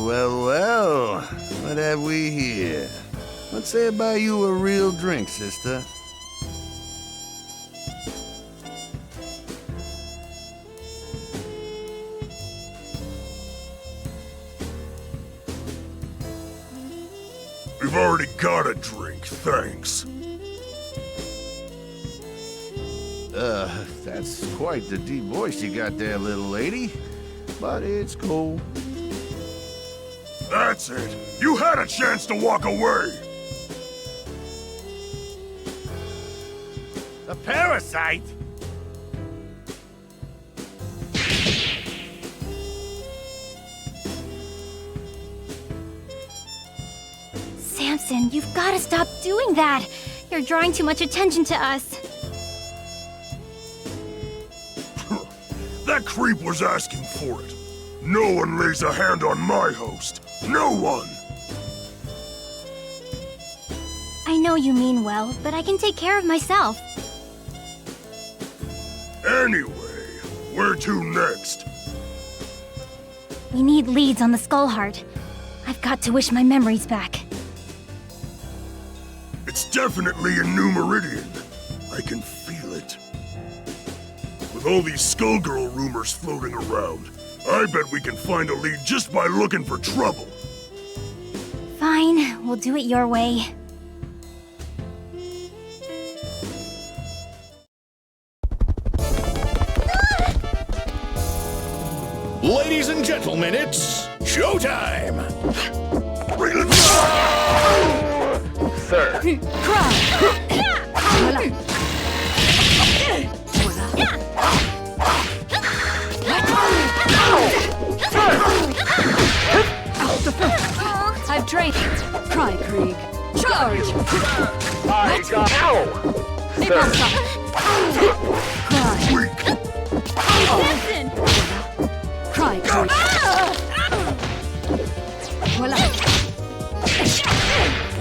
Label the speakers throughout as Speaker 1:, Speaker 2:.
Speaker 1: Well, what have we here? Let's say I buy you a real drink, sister.
Speaker 2: We've already got a drink, thanks.
Speaker 1: That's quite the deep voice you got there, little lady. But it's cool.
Speaker 2: That's it. You had a chance to walk away.
Speaker 1: A parasite?
Speaker 3: Samson, you've got to stop doing that. You're drawing too much attention to us.
Speaker 2: That creep was asking for it. No one lays a hand on my host. No one!
Speaker 3: I know you mean well, but I can take care of myself.
Speaker 2: Anyway, where to next?
Speaker 3: We need leads on the Skullheart. I've got to wish my memories back.
Speaker 2: It's definitely a new meridian. I can feel it. With all these Skullgirl rumors floating around, I bet we can find a lead just by looking for trouble.
Speaker 3: Fine, we'll do it your way.
Speaker 4: Ladies and gentlemen, it's showtime!
Speaker 2: Bring it
Speaker 1: Sir.
Speaker 5: I've trained. Cry, Krieg. Charge!
Speaker 1: I got out. Sir.
Speaker 5: Cry.
Speaker 3: Listen!
Speaker 5: Cry, Krieg. Voila.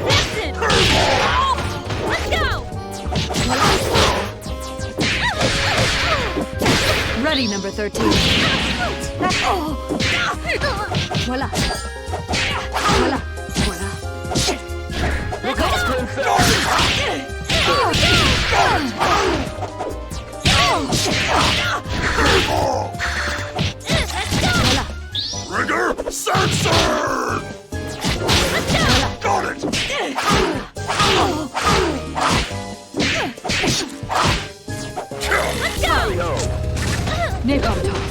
Speaker 3: Listen! Let's go!
Speaker 5: Ready, number 13. Voila. Voila. Voila.
Speaker 1: Look out, princess!
Speaker 2: Rigger! Censored! Got it!
Speaker 5: Napalm toss.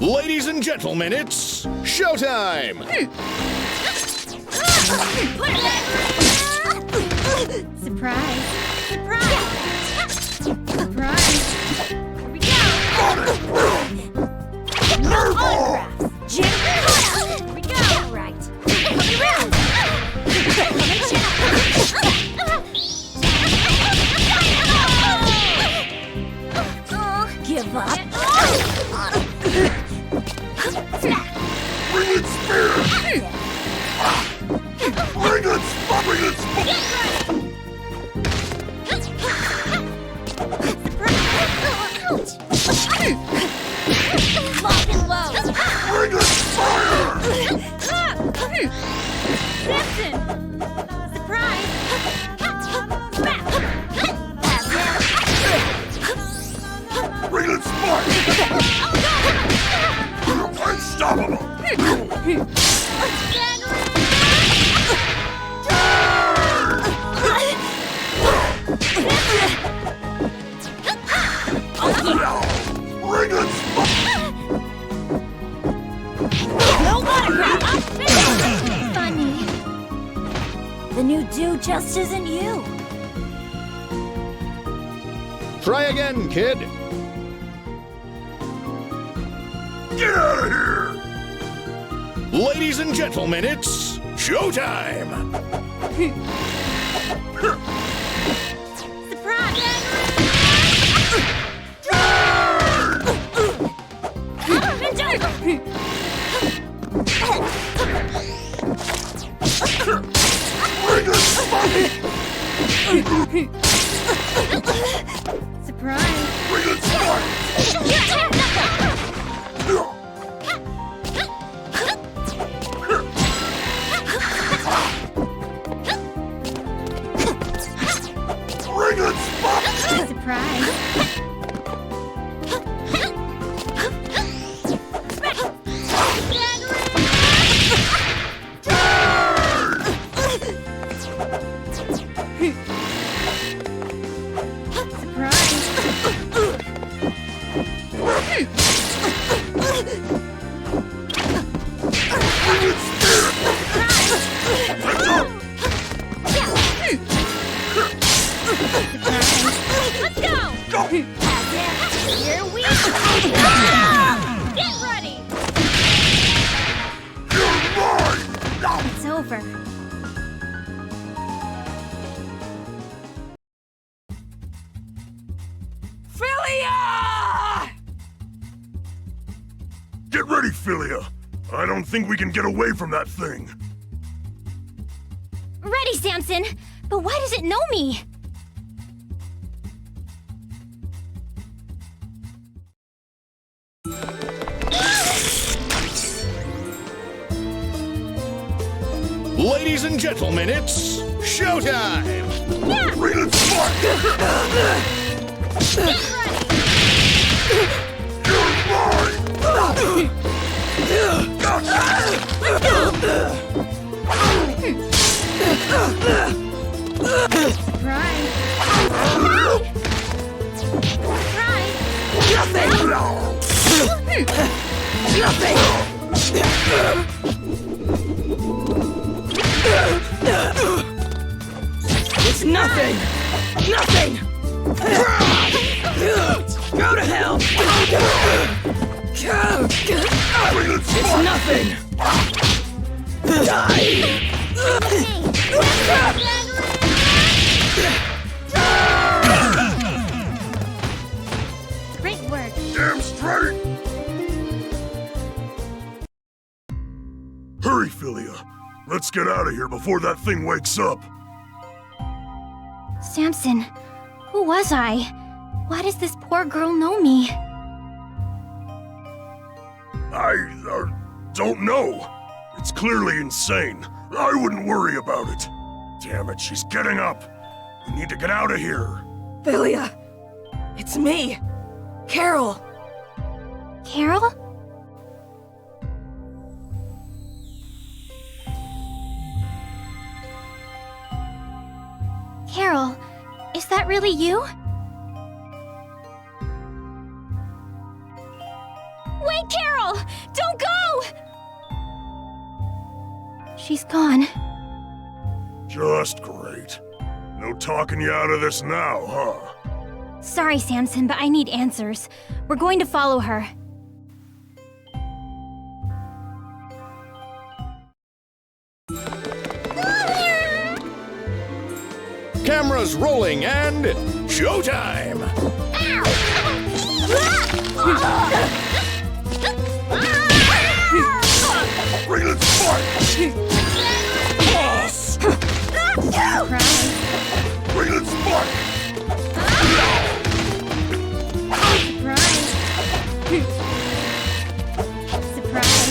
Speaker 4: Ladies and gentlemen, it's showtime!
Speaker 3: Surprise! Surprise! Surprise! Here we go! No autographs! Jim! Here we go! Right! Coming around! Give up!
Speaker 2: Bring it, spear! Bring it, bring it,
Speaker 3: Lock and load!
Speaker 2: bring it, fire!
Speaker 3: Listen! Surprise!
Speaker 2: Bring it, spike! Unstoppable! Bring it,
Speaker 3: No autograph! Funny. The new dude just isn't you.
Speaker 4: Try again, kid!
Speaker 2: get out of here!
Speaker 4: Ladies and gentlemen, it's showtime!
Speaker 3: Surprise!
Speaker 2: Bring it!
Speaker 3: Surprise!
Speaker 2: Bring it smart! Bring it smart!
Speaker 3: Surprise! Let's go! Here we go! Get ready!
Speaker 2: You're mine!
Speaker 3: It's over.
Speaker 2: Get ready, Philia! I don't think we can get away from that thing.
Speaker 3: Ready, Samson! But why does it know me?
Speaker 4: Ladies and gentlemen, it's showtime!
Speaker 2: Bring it smart!
Speaker 3: Get ready!
Speaker 2: You're mine!
Speaker 3: Surprise! Surprise!
Speaker 6: It's nothing! Nothing! Go to hell!
Speaker 2: Bring it
Speaker 6: It's
Speaker 2: smart!
Speaker 6: nothing! Die!
Speaker 3: Great work.
Speaker 2: Damn straight! Hurry, Philia. Let's get out of here before that thing wakes up.
Speaker 3: Samson, who was I? Why does this poor girl know me?
Speaker 2: I don't know. It's clearly insane. I wouldn't worry about it. Damn it, she's getting up. We need to get out of here.
Speaker 6: Philia! It's me! Carol!
Speaker 3: Carol? Carol, is that really you? Wait, Carol! Don't go! She's gone.
Speaker 2: Just great. No talking you out of this now, huh?
Speaker 3: Sorry, Samson, but I need answers. We're going to follow her.
Speaker 4: Cameras rolling and showtime!
Speaker 2: Bring it smart!
Speaker 3: Surprise.
Speaker 2: Bring it smart!
Speaker 3: Surprise. Surprise.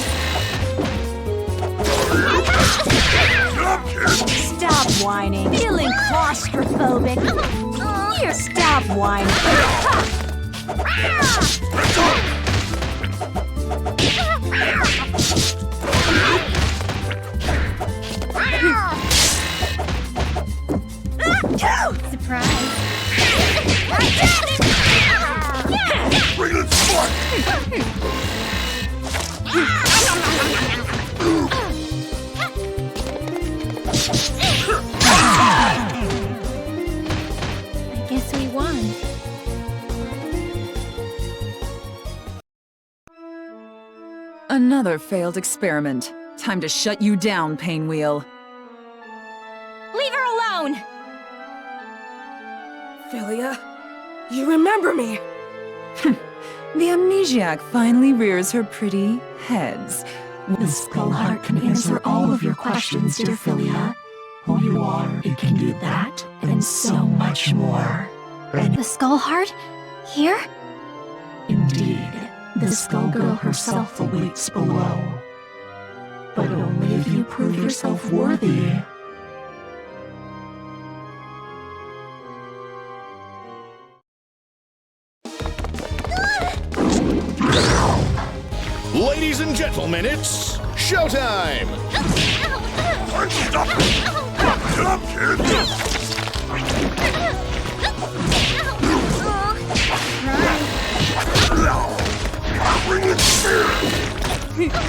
Speaker 2: Stop, kid!
Speaker 6: Stop whining! Feeling claustrophobic! Here, stop whining!
Speaker 3: Surprise.
Speaker 2: Bring it smart!
Speaker 3: I guess we won.
Speaker 7: Another failed experiment. Time to shut you down, Painwheel.
Speaker 3: Leave her alone!
Speaker 6: Philia, you remember me!
Speaker 7: The amnesiac finally rears her pretty heads.
Speaker 8: The Skull Heart can answer all of your questions, dear Philia. who you are, it can do that and so much more.
Speaker 3: The Skull Heart? Here?
Speaker 8: Indeed, the Skullgirl herself awaits below. But only if you prove yourself worthy.
Speaker 4: Ladies and gentlemen, it's showtime!
Speaker 2: Stop! Get up, kid! Bring it here! Get up,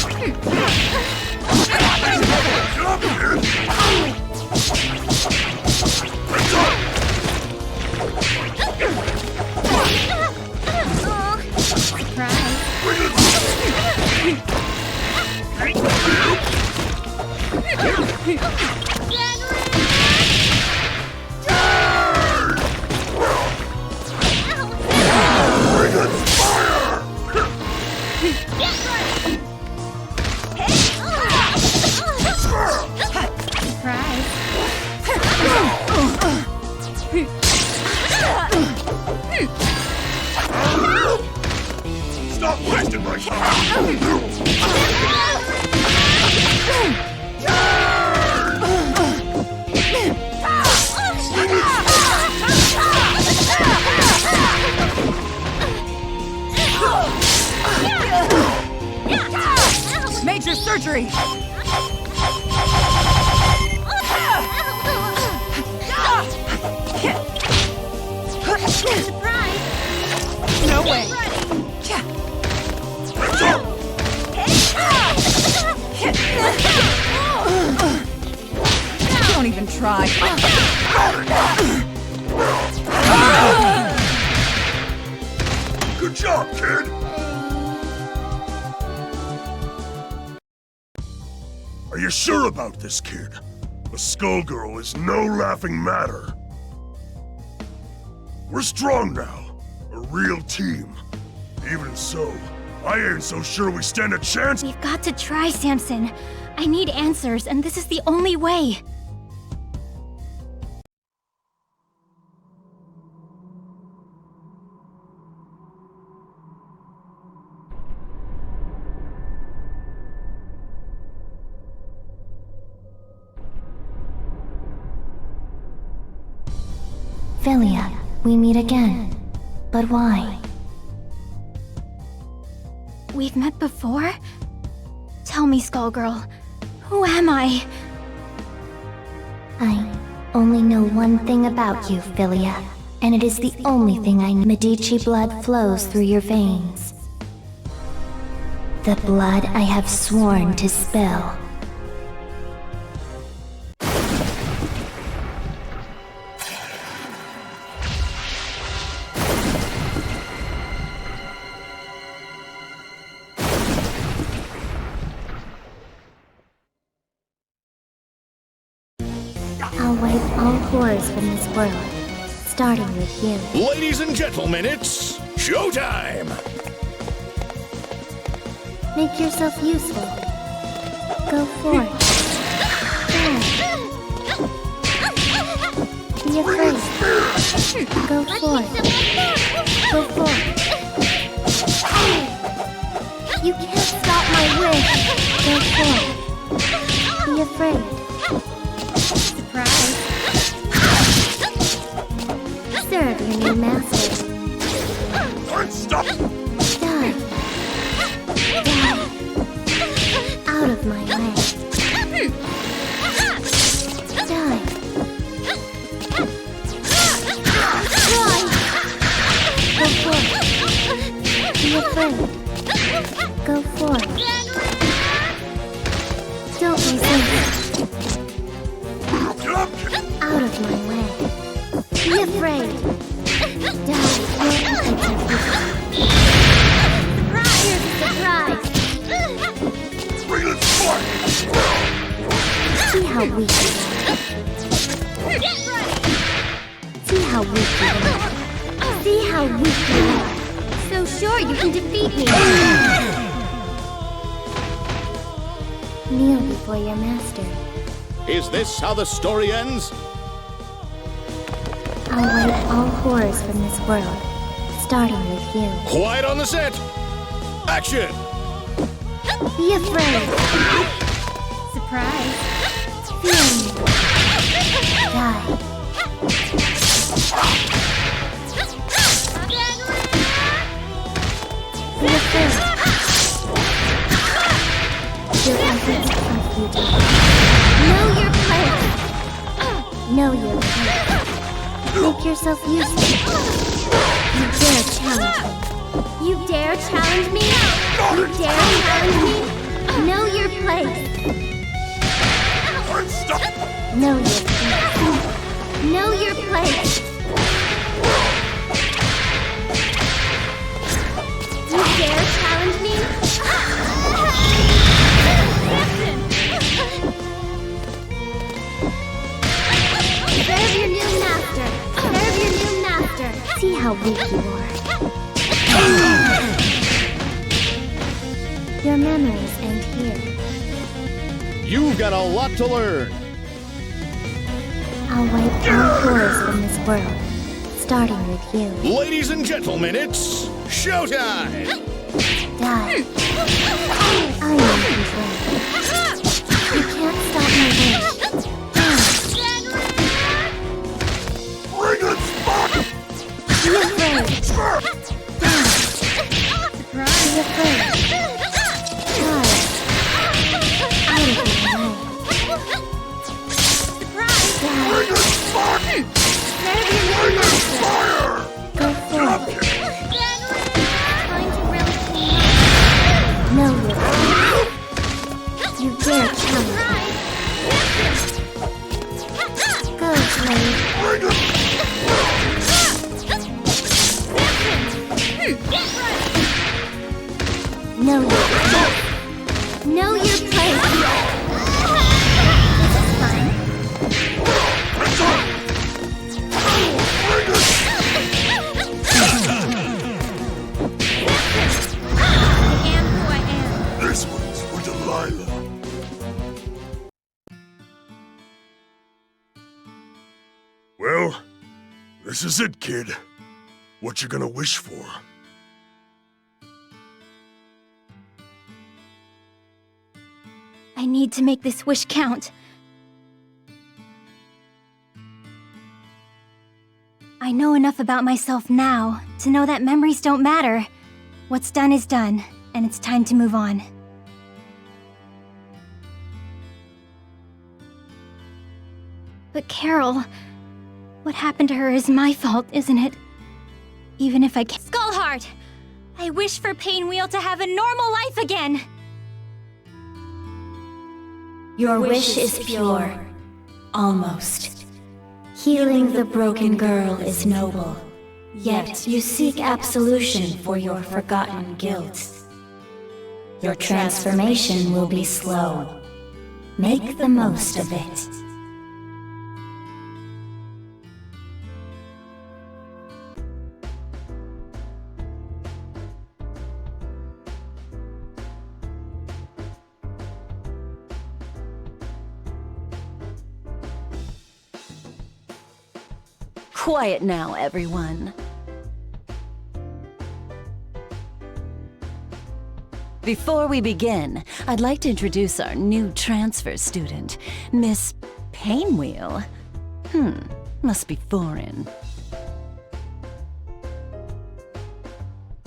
Speaker 2: kid! Let's go! Bring it! Stop wasting my time!
Speaker 6: Major surgery!
Speaker 3: Surprise!
Speaker 6: No way! Don't even try.
Speaker 2: Good job, kid! Are you sure about this, kid? The Skullgirl is no laughing matter. We're strong now. A real team. Even so, I ain't so sure we stand a chance.
Speaker 3: We've got to try, Samson. I need answers, and this is the only way.
Speaker 9: Philia, we meet again. But why?
Speaker 3: We've met before? Tell me, Skullgirl, who am I?
Speaker 9: I only know one thing about you, Philia, and it is the only thing I know. Medici blood flows through your veins. The blood I have sworn to spill. I'll wipe all horrors from this world, starting with you.
Speaker 4: Ladies and gentlemen, it's showtime!
Speaker 9: Make yourself useful. Go forth. Be afraid. Go forth. Go forth. You can't stop my wish. Go forth. Be afraid.
Speaker 3: Surprise.
Speaker 9: Serve your new master.
Speaker 2: Stop!
Speaker 9: Die. Die. Out of my way. Die. Try. Go forth. Be afraid. Go forth. Don't resist.
Speaker 2: Get up, kid!
Speaker 9: Out of my way. Be afraid. Die. Here's a surprise.
Speaker 2: Bring it forth!
Speaker 9: See how weak you are. See how weak you are. See how weak you are.
Speaker 3: So sure you can defeat me.
Speaker 9: Kneel before your master.
Speaker 4: Is this how the story ends?
Speaker 9: I'll wipe all horrors from this world, starting with you.
Speaker 4: Quiet on the set! Action!
Speaker 9: Be afraid.
Speaker 3: Surprise.
Speaker 9: Fear me. Die. Be afraid. Your efforts are futile. Know your place. Know your place. Make yourself useful. You dare challenge me.
Speaker 3: You dare challenge me? You dare challenge me?
Speaker 9: Know your place. Know your place. Know your place.
Speaker 3: You dare challenge me?
Speaker 9: Serve your new master. Serve your new master. See how weak you are. Your memories end here.
Speaker 4: You've got a lot to learn.
Speaker 9: I'll wipe all horrors from this world, starting with you.
Speaker 4: Ladies and gentlemen, it's showtime!
Speaker 9: Die. I am control. You can't stop my wish.
Speaker 2: Bring it back!
Speaker 9: Be afraid. Die. Be afraid. Die. Out of my way. Die.
Speaker 2: Bring it back!
Speaker 9: Serve your new master.
Speaker 2: Fire!
Speaker 9: Go forth.
Speaker 3: Trying to really clean
Speaker 9: Know your place. You dare challenge me. Go, Blade.
Speaker 2: Bring it!
Speaker 9: Know your place. Know your place. This is fine.
Speaker 3: I am who I am.
Speaker 2: This one's for Delilah. Well, this is it, kid. What you gonna wish for?
Speaker 3: I need to make this wish count. I know enough about myself now to know that memories don't matter. What's done is done, and it's time to move on. But Carol, what happened to her is my fault, isn't it? Even if I can't— Skullheart! I wish for Painwheel to have a normal life again!
Speaker 8: Your wish is pure. Almost.
Speaker 9: Healing the broken girl is
Speaker 8: noble. Yet you seek absolution for your forgotten guilt. Your transformation will be slow. Make the most of it.
Speaker 10: Quiet now, everyone. Before we begin, I'd like to introduce our new transfer student, Miss Painwheel. Must be foreign.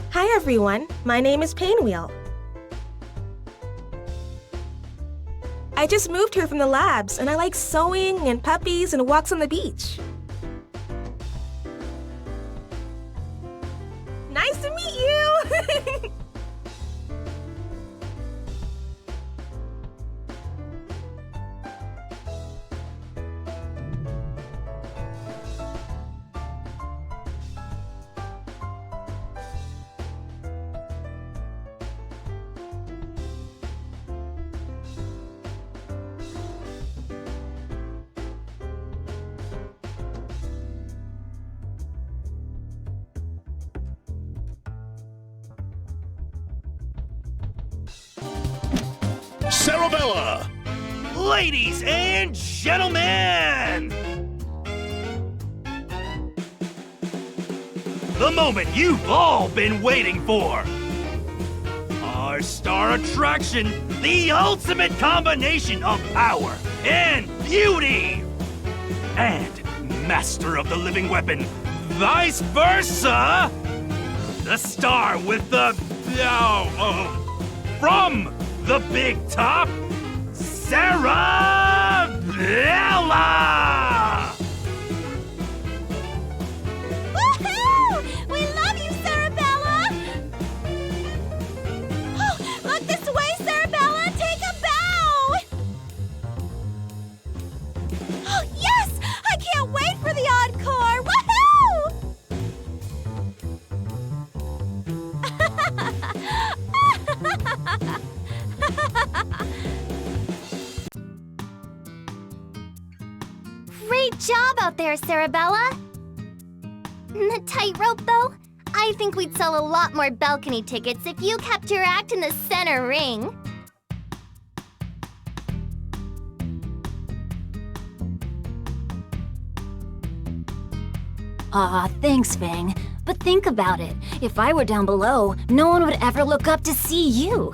Speaker 11: Hi everyone, my name is Painwheel. I just moved here from the labs, and I like sewing and puppies and walks on the beach. Nice to meet you!
Speaker 4: Sarabella!
Speaker 12: Ladies and gentlemen! The moment you've all been waiting for! Our star attraction, the ultimate combination of power and beauty! And master of the living weapon, vice versa! The star with the... from the big top, Sarabella!
Speaker 3: Woohoo! We love you, Sarabella! Oh, look this way, Sarabella! Take a bow! Oh, yes! I can't wait for the encore!
Speaker 9: Great job out there, Sarabella! The tightrope, though? I think we'd sell a lot more balcony tickets if you kept your act in the center ring.
Speaker 8: Thanks, Fang. But think about it. If I were down below, no one would ever look up to see you.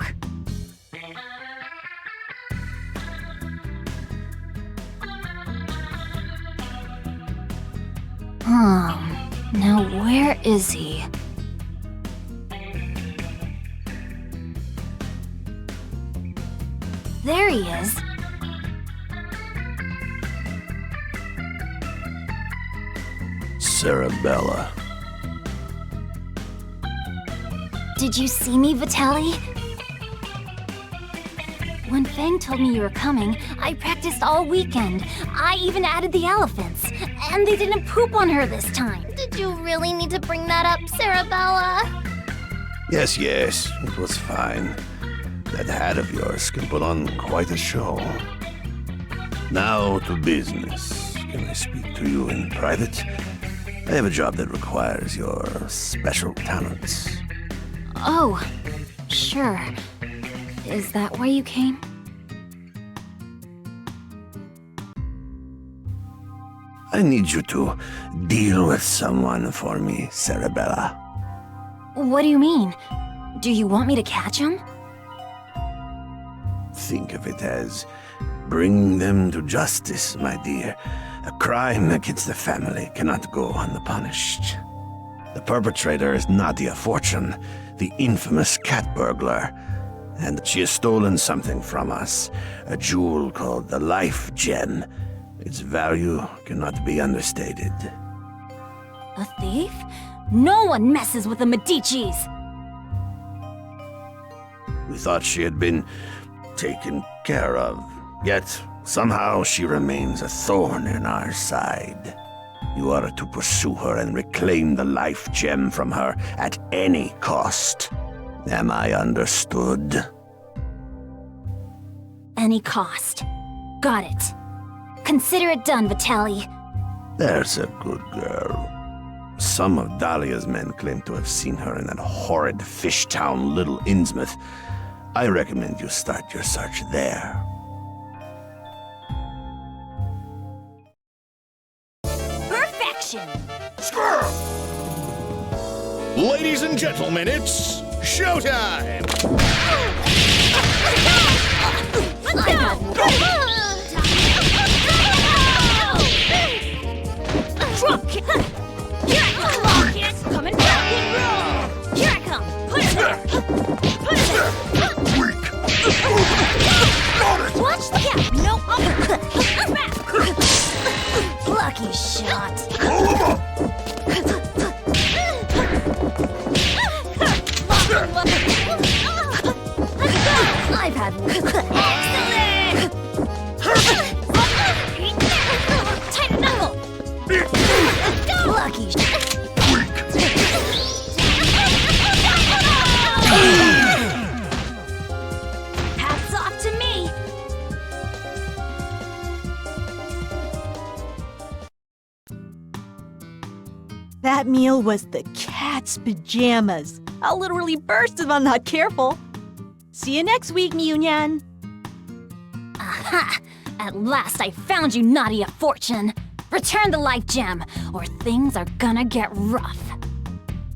Speaker 8: Now where is he? There he is.
Speaker 1: Sarabella.
Speaker 8: Did you see me, Vitaly? When Fang told me you were coming, I practiced all weekend. I even added the elephants. And they didn't poop on her this time.
Speaker 9: Did you really need to bring that up, Sarabella?
Speaker 1: Yes, it was fine. That hat of yours can put on quite a show. Now to business. Can I speak to you in private? I have a job that requires your special talents.
Speaker 8: Oh, sure. Is that why you came?
Speaker 1: I need you to deal with someone for me, Sarabella.
Speaker 8: What do you mean? Do you want me to catch him?
Speaker 1: Think of it as bringing them to justice, my dear. A crime against the family cannot go unpunished. The perpetrator is Nadia Fortune, the infamous cat burglar, and she has stolen something from us, a jewel called the Life Gem. Its value cannot be understated.
Speaker 8: A thief? No one messes with the Medicis!
Speaker 1: We thought she had been taken care of, yet somehow she remains a thorn in our side. You are to pursue her and reclaim the Life Gem from her at any cost. Am I understood?
Speaker 8: Any cost. Got it. Consider it done, Vitaly.
Speaker 1: There's a good girl. Some of Dahlia's men claim to have seen her in that horrid fish town, Little Innsmouth. I recommend you start your search there.
Speaker 8: Perfection!
Speaker 4: Squirrel! Ladies and gentlemen, it's showtime!
Speaker 3: Let's go! Drop kick! Here I come! Come on, kids! Coming back and roll! Here I come! Put it there! Put it there!
Speaker 2: Weak! Got it!
Speaker 3: Watch the gap! No uppercut!
Speaker 8: Lucky shot.
Speaker 2: Pull him up!
Speaker 8: I've had
Speaker 3: Excellent! Tight knuckle!
Speaker 8: lucky
Speaker 3: Hats off to me!
Speaker 6: That meal was the cat's pajamas. I'll literally burst if I'm not careful. See you next week, Myunyan.
Speaker 8: Ha! At last I found you, naughty of fortune. Return the life gem, or things are gonna get rough.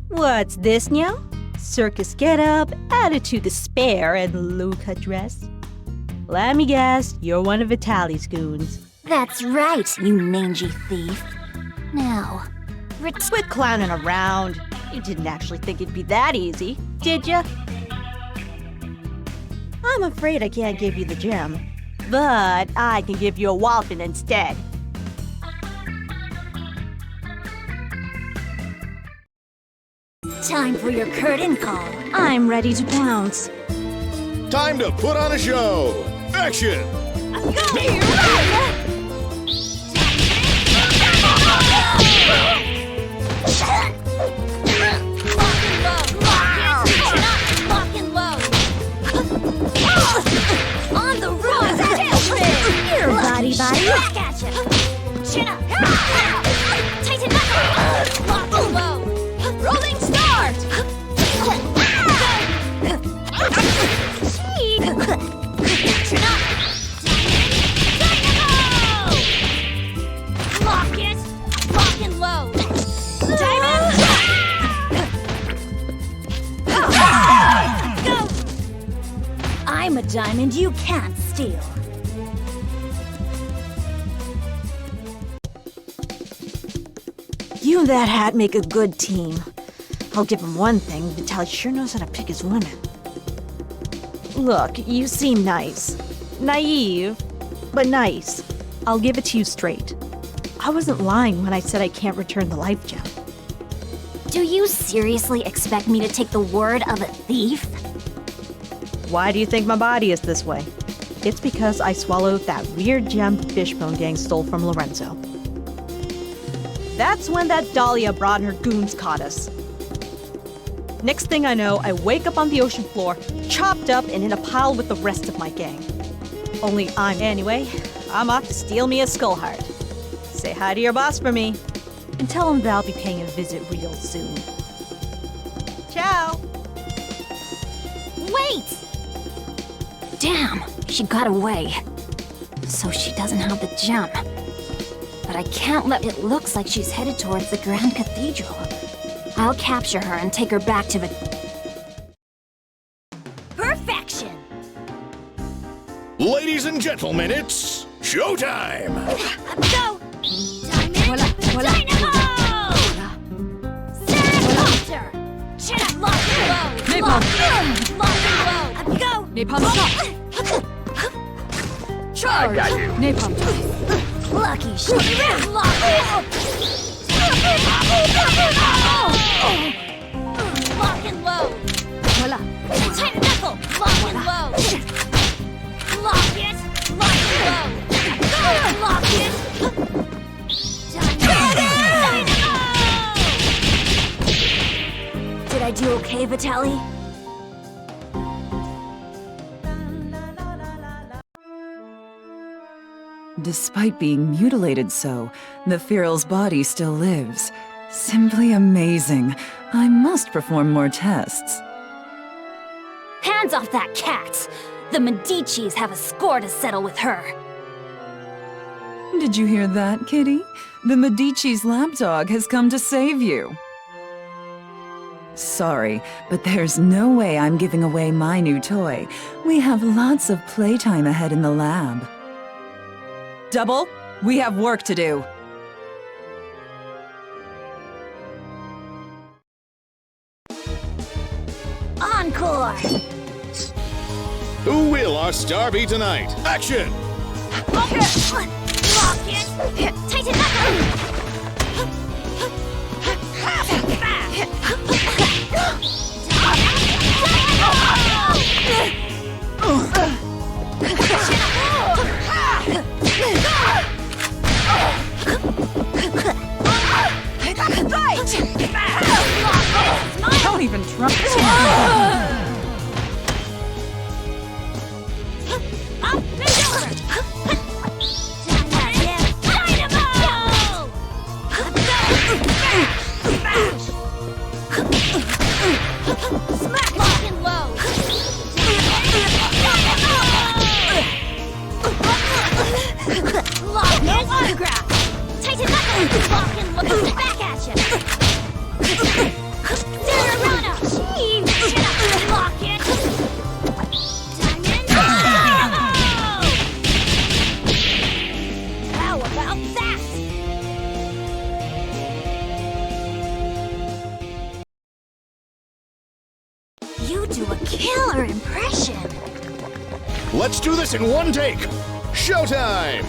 Speaker 6: What's this now? Circus getup, attitude to spare, and low-cut dress? Let me guess, you're one of Vitaly's goons.
Speaker 8: That's right, you mangy thief. Now,
Speaker 6: Quit clowning around. You didn't actually think it'd be that easy, did ya? I'm afraid I can't give you the gem, but I can give you a whopping instead.
Speaker 8: Time for your curtain call.
Speaker 6: I'm ready to pounce.
Speaker 4: Time to put on a show. Action!
Speaker 8: On the run!
Speaker 6: Here, body.
Speaker 8: Back at ya! Chin up! Tighten up! Lock and load! Rolling start! Chin up! Dynamo! Lock it! Lock and load! Diamond! Go! I'm a diamond you can't steal.
Speaker 6: You and that hat make a good team. I'll give him one thing, Vitaly sure knows how to pick his women. Look, you seem nice. Naive, but nice. I'll give it to you straight. I wasn't lying when I said I can't return the life gem.
Speaker 8: Do you seriously expect me to take the word of a thief?
Speaker 6: Why do you think my body is this way? It's because I swallowed that weird gem Fishbone Gang stole from Lorenzo. That's when that Dahlia broad and her goons caught us. Next thing I know, I wake up on the ocean floor, chopped up and in a pile with the rest of my gang. Anyway, I'm off to steal me a Skullheart. Say hi to your boss for me, and tell him that I'll be paying a visit real soon. Ciao!
Speaker 8: Wait! Damn, she got away. So she doesn't have the gem. But I can't let it look like she's headed towards the Grand Cathedral. I'll capture her and take her back to the... Perfection!
Speaker 4: Ladies and gentlemen, it's showtime!
Speaker 8: Go! Diamond! Dynamo! Saracopter! Chin up! Lock and load! Lock and load! Go!
Speaker 5: Napalm shot! Charge!
Speaker 12: I got you.
Speaker 5: Napalm shot!
Speaker 8: Lucky shot! Lock it! Lock and load!
Speaker 5: Voila!
Speaker 8: Tight knuckle! Lock and load! Lock it! Lock and load! Lock it! Dynamo! Did I do okay, Vitaly?
Speaker 7: Despite being mutilated so, the Feral's body still lives. Simply amazing. I must perform more tests.
Speaker 8: Hands off that cat! The Medicis have a score to settle with her.
Speaker 7: Did you hear that, Kitty? The Medici's lapdog has come to save you. Sorry, but there's no way I'm giving away my new toy. We have lots of playtime ahead in the lab. Double, we have work to do.
Speaker 8: Encore!
Speaker 4: Who will our star be tonight? Action!
Speaker 8: Lock it! Tighten up!
Speaker 7: Don't even try.
Speaker 8: Up and over! Dynamo! Smack! Lock and load!
Speaker 3: No autograph! Tighten knuckles! Walk and look back at you! Sararana! Chin up! Lock it! Diamond! How about that? You do a killer impression!
Speaker 4: Let's do this in one take. Showtime!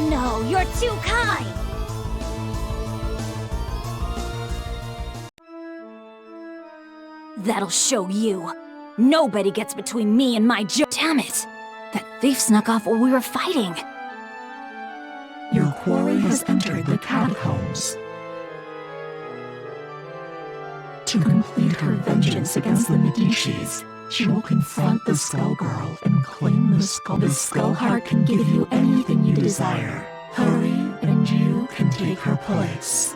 Speaker 3: No, you're too kind!
Speaker 8: That'll show you. Nobody gets between me and my Damn it! That thief snuck off while we were fighting.
Speaker 13: Your quarry has entered the catacombs. To complete her vengeance against the Medicis, she will confront the Skullgirl and claim the skull. The Skull Heart can give you anything you desire. Hurry, and you can take her place.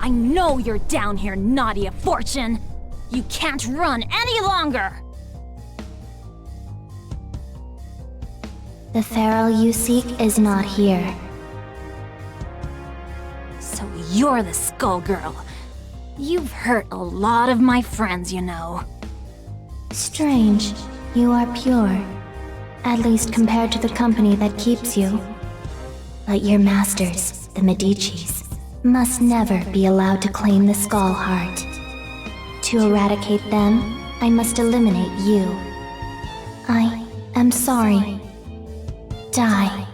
Speaker 8: I know you're down here, Nadia Fortune! You can't run any longer!
Speaker 9: The pharaoh you seek is not here.
Speaker 8: So you're the Skullgirl. You've hurt a lot of my friends, you know.
Speaker 9: Strange. You are pure. At least compared to the company that keeps you. But your masters, the Medicis, must never be allowed to claim the Skull Heart. To eradicate them, I must eliminate you. I am sorry. Die.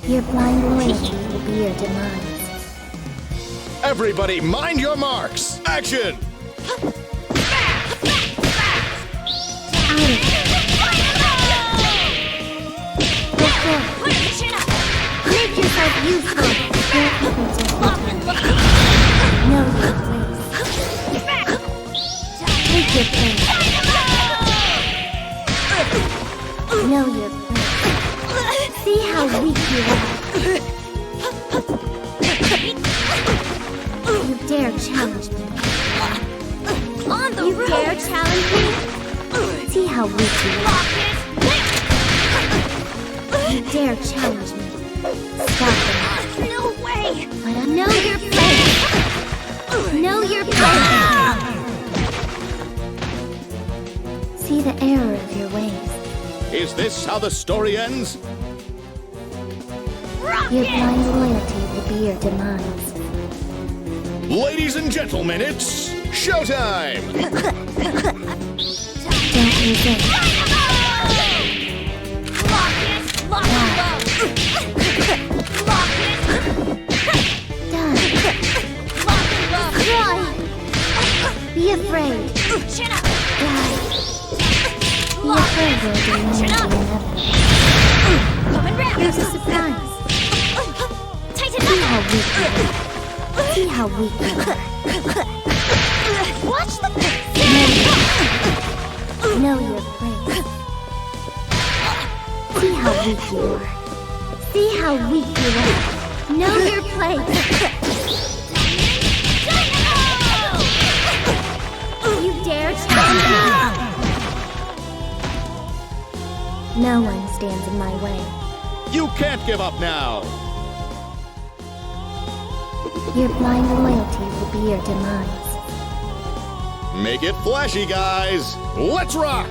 Speaker 9: Your blind loyalty will be your demise.
Speaker 4: Everybody, mind your marks! Action!
Speaker 9: Make yourself useful. Your efforts are futile. Know your place. Take your place. Know your place. See how weak you are. You dare challenge me.
Speaker 3: On the
Speaker 9: You
Speaker 3: road!
Speaker 9: dare challenge me? See how weak you are. You dare challenge me. Stop them.
Speaker 3: No way!
Speaker 9: But I know your place. Know your place. See the error of your ways.
Speaker 4: Is this how the story ends?
Speaker 9: Your blind loyalty will be your demise.
Speaker 4: Ladies and gentlemen, it's showtime!
Speaker 9: Don't resist. Done. Cry. Be afraid. Die. Be afraid you'll be more than ever. Here's a surprise. See how weak you are. See how weak you are.
Speaker 3: Watch the
Speaker 9: Know your place. See how weak you are. See how weak you are. Know your place. You dare challenge me? No one stands in my way.
Speaker 4: You can't give up now!
Speaker 9: Your blind loyalty will be your demise.
Speaker 4: Make it flashy, guys! Let's rock!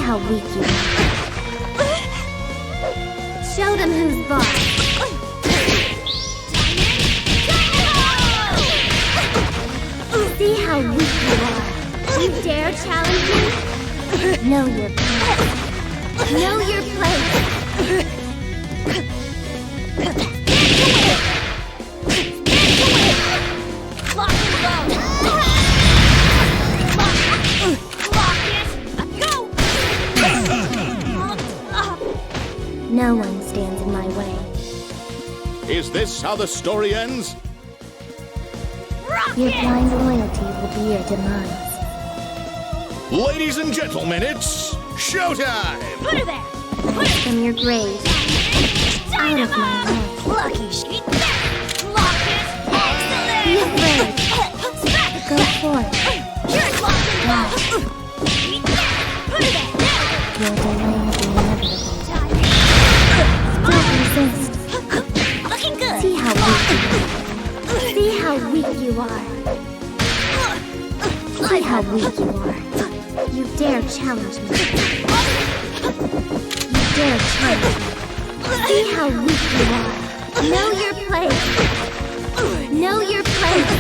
Speaker 9: how weak you are. Show them who's boss. See how weak you are. You dare challenge me? Know your place. Know your place.
Speaker 3: Lock and load. Lock it. Go.
Speaker 9: No one stands in my way.
Speaker 4: Is this how the story ends?
Speaker 9: Your blind loyalty will be your demise.
Speaker 4: Ladies and gentlemen, it's showtime!
Speaker 3: Put her there.
Speaker 9: From your grave. Out of my way.
Speaker 3: Lucky sheep. Lock it. Excellent.
Speaker 9: Be afraid. Go forth.
Speaker 3: Here's lock and load. Put her there.
Speaker 9: Your delay is inevitable. Don't resist.
Speaker 3: Looking good.
Speaker 9: See how weak you are. See how weak you are. See how weak you are. You dare challenge me. You dare challenge me. See how weak you are. Know your place. Know your place.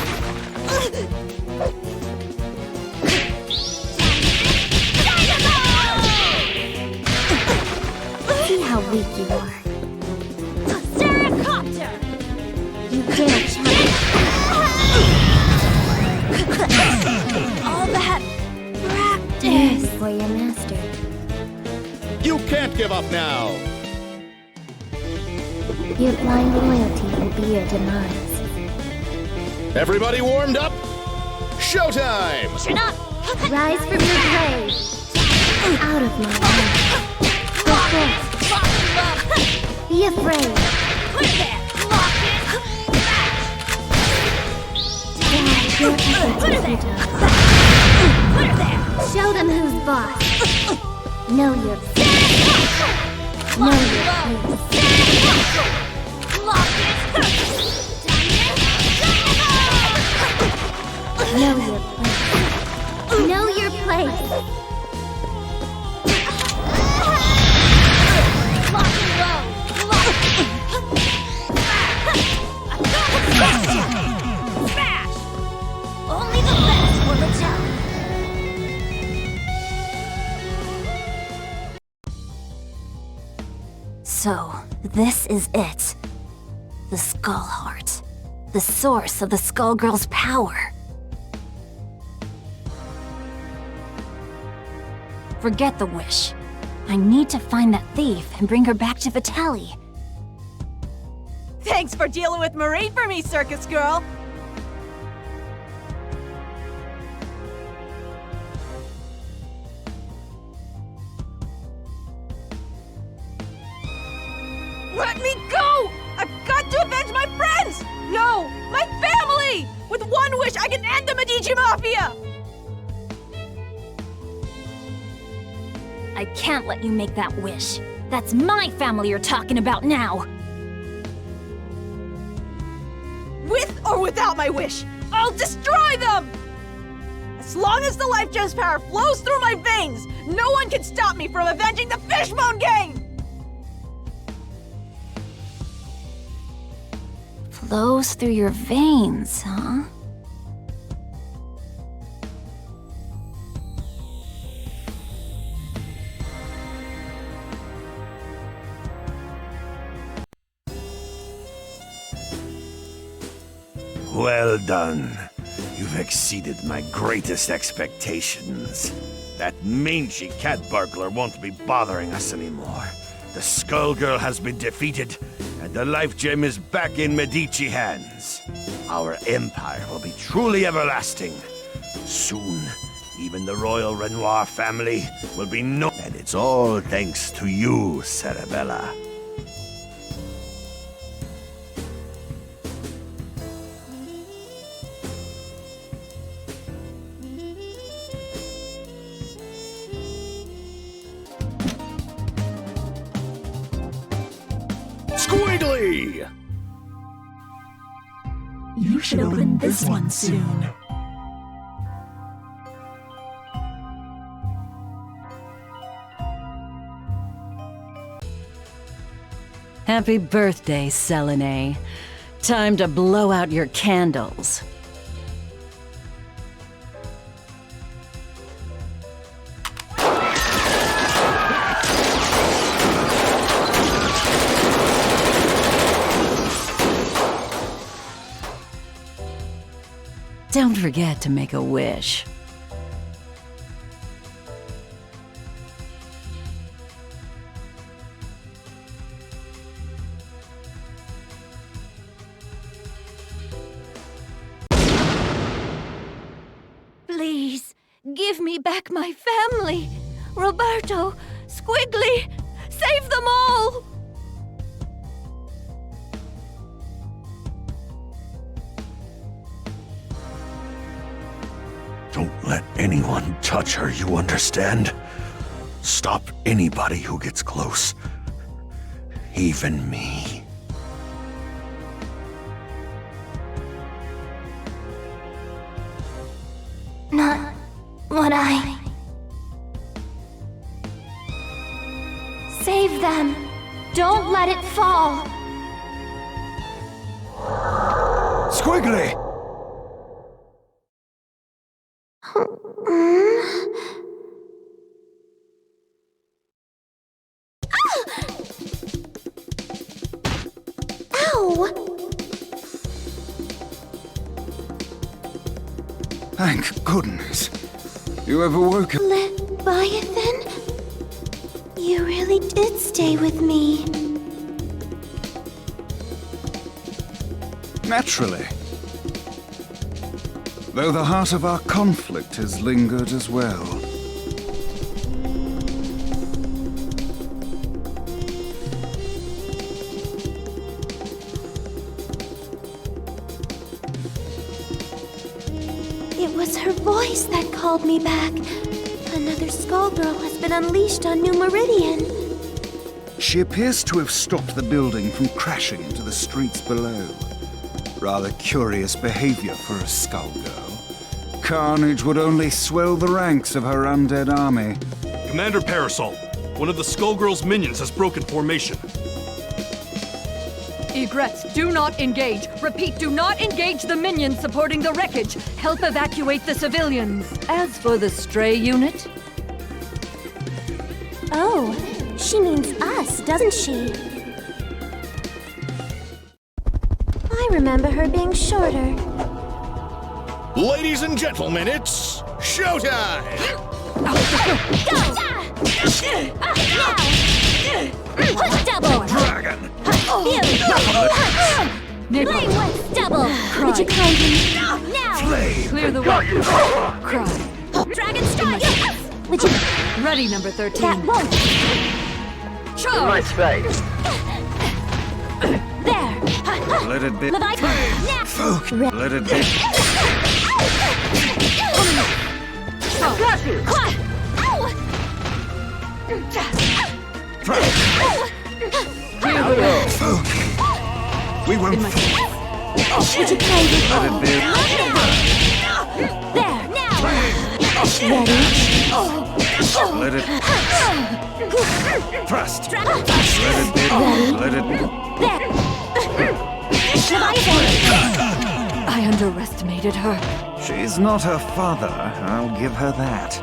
Speaker 9: See how weak you are.
Speaker 3: Seracopter.
Speaker 9: You dare challenge
Speaker 3: All that practice.
Speaker 9: for your master.
Speaker 4: You can't give up now!
Speaker 9: Your blind loyalty will be your demise.
Speaker 4: Everybody warmed up? Showtime!
Speaker 3: Chin up.
Speaker 9: Rise from your grave. Out of my way. Go forth.
Speaker 3: Lock and load.
Speaker 9: Be afraid.
Speaker 3: Put her there. Lock it.
Speaker 9: Your efforts
Speaker 3: Put her
Speaker 9: are
Speaker 3: there.
Speaker 9: futile.
Speaker 3: Put her there.
Speaker 9: Show them who's boss. Know your place. Know your place.
Speaker 3: Lock it.
Speaker 9: Know your place. Know your place.
Speaker 3: Lock and load. Lock. Smash. Only the best will return.
Speaker 8: So, this is it. The Skull Heart. The source of the Skullgirls' power. Forget the wish. I need to find that thief and bring her back to Vitelli.
Speaker 6: Thanks for dealing with Marie for me, circus girl. Let me go! I've got to avenge my friends! No, my family! With one wish, I can end the Medici Mafia!
Speaker 8: I can't let you make that wish. That's my family you're talking about now.
Speaker 6: With or without my wish, I'll destroy them! As long as the Life Gem's power flows through my veins, no one can stop me from avenging the Fishbone Gang!
Speaker 8: Flows through your veins, huh?
Speaker 1: Well done. You've exceeded my greatest expectations. That mangy cat burglar won't be bothering us anymore. The Skullgirl has been defeated, and the Life Gem is back in Medici hands. Our empire will be truly everlasting. Soon, even the royal Renoir family will be known, and it's all thanks to you, Cerebella.
Speaker 4: Squiggly!
Speaker 13: You should open this one soon.
Speaker 10: Happy birthday, Selene. Time to blow out your candles. Don't forget to make a wish.
Speaker 5: Please, give me back my family. Roberto, Squiggly, save them all!
Speaker 1: Don't let anyone touch her, you understand? Stop anybody who gets close. Even me.
Speaker 9: Not what I... Save them! Don't let it fall!
Speaker 1: Squiggly!
Speaker 14: Thank goodness. You have awoken.
Speaker 9: Leviathan? You really did stay with me.
Speaker 14: Naturally. Though the heart of our conflict has lingered as well.
Speaker 9: It was her voice that called me back. Another Skullgirl has been unleashed on New Meridian.
Speaker 14: She appears to have stopped the building from crashing into the streets below. Rather curious behavior for a Skullgirl. Carnage would only swell the ranks of her undead army.
Speaker 15: Commander Parasol, one of the Skullgirls' minions has broken formation.
Speaker 5: Egrets, do not engage. Repeat, do not engage the minions supporting the wreckage. Help evacuate the civilians. As for the stray unit...
Speaker 9: Oh, she means us, doesn't she? I remember her being shorter.
Speaker 4: Ladies and gentlemen, it's showtime!
Speaker 9: Double!
Speaker 1: Dragon!
Speaker 9: Flame with double! Would you kindly... Now!
Speaker 1: Flame!
Speaker 5: Clear the way. Cry.
Speaker 9: Dragon strike! Would you...
Speaker 5: Ready, number 13.
Speaker 9: That won't...
Speaker 5: Charge!
Speaker 12: My space.
Speaker 9: There!
Speaker 14: Let it be.
Speaker 9: Leviathan! Now!
Speaker 14: Folk, let it be.
Speaker 5: I've got you! Clear the way.
Speaker 14: Folk, we won't.
Speaker 9: Would you kindly...
Speaker 14: Let it be.
Speaker 9: There! Now! Ready?
Speaker 14: Let it. Thrust.
Speaker 9: Dragon
Speaker 14: Let it be. Let it be.
Speaker 9: There! Leviathan!
Speaker 5: I underestimated her.
Speaker 14: She's not her father. I'll give her that.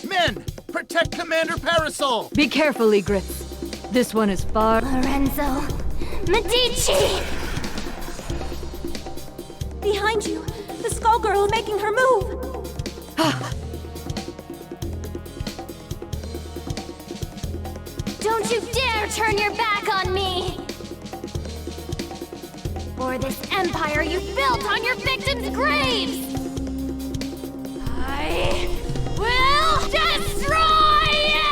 Speaker 12: Men, protect Commander Parasol.
Speaker 5: Be careful, Egrets. This one is far...
Speaker 9: Lorenzo! Medici! Behind you! The Skullgirl making her move! Don't you dare turn your back on me! For this empire you built on your victims' graves! I will destroy you!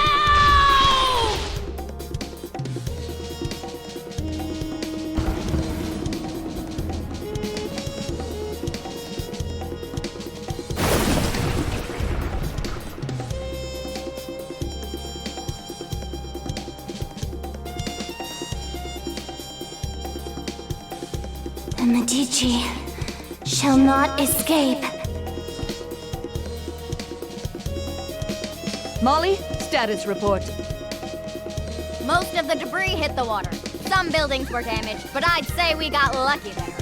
Speaker 9: The Medici shall not escape.
Speaker 5: Molly, status report.
Speaker 8: Most of the debris hit the water. Some buildings were damaged, but I'd say we got lucky there.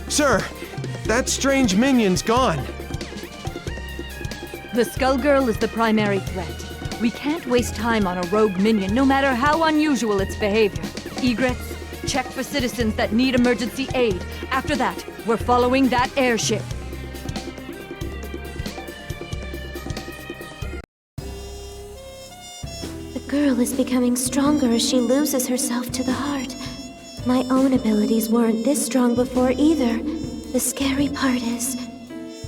Speaker 16: Sir, that strange minion's gone.
Speaker 5: The Skullgirl is the primary threat. We can't waste time on a rogue minion, no matter how unusual its behavior. Egrets, check for citizens that need emergency aid. After that, we're following that airship.
Speaker 9: The girl is becoming stronger as she loses herself to the heart. My own abilities weren't this strong before either. The scary part is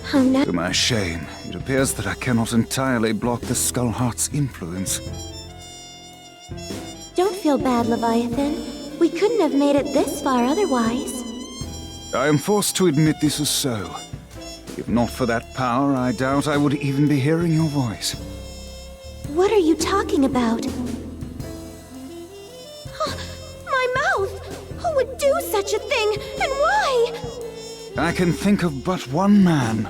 Speaker 9: how now.
Speaker 14: To my shame, it appears that I cannot entirely block the Skullheart's influence.
Speaker 9: Don't feel bad, Leviathan. We couldn't have made it this far otherwise.
Speaker 14: I am forced to admit this is so. If not for that power, I doubt I would even be hearing your voice.
Speaker 9: What are you talking about? My mouth! Who would do such a thing, and why?
Speaker 14: I can think of but one man.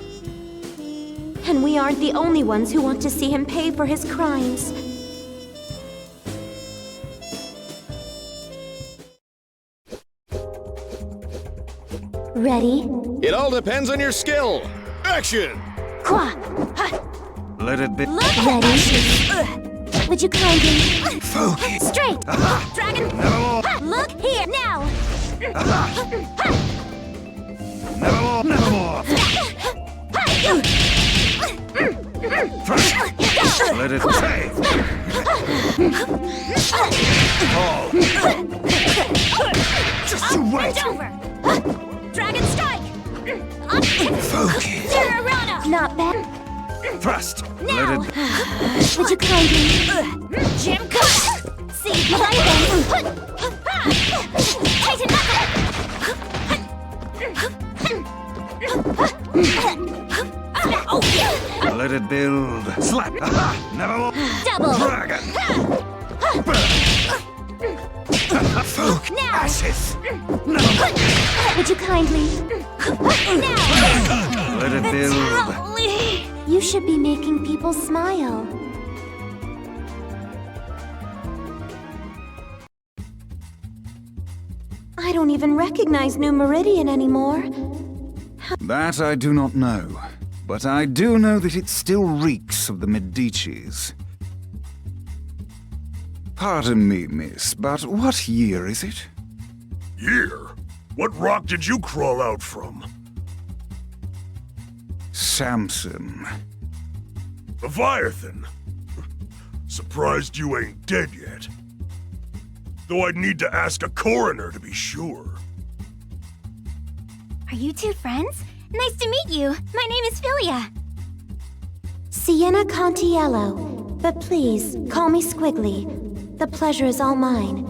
Speaker 9: And we aren't the only ones who want to see him pay for his crimes. Ready?
Speaker 4: It all depends on your skill. Action!
Speaker 9: Qua!
Speaker 14: Let it be.
Speaker 9: Ready? Would you kindly...
Speaker 14: Focus!
Speaker 9: Straight! Dragon! Look here, now!
Speaker 14: Nevermore! Nevermore! Let it stay! Fall! Just you wait!
Speaker 9: It's over! Dragon strike!
Speaker 14: Focus!
Speaker 9: Not bad.
Speaker 14: Thrust!
Speaker 9: Now!
Speaker 14: Let it...
Speaker 9: Would you kindly... Jim cut! See, Leviathan! Tighten up!
Speaker 14: Let it build. Slap! Nevermore!
Speaker 9: Double!
Speaker 14: Dragon! Folk!
Speaker 9: Now!
Speaker 14: Ashes!
Speaker 9: Would you kindly... Now!
Speaker 14: Let it build.
Speaker 9: You should be making people smile. I don't even recognize New Meridian anymore.
Speaker 14: That I do not know, but I do know that it still reeks of the Medicis. Pardon me, miss, but what year is it?
Speaker 2: Year? What rock did you crawl out from?
Speaker 14: Samson.
Speaker 2: Leviathan? Surprised you ain't dead yet. Though I'd need to ask a coroner to be sure.
Speaker 3: Are you two friends? Nice to meet you. My name is Philia.
Speaker 9: Sienna Contiello, but please, call me Squiggly. The pleasure is all mine.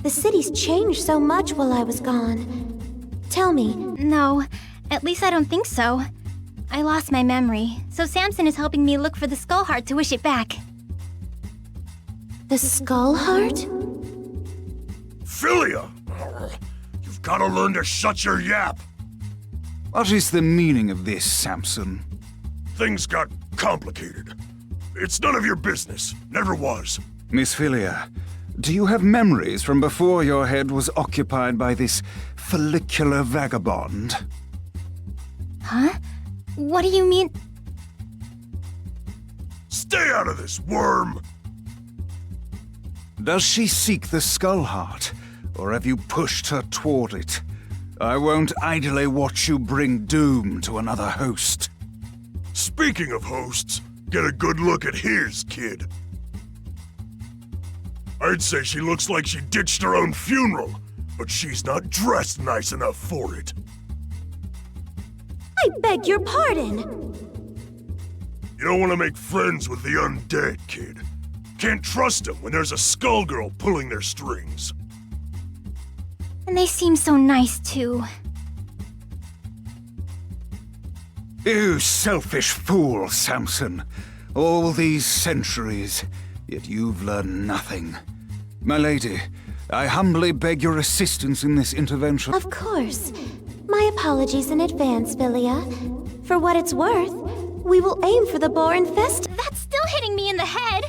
Speaker 9: The city's changed so much while I was gone. Tell me.
Speaker 3: No, at least I don't think so. I lost my memory, so Samson is helping me look for the Skullheart to wish it back.
Speaker 9: The Skullheart?
Speaker 2: Philia! You've gotta learn to shut your yap!
Speaker 14: What is the meaning of this, Samson?
Speaker 2: Things got complicated. It's none of your business. Never was.
Speaker 14: Miss Philia, do you have memories from before your head was occupied by this follicular vagabond?
Speaker 3: Huh? What do you mean?
Speaker 2: Stay out of this, worm!
Speaker 14: Does she seek the Skullheart, or have you pushed her toward it? I won't idly watch you bring doom to another host.
Speaker 2: Speaking of hosts, get a good look at his, kid. I'd say she looks like she ditched her own funeral, but she's not dressed nice enough for it.
Speaker 9: I beg your pardon!
Speaker 2: You don't want to make friends with the undead, kid. Can't trust them when there's a Skullgirl pulling their strings.
Speaker 3: And they seem so nice, too.
Speaker 14: You selfish fool, Samson. All these centuries, yet you've learned nothing. My lady, I humbly beg your assistance in this intervention.
Speaker 9: Of course. My apologies in advance, Philia. For what it's worth, we will aim for the boar infest.
Speaker 3: That's still me in the head.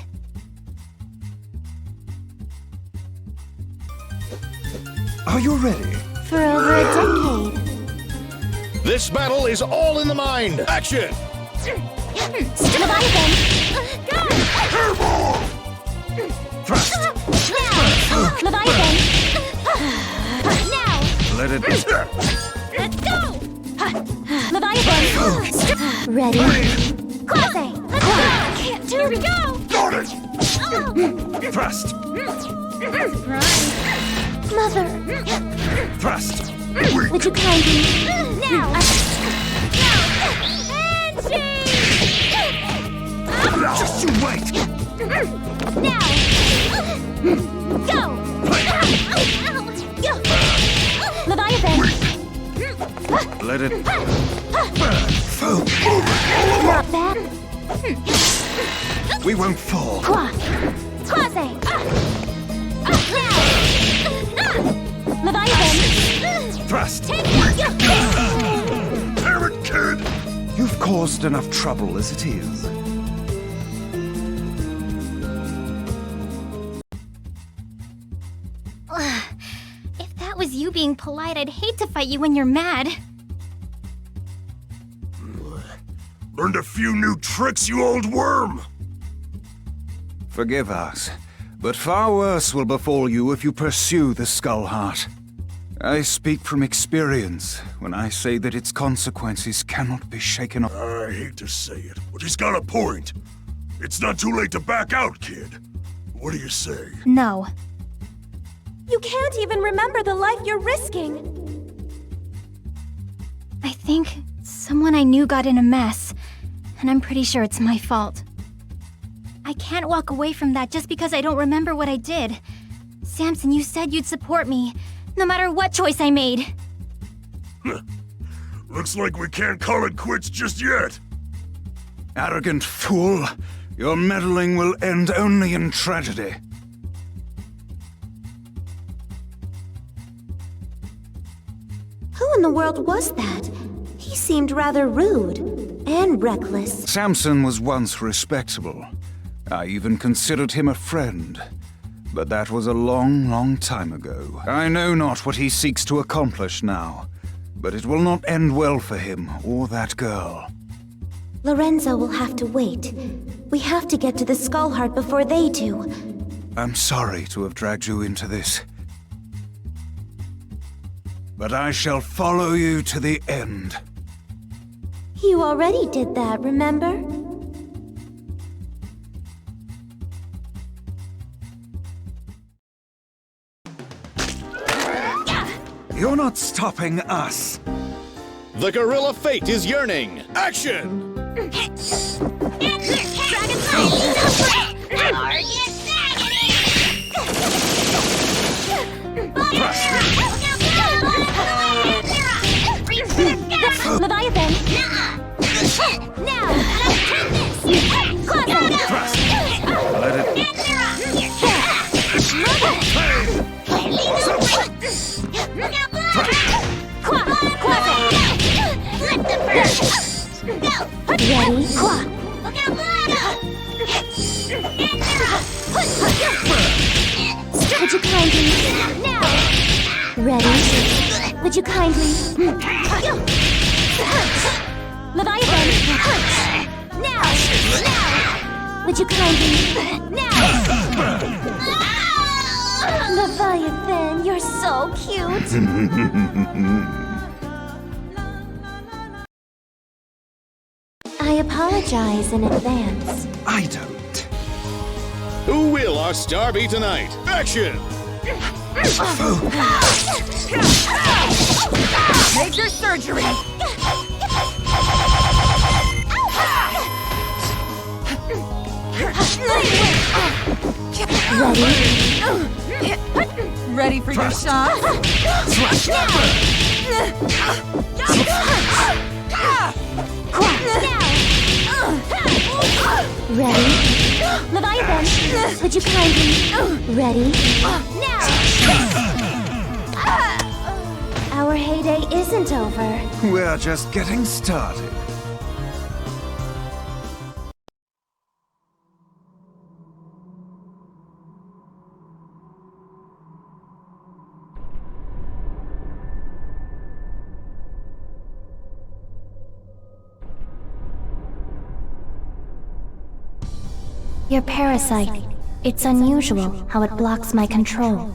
Speaker 14: Are you ready?
Speaker 9: For over a decade.
Speaker 4: This battle is all in the mind. Action!
Speaker 3: Leviathan!
Speaker 14: Thrust!
Speaker 3: Leviathan! Now!
Speaker 14: Let it...
Speaker 3: Let's go! Leviathan!
Speaker 9: Ready?
Speaker 3: Quasi! Let's go! Here we go!
Speaker 2: Got it!
Speaker 14: Thrust!
Speaker 9: Mother!
Speaker 14: Thrust!
Speaker 9: Would you kindly...
Speaker 3: Now!
Speaker 14: Just you wait!
Speaker 3: Now! Go! Leviathan!
Speaker 14: Let it...
Speaker 9: Not bad.
Speaker 14: We won't fall.
Speaker 3: Quasi! Leviathan!
Speaker 14: Thrust!
Speaker 2: Parrot kid!
Speaker 14: You've caused enough trouble as it is.
Speaker 3: If that was you being polite, I'd hate to fight you when you're mad.
Speaker 2: Learned a few new tricks, you old worm!
Speaker 14: Forgive us, but far worse will befall you if you pursue the Skull Heart. I speak from experience when I say that its consequences cannot be shaken off.
Speaker 2: I hate to say it, but he's got a point. It's not too late to back out, kid. What do you say?
Speaker 3: No.
Speaker 11: You can't even remember the life you're risking.
Speaker 3: I think someone I knew got in a mess, and I'm pretty sure it's my fault. I can't walk away from that just because I don't remember what I did. Samson, you said you'd support me, no matter what choice I made.
Speaker 2: Looks like we can't call it quits just yet.
Speaker 14: Arrogant fool! Your meddling will end only in tragedy.
Speaker 9: Who in the world was that? He seemed rather rude and reckless.
Speaker 14: Samson was once respectable. I even considered him a friend. But that was a long, long time ago. I know not what he seeks to accomplish now, but it will not end well for him or that girl.
Speaker 9: Lorenzo will have to wait. We have to get to the Skull Heart before they do.
Speaker 14: I'm sorry to have dragged you into this. But I shall follow you to the end.
Speaker 9: You already did that, remember?
Speaker 14: You're not stopping us.
Speaker 4: The gorilla fate is yearning. Action!
Speaker 3: Leviathan! Now!
Speaker 14: Thrust! Let it...
Speaker 9: Ready? Would you kindly... Ready? Would you kindly...
Speaker 3: Leviathan! Now!
Speaker 9: Would you kindly... Leviathan, you're so cute! I apologize in advance.
Speaker 14: I don't.
Speaker 4: Who will our star be tonight? Action!
Speaker 5: Major surgery! Ready for your shot?
Speaker 9: Ready?
Speaker 3: Leviathan!
Speaker 9: Would you kindly... Ready?
Speaker 3: Now!
Speaker 9: Our heyday isn't over.
Speaker 14: We're just getting started.
Speaker 9: Your parasite. It's unusual how it blocks my control.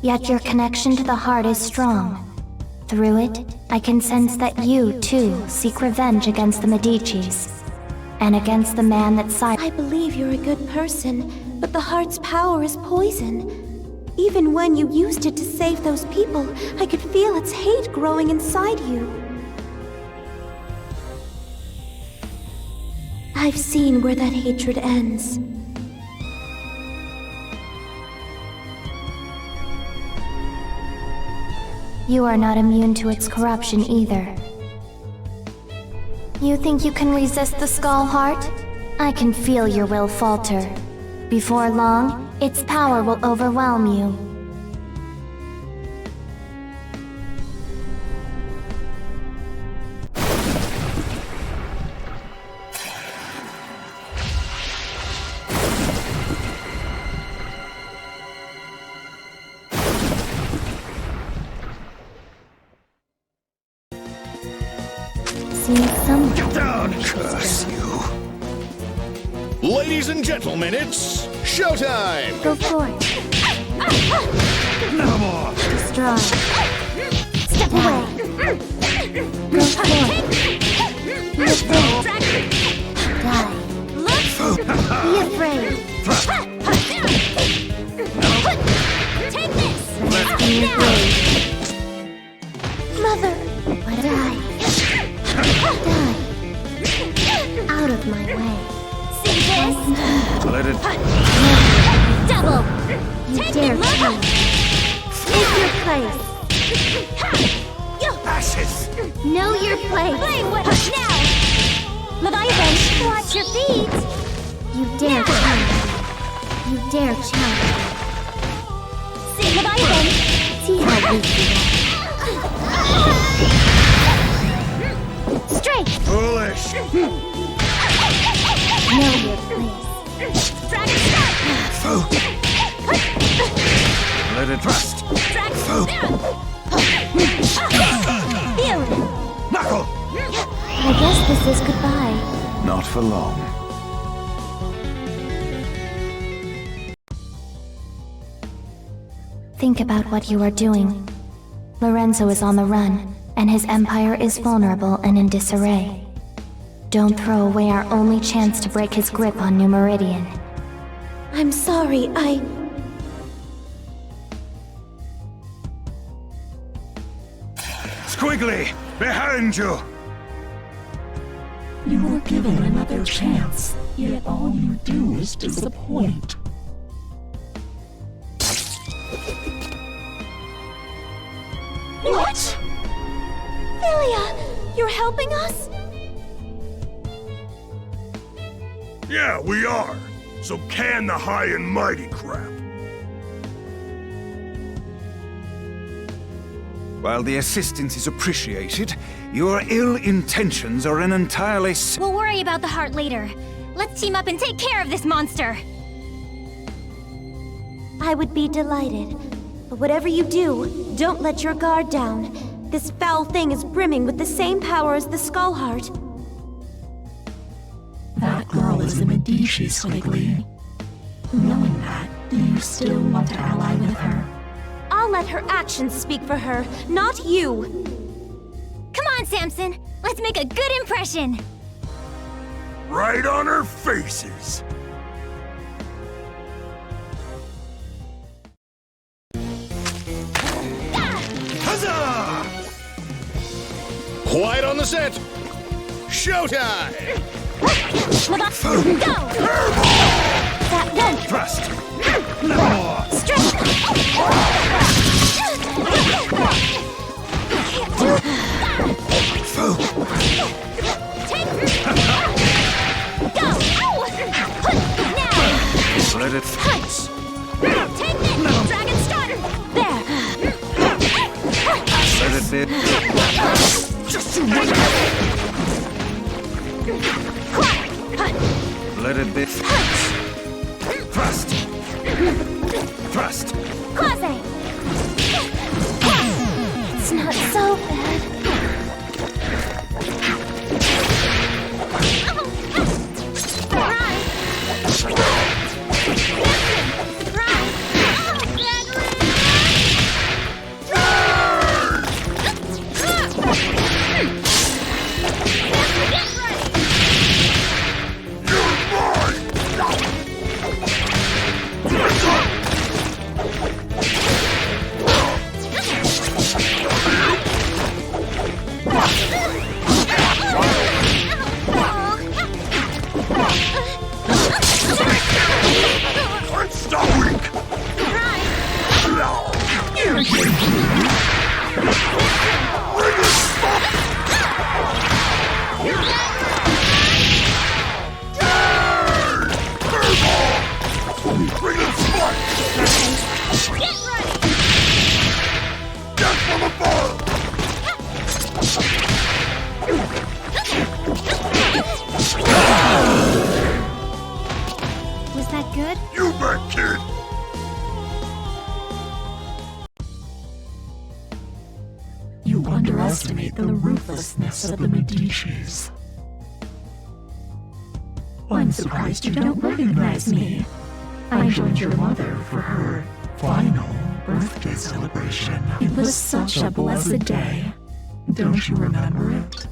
Speaker 9: Yet your connection to the heart is strong. Through it, I can sense that you, too, seek revenge against the Medicis. And against the man that
Speaker 17: I believe you're a good person, but the heart's power is poison. Even when you used it to save those people, I could feel its hate growing inside you. I've seen where that hatred ends.
Speaker 9: You are not immune to its corruption either. You think you can resist the Skull Heart? I can feel your will falter. Before long, its power will overwhelm you.
Speaker 4: Curse you. Ladies and gentlemen, it's showtime!
Speaker 9: Go for it.
Speaker 4: No more!
Speaker 9: Destroy. Step away. Go for it. Live there. Die. Be afraid.
Speaker 3: Take this!
Speaker 9: Rest in your grave. Mother! Die. Die. Out of my way.
Speaker 3: See this?
Speaker 1: Let it...
Speaker 3: Double!
Speaker 9: You
Speaker 3: Take
Speaker 9: dare
Speaker 3: it, look!
Speaker 9: Take your place.
Speaker 1: Ashes!
Speaker 9: Know your place.
Speaker 3: Flame whip now! Leviathan, watch your feet!
Speaker 9: You dare challenge. You dare challenge.
Speaker 3: See Leviathan!
Speaker 9: See how weak you are. Straight!
Speaker 1: Foolish!
Speaker 9: Know your place.
Speaker 3: Dragon strike!
Speaker 1: Fool! Let it rust!
Speaker 3: Dragon
Speaker 1: Fool!
Speaker 3: Feel it!
Speaker 1: Knuckle!
Speaker 9: I guess this is goodbye.
Speaker 1: Not for long.
Speaker 9: Think about what you are doing. Lorenzo is on the run, and his empire is vulnerable and in disarray. Don't throw away our only chance to break his grip on New Meridian.
Speaker 17: I'm sorry,
Speaker 1: Squiggly! Behind you!
Speaker 13: You were given another chance, yet all you do is disappoint.
Speaker 17: What? Philia, you're helping us?
Speaker 2: Yeah, we are. So can the high and mighty crap.
Speaker 14: While the assistance is appreciated, your ill intentions are an entirely
Speaker 3: We'll worry about the heart later. Let's team up and take care of this monster!
Speaker 17: I would be delighted. But whatever you do, don't let your guard down. This foul thing is brimming with the same power as the Skull Heart.
Speaker 13: That girl is a Medici, Squiggly. Knowing that, do you still want to ally with her?
Speaker 17: I'll let her actions speak for her, not you!
Speaker 3: Come on, Samson! Let's make a good impression!
Speaker 2: Right on our faces!
Speaker 4: Huzzah! Quiet on the set! Showtime!
Speaker 3: Go! That one!
Speaker 1: Thrust! No more!
Speaker 3: Straight!
Speaker 1: Fool!
Speaker 3: Take! Go! Now!
Speaker 1: Let it...
Speaker 3: Punch! Take this! Dragon starter! There!
Speaker 1: Let it be...
Speaker 3: Just
Speaker 1: Let it be... Thrust! Thrust!
Speaker 3: Quasi!
Speaker 9: It's not so bad.
Speaker 13: Princess of the Medicis. I'm surprised you don't recognize me. I joined your mother for her final birthday celebration. It was such a blessed day. Don't you remember it?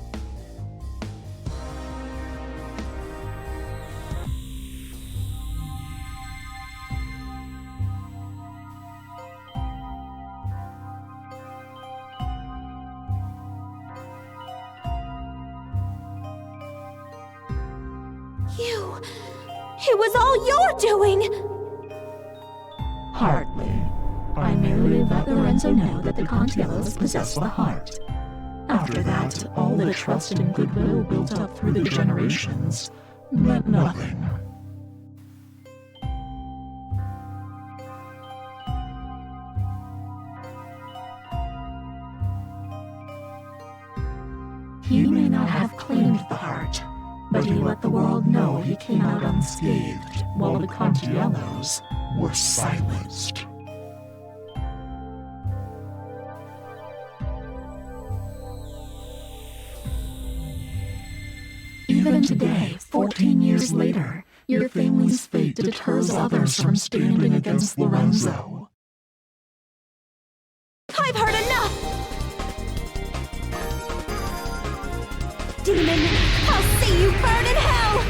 Speaker 17: It was all your doing!
Speaker 13: Hardly. I merely let Lorenzo know that the Contiellos possess the heart. After that, all the trust and goodwill built up through the generations meant nothing. He may not have claimed the heart, but he let the world know he came out unscathed, while the Contiellos were silenced. Even today, 14 years later, your family's fate deters others from standing against Lorenzo.
Speaker 17: I've heard enough! Demon, I'll see you burn in hell!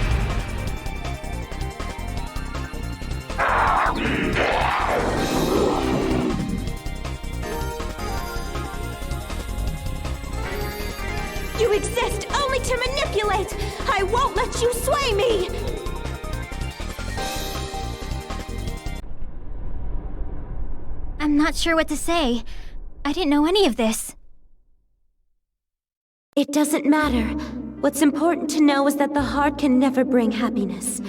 Speaker 17: You exist only to manipulate! I won't let you sway me!
Speaker 3: I'm not sure what to say. I didn't know any of this.
Speaker 17: It doesn't matter. What's important to know is that the heart can never bring happiness.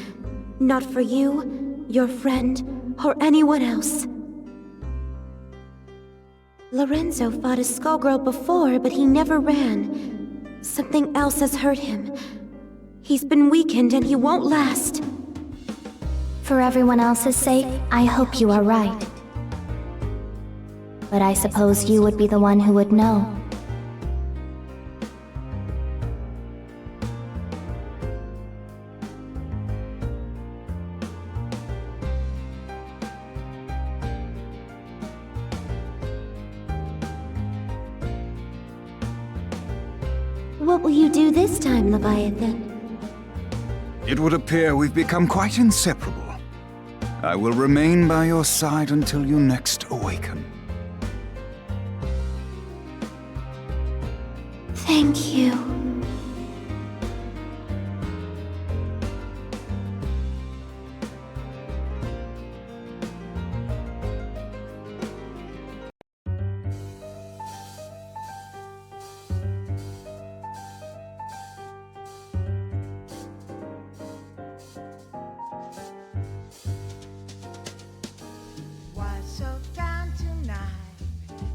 Speaker 17: Not for you, your friend, or anyone else. Lorenzo fought a Skullgirl before, but he never ran. Something else has hurt him. He's been weakened and he won't last.
Speaker 9: For everyone else's sake, I hope you are right. But I suppose you would be the one who would know.
Speaker 17: What will you do this time, Leviathan?
Speaker 14: It would appear we've become quite inseparable. I will remain by your side until you next awaken.
Speaker 17: Thank you.
Speaker 18: Why so down tonight?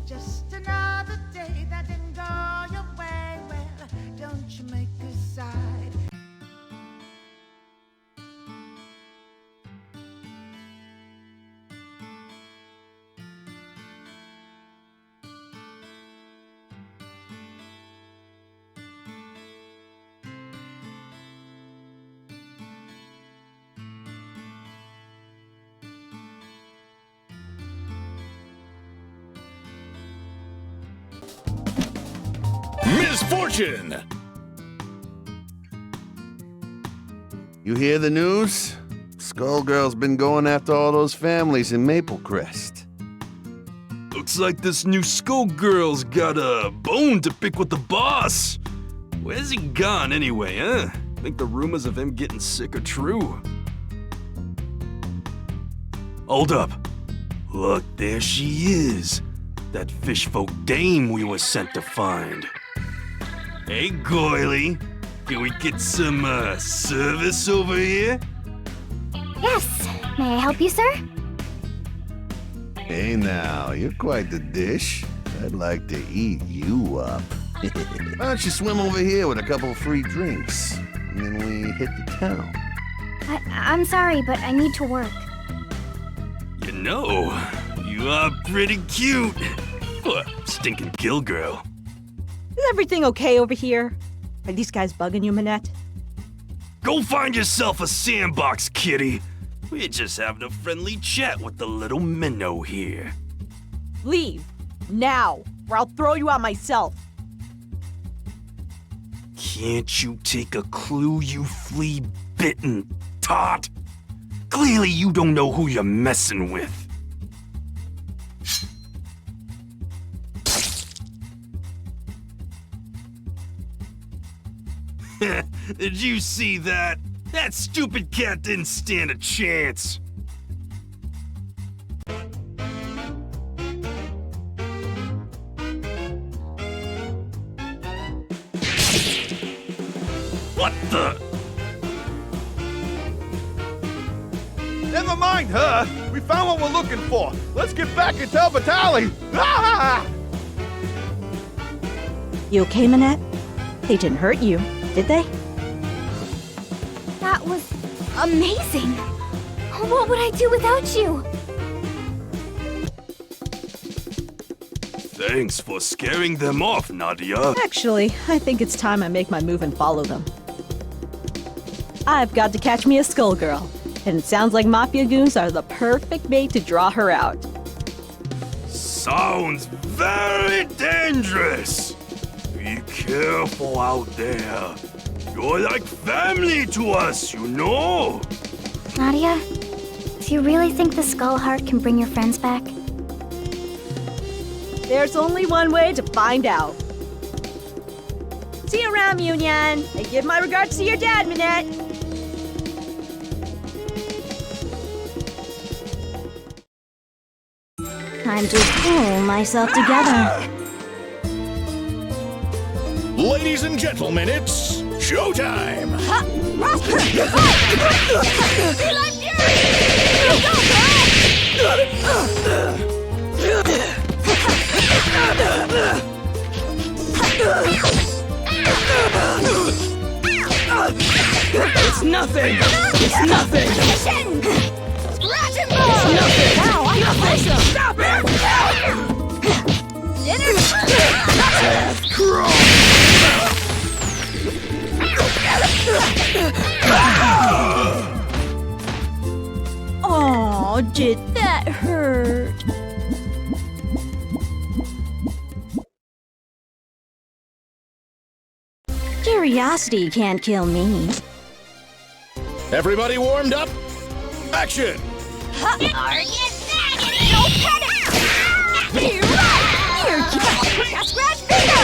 Speaker 18: Just another day that didn't go your way. Well, don't you make a side?
Speaker 4: Misfortune!
Speaker 1: You hear the news? Skullgirl's been going after all those families in Maple Crest.
Speaker 15: Looks like this new Skullgirl's got a bone to pick with the boss. Where's he gone anyway, huh? Think the rumors of him getting sick are true? Hold up. Look, there she is. That fishfolk dame we were sent to find. Hey, Goily. Can we get some, service over here?
Speaker 3: Yes. May I help you, sir?
Speaker 1: Hey now, you're quite the dish. I'd like to eat you up. Why don't you swim over here with a couple of free drinks, and then we hit the town.
Speaker 3: I'm sorry, but I need to work.
Speaker 15: You know, you are pretty cute. For a stinking kill girl.
Speaker 6: Is everything okay over here? Are these guys bugging you, Minette?
Speaker 15: Go find yourself a sandbox, kitty. We're just having a friendly chat with the little minnow here.
Speaker 6: Leave. Now, or I'll throw you out myself.
Speaker 15: Can't you take a clue, you flea-bitten tot? Clearly you don't know who you're messing with. Did you see that? That stupid cat didn't stand a chance. What the?
Speaker 4: Never mind her. We found what we're looking for. Let's get back and tell Vitaly. Ah!
Speaker 6: You okay, Minette? They didn't hurt you, did they?
Speaker 3: That was amazing. What would I do without you?
Speaker 15: Thanks for scaring them off, Nadia.
Speaker 6: Actually, I think it's time I make my move and follow them. I've got to catch me a Skullgirl, and it sounds like Mafia goons are the perfect bait to draw her out.
Speaker 15: Sounds very dangerous. Be careful out there. You're like family to us, you know?
Speaker 9: Nadia, do you really think the Skull Heart can bring your friends back?
Speaker 6: There's only one way to find out. See you around, Union, and give my regards to your dad, Minette.
Speaker 9: Time to pull myself together.
Speaker 4: Ladies and gentlemen, it's showtime!
Speaker 12: It's nothing! It's nothing!
Speaker 3: Scratch and
Speaker 12: It's nothing!
Speaker 3: Wow, I'm
Speaker 12: Nothing! Stop it!
Speaker 6: Oh, did that hurt? Curiosity can't kill me.
Speaker 4: Everybody warmed up? Action!
Speaker 3: Are you sagging? No panic! You're right! Here, scratch bingo!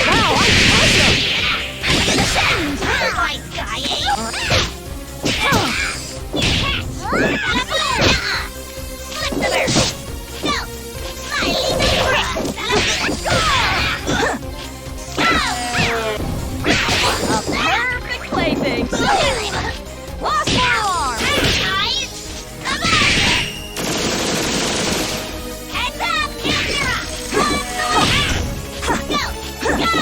Speaker 3: Wow, I'm awesome! My guy, Flip the bird! Go!
Speaker 6: A perfect plaything!
Speaker 3: Lost my arm! Guys, come on! Heads up, camera! Go! Go! Go!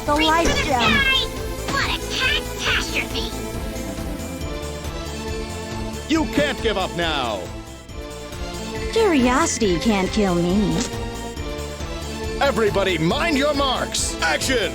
Speaker 6: The light gem!
Speaker 3: What a catastrophe!
Speaker 4: You can't give up now!
Speaker 6: Curiosity can't kill me.
Speaker 4: Everybody mind your marks! Action!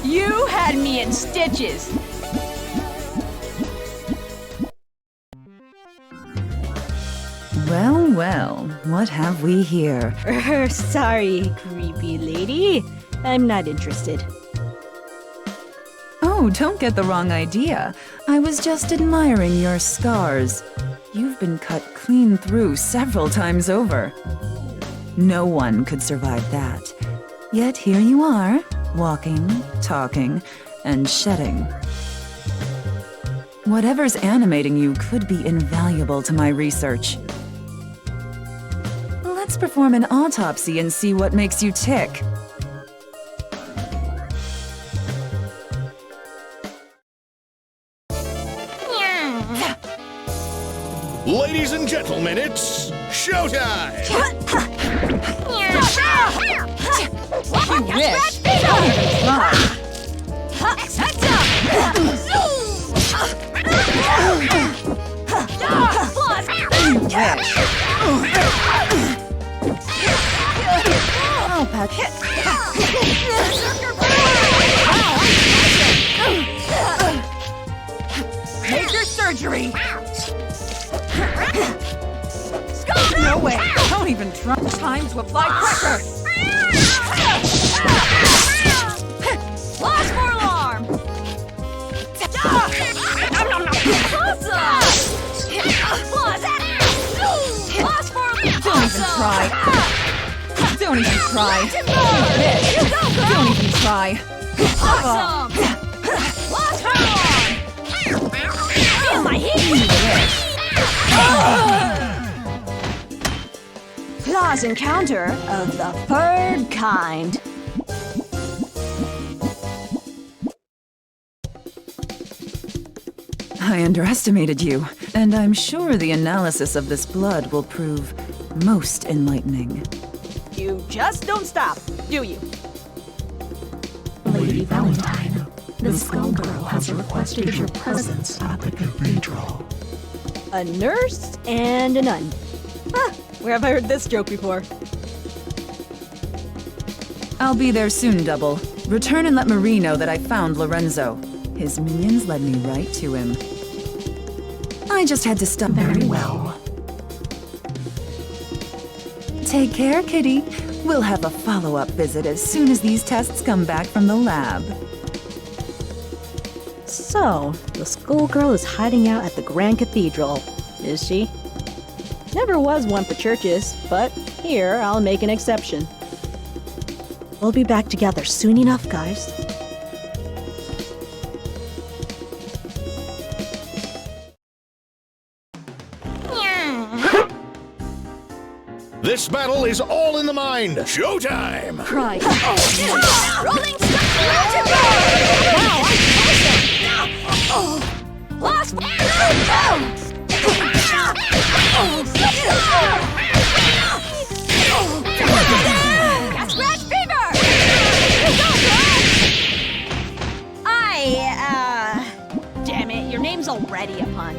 Speaker 6: You had me in stitches.
Speaker 7: Well, well, what have we here?
Speaker 6: Sorry, creepy lady. I'm not interested.
Speaker 7: Oh, Oh, don't get the wrong idea. I was just admiring your scars. You've been cut clean through several times over. No one could survive that. Yet here you are, walking, talking, and shedding. Whatever's animating you could be invaluable to my research. Let's perform an autopsy and see what makes you tick.
Speaker 19: Ladies and gentlemen, it's showtime!
Speaker 5: Make your surgery! No way! Don't even try. Time to apply pressure! Lost for alarm! Lost for alarm! Don't even try! Don't even try! Don't even try! Awesome! Lost for alarm! Feel my heat!
Speaker 6: Claws encounter of the third kind.
Speaker 7: I underestimated you, and I'm sure the analysis of this blood will prove most enlightening.
Speaker 6: You just don't stop, do you?
Speaker 13: Lady Valentine, the Skullgirl has requested your presence at the cathedral.
Speaker 6: A nurse and a nun. Huh, where have I heard this joke before?
Speaker 7: I'll be there soon, Double. Return and let Marie know that I found Lorenzo. His minions led me right to him. I just had to stop.
Speaker 13: Very well.
Speaker 7: Take care, Kitty. We'll have a follow-up visit as soon as these tests come back from the lab.
Speaker 6: So, the Skullgirl is hiding out at the Grand Cathedral, is she? Never was one for churches, but here I'll make an exception. We'll be back together soon enough, guys.
Speaker 19: This battle is all in the mind. Showtime!
Speaker 5: Cry.
Speaker 3: Rolling Lost! That's red fever!
Speaker 6: Damn it, your name's already a pun.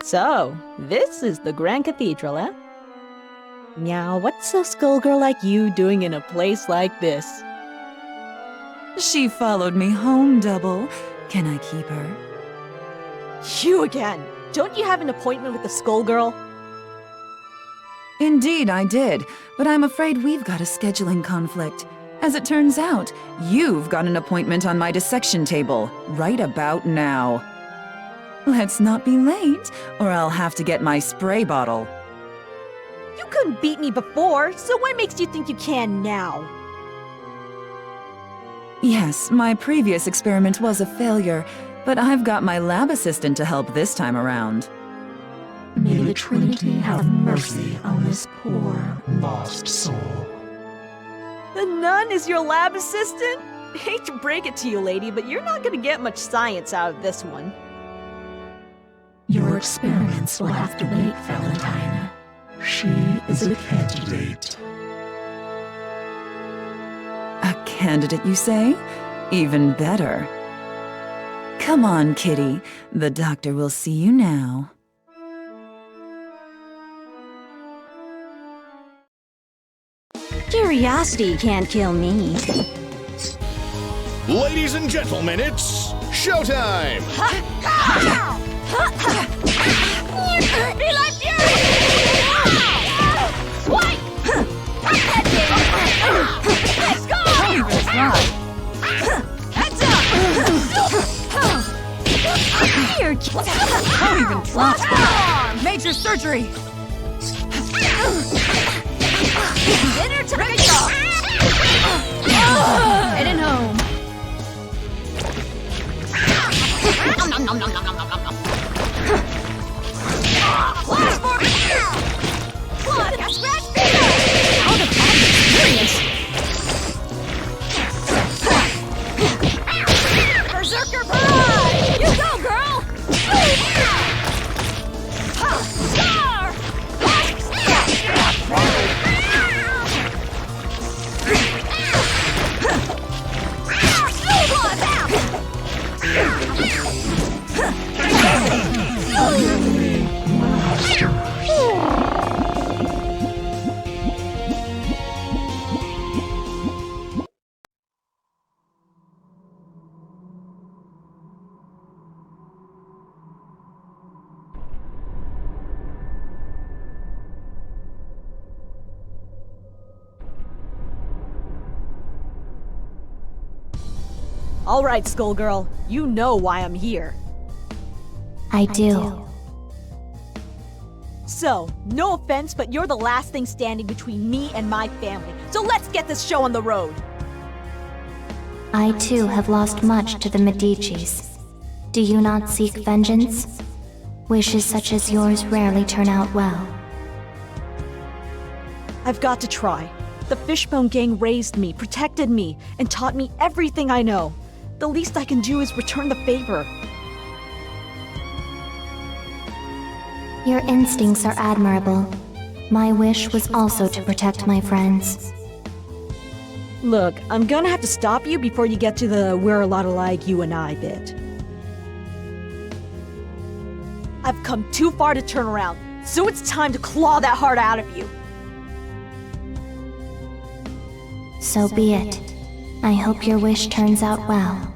Speaker 6: So, this is the Grand Cathedral, eh? Now, what's a Skullgirl like you doing in a place like this?
Speaker 7: She followed me home, Double. Can I keep her?
Speaker 6: You again! Don't you have an appointment with the Skullgirl?
Speaker 7: Indeed, I did, but I'm afraid we've got a scheduling conflict. As it turns out, you've got an appointment on my dissection table, right about now. Let's not be late, or I'll have to get my spray bottle.
Speaker 6: You couldn't beat me before, so what makes you think you can now?
Speaker 7: Yes, my previous experiment was a failure, but I've got my lab assistant to help this time around.
Speaker 13: May the Trinity have mercy on this poor, lost soul.
Speaker 6: The nun is your lab assistant? Hate to break it to you, lady, but you're not gonna get much science out of this one.
Speaker 13: Your experiments will have to wait, Valentine. She is a candidate.
Speaker 7: A candidate, you say? Even better. Come on, Kitty. The doctor will see you now.
Speaker 8: Curiosity can't kill me.
Speaker 19: Ladies and gentlemen, it's showtime!
Speaker 3: Be like fury! Swipe! Let's go!
Speaker 5: try. Heads up! Here! Don't even try. Major surgery! Dinner time! Heading home. Last for blood! Scratch finger! Out of experience! Berserker Pride! You go, girl! Star!
Speaker 6: All right, Skullgirl, you know why I'm here.
Speaker 9: I do.
Speaker 6: So, no offense, but you're the last thing standing between me and my family. So let's get this show on the road.
Speaker 9: I too have lost much to the Medicis. Do you not seek vengeance? Wishes such as yours rarely turn out well.
Speaker 6: I've got to try. The Fishbone Gang raised me, protected me, and taught me everything I know. The least I can do is return the favor.
Speaker 9: Your instincts are admirable. My wish was also to protect my friends.
Speaker 6: Look, I'm gonna have to stop you before you get to the we're a lot alike you and I bit. I've come too far to turn around, so it's time to claw that heart out of you.
Speaker 9: So be it. I hope your wish turns out well.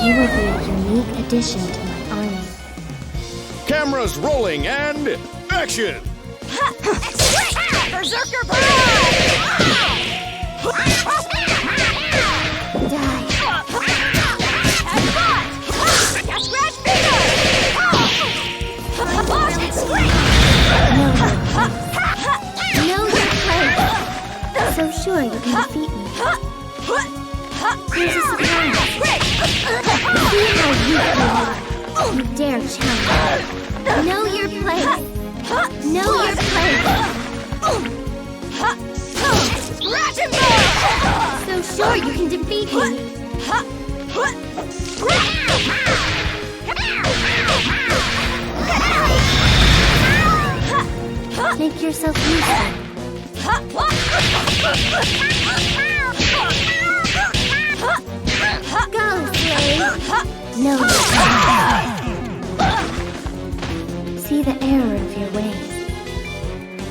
Speaker 9: You will be a unique addition to my army.
Speaker 19: Cameras rolling and action!
Speaker 5: Berserker Pride!
Speaker 9: Die.
Speaker 5: Have fun! Scratch finger!
Speaker 9: Know your place. So sure you can defeat me. Here's a surprise. See how weak you are. You dare challenge. Know your place. Know your place.
Speaker 5: Scratch him!
Speaker 9: So sure you can defeat me. Make yourself useful. Go, slave. No. See the error of your ways.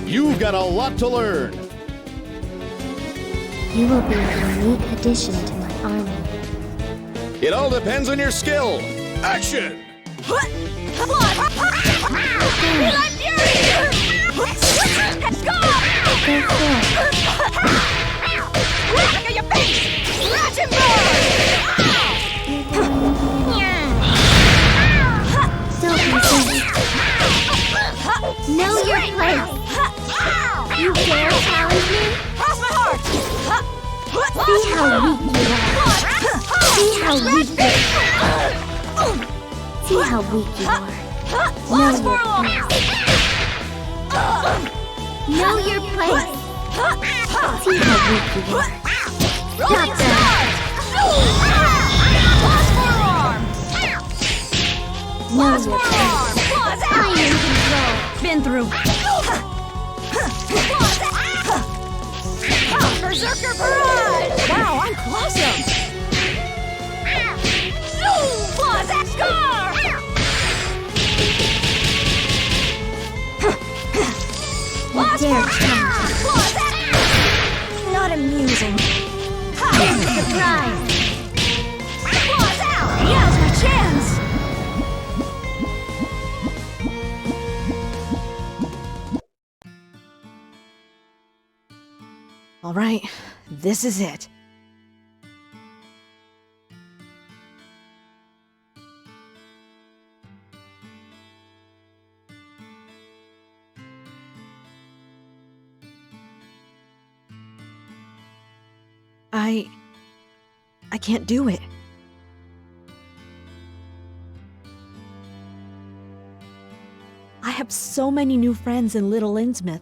Speaker 19: You've got a lot to learn.
Speaker 9: You will be a unique addition to my army.
Speaker 19: It all depends on your skill. Action!
Speaker 5: Let's go! Look at your face! Scratch him
Speaker 9: Don't resist. Know your place. You dare challenge me?
Speaker 5: Cross my heart!
Speaker 9: See how weak you are. See how weak you are. See how weak you are. Know your place. See how weak you are. Stop that. Know your place. I am in control.
Speaker 5: Been through. Berserker Pride! Wow, I'm awesome!
Speaker 3: dare challenge me. Not amusing. Here's the surprise. Claws out! Now's my chance!
Speaker 6: All right, this is it. I can't do it. I have so many new friends in Little Innsmouth.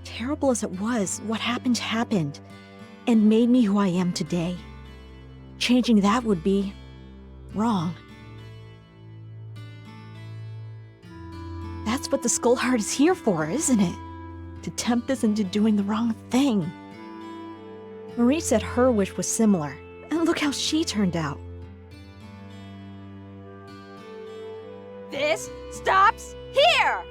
Speaker 6: Terrible as it was, what happened happened, and made me who I am today. Changing that would be wrong. That's what the Skullheart is here for, isn't it? To tempt us into doing the wrong thing. Marie said her wish was similar, and look how she turned out.
Speaker 5: This stops here!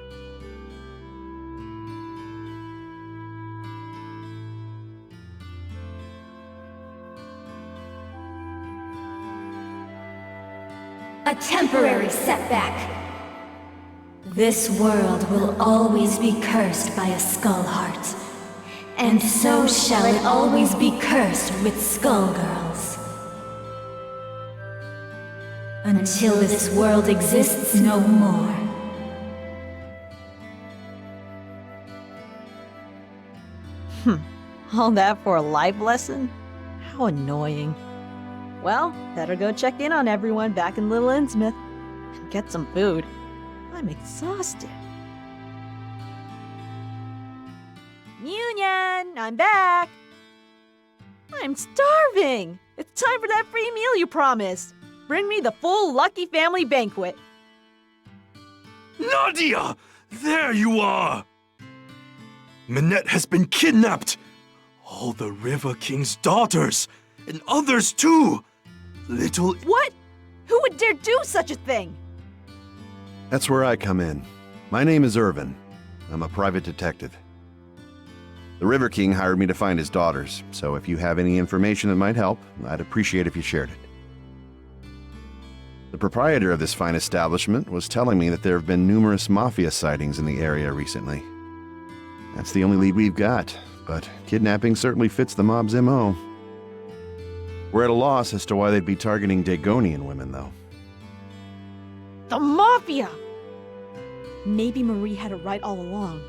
Speaker 8: A temporary setback. This world will always be cursed by a Skullheart. And so shall it always be cursed with Skullgirls. Until this world exists no more.
Speaker 6: All that for a life lesson? How annoying. Well, better go check in on everyone back in Little Innsmouth and get some food. I'm exhausted. Union, I'm back. I'm starving. It's time for that free meal you promised. Bring me the full Lucky Family banquet.
Speaker 15: Nadia! There you are! Minette has been kidnapped! All the River King's daughters! And others too! Little...
Speaker 6: What? Who would dare do such a thing?
Speaker 1: That's where I come in. My name is Irvin. I'm a private detective. The River King hired me to find his daughters, so if you have any information that might help, I'd appreciate if you shared it. The proprietor of this fine establishment was telling me that there have been numerous mafia sightings in the area recently. That's the only lead we've got, but kidnapping certainly fits the mob's MO. We're at a loss as to why they'd be targeting Dagonian women, though.
Speaker 6: The Mafia! Maybe Marie had it right all along.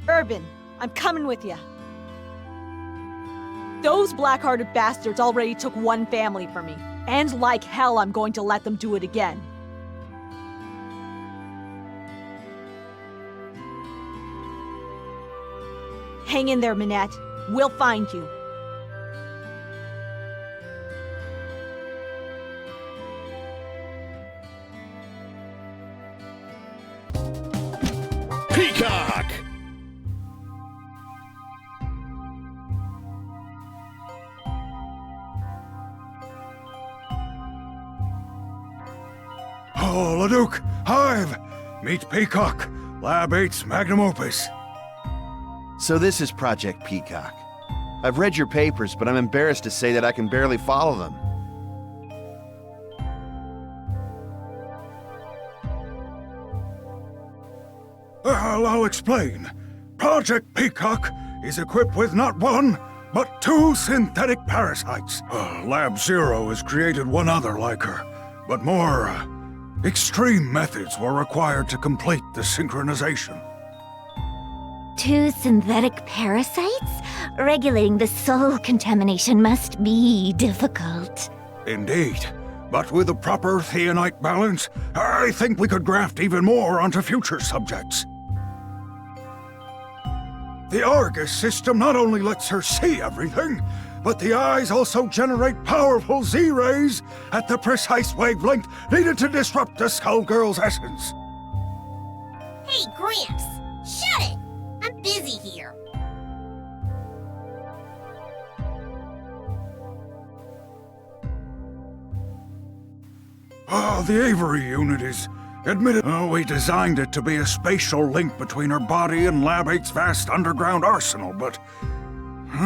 Speaker 6: Urban, I'm coming with you. Those black-hearted bastards already took one family from me, and like hell I'm going to let them do it again. Hang in there, Minette. We'll find you.
Speaker 19: Peacock!
Speaker 14: Oh, Leduc, Hive! Meet Peacock, Lab 8's magnum opus.
Speaker 1: So this is Project Peacock. I've read your papers, but I'm embarrassed to say that I can barely follow them.
Speaker 14: Well, I'll explain. Project Peacock is equipped with not one, but 2 synthetic parasites. Lab 0 has created one other like her, but more extreme methods were required to complete the synchronization.
Speaker 9: 2 synthetic parasites? Regulating the soul contamination must be difficult.
Speaker 14: Indeed. But with a proper theonite balance, I think we could graft even more onto future subjects. The Argus system not only lets her see everything, but the eyes also generate powerful Z-rays at the precise wavelength needed to disrupt the Skullgirls' essence.
Speaker 20: Hey, Gramps! Shut it! I'm busy here.
Speaker 14: The Avery unit is Admit it. Oh, we designed it to be a spatial link between her body and Lab 8's vast underground arsenal, but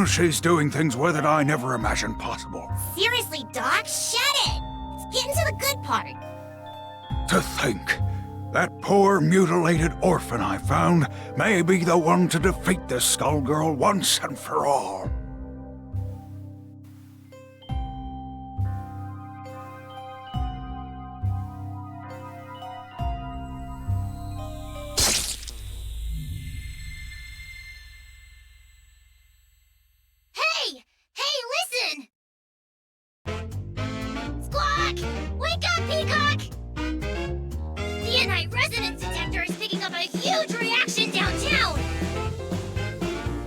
Speaker 14: she's doing things with it I never imagined possible.
Speaker 20: Seriously, Doc, shut it! Let's get into the good part.
Speaker 14: To think, that poor mutilated orphan I found may be the one to defeat this Skullgirl once and for all.
Speaker 20: Hey! Hey, listen! Squawk! Wake up, Peacock! The NI resonance detector is picking up a huge reaction downtown!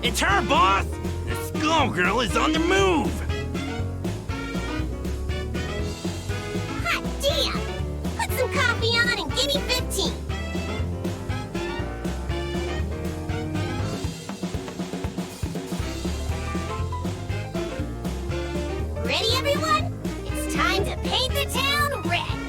Speaker 12: It's her, boss! The Skullgirl is on the move!
Speaker 20: Hot damn! Put some coffee on and give me 15! Ready, everyone? It's time to paint the town red!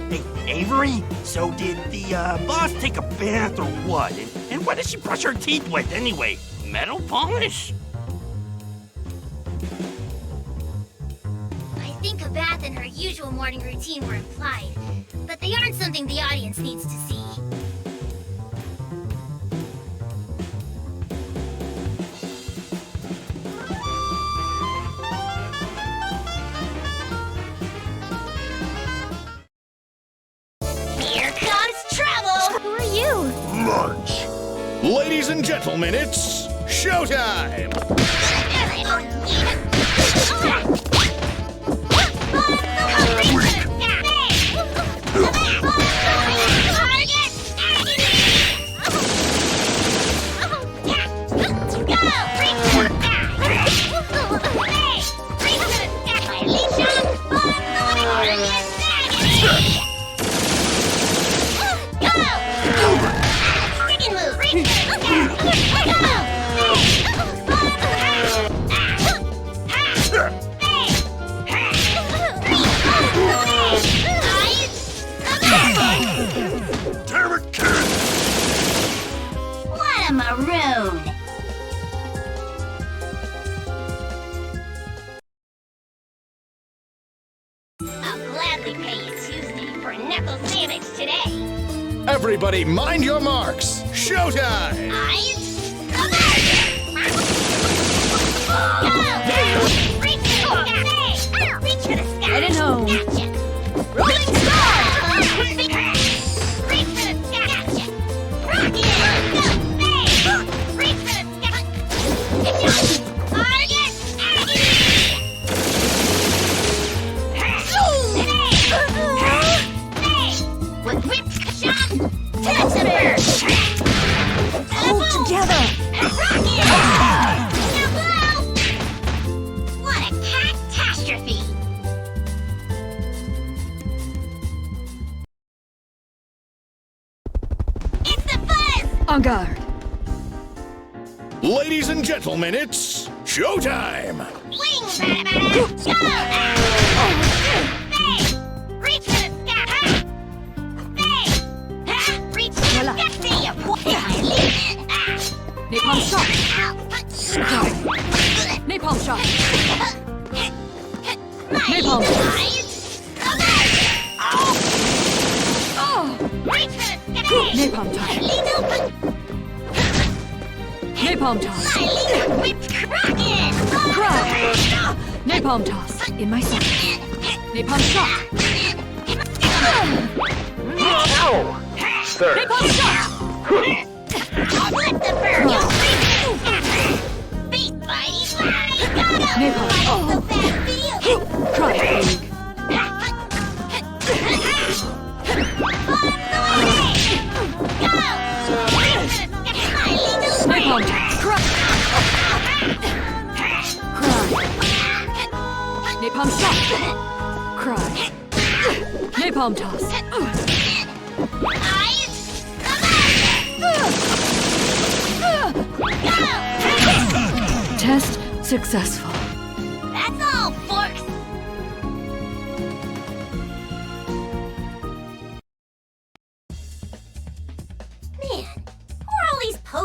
Speaker 12: Hey, Avery? So did the boss take a bath or what? And what does she brush her teeth with anyway? Metal polish?
Speaker 20: I think a bath and her usual morning routine were implied, but they aren't something the audience needs to see. Here comes trouble!
Speaker 3: Who are you?
Speaker 19: Lunch. Ladies and gentlemen, it's showtime!
Speaker 20: What a maroon! I'll gladly pay you Tuesday for a knuckle sandwich today.
Speaker 19: Everybody mind your marks! Showtime!
Speaker 5: Heading home.
Speaker 20: Rolling Star! Reach for the sky! Gotcha! Rocket! Go! Reach for the sky! Target! With whip shot! Touch the bird!
Speaker 5: Hold together!
Speaker 20: Rocket! Now blow! What a catastrophe! It's the buzz!
Speaker 5: En garde.
Speaker 19: Ladies and gentlemen, it's showtime!
Speaker 20: Wing, go! Hey! Reach for the sky! Hey! Reach for the sky! See ya, boy!
Speaker 5: Napalm shot. Napalm shot. Napalm shot.
Speaker 20: Reach for the sky!
Speaker 5: Napalm toss. Napalm toss. Cry. Napalm toss. In my sight. Napalm shot.
Speaker 19: Sir.
Speaker 5: Napalm shot.
Speaker 20: Let the bird go! Beat Bitey Fly!
Speaker 5: Napalm.
Speaker 20: So fast feel!
Speaker 5: Cry, pig. Napalm toss. Cry. Napalm shot. Cry. Napalm toss. Test successful.
Speaker 20: That's all, Forks.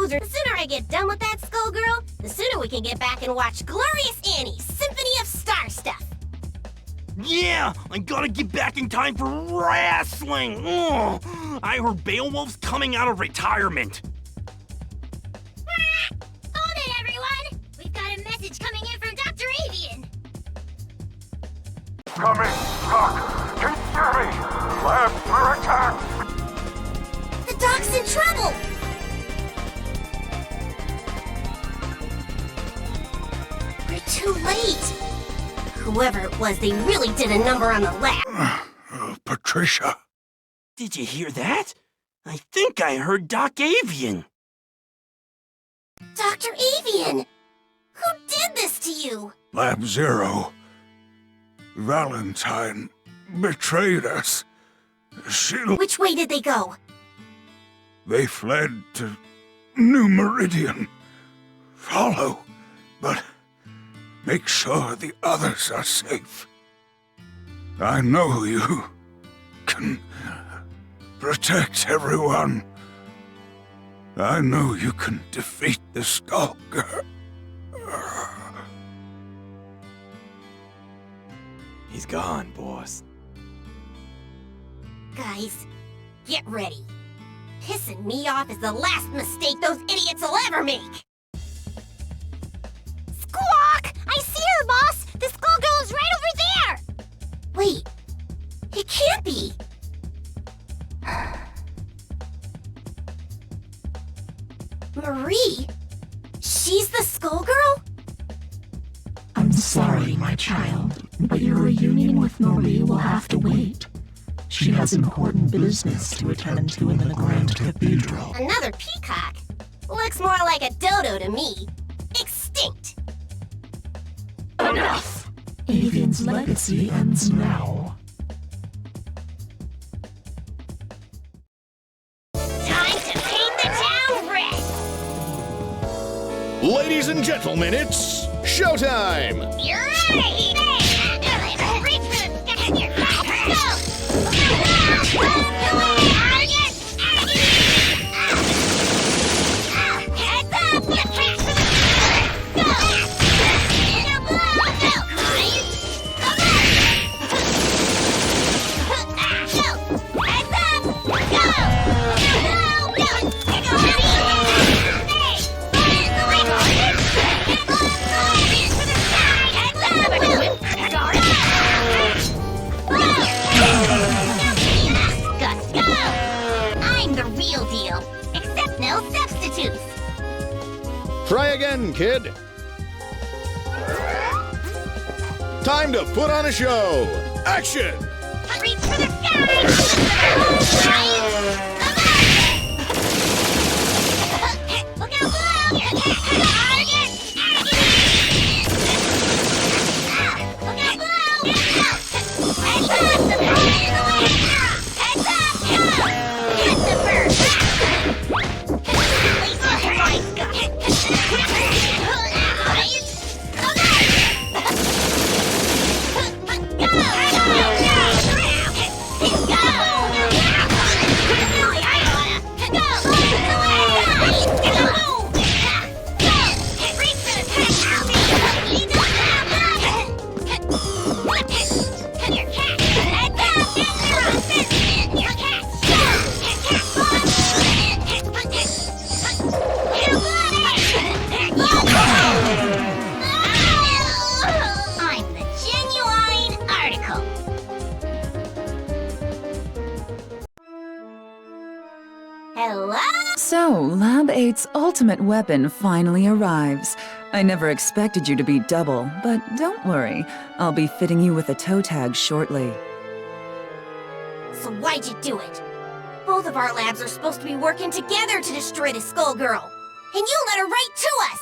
Speaker 20: poser. The sooner I get done with that Skullgirl, the sooner we can get back and watch Glorious Annie's Symphony of Star Stuff.
Speaker 12: Yeah, I gotta get back in time for wrestling. Ugh. I heard Beowulf's coming out of retirement.
Speaker 20: Hold it, everyone! We've got a message coming in from Dr. Avian.
Speaker 2: Coming, Doc. Can you hear me? Labs are attacked.
Speaker 20: The Doc's in trouble! We're too late. Whoever it was, they really did a number on the lab.
Speaker 2: Patricia.
Speaker 12: Did you hear that? I think I heard Doc Avian.
Speaker 20: Dr. Avian! Who did this to you?
Speaker 14: Lab Zero. Valentine betrayed us.
Speaker 20: Which way did they go?
Speaker 14: They fled to New Meridian. Follow, but make sure the others are safe. I know you can protect everyone. I know you can defeat the Skullgirls.
Speaker 15: He's gone, boss.
Speaker 20: Guys, get ready. Pissing me off is the last mistake those idiots will ever make. Squawk! I see her, boss! The Skullgirl is right over there! Wait, it can't be! Marie? She's the Skullgirl?
Speaker 13: I'm sorry, my child, but your reunion with Marie will have to wait. She has important business to attend to in the Grand Cathedral.
Speaker 20: Another peacock? Looks more like a dodo to me. Extinct!
Speaker 13: Enough! Avian's legacy ends now.
Speaker 20: Time to paint the town red!
Speaker 19: Ladies and gentlemen, it's showtime!
Speaker 20: You're out of here! Reach for the sky! Go! Heads up! You can't! Go! I'm the real deal, except no substitutes.
Speaker 19: Try again, kid. Time to put on a show. Action!
Speaker 20: Reach for the sky! Look out below! Look out below! Heads up! Heads up! Go! Get the bird! I'm the genuine article. Hello?
Speaker 7: So, Lab 8's ultimate weapon finally arrives. I never expected you to be double, but don't worry. I'll be fitting you with a toe tag shortly.
Speaker 20: So why'd you do it? Both of our labs are supposed to be working together to destroy the Skullgirl. And you let her right to us!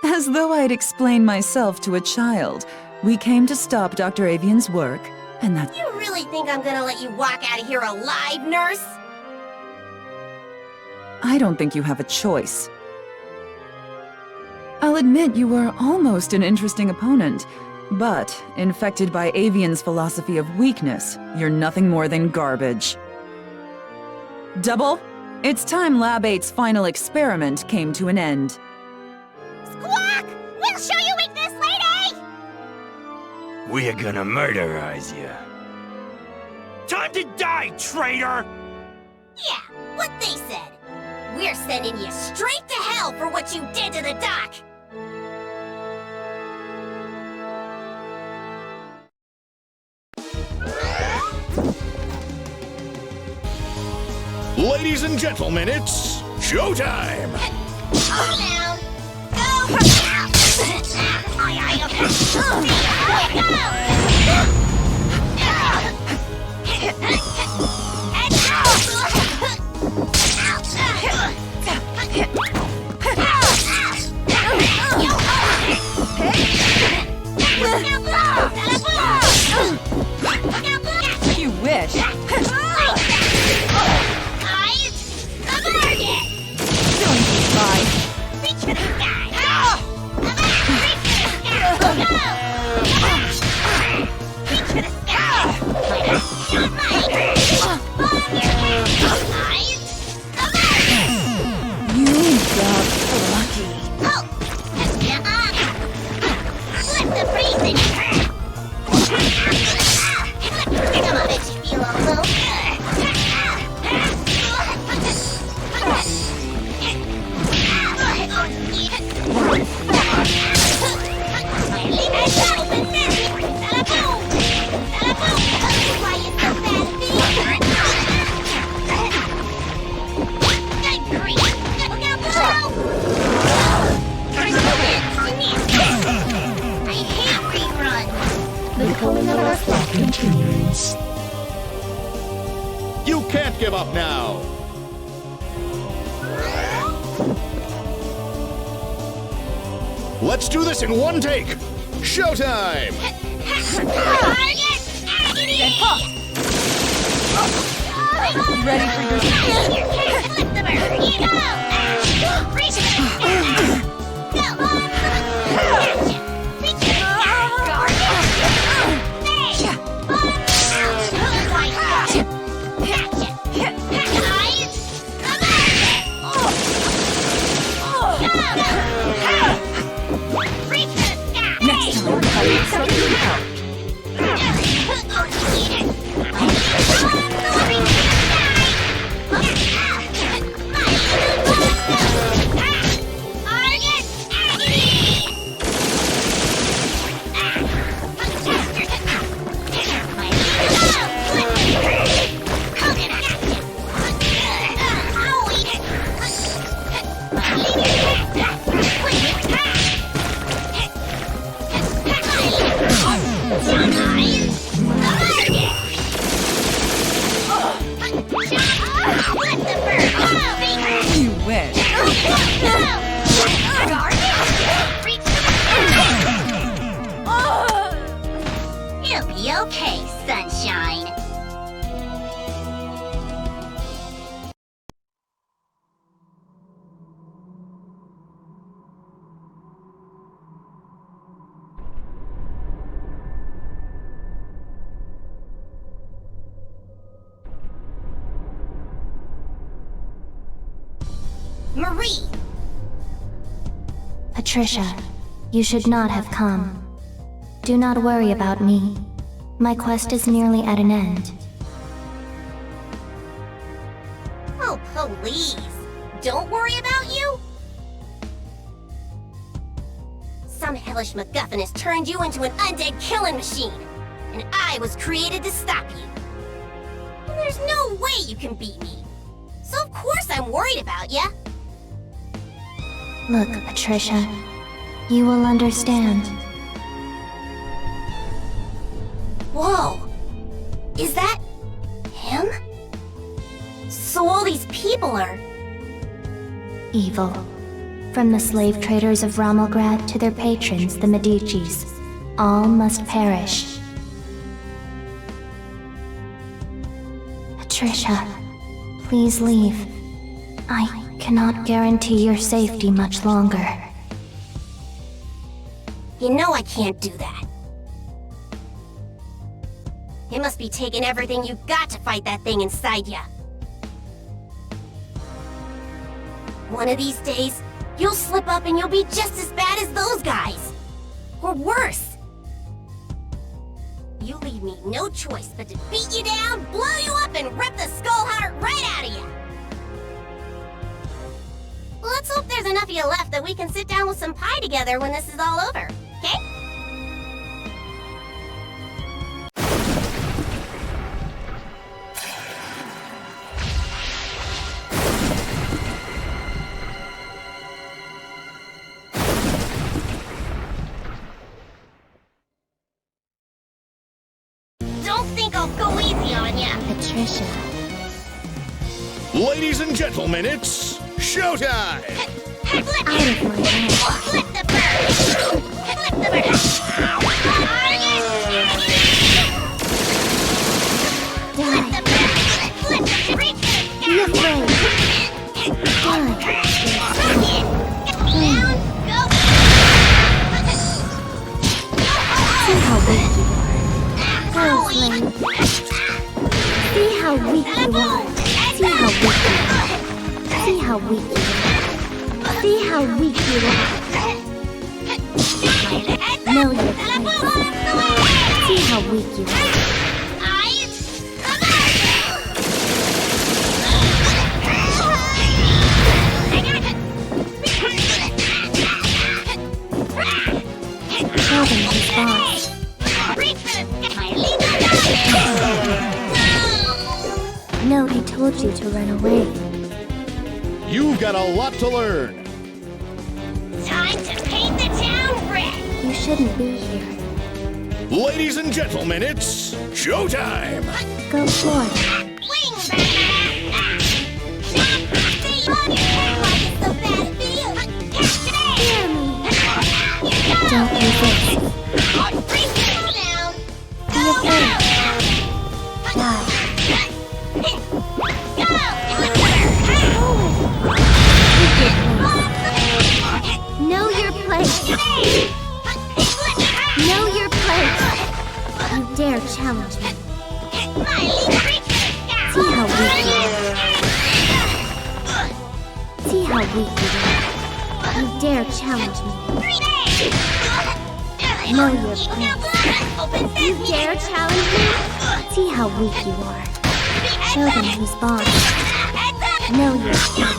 Speaker 7: As though I'd explain myself to a child. We came to stop Dr. Avian's work, and that—
Speaker 20: You really think I'm gonna let you walk out of here alive, nurse?
Speaker 7: I don't think you have a choice. I'll admit you were almost an interesting opponent, but infected by Avian's philosophy of weakness, you're nothing more than garbage. Double, It's time Lab 8's final experiment came to an end.
Speaker 20: Squawk! We'll show you weakness, lady!
Speaker 12: We're gonna murderize you. Time to die, traitor!
Speaker 20: Yeah, what they said. We're sending you straight to hell for what you did to the doc!
Speaker 19: Ladies and gentlemen, it's showtime!
Speaker 20: Calm down. Go!
Speaker 5: You wish. Don't try.
Speaker 20: Reach for the sky! Reach for the sky!
Speaker 5: You got lucky.
Speaker 20: Flip the breathing! Come on, bitch, you feel all low?
Speaker 13: The calling of our flock continues.
Speaker 19: You can't give up now! Let's do this in one take! Showtime!
Speaker 5: Ready for your
Speaker 20: Flip the bird! You go! Reach it! Go! Gotcha! Reach it!
Speaker 5: You wish.
Speaker 20: It'll be okay, sunshine. Marie!
Speaker 9: Patricia, you should not have come. Do not worry about me. My quest is nearly at an end.
Speaker 20: Oh, please. Don't worry about you? Some hellish MacGuffin has turned you into an undead killing machine, and I was created to stop you. And there's no way you can beat me. So of course I'm worried about ya.
Speaker 9: Look, Patricia, you will understand.
Speaker 20: Whoa! Is that him? So all these people are...
Speaker 9: Evil. From the slave traders of Rommelgrad to their patrons, the Medicis, all must perish. Patricia, please leave. I cannot guarantee your safety much longer.
Speaker 20: You know I can't do that. It must be taking everything you got to fight that thing inside ya. One of these days, you'll slip up and you'll be just as bad as those guys. Or worse. You leave me no choice but to beat you down, blow you up, and rip the skull heart right out of you. Let's hope there's enough of you left that we can sit down with some pie together when this is all over, okay? Don't think I'll go easy on ya.
Speaker 9: Patricia.
Speaker 19: Ladies and gentlemen, it's showtime!
Speaker 20: Flip the bird! Flip the bird! Flip the bird! Flip the bird!
Speaker 9: Be afraid.
Speaker 20: Down, go!
Speaker 9: See how weak you are. Go, Flame. See how weak you are. See how weak you are. See how weak you are. See how weak you are. Know your place. See how weak you are. Tell them his boss. No, he told you to run away.
Speaker 19: You've got a lot to learn.
Speaker 20: Time to paint the town red.
Speaker 9: You shouldn't be here.
Speaker 19: Ladies and gentlemen, it's showtime!
Speaker 9: Go for it.
Speaker 20: Wing back! Stay on your head like it's so bad it feels.
Speaker 9: Hear me. Don't resist. Be afraid. Die. Know your place. Know your place. You dare challenge me. See how weak you are. See how weak you are. You dare challenge me. Know your place. You dare challenge me? See how weak you are. Show them who's boss. Know your place.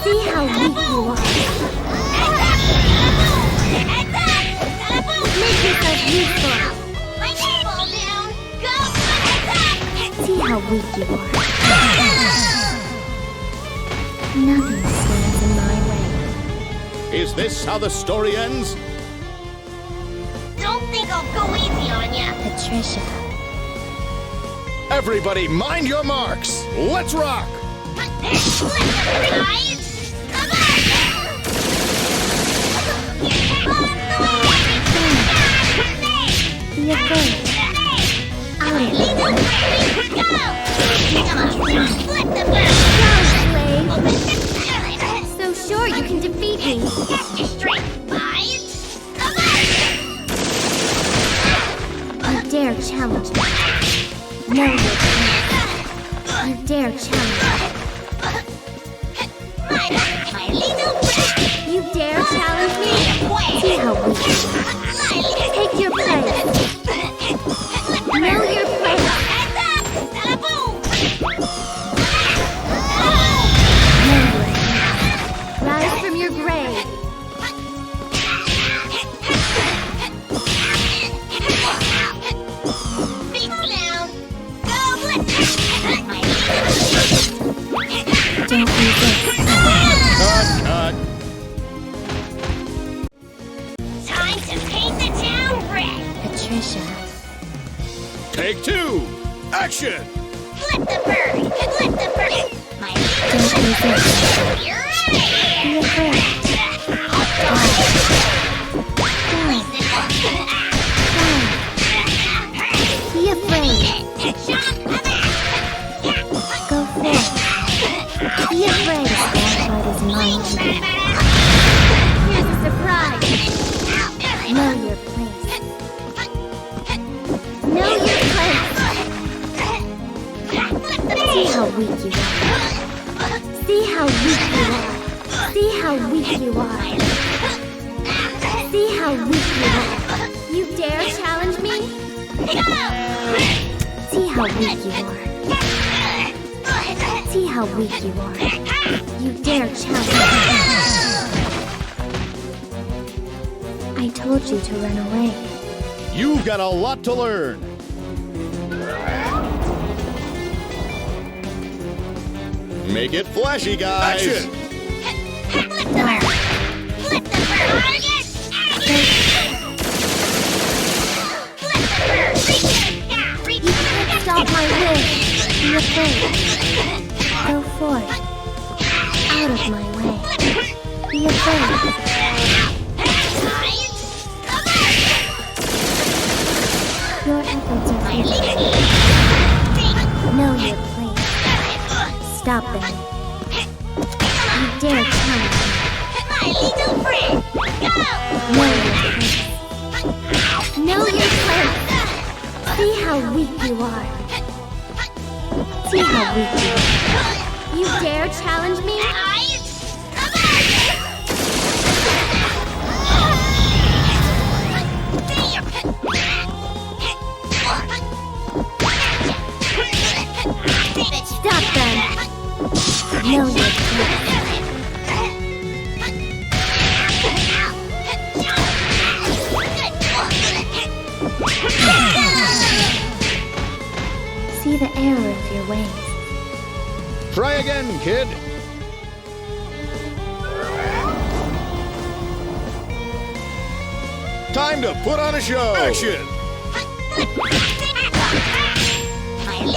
Speaker 9: See how weak you are. Make yourself useful. See how weak you are. Nothing stands in my way.
Speaker 19: Is this how the story ends?
Speaker 20: Don't think I'll go easy on ya.
Speaker 9: Patricia.
Speaker 19: Everybody, mind your marks! Let's rock!
Speaker 9: Be afraid. Out of it. So sure you can defeat me. You dare challenge me. Know your place. You dare challenge me. You dare challenge me? See how weak you are. Take your place. Know your place. Rise from your grave. Don't resist.
Speaker 19: Cut.
Speaker 20: Time to paint the town red.
Speaker 9: Patricia.
Speaker 19: Take two! Action!
Speaker 20: Flip the bird. Flip the bird.
Speaker 9: Don't resist.
Speaker 20: You're ready.
Speaker 9: Be afraid. Be afraid. Go forth. Be afraid. That part is mine to be. Here's a surprise. Know your place. Know your place. See how weak you are. See how weak you are. See how weak you are. See how weak you are. You dare challenge me? See how weak you are. See how weak you are. You dare challenge me. I told you to run away.
Speaker 19: You've got a lot to learn. Make it flashy, guys.
Speaker 2: Action!
Speaker 9: Stop my wish. Be afraid. Go forth. Out of my way. Be afraid. Your efforts are futile. Know your place. Stop them. You dare challenge me.
Speaker 20: My little friend, go!
Speaker 9: Know your place. See how weak you are. See how weak you are. You dare challenge me? Stop them. Know your place. See the error of your ways.
Speaker 19: Try again, kid. Time to put on a show.
Speaker 2: Action!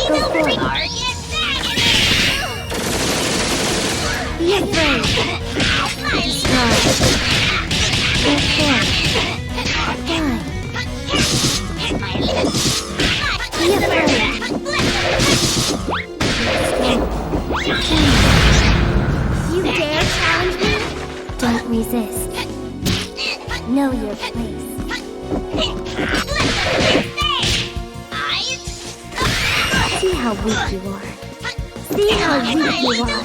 Speaker 9: Go forth. Be afraid. Start. Go forth. Die. Be afraid. You dare challenge me? Don't resist. Know your place. See how weak you are. See how weak you are.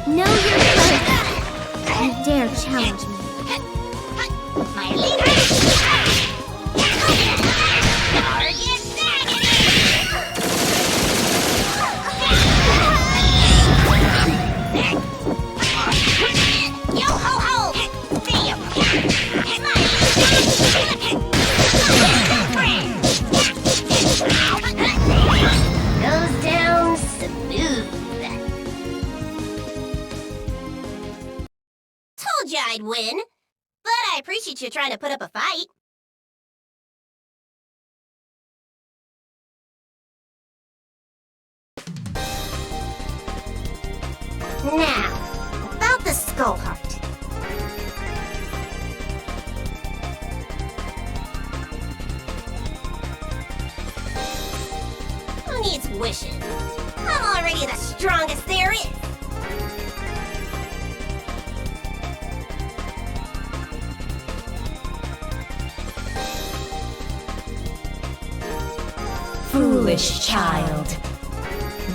Speaker 9: Know your place. You dare challenge me.
Speaker 20: Goes down smooth. Told you I'd win, but I appreciate you trying to put up a fight. Now, about the skull heart. Who needs wishes? I'm already the strongest there is.
Speaker 10: Foolish child.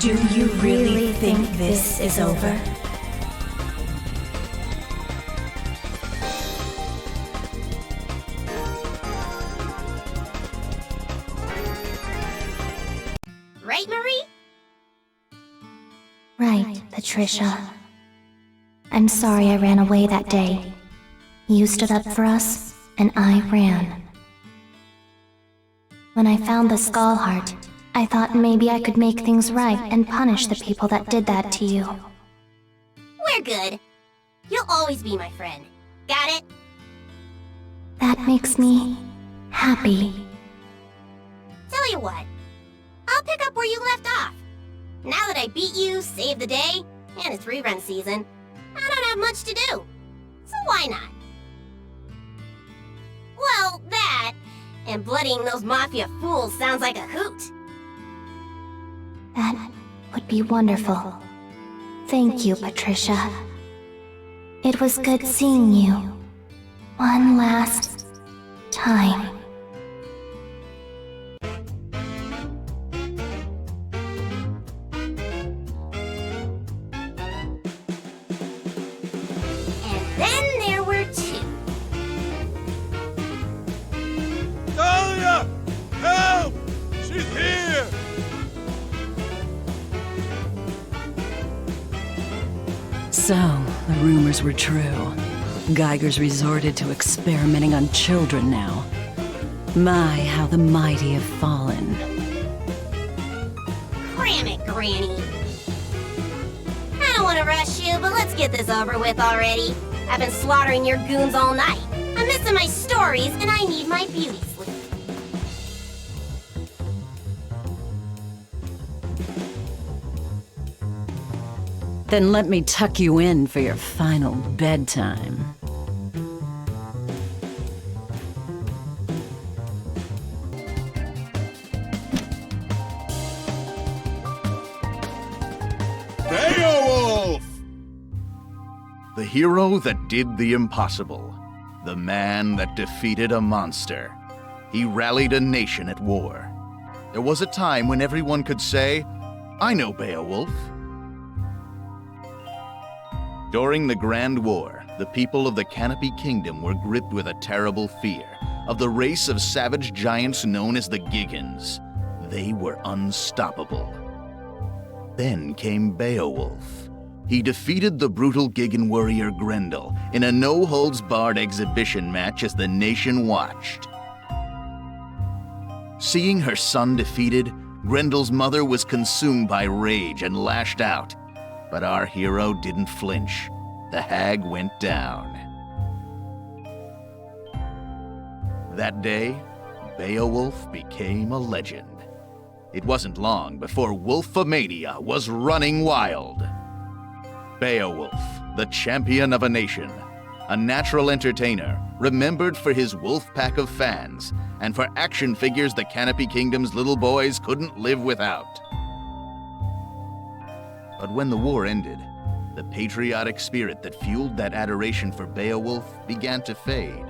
Speaker 10: Do you really think this is over?
Speaker 20: Right, Marie?
Speaker 9: Right, Patricia. I'm sorry I ran away that day. You stood up for us, and I ran. When I found the skull heart, I thought maybe I could make things right and punish the people that did that to you.
Speaker 20: We're good. You'll always be my friend. Got it?
Speaker 9: That makes me happy.
Speaker 20: Tell you what, I'll pick up where you left off. Now that I beat you, saved the day, and it's rerun season, I don't have much to do. So why not? Well, that, and bloodying those Mafia fools sounds like a hoot.
Speaker 9: That would be wonderful. Thank you, Patricia. It was good seeing you. One last time.
Speaker 20: Then there were 2.
Speaker 4: Dahlia! Help! She's here!
Speaker 10: So, the rumors were true. Geiger's resorted to experimenting on children now. My, how the mighty have fallen.
Speaker 20: Cram it, Granny. I don't want to rush you, but let's get this over with already. I've been slaughtering your goons all night. I'm missing my stories, and I need my beauty sleep.
Speaker 10: Then let me tuck you in for your final bedtime.
Speaker 19: Beowulf! The hero that did the impossible. The man that defeated a monster. He rallied a nation at war. There was a time when everyone could say, I know Beowulf. During the Grand War, the people of the Canopy Kingdom were gripped with a terrible fear of the race of savage giants known as the Giggans. They were unstoppable. Then came Beowulf. He defeated the brutal Giggan warrior Grendel in a no-holds-barred exhibition match as the nation watched. Seeing her son defeated, Grendel's mother was consumed by rage and lashed out. But our hero didn't flinch. The hag went down. That day, Beowulf became a legend. It wasn't long before Wolfomania was running wild. Beowulf, the champion of a nation, a natural entertainer, remembered for his wolf pack of fans, and for action figures the Canopy Kingdom's little boys couldn't live without. But when the war ended, the patriotic spirit that fueled that adoration for Beowulf began to fade.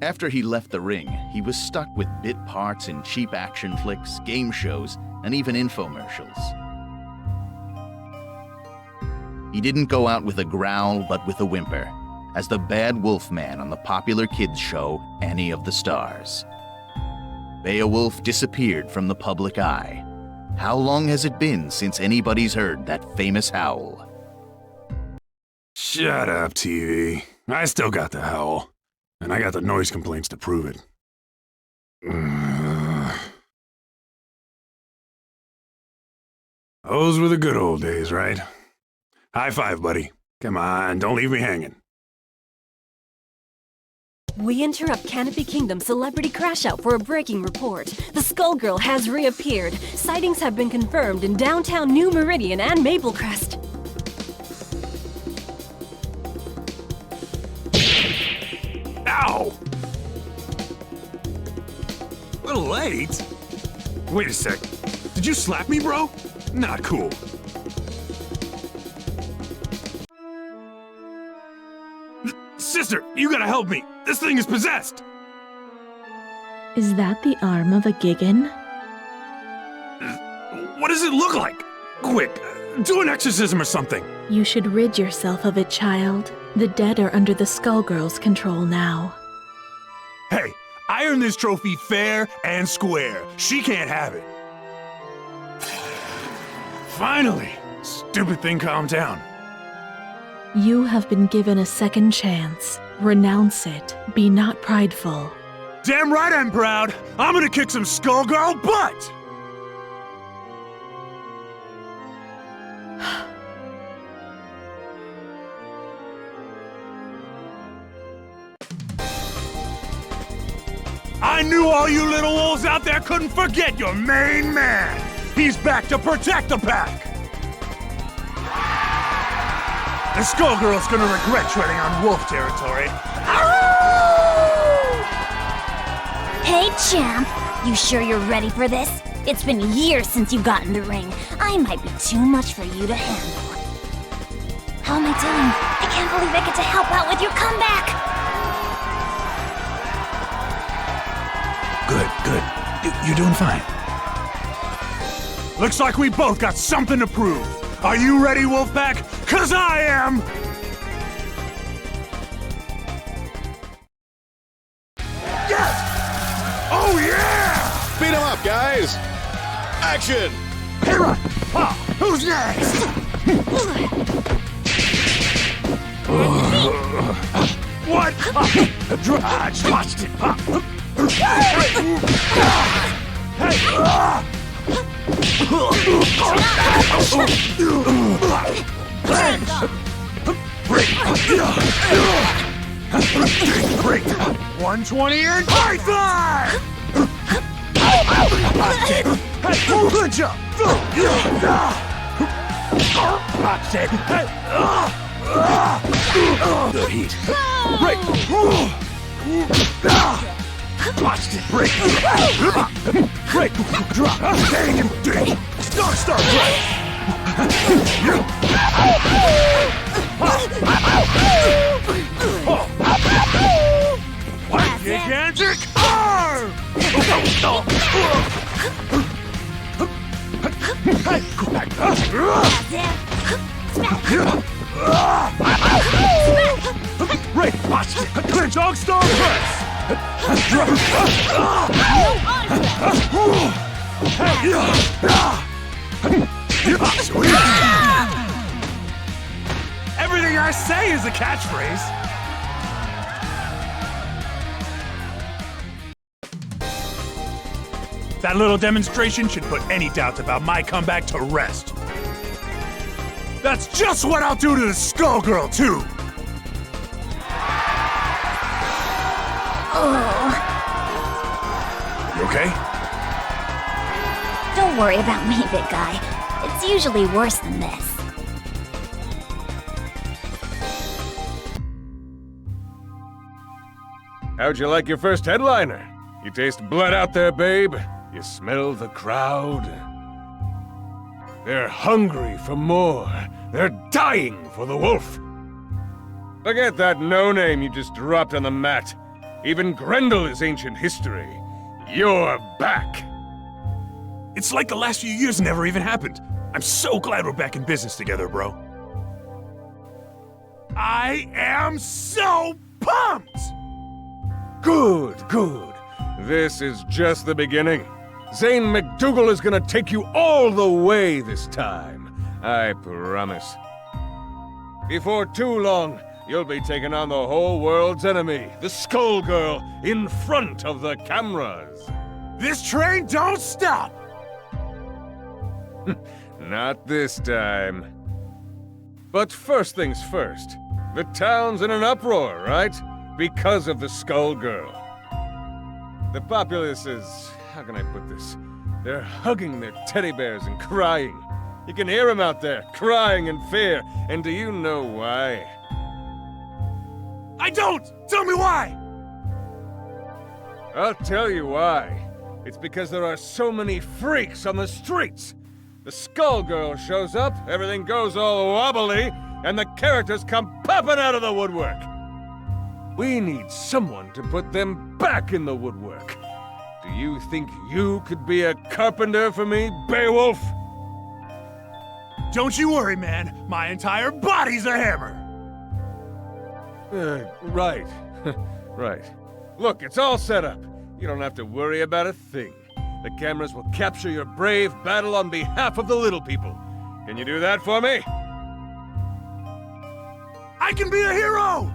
Speaker 19: After he left the ring, he was stuck with bit parts in cheap action flicks, game shows, and even infomercials. He didn't go out with a growl, but with a whimper, as the bad wolf man on the popular kids show Annie of the Stars. Beowulf disappeared from the public eye. How long has it been since anybody's heard that famous howl?
Speaker 15: Shut up, TV. I still got the howl. And I got the noise complaints to prove it. Those were the good old days, right? High five, buddy. Come on, don't leave me hanging.
Speaker 5: We interrupt Canopy Kingdom celebrity crash out for a breaking report. The Skullgirl has reappeared. Sightings have been confirmed in downtown New Meridian and Maplecrest.
Speaker 15: Ow! A little late? Wait a sec. Did you slap me, bro? Not cool. Sister, you gotta help me. This thing is possessed.
Speaker 21: Is that the arm of a Giggan?
Speaker 15: What does it look like? Quick, do an exorcism or something.
Speaker 21: You should rid yourself of it, child. The dead are under the Skullgirls' control now.
Speaker 15: Hey, I earned this trophy fair and square. She can't have it. Finally! Stupid thing calmed down.
Speaker 21: You have been given a second chance. Renounce it. Be not prideful.
Speaker 15: Damn right I'm proud! I'm gonna kick some Skullgirl butt! I knew all you little wolves out there couldn't forget your main man! He's back to protect the pack! The Skullgirl's gonna regret treading on wolf territory.
Speaker 8: Hey, champ! You sure you're ready for this? It's been years since you got in the ring. I might be too much for you to handle. How am I doing? I can't believe I get to help out with your comeback!
Speaker 15: Good. You're doing fine. Looks like we both got something to prove. Are you ready, Wolfpack?
Speaker 4: 'Cause I am! Yes! Oh yeah!
Speaker 16: Beat 'em up, guys! Action!
Speaker 4: Hera! Who's next? What? Watched it! Break! 120 and high five! Good job! The heat. Break! Watch it! Break! Break! Drop! Dang him! Don't start break! What gigantic arm! Right, watch it! Clinch dog star press! Everything I say is a catchphrase. That little demonstration should put any doubts about my comeback to rest. That's just what I'll do to the Skullgirl, too! You okay?
Speaker 8: Don't worry about me, big guy. It's usually worse than this.
Speaker 22: How'd you like your first headliner? You taste blood out there, babe? You smell the crowd? They're hungry for more. They're dying for the wolf. Forget that no-name you just dropped on the mat. Even Grendel is ancient history. You're back.
Speaker 4: It's like the last few years never even happened. I'm so glad we're back in business together, bro. I am so pumped!
Speaker 22: Good, good. This is just the beginning. Zane McDougal is gonna take you all the way this time. I promise. Before too long, you'll be taking on the whole world's enemy, the Skullgirl, in front of the cameras.
Speaker 4: This train don't stop!
Speaker 22: Not this time. But first things first. The town's in an uproar, right? Because of the Skullgirl. The populace is... how can I put this? They're hugging their teddy bears and crying. You can hear them out there, crying in fear. And do you know why?
Speaker 4: I don't! Tell me why!
Speaker 22: I'll tell you why. It's because there are so many freaks on the streets. The Skullgirl shows up, everything goes all wobbly, and the characters come popping out of the woodwork. We need someone to put them back in the woodwork. Do you think you could be a carpenter for me, Beowulf?
Speaker 4: Don't you worry, man. My entire body's a hammer.
Speaker 22: Right. Right. Look, it's all set up. You don't have to worry about a thing. The cameras will capture your brave battle on behalf of the little people. Can you do that for me?
Speaker 4: I can be a hero!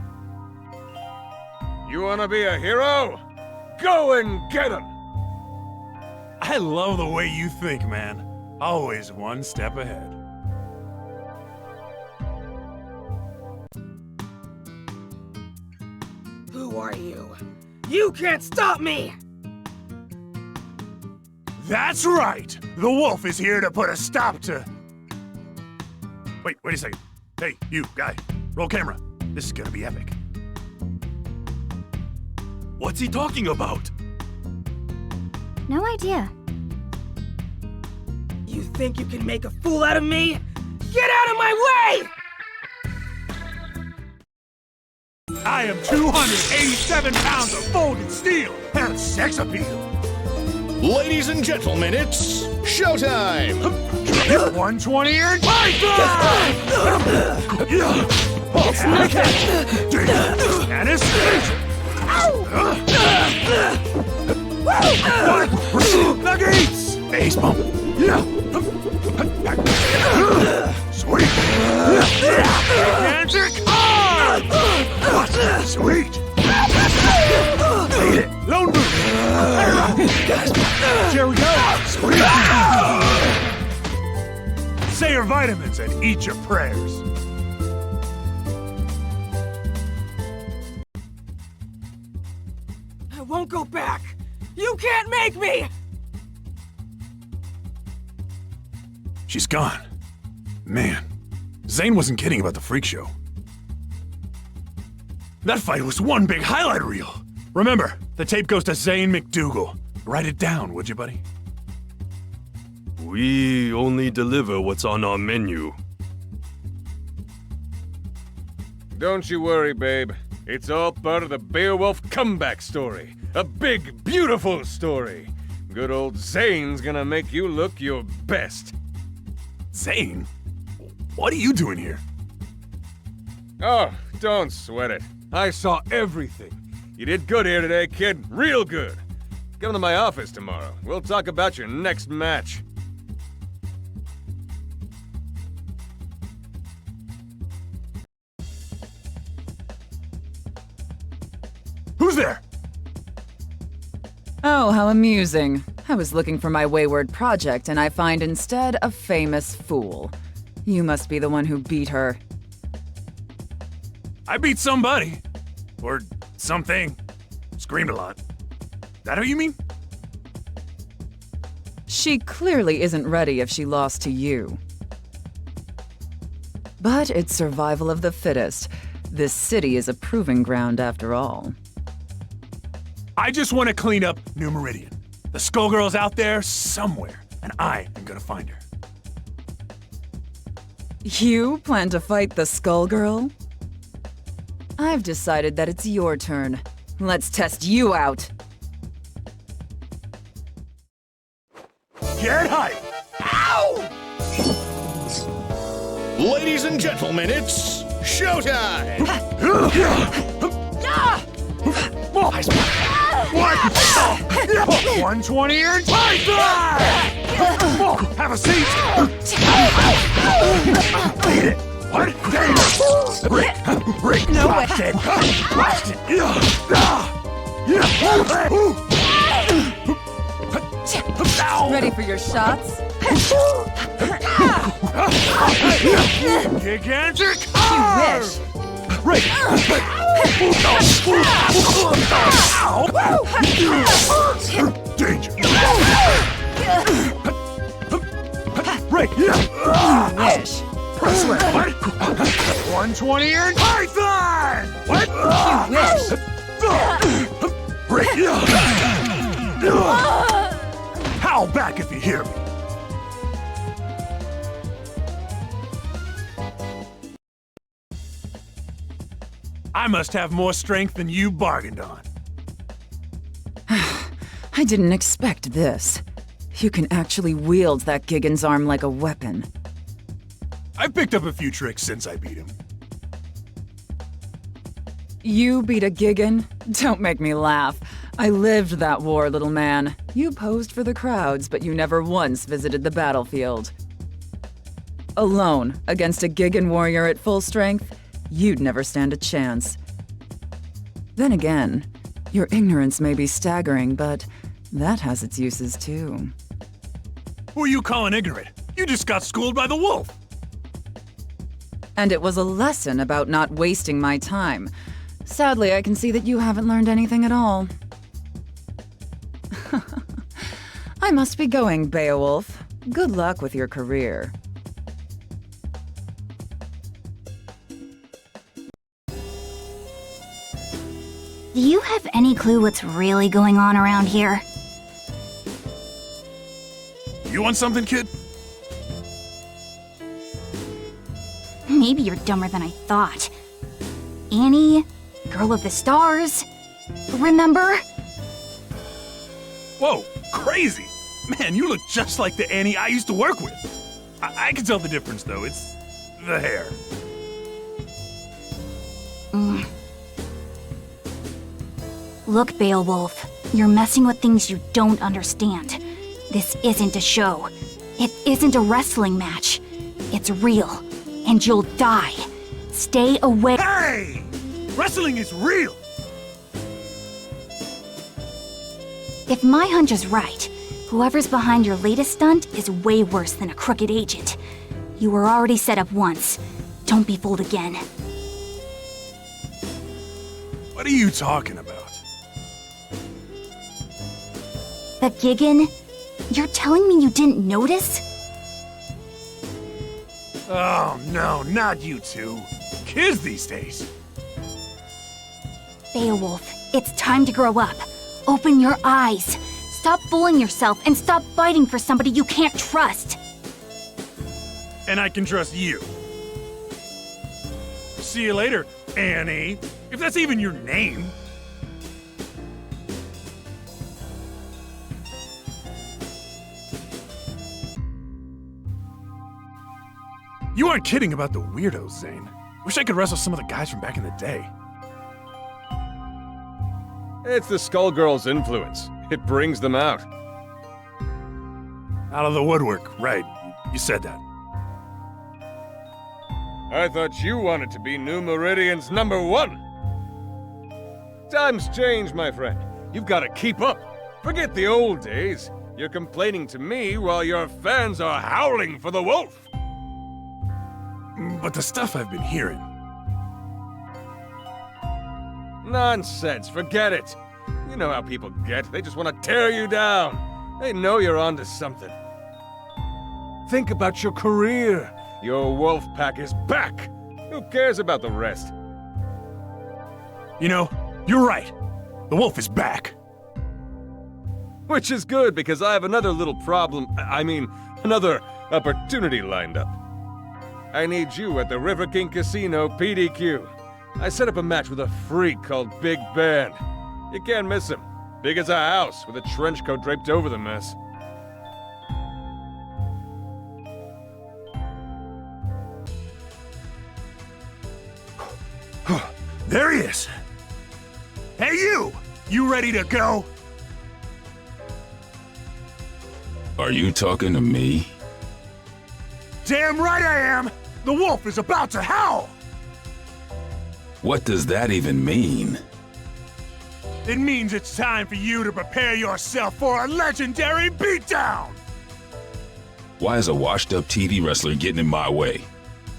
Speaker 22: You wanna be a hero? Go and get him!
Speaker 4: I love the way you think, man. Always one step ahead.
Speaker 23: Who are you? You can't stop me!
Speaker 4: That's right! The wolf is here to put a stop to... Wait a second. Hey, you, guy. Roll camera. This is gonna be epic. What's he talking about?
Speaker 3: No idea.
Speaker 23: You think you can make a fool out of me? Get out of my way!
Speaker 4: I am 287 pounds of folded steel and sex appeal.
Speaker 19: Ladies and gentlemen, it's showtime!
Speaker 4: 120 and Python! It's nothing! And it's Nuggets! Base bump! Sweet! Gigantic arm! Sweet! Eat it! Lone move! Here we go! Sweet! Say your vitamins and eat your prayers.
Speaker 23: I won't go back! You can't make me!
Speaker 4: She's gone. Man, Zane wasn't kidding about the freak show. That fight was one big highlight reel. Remember, the tape goes to Zane McDougal. Write it down, would you, buddy?
Speaker 15: We only deliver what's on our menu.
Speaker 22: Don't you worry, babe. It's all part of the Beowulf comeback story. A big, beautiful story. Good old Zane's gonna make you look your best.
Speaker 4: Zane? What are you doing here?
Speaker 22: Oh, don't sweat it. I saw everything. You did good here today, kid. Real good. Come to my office tomorrow. We'll talk about your next match.
Speaker 4: Who's there?
Speaker 7: Oh, how amusing. I was looking for my wayward project, and I find instead a famous fool. You must be the one who beat her.
Speaker 4: I beat somebody. Or something. Screamed a lot. That who you mean?
Speaker 7: She clearly isn't ready if she lost to you. But it's survival of the fittest. This city is a proving ground after all.
Speaker 4: I just want to clean up New Meridian. The Skullgirl's out there somewhere, and I am gonna find her.
Speaker 7: You plan to fight the Skullgirl? I've decided that it's your turn. Let's test you out.
Speaker 4: Get hype!
Speaker 19: Ow! Ladies and gentlemen, it's showtime!
Speaker 4: What? 120 and Python! Have a seat! Eat it! What? Rick!
Speaker 7: No way!
Speaker 4: Watch it!
Speaker 7: Ready for your shots?
Speaker 4: Gigantic
Speaker 7: You wish.
Speaker 4: Rick! Danger! Rick!
Speaker 7: You wish.
Speaker 4: Press left! What? 120 and Python! What?
Speaker 7: You wish.
Speaker 4: Rick! Howl back if you hear me! I must have more strength than you bargained on.
Speaker 7: I didn't expect this. You can actually wield that Gigan's arm like a weapon.
Speaker 4: I've picked up a few tricks since I beat him.
Speaker 7: You beat a Gigan? Don't make me laugh. I lived that war, little man. You posed for the crowds, but you never once visited the battlefield. Alone, against a Gigan warrior at full strength, you'd never stand a chance. Then again, your ignorance may be staggering, but that has its uses too.
Speaker 4: Who are you calling ignorant? You just got schooled by the wolf!
Speaker 7: And it was a lesson about not wasting my time. Sadly, I can see that you haven't learned anything at all. I must be going, Beowulf. Good luck with your career.
Speaker 8: Do you have any clue what's really going on around here?
Speaker 4: You want something, kid?
Speaker 8: Maybe you're dumber than I thought. Annie, Girl of the Stars, remember?
Speaker 4: Whoa, crazy. Man, you look just like the Annie I used to work with. I can tell the difference, though. It's the hair.
Speaker 8: Look, Beowulf, you're messing with things you don't understand. This isn't a show. It isn't a wrestling match. It's real, and you'll die. Stay away.
Speaker 4: Hey! Wrestling is real!
Speaker 8: If my hunch is right, whoever's behind your latest stunt is way worse than a crooked agent. You were already set up once. Don't be fooled again.
Speaker 4: What are you talking about?
Speaker 8: The Gigan? You're telling me you didn't notice?
Speaker 4: Oh, no, not you two. Kids these days.
Speaker 8: Beowulf, it's time to grow up. Open your eyes. Stop fooling yourself and stop fighting for somebody you can't trust.
Speaker 4: And I can trust you. See you later, Annie. If that's even your name. You aren't kidding about the weirdos, Zane. Wish I could wrestle some of the guys from back in the day.
Speaker 22: It's the Skullgirls' influence. It brings them out.
Speaker 4: Out of the woodwork, right. You said that.
Speaker 22: I thought you wanted to be New Meridian's #1. Times change, my friend. You've got to keep up. Forget the old days. You're complaining to me while your fans are howling for the wolf.
Speaker 4: But the stuff I've been hearing...
Speaker 22: Nonsense, forget it. You know how people get. They just want to tear you down. They know you're onto something. Think about your career. Your wolf pack is back. Who cares about the rest?
Speaker 4: You know, you're right. The wolf is back.
Speaker 22: Which is good, because I have another little problem. Another opportunity lined up. I need you at the River King Casino PDQ. I set up a match with a freak called Big Ben. You can't miss him. Big as a house, with a trench coat draped over the mess.
Speaker 4: There he is. Hey, you! You ready to go?
Speaker 11: Are you talking to me?
Speaker 4: Damn right I am! The wolf is about to howl!
Speaker 11: What does that even mean?
Speaker 4: It means it's time for you to prepare yourself for a legendary beatdown!
Speaker 11: Why is a washed-up TV wrestler getting in my way?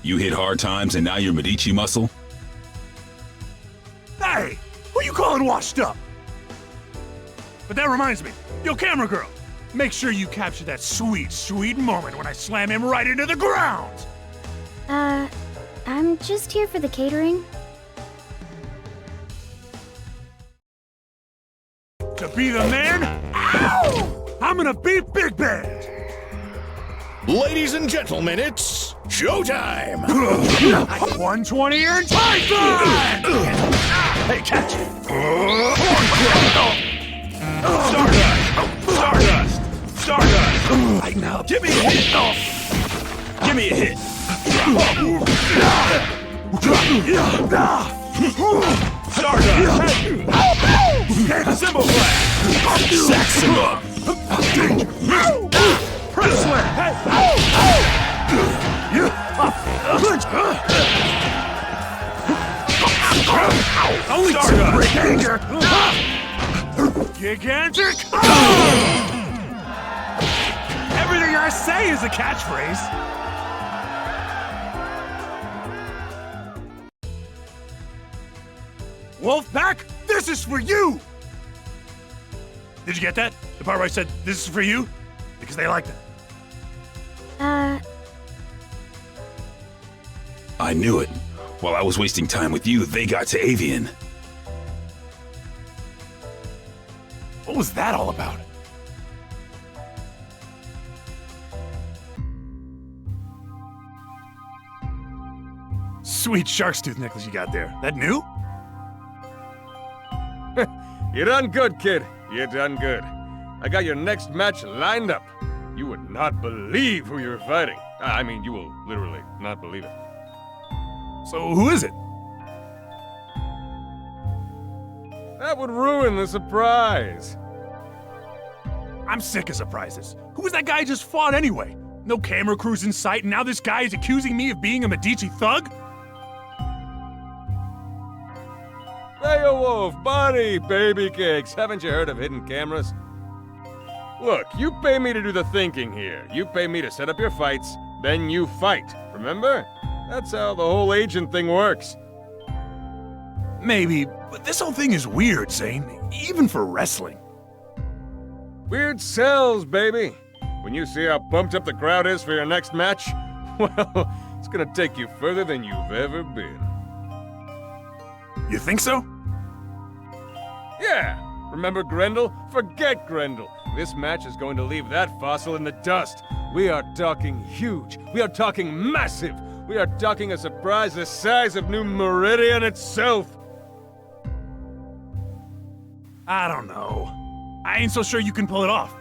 Speaker 11: You hit hard times and now you're Medici muscle?
Speaker 4: Hey! Who you calling washed up? But that reminds me, yo, camera girl, make sure you capture that sweet, sweet moment when I slam him right into the ground!
Speaker 3: I'm just here for the catering.
Speaker 4: To be the man, ow! I'm gonna beat Big Band!
Speaker 16: Ladies and gentlemen, it's showtime!
Speaker 4: 120 and Python! Hey, catch it! Stardust! Right now, give me a hit! Give me a hit! Stardust! Hey, Cymbal Blast! Sacks him up! Press slam! Only Stardust! Danger! Gigantic! Everything I say is a catchphrase! Wolfpack, this is for you! Did you get that? The part where I said, this is for you? Because they like that.
Speaker 11: I knew it. While I was wasting time with you, they got to Avian.
Speaker 4: What was that all about? Sweet shark's tooth necklace you got there. That new?
Speaker 22: You done good, kid. You done good. I got your next match lined up. You would not believe who you're fighting. I mean, you will literally not believe it.
Speaker 4: So who is it?
Speaker 22: That would ruin the surprise.
Speaker 4: I'm sick of surprises. Who was that guy I just fought anyway? No camera crews in sight, and now this guy is accusing me of being a Medici thug?
Speaker 22: Beowulf, Bonnie, baby cakes. Haven't you heard of hidden cameras? Look, you pay me to do the thinking here. You pay me to set up your fights, then you fight. Remember? That's how the whole agent thing works.
Speaker 4: Maybe, but this whole thing is weird, Zane. Even for wrestling.
Speaker 22: Weird sells, baby. When you see how pumped up the crowd is for your next match, well, it's gonna take you further than you've ever been.
Speaker 4: You think so?
Speaker 22: Yeah! Remember Grendel? Forget Grendel. This match is going to leave that fossil in the dust. We are talking huge. We are talking massive. We are talking a surprise the size of New Meridian itself.
Speaker 4: I don't know. I ain't so sure you can pull it off.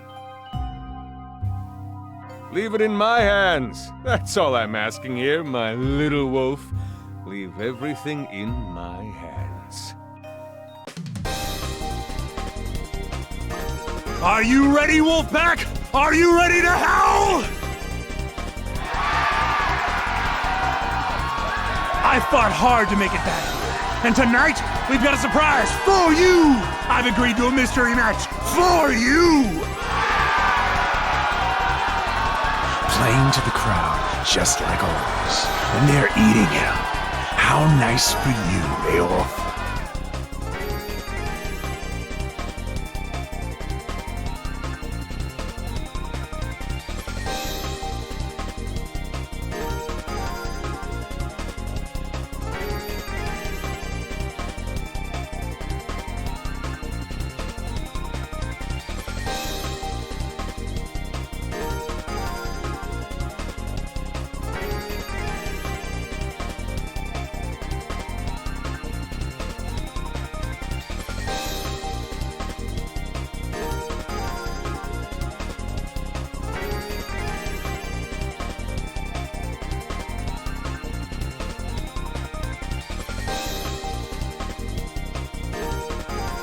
Speaker 22: Leave it in my hands. That's all I'm asking here, my little wolf. Leave everything in my hands.
Speaker 4: Are you ready, Wolfpack? Are you ready to howl? I fought hard to make it back here. And tonight, we've got a surprise for you! I've agreed to a mystery match for you!
Speaker 6: Playing to the crowd, just like always. And they're eating it up. How nice for you, Beowulf.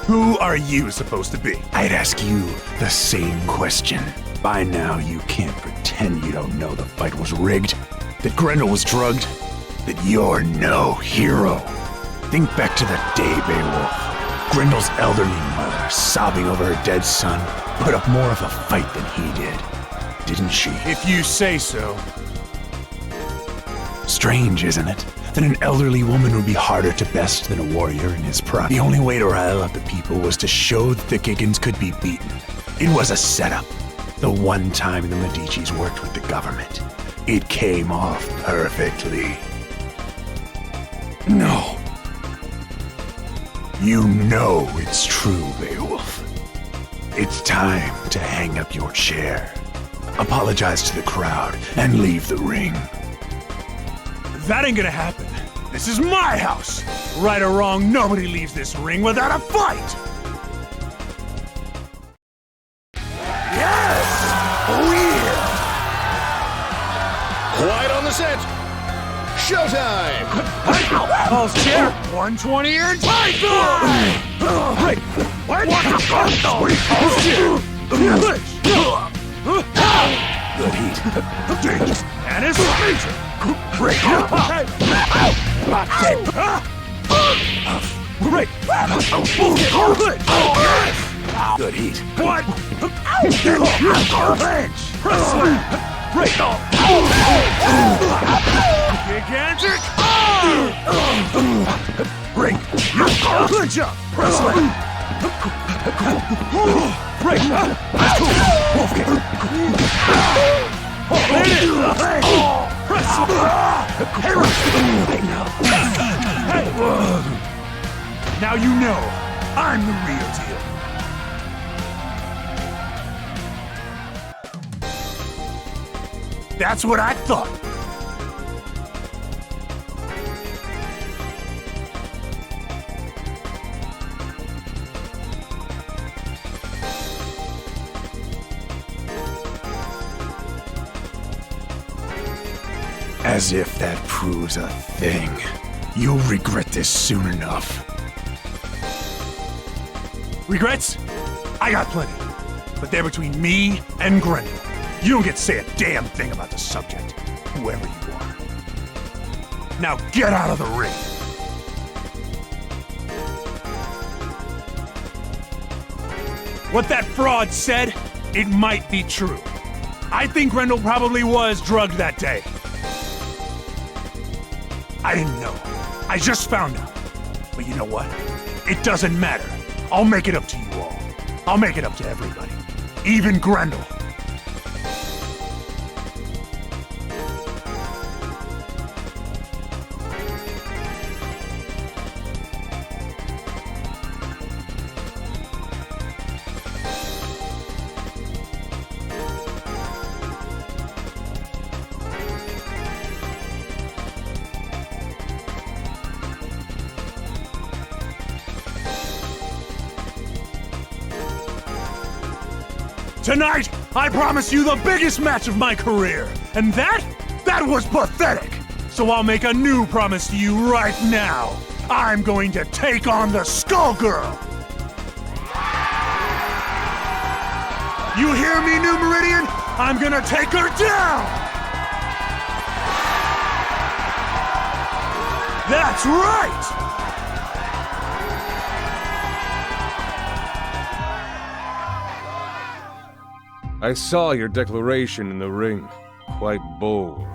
Speaker 4: Who are you supposed to be?
Speaker 6: I'd ask you the same question. By now, you can't pretend you don't know the fight was rigged, that Grendel was drugged, that you're no hero. Think back to that day, Beowulf. Grendel's elderly mother, sobbing over her dead son, put up more of a fight than he did, didn't she?
Speaker 4: If you say so.
Speaker 6: Strange, isn't it? That an elderly woman would be harder to best than a warrior in his prime. The only way to rile up the people was to show that the Giggins could be beaten. It was a setup. The one time the Medicis worked with the government. It came off perfectly. No. You know it's true, Beowulf. It's time to hang up your chair. Apologize to the crowd and leave the ring.
Speaker 4: That ain't gonna happen. This is my house. Right or wrong, nobody leaves this ring without a fight.
Speaker 16: Yes! Oh yeah! Quiet on the set. Showtime!
Speaker 4: Paul's chair, 120 and Python! What?
Speaker 6: Good heat.
Speaker 4: And it's major! Break up! Break!
Speaker 6: Good heat.
Speaker 4: What? Bench! Press slam! Break! Gigantic! Break! Clinch up! Press slam! Break! Wolfgang! Press! Hey! Now you know I'm the real deal. That's what I thought.
Speaker 6: As if that proves a thing. You'll regret this soon enough.
Speaker 4: Regrets? I got plenty. But they're between me and Grendel. You don't get to say a damn thing about the subject, whoever you are. Now get out of the ring. What that fraud said, it might be true. I think Grendel probably was drugged that day. I didn't know. I just found out. But you know what? It doesn't matter. I'll make it up to you all. I'll make it up to everybody. Even Grendel. Tonight, I promise you the biggest match of my career. And that was pathetic. So I'll make a new promise to you right now. I'm going to take on the Skullgirl. You hear me, New Meridian? I'm gonna take her down. That's right.
Speaker 22: I saw your declaration in the ring. Quite bold.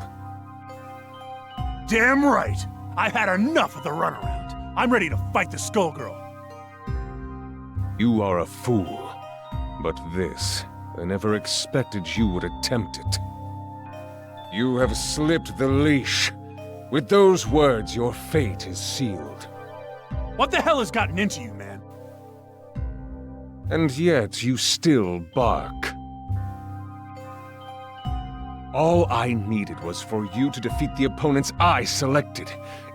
Speaker 4: Damn right! I've had enough of the runaround. I'm ready to fight the Skullgirl.
Speaker 22: You are a fool. But this, I never expected you would attempt it. You have slipped the leash. With those words, your fate is sealed.
Speaker 4: What the hell has gotten into you, man?
Speaker 22: And yet, you still bark. All I needed was for you to defeat the opponents I selected.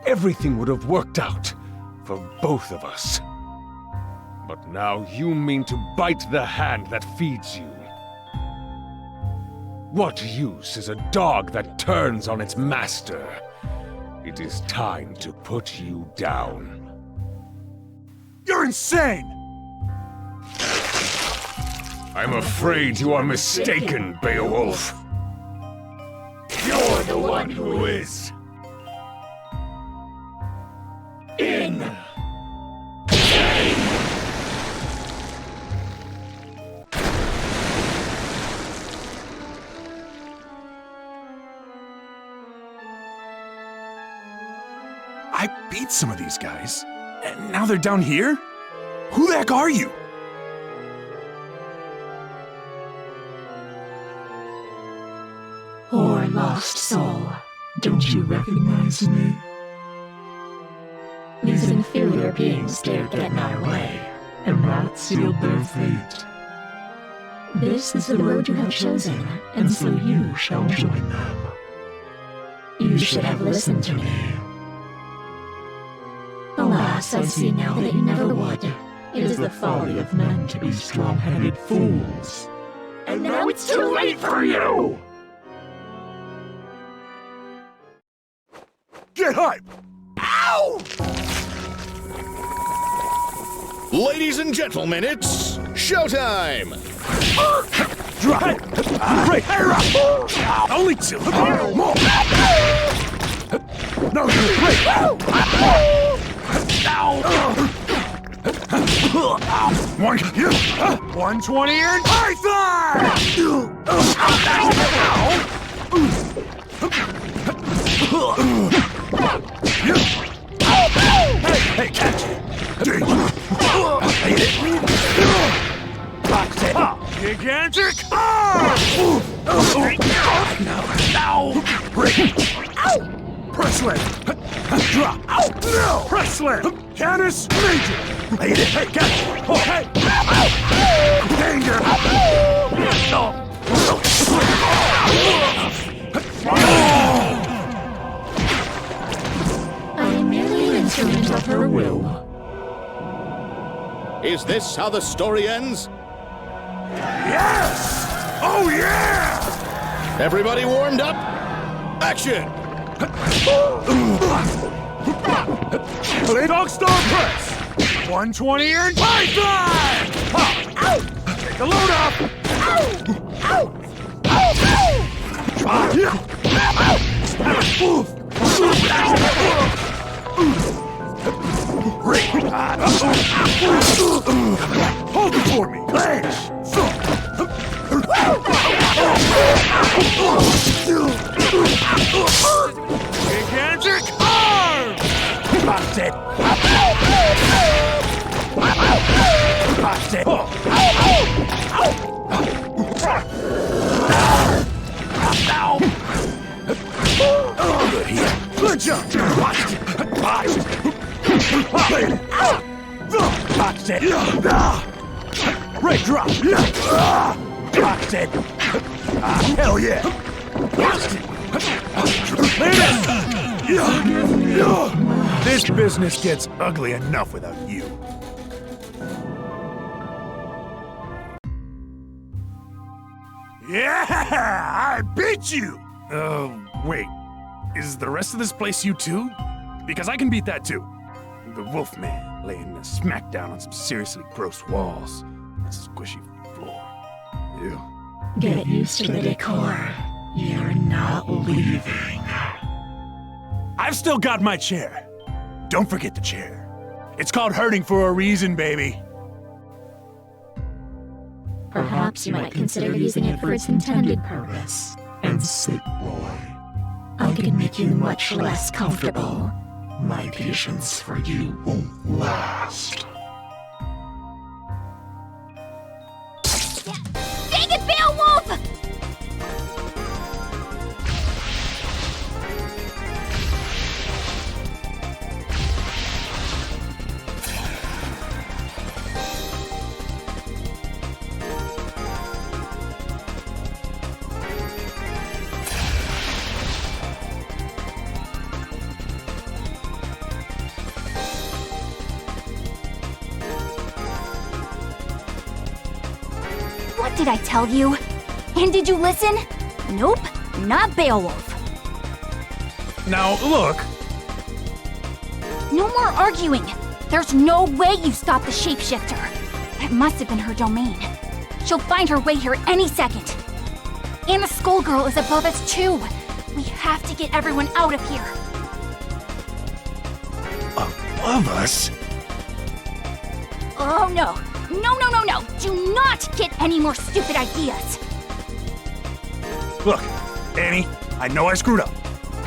Speaker 22: Everything would have worked out for both of us. But now you mean to bite the hand that feeds you. What use is a dog that turns on its master? It is time to put you down.
Speaker 4: You're insane!
Speaker 22: I'm afraid you are mistaken, Beowulf.
Speaker 16: You're the one who is. Insane!
Speaker 4: I beat some of these guys, and now they're down here? Who the heck are you?
Speaker 13: Poor lost soul, don't you recognize me? These inferior beings dared get in our way, and that sealed their fate. This is the road you have chosen, and so you shall join them. You should have listened to me. Alas, I see now that you never would. It is the folly of men to be strong-headed fools. And now it's too late for you!
Speaker 4: Get hype!
Speaker 16: Ow! Ladies and gentlemen, it's showtime!
Speaker 4: Drop! Great! Only two! More! No, great! One, 120 and Python! Hey, catch it! Gigantic arm! Now! Press slam! Drop! No! Press slam! Canis Major! Hey, catch it! Oh, hey! Danger!
Speaker 13: I am merely an instrument of her will.
Speaker 16: Is this how the story ends?
Speaker 4: Yes! Oh, yeah!
Speaker 16: Everybody warmed up? Action!
Speaker 4: Dog star press! 120 and python! Take the load up! Hold it for me! Gigantic arm! That's it! That's it! Good here. Good job! That's it! Right drop! That's it! Hell yeah! This business gets ugly enough without you. Yeah! I beat you! Wait. Is the rest of this place you too? Because I can beat that too. The Wolfman laying a smackdown on some seriously gross walls. A squishy floor. Ew.
Speaker 13: Get used to the decor. You're not leaving.
Speaker 4: I've still got my chair. Don't forget the chair. It's called hurting for a reason, baby.
Speaker 13: Perhaps you might consider using it for its intended purpose. And sit, boy. I could make you much less comfortable. My patience for you won't last.
Speaker 3: Dang it, Beowulf! What did I tell you? And did you listen? Nope, not Beowulf.
Speaker 4: Now, look.
Speaker 3: No more arguing. There's no way you stopped the shapeshifter. That must have been her domain. She'll find her way here any second. And the Skullgirl is above us too. We have to get everyone out of here.
Speaker 6: Above us?
Speaker 3: Oh no. No. Do not get any more stupid ideas.
Speaker 4: Look, Annie, I know I screwed up.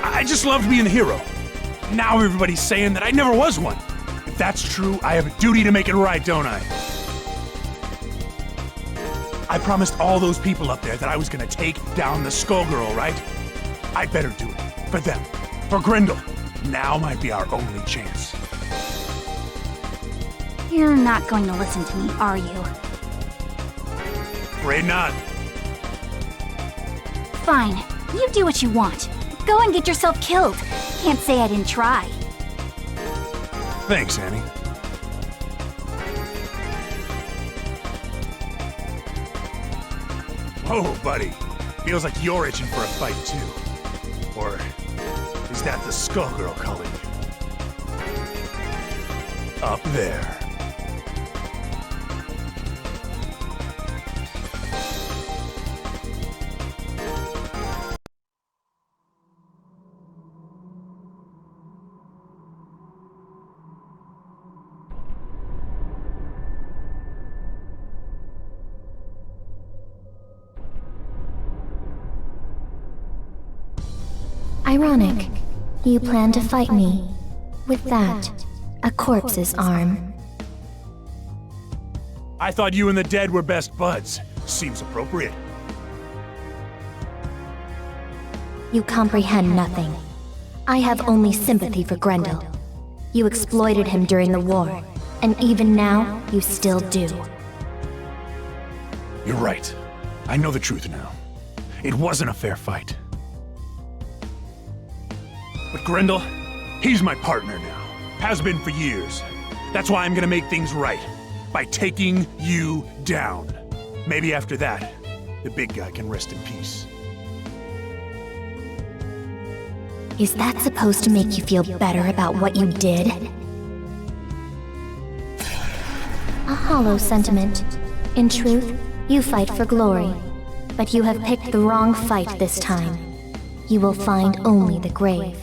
Speaker 4: I just loved being the hero. Now everybody's saying that I never was one. If that's true, I have a duty to make it right, don't I? I promised all those people up there that I was gonna take down the Skullgirl, right? I better do it. For them. For Grendel. Now might be our only chance.
Speaker 3: You're not going to listen to me, are you?
Speaker 4: Afraid not.
Speaker 3: Fine. You do what you want. Go and get yourself killed. Can't say I didn't try.
Speaker 4: Thanks, Annie. Whoa, buddy. Feels like you're itching for a fight, too. Or is that the Skullgirl calling you? Up there.
Speaker 9: Ironic. You plan to fight me. With that, a corpse's arm.
Speaker 4: I thought you and the dead were best buds. Seems appropriate.
Speaker 9: You comprehend nothing. I have only sympathy for Grendel. You exploited him during the war, and even now, you still do.
Speaker 4: You're right. I know the truth now. It wasn't a fair fight. But Grendel, he's my partner now. Has been for years. That's why I'm gonna make things right. By taking you down. Maybe after that, the big guy can rest in peace.
Speaker 9: Is that supposed to make you feel better about what you did? A hollow sentiment. In truth, you fight for glory. But you have picked the wrong fight this time. You will find only the grave.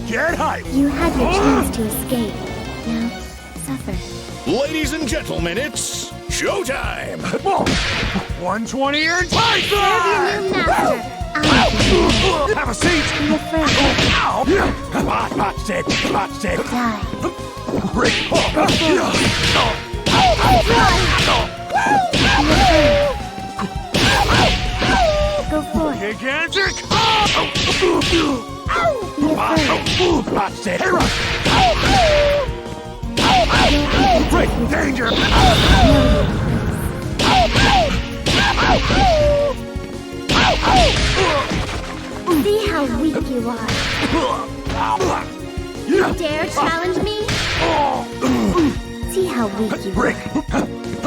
Speaker 4: Get hype!
Speaker 9: You had your chance to escape. Now, suffer.
Speaker 16: Ladies and gentlemen, it's showtime!
Speaker 4: 120 and time!
Speaker 9: Serve your new master.
Speaker 4: Have a seat!
Speaker 9: Be afraid.
Speaker 4: Watch it!
Speaker 9: Die.
Speaker 4: Break!
Speaker 9: Go for it.
Speaker 4: Gigantic!
Speaker 9: Be afraid.
Speaker 4: Watch it! Break! Danger!
Speaker 9: See how weak you are. You dare challenge me? See how weak you are.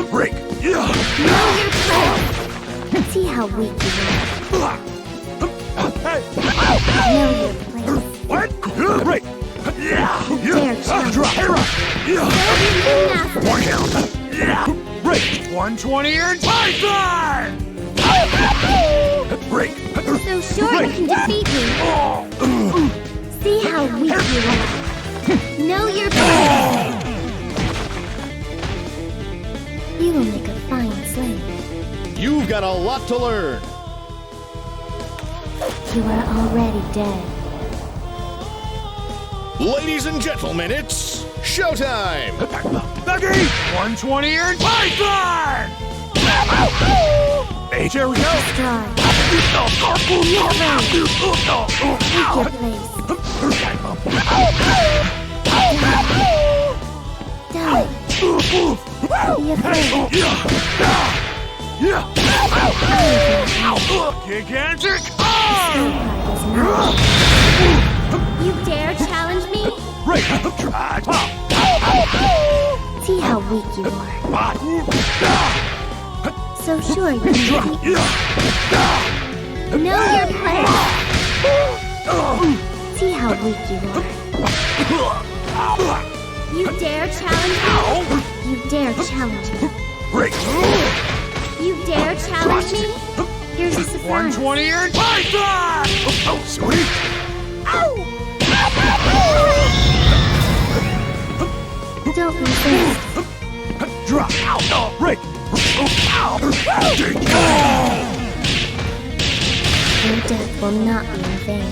Speaker 4: Break!
Speaker 9: Know your place. See how weak you are. Know your place.
Speaker 4: What? Break!
Speaker 9: Dare challenge me.
Speaker 4: One count! Break! 120 and Python! Break!
Speaker 9: So sure you can defeat me. See how weak you are. Know your place. You will make a fine slave.
Speaker 16: You've got a lot to learn.
Speaker 9: You are already dead.
Speaker 16: Ladies and gentlemen, it's showtime!
Speaker 4: Buggy! 120 and Python! Hey, here we go!
Speaker 9: Destroy. Be afraid. Take your place. Die. Be afraid.
Speaker 4: Gigantic
Speaker 9: You dare challenge me?
Speaker 4: Break!
Speaker 9: See how weak you are. So sure you can defeat me. Know your place. See how weak you are. You dare challenge me? You dare challenge me?
Speaker 4: Break!
Speaker 9: You dare challenge me? Here's a surprise.
Speaker 4: 120 and Python! Oh, sweet!
Speaker 9: Don't resist.
Speaker 4: Drop! Break!
Speaker 9: Your death will not be in vain.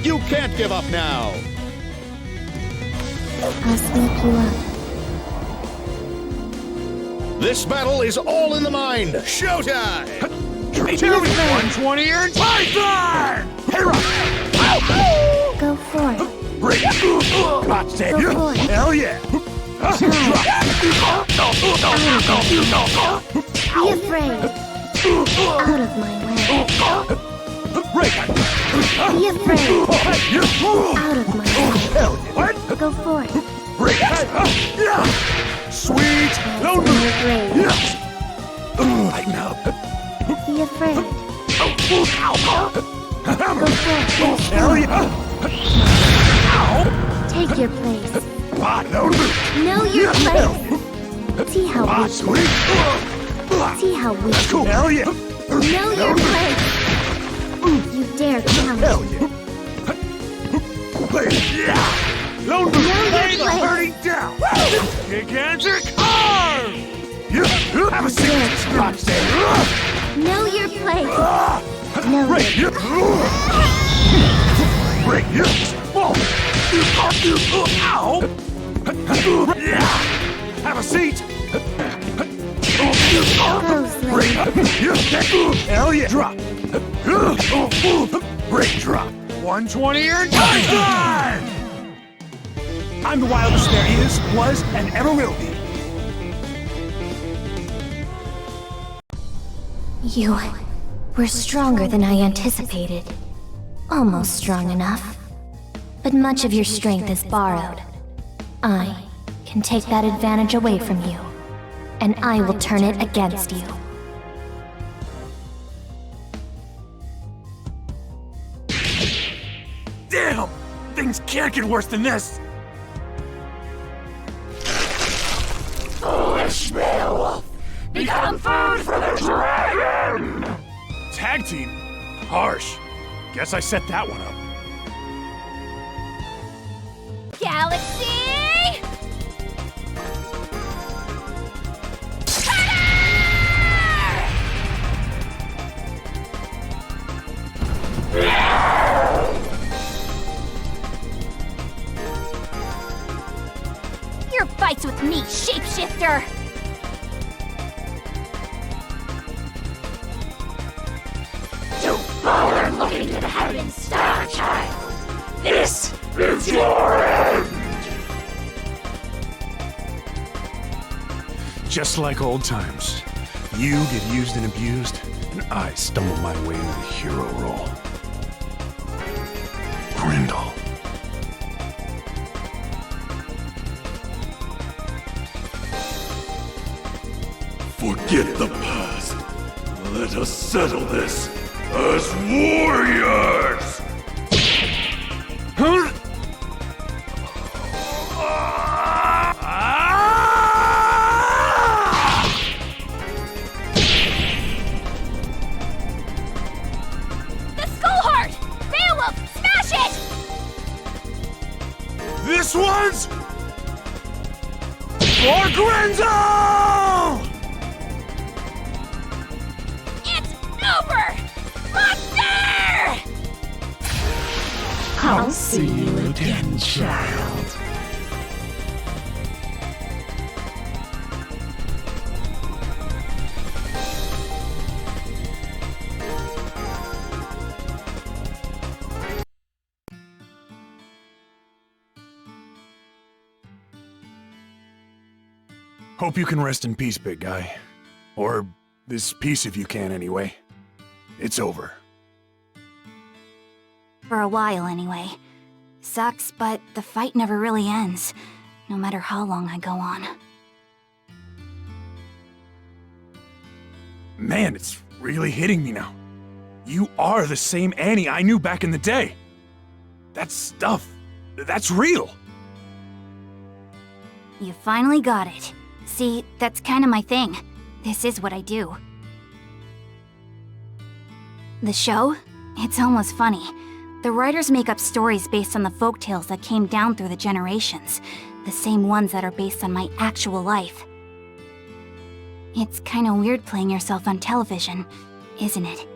Speaker 16: You can't give up now!
Speaker 9: I'll sweep you up.
Speaker 16: This battle is all in the mind! Showtime!
Speaker 4: 120 and Python!
Speaker 9: Go for it.
Speaker 4: Break! Watch it!
Speaker 9: Go for it.
Speaker 4: Hell yeah!
Speaker 9: Be afraid. Out of my way.
Speaker 4: Break!
Speaker 9: Be afraid. Out of my way.
Speaker 4: What?
Speaker 9: Go for it.
Speaker 4: Break! Sweet! No
Speaker 9: afraid.
Speaker 4: Lighten up!
Speaker 9: Be afraid. Go for it.
Speaker 4: Hell yeah!
Speaker 9: Take your place.
Speaker 4: No
Speaker 9: Know your place. See how weak.
Speaker 4: Sweet!
Speaker 9: See how weak.
Speaker 4: Hell yeah!
Speaker 9: Know your place. You dare challenge me.
Speaker 4: Lone
Speaker 9: Know your
Speaker 4: Boot!
Speaker 9: place.
Speaker 4: Burning down! Gigantic arm! Have a seat! Watch it!
Speaker 9: Know your place. Know your place.
Speaker 4: Break! Ow! Have a seat!
Speaker 9: Break.
Speaker 4: Hell yeah! Drop! Break! Drop! 120 and Python! I'm the wildest there is, was, and ever will be.
Speaker 9: You were stronger than I anticipated. almost strong enough. But much of your strength is borrowed. I can take that advantage away from you, and I will turn it against you.
Speaker 4: Damn! Things can't get worse than this!
Speaker 16: Foolish Beowulf! Become food for the dragon!
Speaker 4: Tag team? Harsh. Guess I set that one up.
Speaker 3: Galaxy! Your fights with me, shapeshifter!
Speaker 16: You forward-looking to the heavens, Star Child! This is your end!
Speaker 6: Just like old times, you get used and abused, and I stumble my way into the hero role. Grendel.
Speaker 2: Forget the past. Let us settle this as warriors!
Speaker 4: Huh?
Speaker 3: The Skullheart! Beowulf, smash it!
Speaker 4: This one's for Grendel!
Speaker 3: It's over! Monster!
Speaker 13: I'll see you again, child.
Speaker 6: Hope you can rest in peace, big guy. Or this piece if you can, anyway. It's over.
Speaker 8: For a while, anyway. Sucks, but the fight never really ends, no matter how long I go on.
Speaker 6: Man, it's really hitting me now. You are the same Annie I knew back in the day. That stuff, that's real.
Speaker 8: You finally got it. See, that's kind of my thing. This is what I do. The show? It's almost funny. The writers make up stories based on the folktales that came down through the generations, the same ones that are based on my actual life. It's kind of weird playing yourself on television, isn't it?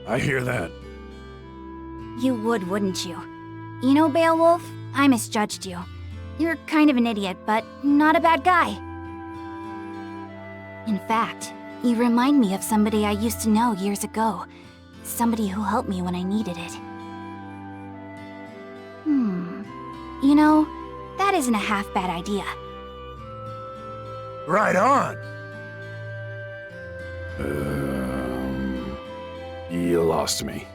Speaker 6: I hear that.
Speaker 8: You would, wouldn't you? You know, Beowulf, I misjudged you. You're kind of an idiot, but not a bad guy. In fact, you remind me of somebody I used to know years ago. Somebody who helped me when I needed it. You know, that isn't a half-bad idea.
Speaker 4: Right on!
Speaker 6: You lost me.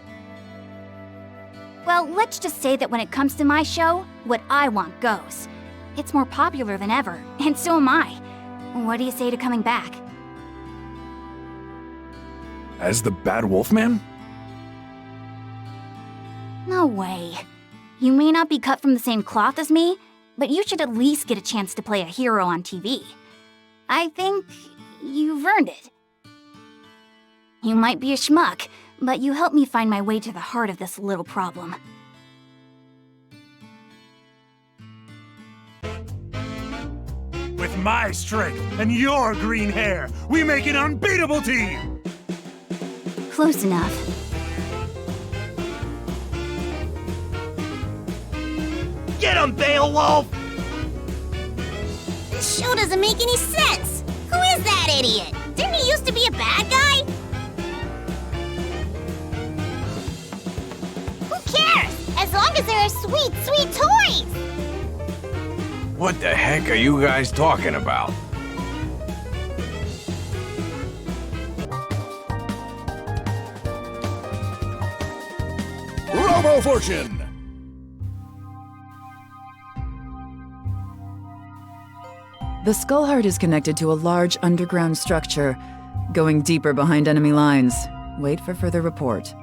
Speaker 8: Well, let's just say that when it comes to my show, what I want goes. It's more popular than ever, and so am I. What do you say to coming back?
Speaker 6: As the Bad Wolfman?
Speaker 8: No way. You may not be cut from the same cloth as me, but you should at least get a chance to play a hero on TV. I think you've earned it. You might be a schmuck, but you helped me find my way to the heart of this little problem.
Speaker 4: With my strength and your green hair, we make an unbeatable team!
Speaker 8: Close enough.
Speaker 12: Get him, Beowulf!
Speaker 20: This show doesn't make any sense! Who is that idiot? Didn't he used to be a bad guy? Who cares? As long as there are sweet, sweet toys!
Speaker 1: What the heck are you guys talking about?
Speaker 6: Robo Fortune!
Speaker 7: The Skullheart is connected to a large underground structure, going deeper behind enemy lines. Wait for further report.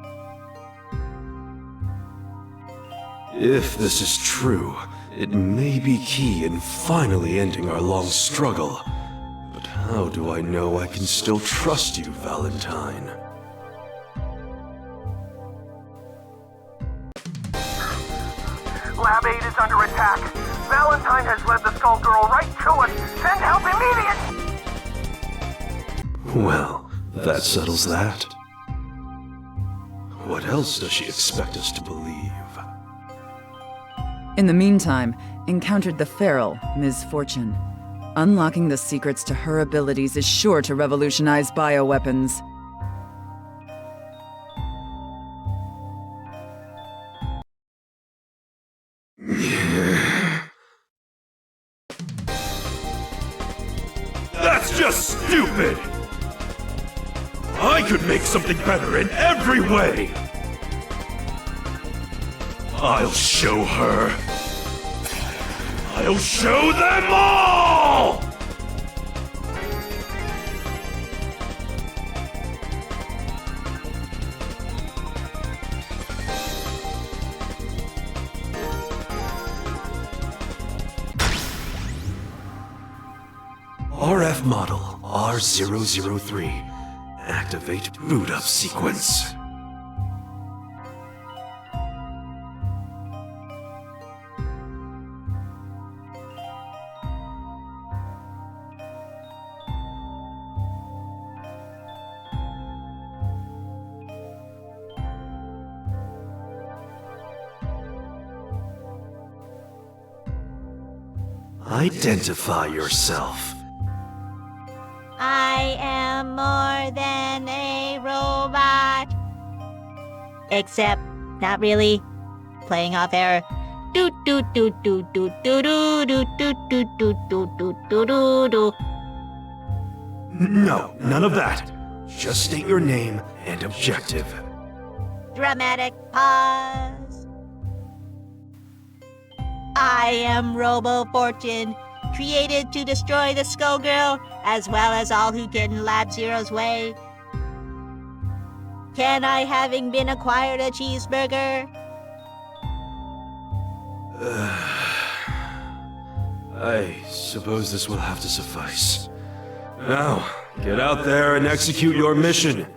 Speaker 14: If this is true, it may be key in finally ending our long struggle. But how do I know I can still trust you, Valentine?
Speaker 17: Lab 8 is under attack. Valentine has led the Skullgirl right to us. Send help immediate!
Speaker 14: Well, that settles that. What else does she expect us to believe?
Speaker 7: In the meantime, encountered the feral, Ms. Fortune. Unlocking the secrets to her abilities is sure to revolutionize bioweapons.
Speaker 2: That's just stupid! I could make something better in every way! I'll show her! I'll show them all!
Speaker 14: RF model R003. Activate boot up sequence. Identify yourself.
Speaker 18: I am more than a robot. Except, not really. Playing off air. Do do do do do do do do do do do do do do do.
Speaker 14: No, none of that. Just state your name and objective.
Speaker 18: Dramatic pause. I am Robo Fortune, created to destroy the Skullgirl, as well as all who get in Lab Zero's way. Can I, having been acquired a cheeseburger?
Speaker 14: I suppose this will have to suffice. Now, get out there and execute your mission.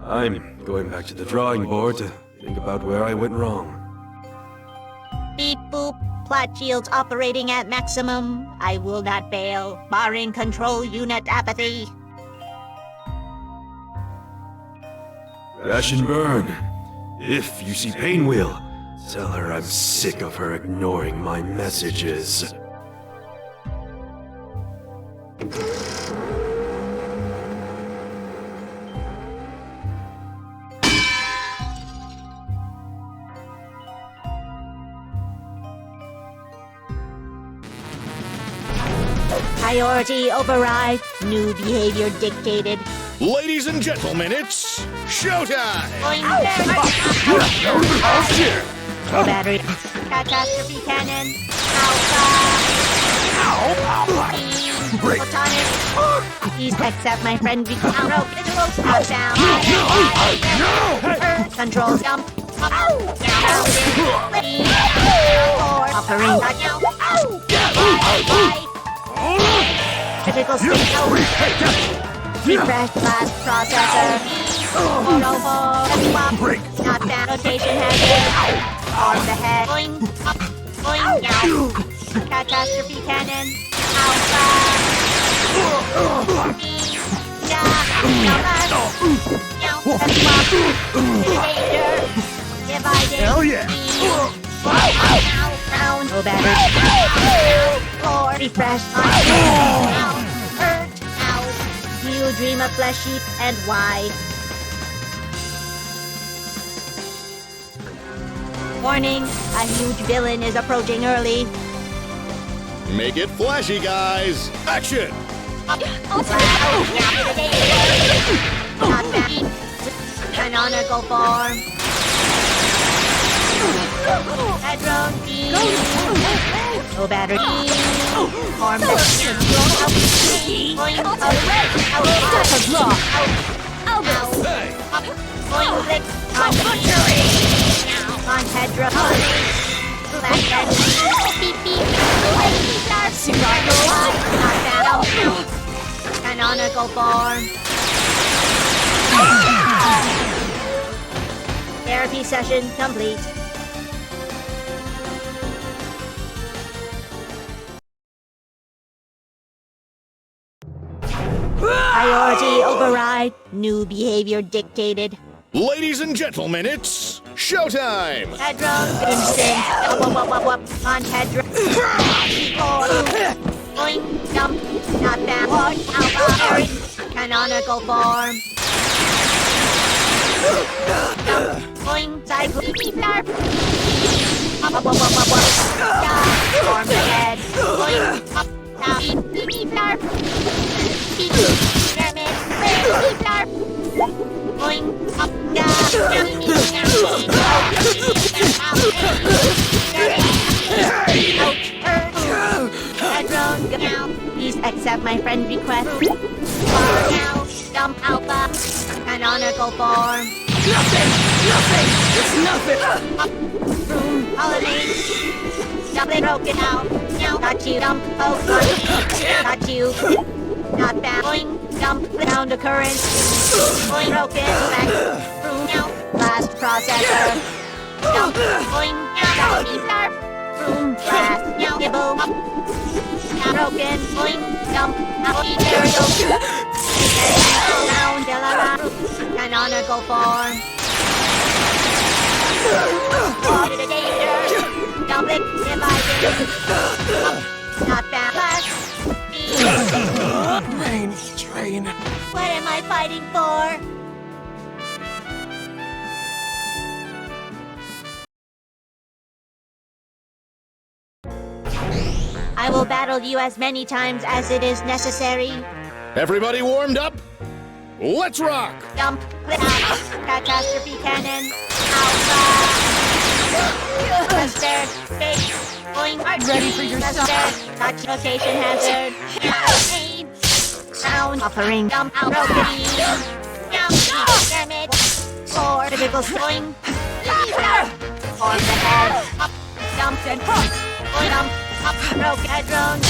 Speaker 14: I'm going back to the drawing board to think about where I went wrong.
Speaker 18: Beep boop. Plot shields operating at maximum. I will not fail, barring control unit apathy.
Speaker 14: Crash and burn. If you see Painwheel, tell her I'm sick of her ignoring my messages.
Speaker 18: Priority override. New behavior dictated.
Speaker 19: Ladies and gentlemen, it's showtime!
Speaker 18: Battery. Catastrophe cannon. Alpha. Photonic. Please accept my friend Vicaro. Down. Control jump. Offering. Critical state. Refresh blast processor. Break. Knockdown rotation hazard. On the head. Going up. Going down. Catastrophe cannon. Alpha. Danger. Divided.
Speaker 2: Hell yeah.
Speaker 18: No better. Core. Refresh. Hurt. Out. You dream of flesh sheep and why? Warning, a huge villain is approaching early.
Speaker 19: Make it flashy, guys! Action!
Speaker 18: Canonical form. Headroom D. No battery. Form the on headroom. Black and beep beep. Not battle. Canonical form. Therapy session complete. Priority override. New behavior dictated.
Speaker 19: Ladies and gentlemen, it's showtime!
Speaker 18: Headroom instinct. On headroom. Boing, jump, not that. Out, canonical form. Jump, boing, cycle, darp. Form the head. Boing, up, down, darp. Pyramid, darp. Boing, up, down, Headroom, now. Please accept my friend request. Far now, jump alpha, canonical form.
Speaker 16: Nothing! It's nothing!
Speaker 18: Room, holiday. Doubly broken out. Now, got you, jump, oh, got you. Not bad. Boing, jump, down the current. Boing, broken, back. Room, now, last processor. Jump, boing, now, beep, darp. Room, last, now, nibble, up. Now, broken, boing, jump, now, aerial. Down, Delala. Canonical form. Walk to the danger. Jump it, dividing. Not bad, last.
Speaker 16: Brain drain.
Speaker 18: What am I fighting for? I will battle you as many times as it is necessary.
Speaker 19: Everybody warmed up? Let's rock!
Speaker 18: Jump, click out, catastrophe cannon, alpha. Buster, fake, going,
Speaker 16: Ready for your
Speaker 18: Buster, touch location hazard, aim, sound, offering, jump out, broken, jump, pyramid, four, typical swing, form the head, up, jump, and push, jump, up, broken, headroom,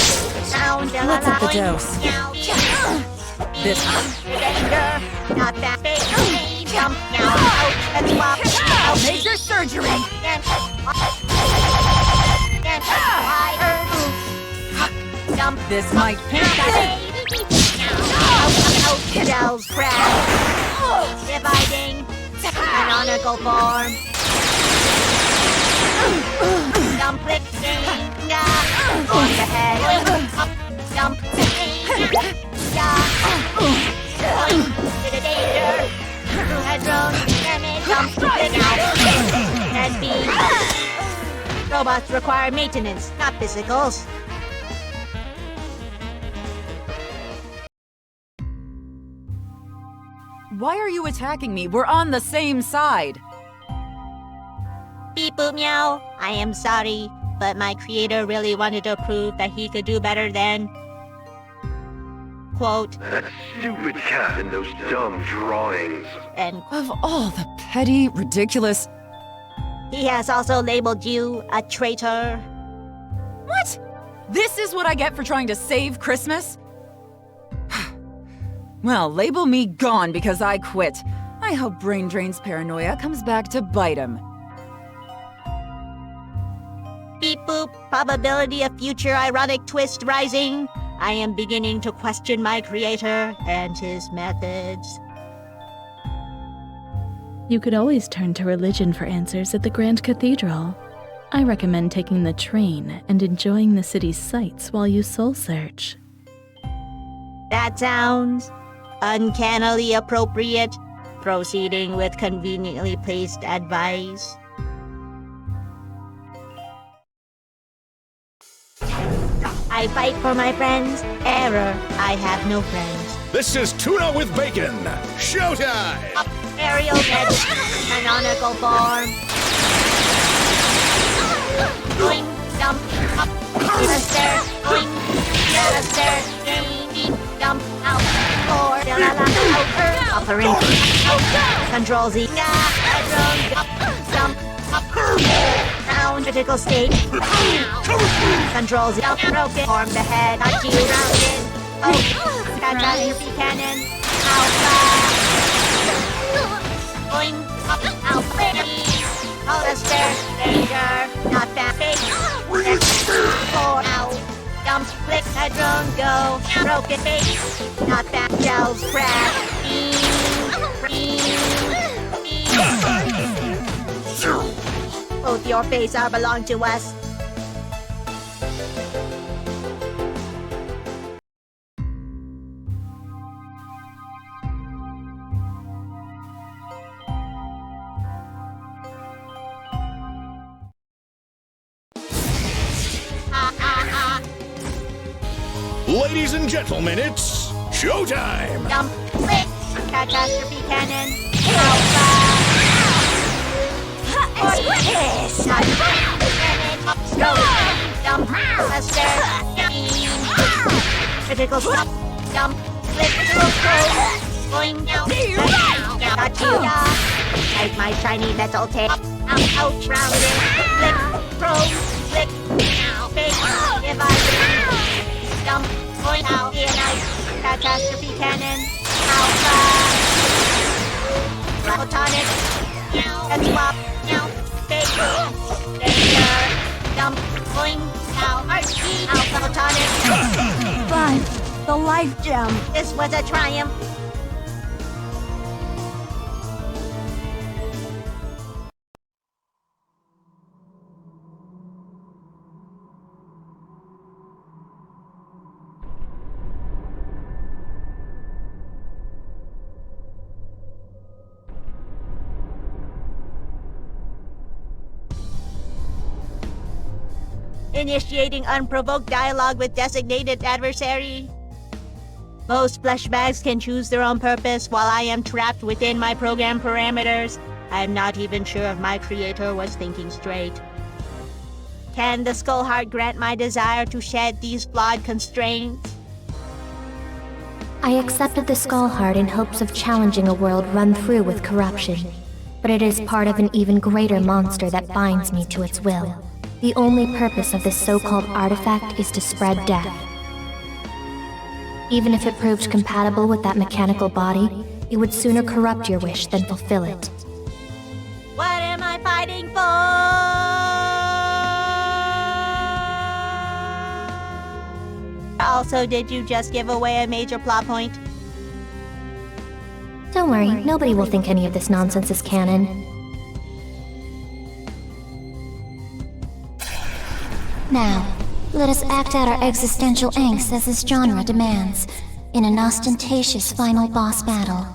Speaker 18: sound,
Speaker 7: Let's up the dose. This
Speaker 18: danger, not that big, jump, now, out, and swap, out,
Speaker 16: Major surgery!
Speaker 18: Jump.
Speaker 7: This might
Speaker 18: Shells crash. Dividing. Canonical form. Jump click game. On the head. Up. Jump. To the danger. Headroom. Jump. Click out. Head beam. Robots require maintenance, not physicals.
Speaker 7: Why are you attacking me? We're on the same side.
Speaker 18: Beep boop meow. I am sorry, but my creator really wanted to prove that he could do better than... Quote...
Speaker 5: That stupid cat and those dumb drawings.
Speaker 18: And
Speaker 7: of all the petty, ridiculous...
Speaker 18: He has also labeled you a traitor.
Speaker 7: What? This is what I get for trying to save Christmas? Well, label me gone because I quit. I hope Brain Drain's paranoia comes back to bite him.
Speaker 18: Beep boop, probability of future ironic twist rising. I am beginning to question my creator and his methods.
Speaker 10: You could always turn to religion for answers at the Grand Cathedral. I recommend taking the train and enjoying the city's sights while you soul search.
Speaker 18: That sounds uncannily appropriate. Proceeding with conveniently placed advice. I fight for my friends. Error. I have no friends.
Speaker 19: This is Tuna with Bacon. Showtime!
Speaker 18: Up, aerial head, canonical form. Boing, dump, up, the stairs, boing, the stairs, gaining, dump, out, or, la la la, out, upper in, out, control Z, drone, up, dump, up, round, critical state, control Z, up, broken, form the head, not you, round in, oh, catastrophe cannon, alpha, boing, up, out, all the stairs, danger, not that big. Pour out, dump, flick, a drone, go, broken face, not that shells, crash, both your face are belong to us.
Speaker 6: Ladies and gentlemen, it's showtime!
Speaker 18: Dump, flick, catastrophe cannon, alpha. Yes! Not cannon, up, go, dump, cluster, critical stop, dump, flick, critical throw, going down, got you, like my shiny metal tape, out, rounded, flick, throw, flick, fake, divide, dump, going out, ignite, catastrophe cannon, alpha, photonic, and swap, fake, danger, dump, going out, RC, alpha, photonic, fun, the life gem, this was a triumph. Initiating unprovoked dialogue with designated adversary. Most flesh bags can choose their own purpose while I am trapped within my program parameters. I'm not even sure if my creator was thinking straight. Can the Skull Heart grant my desire to shed these flawed constraints?
Speaker 9: I accepted the Skull Heart in hopes of challenging a world run through with corruption, but it is part of an even greater monster that binds me to its will. The only purpose of this so-called artifact is to spread death. Even if it proved compatible with that mechanical body, it would sooner corrupt your wish than fulfill it.
Speaker 18: What am I fighting for? Also, did you just give away a major plot point?
Speaker 9: Don't worry, nobody will think any of this nonsense is canon.
Speaker 15: Now, let us act out our existential angst as this genre demands, in an ostentatious final boss battle.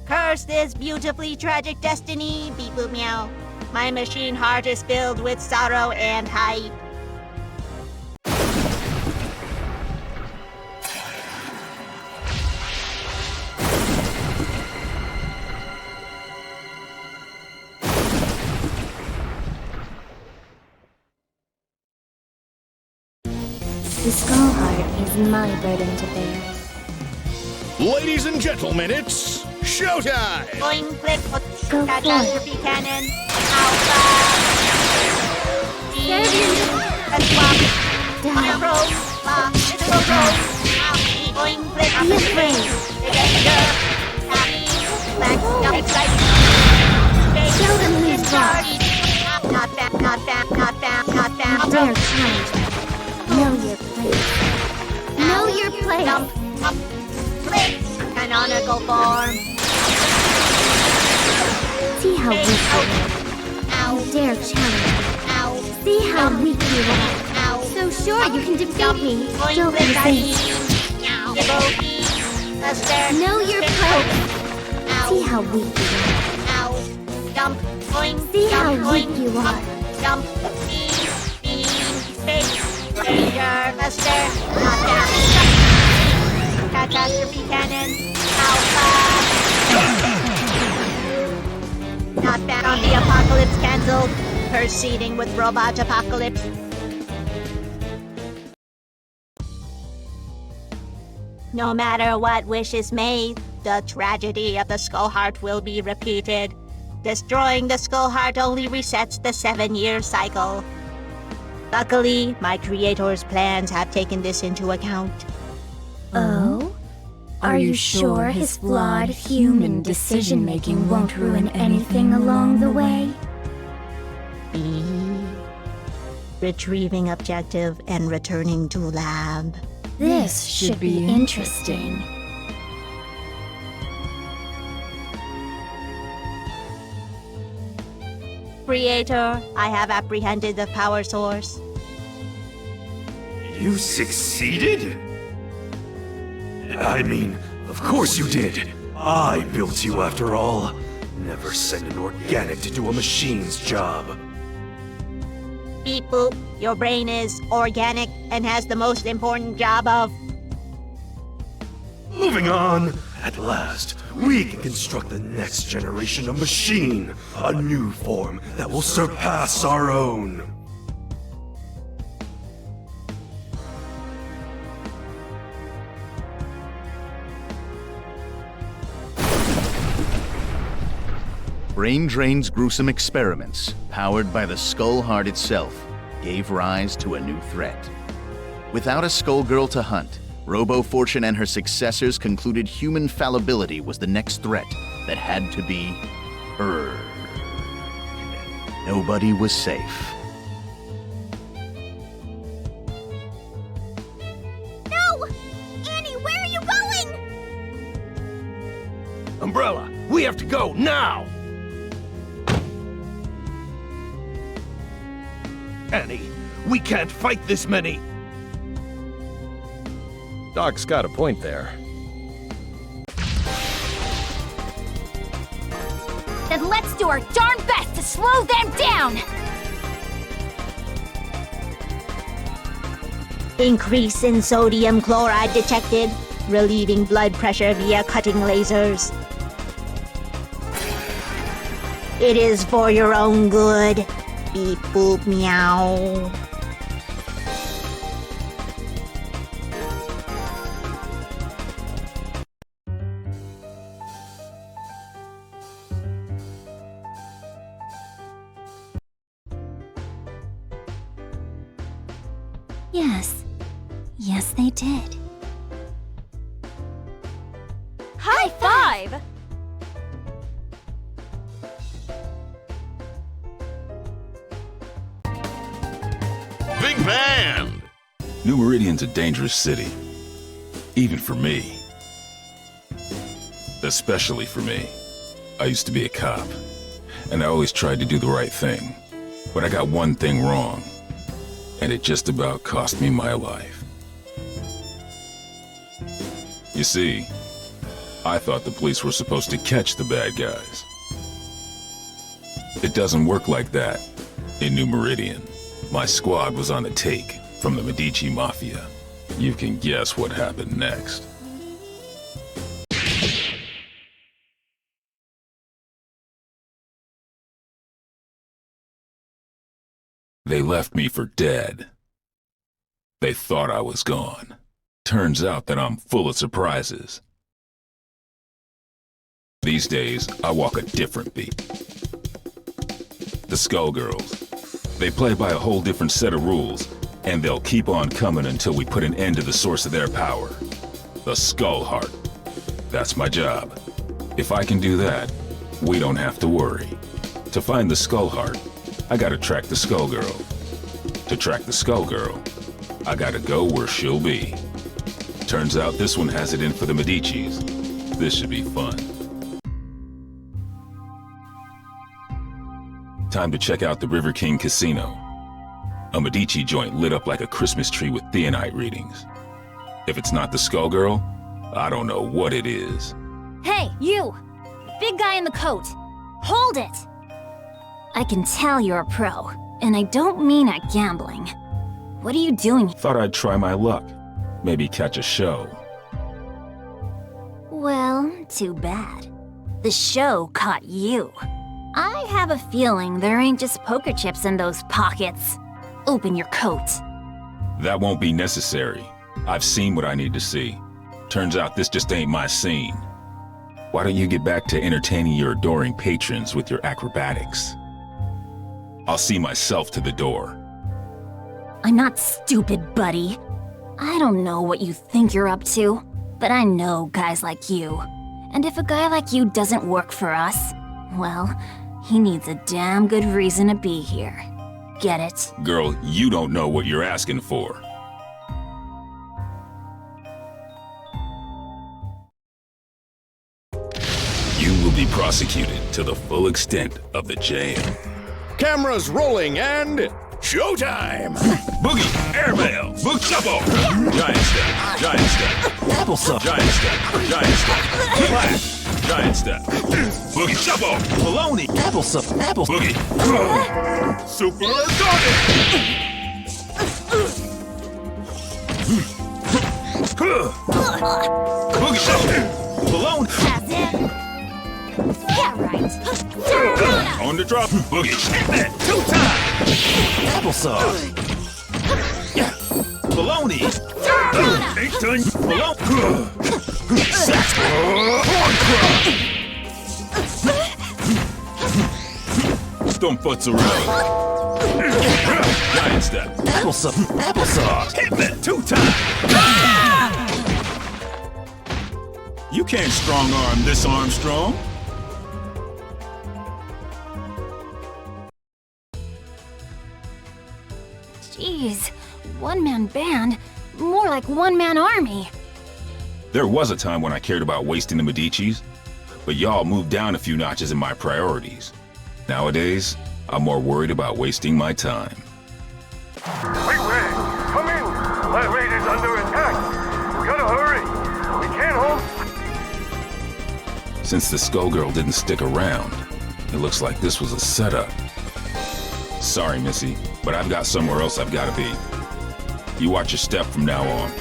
Speaker 18: Curse this beautifully tragic destiny, beep boop meow. My machine heart is filled with sorrow and hype.
Speaker 9: The Skull Heart is my burden to bear.
Speaker 6: Ladies and gentlemen, it's showtime!
Speaker 18: Boing, flick,
Speaker 9: Go
Speaker 18: catastrophe cannon, alpha, and swap, approach, physical approach, boing, flick, black, excite,
Speaker 15: Show them who's boss.
Speaker 18: not that, not that, not that, not that,
Speaker 15: Dare challenge me. Know your place. Know your place.
Speaker 18: Dump, up, flick, canonical form.
Speaker 15: See how weak you are. You dare challenge me. See how weak you are. So sure you can defeat me. Don't be safe. Know your place. See how weak you are. See how weak you are.
Speaker 18: Danger, Buster, not down. Catastrophe cannon, alpha. Not bad on the apocalypse cancelled. Proceeding with robot apocalypse. No matter what wish is made, the tragedy of the Skull Heart will be repeated. Destroying the Skull Heart only resets the 7-year cycle. Luckily, my creator's plans have taken this into account.
Speaker 9: Oh? Are you sure his flawed human decision-making won't ruin anything along the way?
Speaker 18: B. Retrieving objective and returning to lab.
Speaker 9: This should be interesting.
Speaker 18: Creator, I have apprehended the power source.
Speaker 14: You succeeded? I mean, of course you did. I built you after all. Never send an organic to do a machine's job.
Speaker 18: Beep boop, your brain is organic and has the most important job of...
Speaker 14: Moving on. At last, we can construct the next generation of machine. A new form that will surpass our own.
Speaker 19: Brain Drain's gruesome experiments, powered by the Skull Heart itself, gave rise to a new threat. Without a Skullgirl to hunt, Robo-Fortune and her successors concluded human fallibility was the next threat that had to be purged. Nobody was safe.
Speaker 15: No! Annie, where are you going?
Speaker 12: Umbrella, we have to go now! Annie, we can't fight this many.
Speaker 22: Doc's got a point there.
Speaker 3: Then let's do our darn best to slow them down!
Speaker 18: Increase in sodium chloride detected, relieving blood pressure via cutting lasers. It is for your own good. Beep boop meow.
Speaker 9: Yes. Yes, they did.
Speaker 3: High five!
Speaker 2: Big band!
Speaker 6: New Meridian's a dangerous city. Even for me. Especially for me. I used to be a cop, and I always tried to do the right thing. But I got one thing wrong, and it just about cost me my life. You see, I thought the police were supposed to catch the bad guys. It doesn't work like that in New Meridian. My squad was on the take from the Medici Mafia. You can guess what happened next. They left me for dead. They thought I was gone. Turns out that I'm full of surprises. These days, I walk a different beat. The Skullgirls. They play by a whole different set of rules, and they'll keep on coming until we put an end to the source of their power. The Skull Heart. That's my job. If I can do that, we don't have to worry. To find the Skull Heart, I gotta track the Skullgirl. To track the Skullgirl, I gotta go where she'll be. Turns out this one has it in for the Medicis. This should be fun. Time to check out the River King Casino. A Medici joint lit up like a Christmas tree with theonite readings. If it's not the Skullgirl, I don't know what it is.
Speaker 3: Hey, you! Big guy in the coat! Hold it!
Speaker 8: I can tell you're a pro, and I don't mean at gambling. What are you doing?
Speaker 6: Thought I'd try my luck. Maybe catch a show.
Speaker 8: Well, too bad. The show caught you. I have a feeling there ain't just poker chips in those pockets. Open your coat.
Speaker 11: That won't be necessary. I've seen what I need to see. Turns out this just ain't my scene. Why don't you get back to entertaining your adoring patrons with your acrobatics? I'll see myself to the door.
Speaker 8: I'm not stupid, buddy. I don't know what you think you're up to, but I know guys like you. And if a guy like you doesn't work for us, well, he needs a damn good reason to be here. Get it?
Speaker 11: Girl, you don't know what you're asking for. You will be prosecuted to the full extent of the jail.
Speaker 21: Cameras rolling and showtime!
Speaker 11: Boogie, airmail, book double! Giant step, giant step.
Speaker 21: Applesauce.
Speaker 11: Giant step, giant step. Flash, giant step. Boogie double!
Speaker 21: Baloney. Applesauce. Apple.
Speaker 11: Boogie.
Speaker 2: Super Sonic!
Speaker 11: Boogie double!
Speaker 21: Baloney.
Speaker 8: That's it. Yeah, right.
Speaker 11: On the drop, boogie.
Speaker 21: Hit it 2 times. Applesauce. Yeah. Baloney.
Speaker 2: Ain't done.
Speaker 21: Baloney. Sex.
Speaker 11: Don't futz around. Giant step.
Speaker 21: Applesauce. Applesauce. Hit it 2 times.
Speaker 11: You can't strong arm this Armstrong.
Speaker 8: Jeez, one-man band? More like one-man army.
Speaker 11: There was a time when I cared about wasting the Medicis, but y'all moved down a few notches in my priorities. Nowadays, I'm more worried about wasting my time.
Speaker 17: Wait, Red! Come in! That raid is under attack! We gotta hurry! We can't hold...
Speaker 11: Since the Skullgirl didn't stick around, it looks like this was a setup. Sorry, Missy, but I've got somewhere else I've gotta be. You watch your step from now on.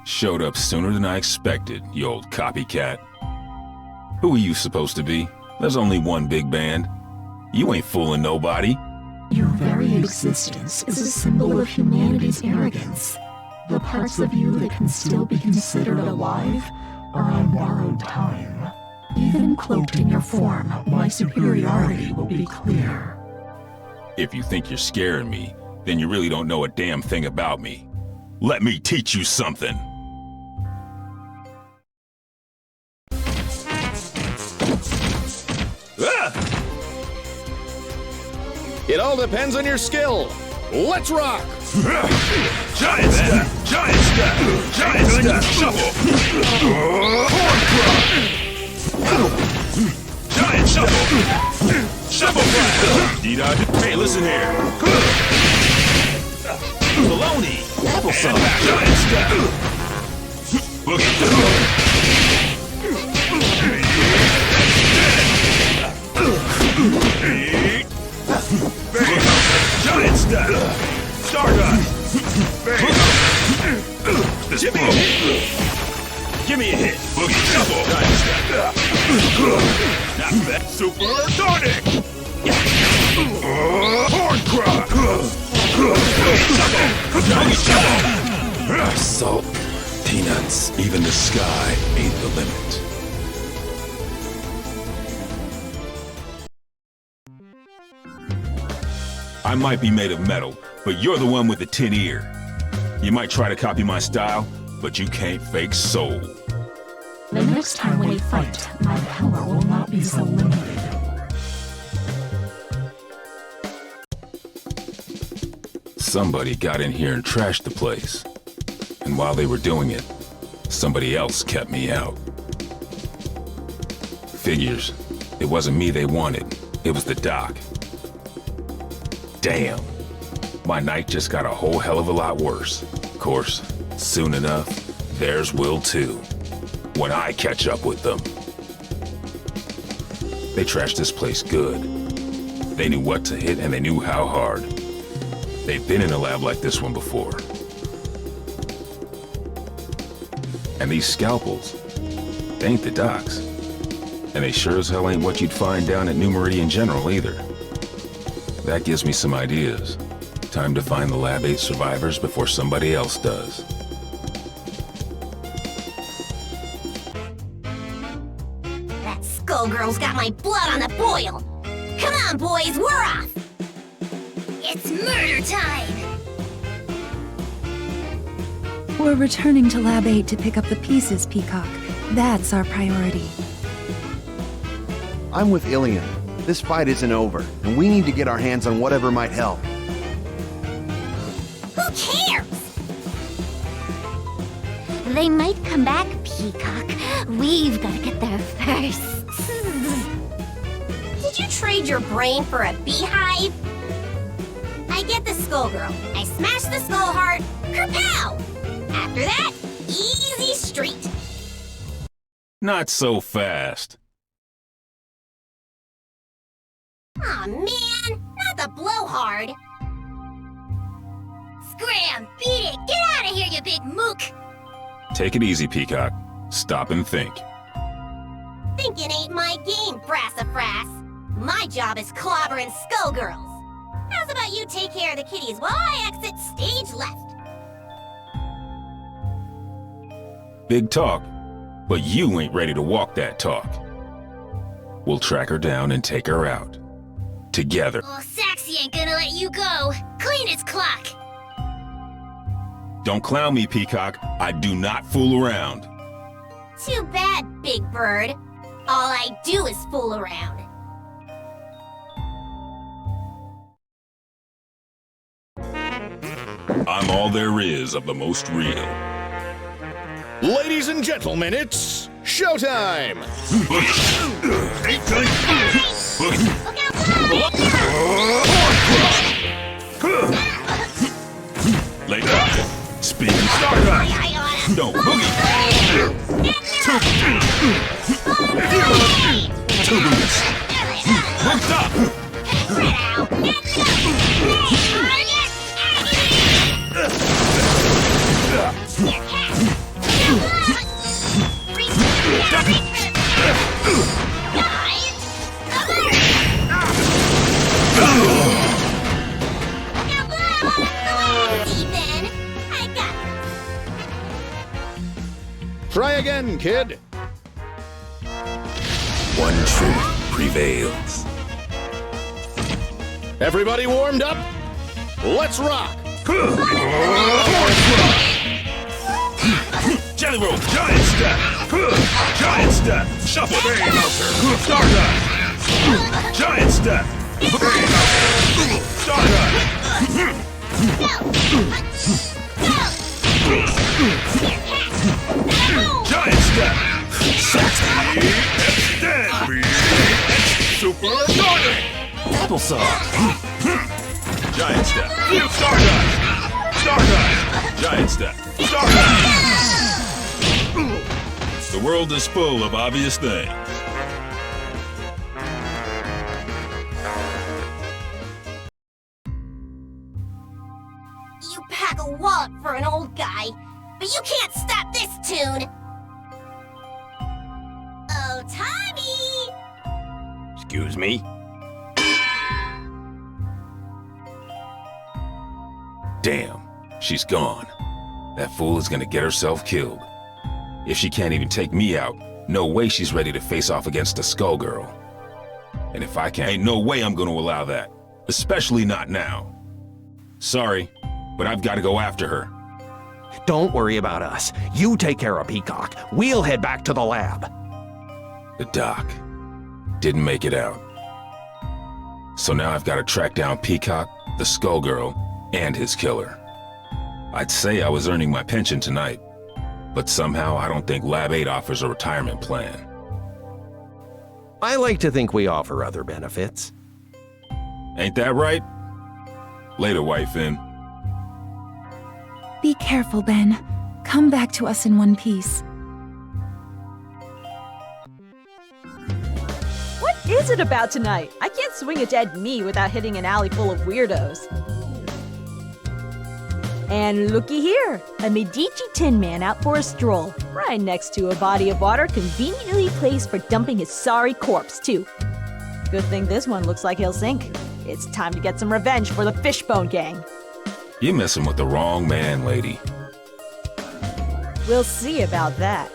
Speaker 11: Showed up sooner than I expected, you old copycat. Who are you supposed to be? There's only one big band. You ain't fooling nobody.
Speaker 13: Your very existence is a symbol of humanity's arrogance. The parts of you that can still be considered alive are on borrowed time. Even cloaked in your form, my superiority will be clear.
Speaker 11: If you think you're scaring me, then you really don't know a damn thing about me. Let me teach you something.
Speaker 21: It all depends on your skill. Let's rock!
Speaker 11: Giant step! Giant step! Giant step! Shuffle! Giant shuffle! Shuffle flash! D-dodge. Hey, listen here.
Speaker 21: Baloney! Applesauce!
Speaker 11: Giant step! Boogie down! Giant step! Stardust! Give me a hit! Give me a hit! Boogie shuffle! Giant step! Not bad! Super Sonic! Horn crack! Boogie shuffle! Salt, peanuts, even the sky ain't the limit. I might be made of metal, but you're the one with the tin ear. You might try to copy my style, but you can't fake soul.
Speaker 13: The next time we fight, my power will not be so limited.
Speaker 11: Somebody got in here and trashed the place. And while they were doing it, somebody else kept me out. Figures. It wasn't me they wanted. It was the doc. Damn. My night just got a whole hell of a lot worse. Of course, soon enough, theirs will too. When I catch up with them. They trashed this place good. They knew what to hit and they knew how hard. They've been in a lab like this one before. And these scalpels, They ain't the docks. And they sure as hell ain't what you'd find down at New Meridian General either. That gives me some ideas. Time to find the Lab 8 survivors before somebody else does.
Speaker 8: That Skullgirl's got my blood on the boil! Come on, boys, we're off! It's murder time!
Speaker 7: We're returning to Lab 8 to pick up the pieces, Peacock. That's our priority.
Speaker 4: I'm with Ilian. This fight isn't over, and we need to get our hands on whatever might help.
Speaker 8: Who cares?
Speaker 9: They might come back, Peacock. We've got to get there first.
Speaker 8: Did you trade your brain for a beehive? I get the Skullgirl. I smash the Skull Heart. Kerpow! After that, easy street.
Speaker 11: Not so fast.
Speaker 8: Aw, man! Not the blowhard! Scram! Beat it! Get out of here, you big mook!
Speaker 11: Take it easy, Peacock. Stop and think.
Speaker 8: Thinking ain't my game, Brassafrass. My job is clobbering Skullgirls. How's about you take care of the kitties while I exit stage left?
Speaker 11: Big talk, but you ain't ready to walk that talk. We'll track her down and take her out. Together.
Speaker 8: Oh, Saxy ain't gonna let you go. Clean his clock.
Speaker 11: Don't clown me, Peacock. I do not fool around.
Speaker 8: Too bad, Big Bird. All I do is fool around.
Speaker 11: I'm all there is of the most real.
Speaker 19: Ladies and gentlemen, it's showtime!
Speaker 11: Lay down. Spin. Stardust. No, boogie. Two boots. Hooked up.
Speaker 19: Try again, kid.
Speaker 11: One truth prevails.
Speaker 19: Everybody warmed up? Let's rock!
Speaker 11: Jelly roll, giant step! Giant step! Shuffle! Stardust! Giant step! Stardust! Giant step! Sexy! Extend! Super Sonic! Applesauce! Giant step! Stardust! Stardust! Giant step! Stardust! The world is full of obvious things.
Speaker 8: You pack a wallop for an old guy, but you can't stop this tune! Oh, Tommy!
Speaker 1: Excuse me?
Speaker 11: Damn, she's gone. That fool is gonna get herself killed. If she can't even take me out, no way she's ready to face off against a Skullgirl. And if I can't, ain't no way I'm gonna allow that. Especially not now. Sorry, but I've gotta go after her.
Speaker 20: Don't worry about us. You take care of Peacock. We'll head back to the lab.
Speaker 11: The doc didn't make it out. So now I've gotta track down Peacock, the Skullgirl, and his killer. I'd say I was earning my pension tonight, but somehow I don't think Lab 8 offers a retirement plan.
Speaker 20: I like to think we offer other benefits.
Speaker 11: Ain't that right? Later, White Fin.
Speaker 7: Be careful, Ben. Come back to us in one piece.
Speaker 23: What is it about tonight? I can't swing a dead me without hitting an alley full of weirdos. And looky here, a Medici Tin Man out for a stroll, right next to a body of water conveniently placed for dumping his sorry corpse, too. Good thing this one looks like he'll sink. It's time to get some revenge for the Fishbone Gang.
Speaker 11: You're messing with the wrong man, lady.
Speaker 23: We'll see about that.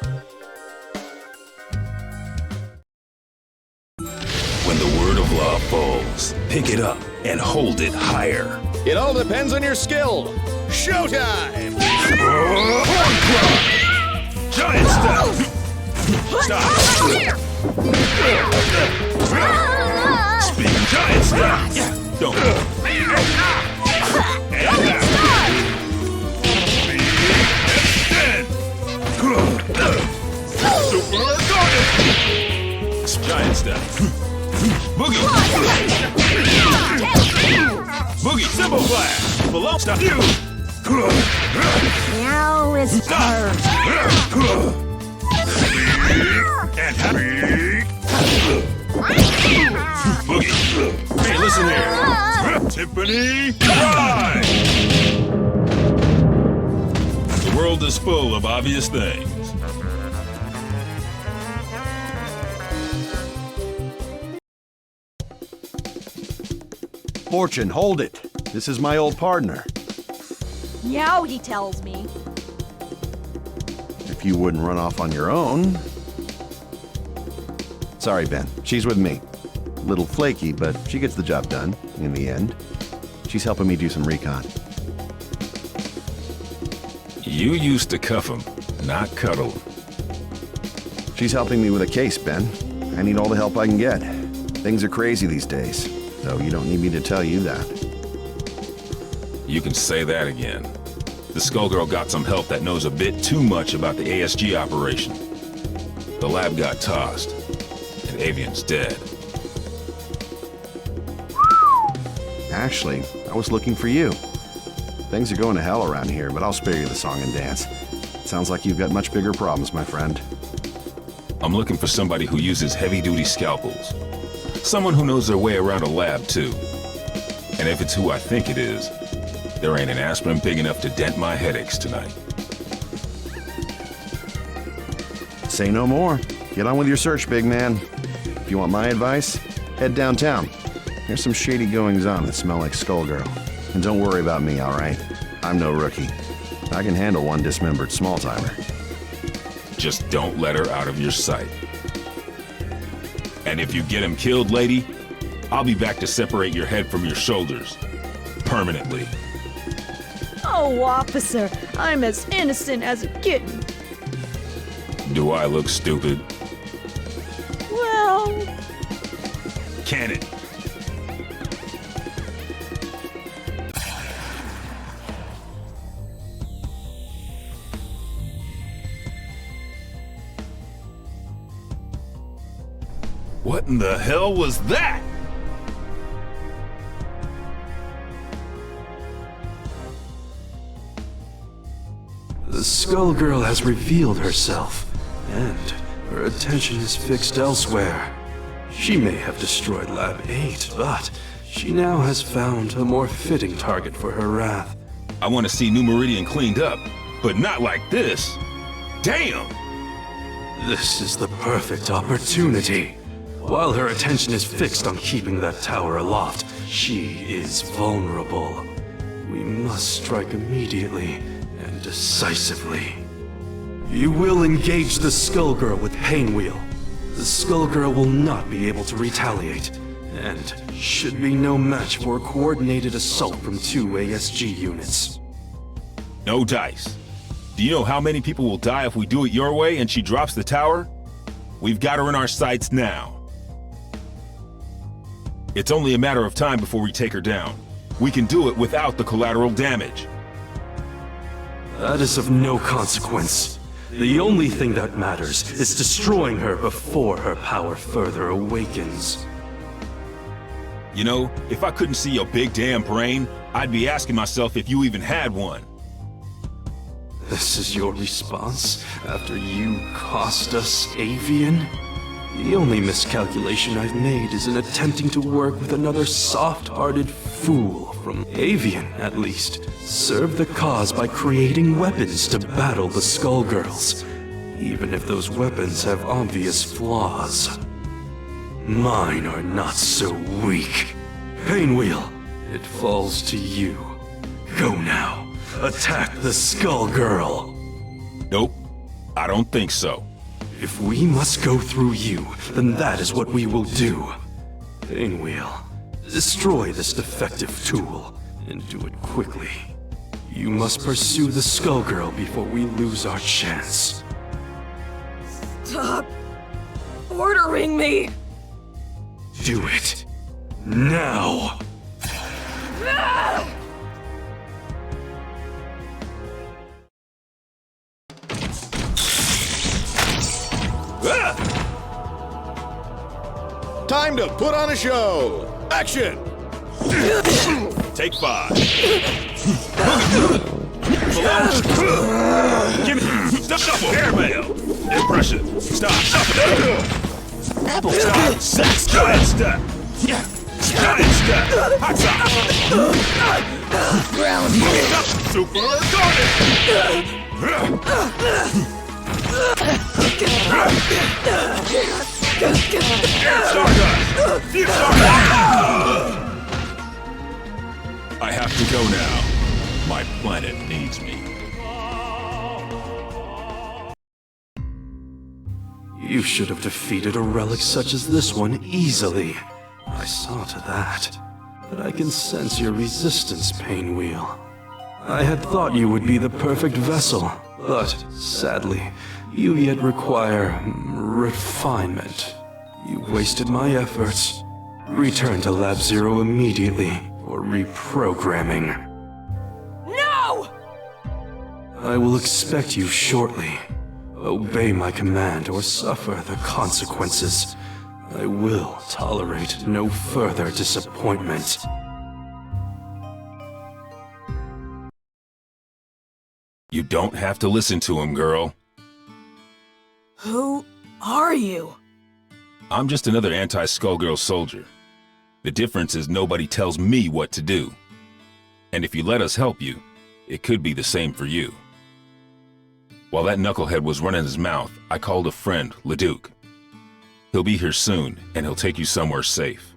Speaker 11: When the word of law falls, pick it up and hold it higher.
Speaker 21: It all depends on your skill. Showtime!
Speaker 11: Giant step! Stop! Spin giant step! Don't. And back. Giant step. Boogie. Boogie, simple blast. Below stop.
Speaker 23: Now is hers.
Speaker 11: And happy. Boogie. Hey, listen here. Tiffany, ride! The world is full of obvious things.
Speaker 4: Fortune, hold it. This is my old partner.
Speaker 23: Meow, he tells me.
Speaker 4: If you wouldn't run off on your own. Sorry, Ben. She's with me. Little flaky, but she gets the job done in the end. She's helping me do some recon.
Speaker 11: You used to cuff him, not cuddle.
Speaker 4: She's helping me with a case, Ben. I need all the help I can get. Things are crazy these days, so you don't need me to tell you that.
Speaker 11: You can say that again. The Skullgirl got some help that knows a bit too much about the ASG operation. The lab got tossed, and Avian's dead.
Speaker 4: Ashley, I was looking for you. Things are going to hell around here, but I'll spare you the song and dance. Sounds like you've got much bigger problems, my friend.
Speaker 11: I'm looking for somebody who uses heavy-duty scalpels. Someone who knows their way around a lab, too. And if it's who I think it is, there ain't an aspirin big enough to dent my headaches tonight.
Speaker 4: Say no more. Get on with your search, big man. If you want my advice, head downtown. There's some shady goings-on that smell like Skullgirl. And don't worry about me, all right? I'm no rookie. I can handle one dismembered small-timer.
Speaker 11: Just don't let her out of your sight. And if you get him killed, lady, I'll be back to separate your head from your shoulders. Permanently.
Speaker 23: Oh, officer, I'm as innocent as a kitten.
Speaker 11: Do I look stupid?
Speaker 23: Well...
Speaker 11: Cannon! What in the hell was that?
Speaker 14: The Skullgirl has revealed herself, and her attention is fixed elsewhere. She may have destroyed Lab 8, but she now has found a more fitting target for her wrath.
Speaker 11: I want to see New Meridian cleaned up, but not like this. Damn!
Speaker 14: This is the perfect opportunity. While her attention is fixed on keeping that tower aloft, she is vulnerable. We must strike immediately and decisively. You will engage the Skullgirl with Painwheel. The Skullgirl will not be able to retaliate, and should be no match for a coordinated assault from 2 ASG units.
Speaker 11: No dice. Do you know how many people will die if we do it your way and she drops the tower? We've got her in our sights now. It's only a matter of time before we take her down. We can do it without the collateral damage.
Speaker 14: That is of no consequence. The only thing that matters is destroying her before her power further awakens.
Speaker 11: You know, if I couldn't see your big damn brain, I'd be asking myself if you even had one.
Speaker 14: This is your response after you cost us Avian? The only miscalculation I've made is in attempting to work with another soft-hearted fool from Avian, at least, served the cause by creating weapons to battle the Skullgirls, even if those weapons have obvious flaws. Mine are not so weak. Painwheel, it falls to you. Go now. Attack the Skullgirl.
Speaker 11: Nope, I don't think so.
Speaker 14: If we must go through you, then that is what we will do. Painwheel, destroy this defective tool, and do it quickly. You must pursue the Skullgirl before we lose our chance.
Speaker 7: Stop ordering me!
Speaker 14: Do it. Now!
Speaker 21: Time to put on a show! Action!
Speaker 11: Take 5.
Speaker 12: Give me double airmail.
Speaker 11: Impression. Stop.
Speaker 12: Apple
Speaker 11: Stop. Giant step. Giant step. Hot top.
Speaker 12: Ground.
Speaker 11: Super I have to go now. My planet needs me.
Speaker 14: You should have defeated a relic such as this one easily. I saw to that. But I can sense your resistance, Painwheel. I had thought you would be the perfect vessel, but sadly, you yet require refinement. You wasted my efforts. Return to Lab Zero immediately for reprogramming.
Speaker 7: No!
Speaker 14: I will expect you shortly. Obey my command or suffer the consequences. I will tolerate no further disappointment.
Speaker 11: You don't have to listen to him, girl.
Speaker 7: Who are you?
Speaker 11: I'm just another anti-Skullgirl soldier. The difference is nobody tells me what to do. And if you let us help you, it could be the same for you. While that knucklehead was running his mouth, I called a friend, Leduc. He'll be here soon, and he'll take you somewhere safe.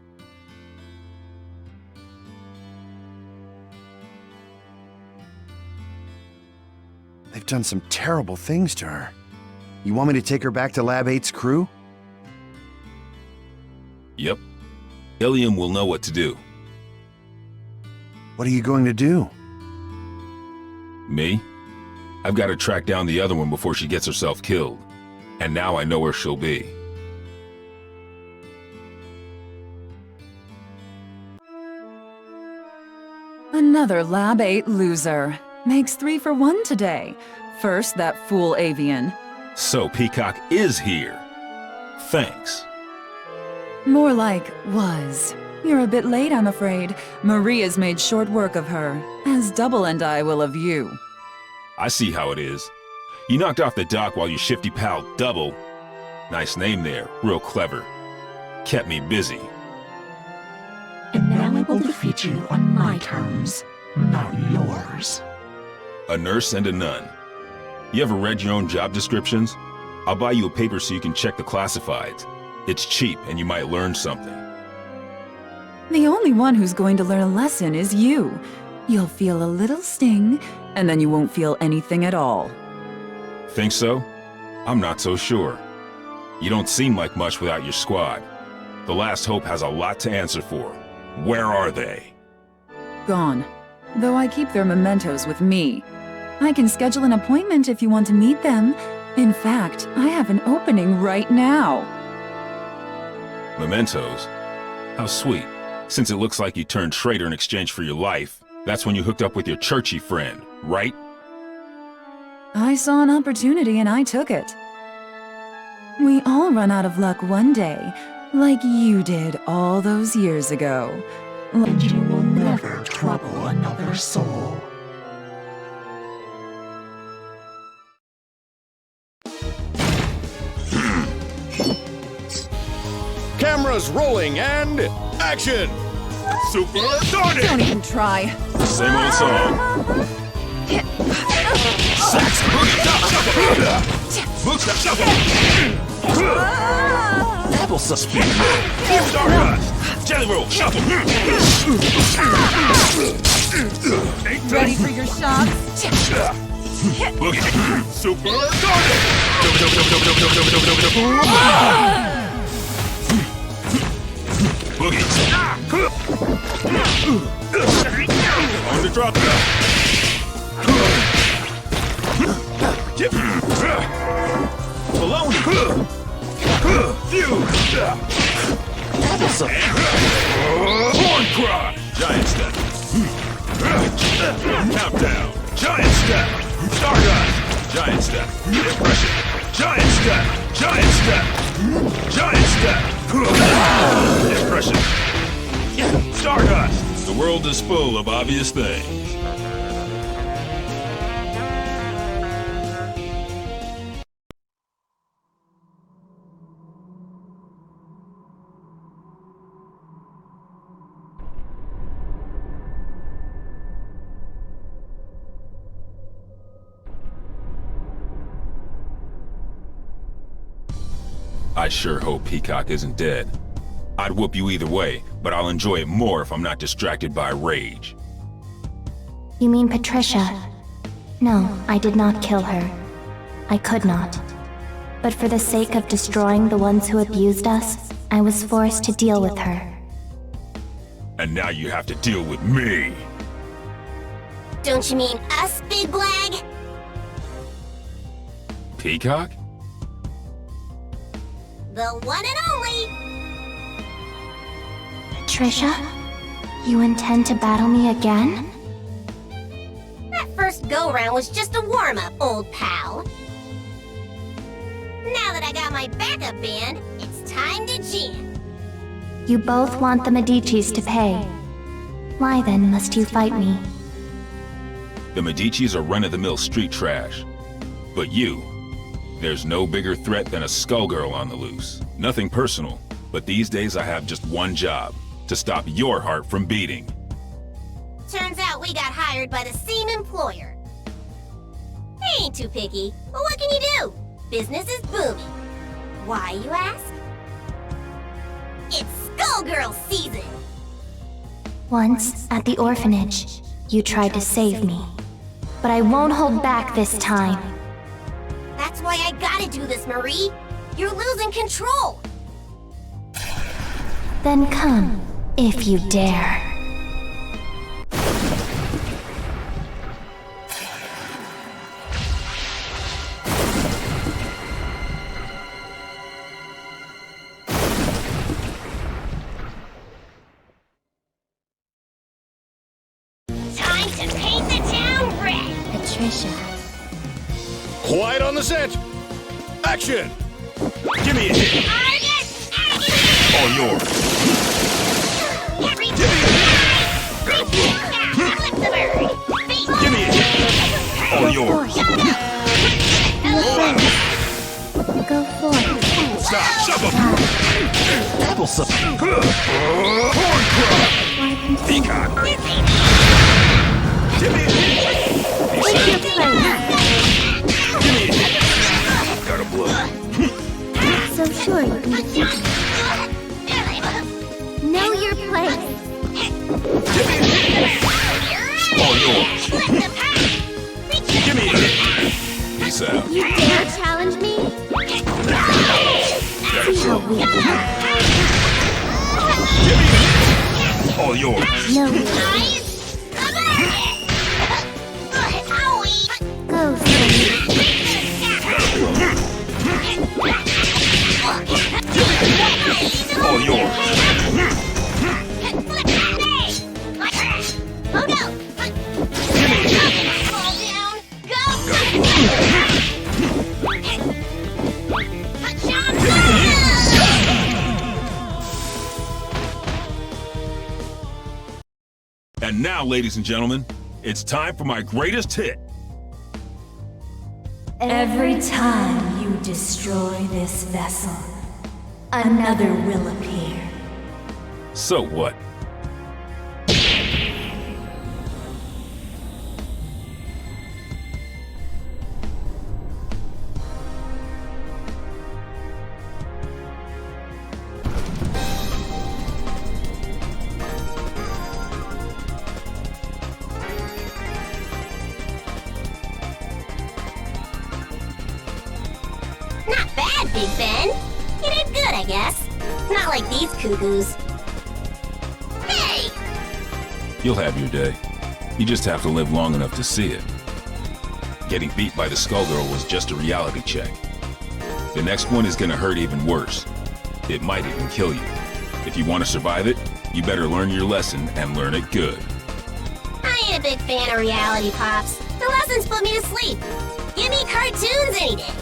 Speaker 4: They've done some terrible things to her. You want me to take her back to Lab 8's crew?
Speaker 11: Yep. Ilium will know what to do.
Speaker 4: What are you going to do?
Speaker 11: Me? I've got to track down the other one before she gets herself killed. And now I know where she'll be.
Speaker 7: Another Lab 8 loser. Makes 3 for 1 today. First, that fool Avian.
Speaker 11: So Peacock is here. Thanks.
Speaker 7: More like was. You're a bit late, I'm afraid. Maria's made short work of her, as Double and I will of you.
Speaker 11: I see how it is. You knocked off the dock while your shifty pal Double, nice name there, real clever, kept me busy.
Speaker 13: And now I will defeat you on my terms, not yours.
Speaker 11: A nurse and a nun. You ever read your own job descriptions? I'll buy you a paper so you can check the classifieds. It's cheap and you might learn something.
Speaker 7: The only one who's going to learn a lesson is you. You'll feel a little sting, and then you won't feel anything at all.
Speaker 11: Think so? I'm not so sure. You don't seem like much without your squad. The Last Hope has a lot to answer for. Where are they?
Speaker 7: Gone. Though I keep their mementos with me. I can schedule an appointment if you want to meet them. In fact, I have an opening right now.
Speaker 11: Mementos? How sweet. Since it looks like you turned traitor in exchange for your life, that's when you hooked up with your churchy friend, right?
Speaker 7: I saw an opportunity and I took it. We all run out of luck one day, like you did all those years ago.
Speaker 13: And you will never trouble another soul.
Speaker 21: Cameras rolling and action!
Speaker 11: Super Darted!
Speaker 7: Don't even try.
Speaker 11: Same old song. Sax, boogie, chop, shuffle! Boots, shuffle! Double suspect. Stardust! Jelly roll, shuffle!
Speaker 7: Ready for your shots?
Speaker 11: Boogie! Super Boogie! On the drop. Baloney! Horn cry! Giant step! Countdown! Giant step! Stardust! Giant step! Impression! Giant step! Giant step! Giant step! Impression! Stardust! The world is full of obvious things. I sure hope Peacock isn't dead. I'd whoop you either way, but I'll enjoy it more if I'm not distracted by rage.
Speaker 9: You mean Patricia? No, I did not kill her. I could not. But for the sake of destroying the ones who abused us, I was forced to deal with her.
Speaker 11: And now you have to deal with me.
Speaker 15: Don't you mean us, Big Blag?
Speaker 11: Peacock?
Speaker 15: The one and only!
Speaker 9: Patricia? You intend to battle me again?
Speaker 15: That first go-round was just a warm-up, old pal. Now that I got my backup band, it's time to jam.
Speaker 9: You both want the Medicis to pay. Why then must you fight me?
Speaker 11: The Medicis are run-of-the-mill street trash. But you, there's no bigger threat than a Skullgirl on the loose. Nothing personal, but these days I have just one job, to stop your heart from beating.
Speaker 15: Turns out we got hired by the same employer. They ain't too picky, but what can you do? Business is booming. Why, you ask? It's Skullgirl season!
Speaker 9: Once, at the orphanage, you tried to save me. But I won't hold back this time.
Speaker 15: That's why I gotta do this, Marie. You're losing control.
Speaker 9: Then come, if you dare.
Speaker 15: Time to paint the town red!
Speaker 9: Patricia.
Speaker 21: Quiet on the set! Action!
Speaker 11: Give me a hit! All yours! Give me a hit! All yours!
Speaker 9: Go for it.
Speaker 11: Stop! Shuffle!
Speaker 9: Double
Speaker 11: Horn cry! Peacock! Give me a hit!
Speaker 9: What's your plan?
Speaker 11: Give me a hit! Got a blow.
Speaker 9: So sure you can defeat me.
Speaker 15: Know your place.
Speaker 11: Give me a hit! All yours! Give me a hit! Peace out.
Speaker 15: You dare challenge me?
Speaker 11: Got a
Speaker 15: See how
Speaker 11: blow.
Speaker 15: we do.
Speaker 11: Give me a hit! All yours!
Speaker 9: No. Go,
Speaker 11: All yours!
Speaker 15: Modo! Fall down! Go!
Speaker 11: And now, ladies and gentlemen, it's time for my greatest hit.
Speaker 13: Every time you destroy this vessel, another will appear.
Speaker 11: So what?
Speaker 15: Big Ben. You did good, I guess. Not like these cuckoos. Hey!
Speaker 11: You'll have your day. You just have to live long enough to see it. Getting beat by the Skullgirl was just a reality check. The next one is gonna hurt even worse. It might even kill you. If you want to survive it, you better learn your lesson and learn it good.
Speaker 15: I ain't a big fan of reality, Pops. The lessons put me to sleep. Give me cartoons any day.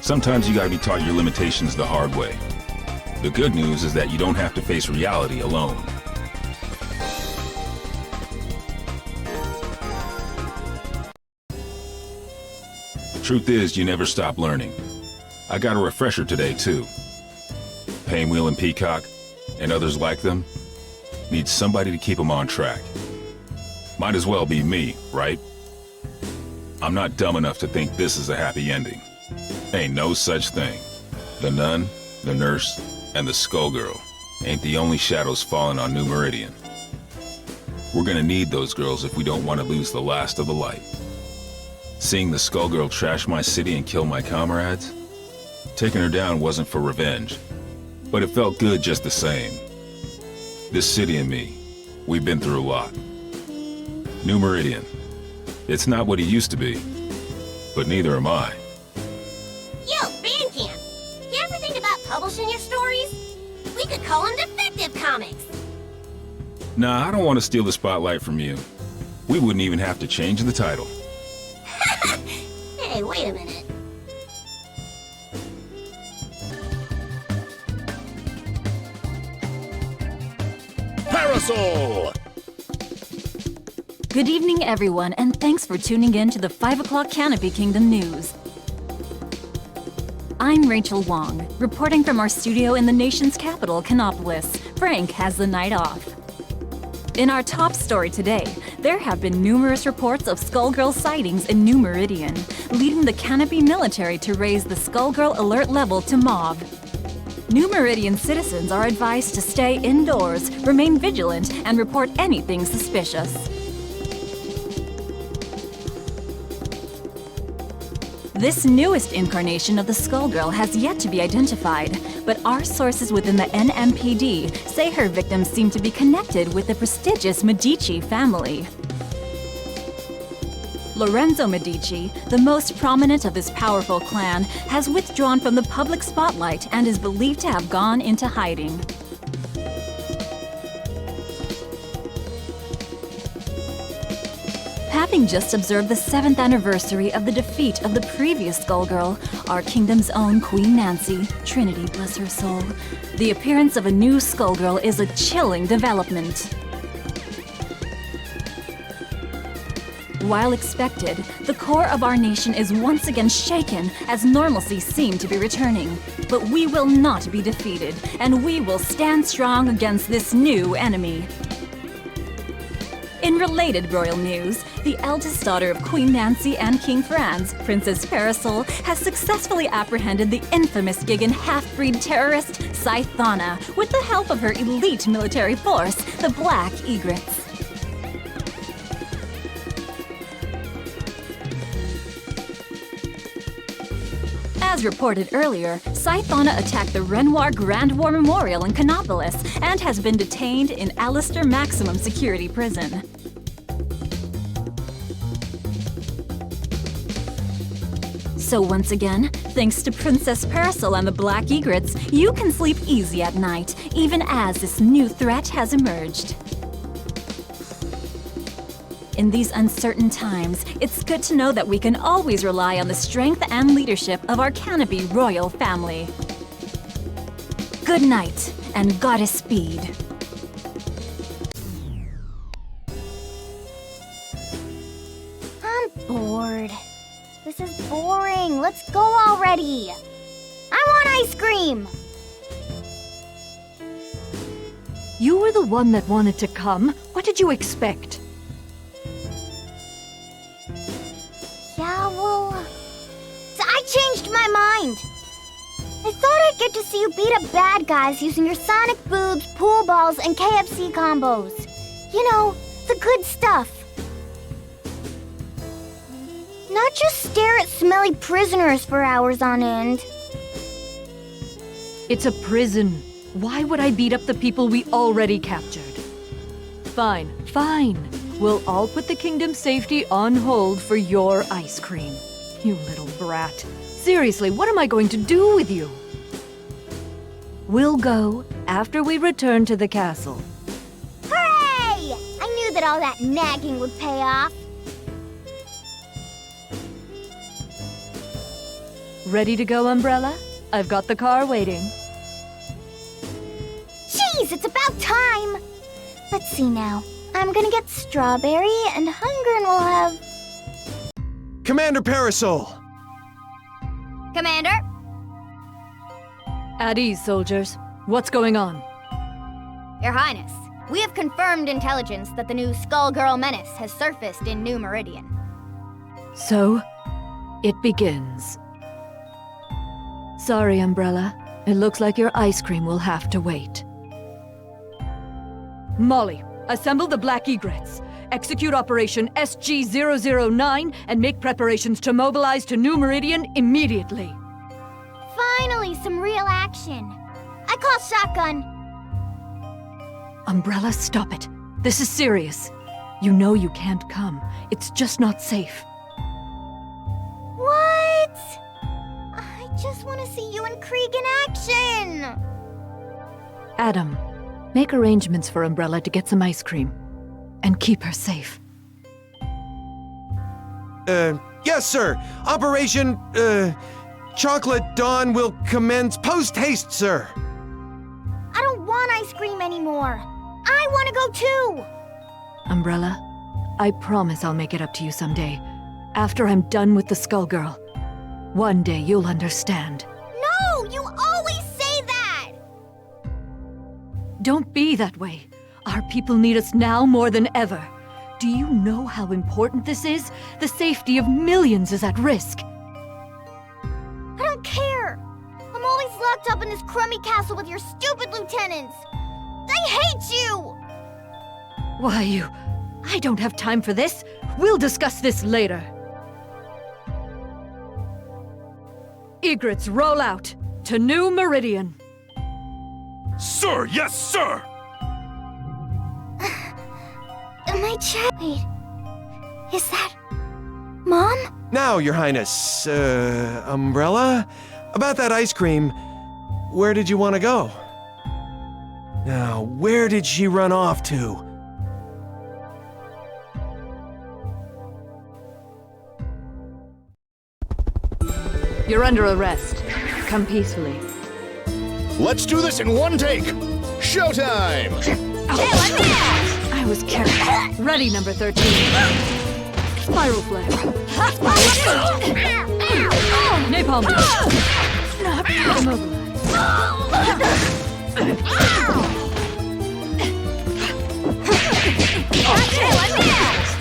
Speaker 11: Sometimes you gotta be taught your limitations the hard way. The good news is that you don't have to face reality alone. Truth is, you never stop learning. I got a refresher today, too. Painwheel and Peacock, and others like them, need somebody to keep them on track. Might as well be me, right? I'm not dumb enough to think this is a happy ending. Ain't no such thing. The nun, the nurse, and the Skullgirl ain't the only shadows falling on New Meridian. We're gonna need those girls if we don't want to lose the last of the light. Seeing the Skullgirl trash my city and kill my comrades? Taking her down wasn't for revenge, but it felt good just the same. This city and me, we've been through a lot. New Meridian, it's not what it used to be, but neither am I.
Speaker 15: Yo, Bandcamp! You ever think about publishing your stories? We could call them Defective Comics.
Speaker 11: Nah, I don't want to steal the spotlight from you. We wouldn't even have to change the title.
Speaker 15: Hey, wait a minute.
Speaker 21: Parasol!
Speaker 8: Good evening, everyone, and thanks for tuning in to the 5 o'clock Canopy Kingdom News. I'm Rachel Wong, reporting from our studio in the nation's capital, Canopolis. Frank has the night off. In our top story today, there have been numerous reports of Skullgirl sightings in New Meridian, leading the Canopy military to raise the Skullgirl alert level to Mauve. New Meridian citizens are advised to stay indoors, remain vigilant, and report anything suspicious. This newest incarnation of the Skullgirl has yet to be identified, but our sources within the NMPD say her victims seem to be connected with the prestigious Medici family. Lorenzo Medici, the most prominent of this powerful clan, has withdrawn from the public spotlight and is believed to have gone into hiding. Having just observed the 7th anniversary of the defeat of the previous Skullgirl, our kingdom's own Queen Nancy, Trinity bless her soul, the appearance of a new Skullgirl is a chilling development. While expected, the core of our nation is once again shaken as normalcy seemed to be returning. But we will not be defeated, and we will stand strong against this new enemy. In related royal news, the eldest daughter of Queen Nancy and King Franz, Princess Parasol, has successfully apprehended the infamous Gigan half-breed terrorist Scythana with the help of her elite military force, the Black Egrets. As reported earlier, Scythana attacked the Renoir Grand War Memorial in Canopolis and has been detained in Alistair Maximum Security Prison. So once again, thanks to Princess Parasol and the Black Egrets, you can sleep easy at night, even as this new threat has emerged. In these uncertain times, it's good to know that we can always rely on the strength and leadership of our Canopy royal family. Good night, and Godspeed.
Speaker 9: I'm bored. This is boring. Let's go already. I want ice cream.
Speaker 5: You were the one that wanted to come. What did you expect?
Speaker 9: Yeah, well, I changed my mind. I thought I'd get to see you beat up bad guys using your sonic boobs, pool balls, and KFC combos. You know, the good stuff. Not just stare at smelly prisoners for hours on end.
Speaker 5: It's a prison. Why would I beat up the people we already captured? Fine, fine. We'll all put the kingdom's safety on hold for your ice cream. You little brat. Seriously, what am I going to do with you? We'll go after we return to the castle.
Speaker 15: Hooray! I knew that all that nagging would pay off.
Speaker 5: Ready to go, Umbrella? I've got the car waiting.
Speaker 9: Jeez, it's about time! Let's see now. I'm gonna get Strawberry and Hunger will have...
Speaker 20: Commander Parasol!
Speaker 3: Commander?
Speaker 5: At ease, soldiers. What's going on?
Speaker 3: Your Highness, we have confirmed intelligence that the new Skullgirl menace has surfaced in New Meridian.
Speaker 5: So, it begins. Sorry, Umbrella. It looks like your ice cream will have to wait. Molly, assemble the Black Egrets. Execute Operation SG-009 and make preparations to mobilize to New Meridian immediately.
Speaker 9: Finally, some real action. I call shotgun.
Speaker 5: Umbrella, stop it. This is serious. You know you can't come. It's just not safe.
Speaker 9: What? I just want to see you and Krieg in action.
Speaker 5: Adam, make arrangements for Umbrella to get some ice cream. And keep her safe.
Speaker 20: Yes, sir. Operation, Chocolate Dawn will commence post-haste, sir.
Speaker 9: I don't want ice cream anymore. I want to go too.
Speaker 5: Umbrella, I promise I'll make it up to you someday. After I'm done with the Skullgirl. One day you'll understand.
Speaker 9: No, you always say that!
Speaker 5: Don't be that way. Our people need us now more than ever. Do you know how important this is? The safety of millions is at risk.
Speaker 9: I don't care. I'm always locked up in this crummy castle with your stupid lieutenants. They hate you!
Speaker 5: Why, I don't have time for this. We'll discuss this later. Egrets, roll out to New Meridian.
Speaker 2: Sir, yes, sir!
Speaker 9: My child. Wait. Is that... Mom?
Speaker 20: Now, Your Highness, Umbrella? About that ice cream, where did you want to go? Now, where did she run off to?
Speaker 5: You're under arrest. Come peacefully.
Speaker 21: Let's do this in one take! Showtime!
Speaker 5: I was careful. Ready, number 13. Spiral flare. Napalm touch. Immobilize.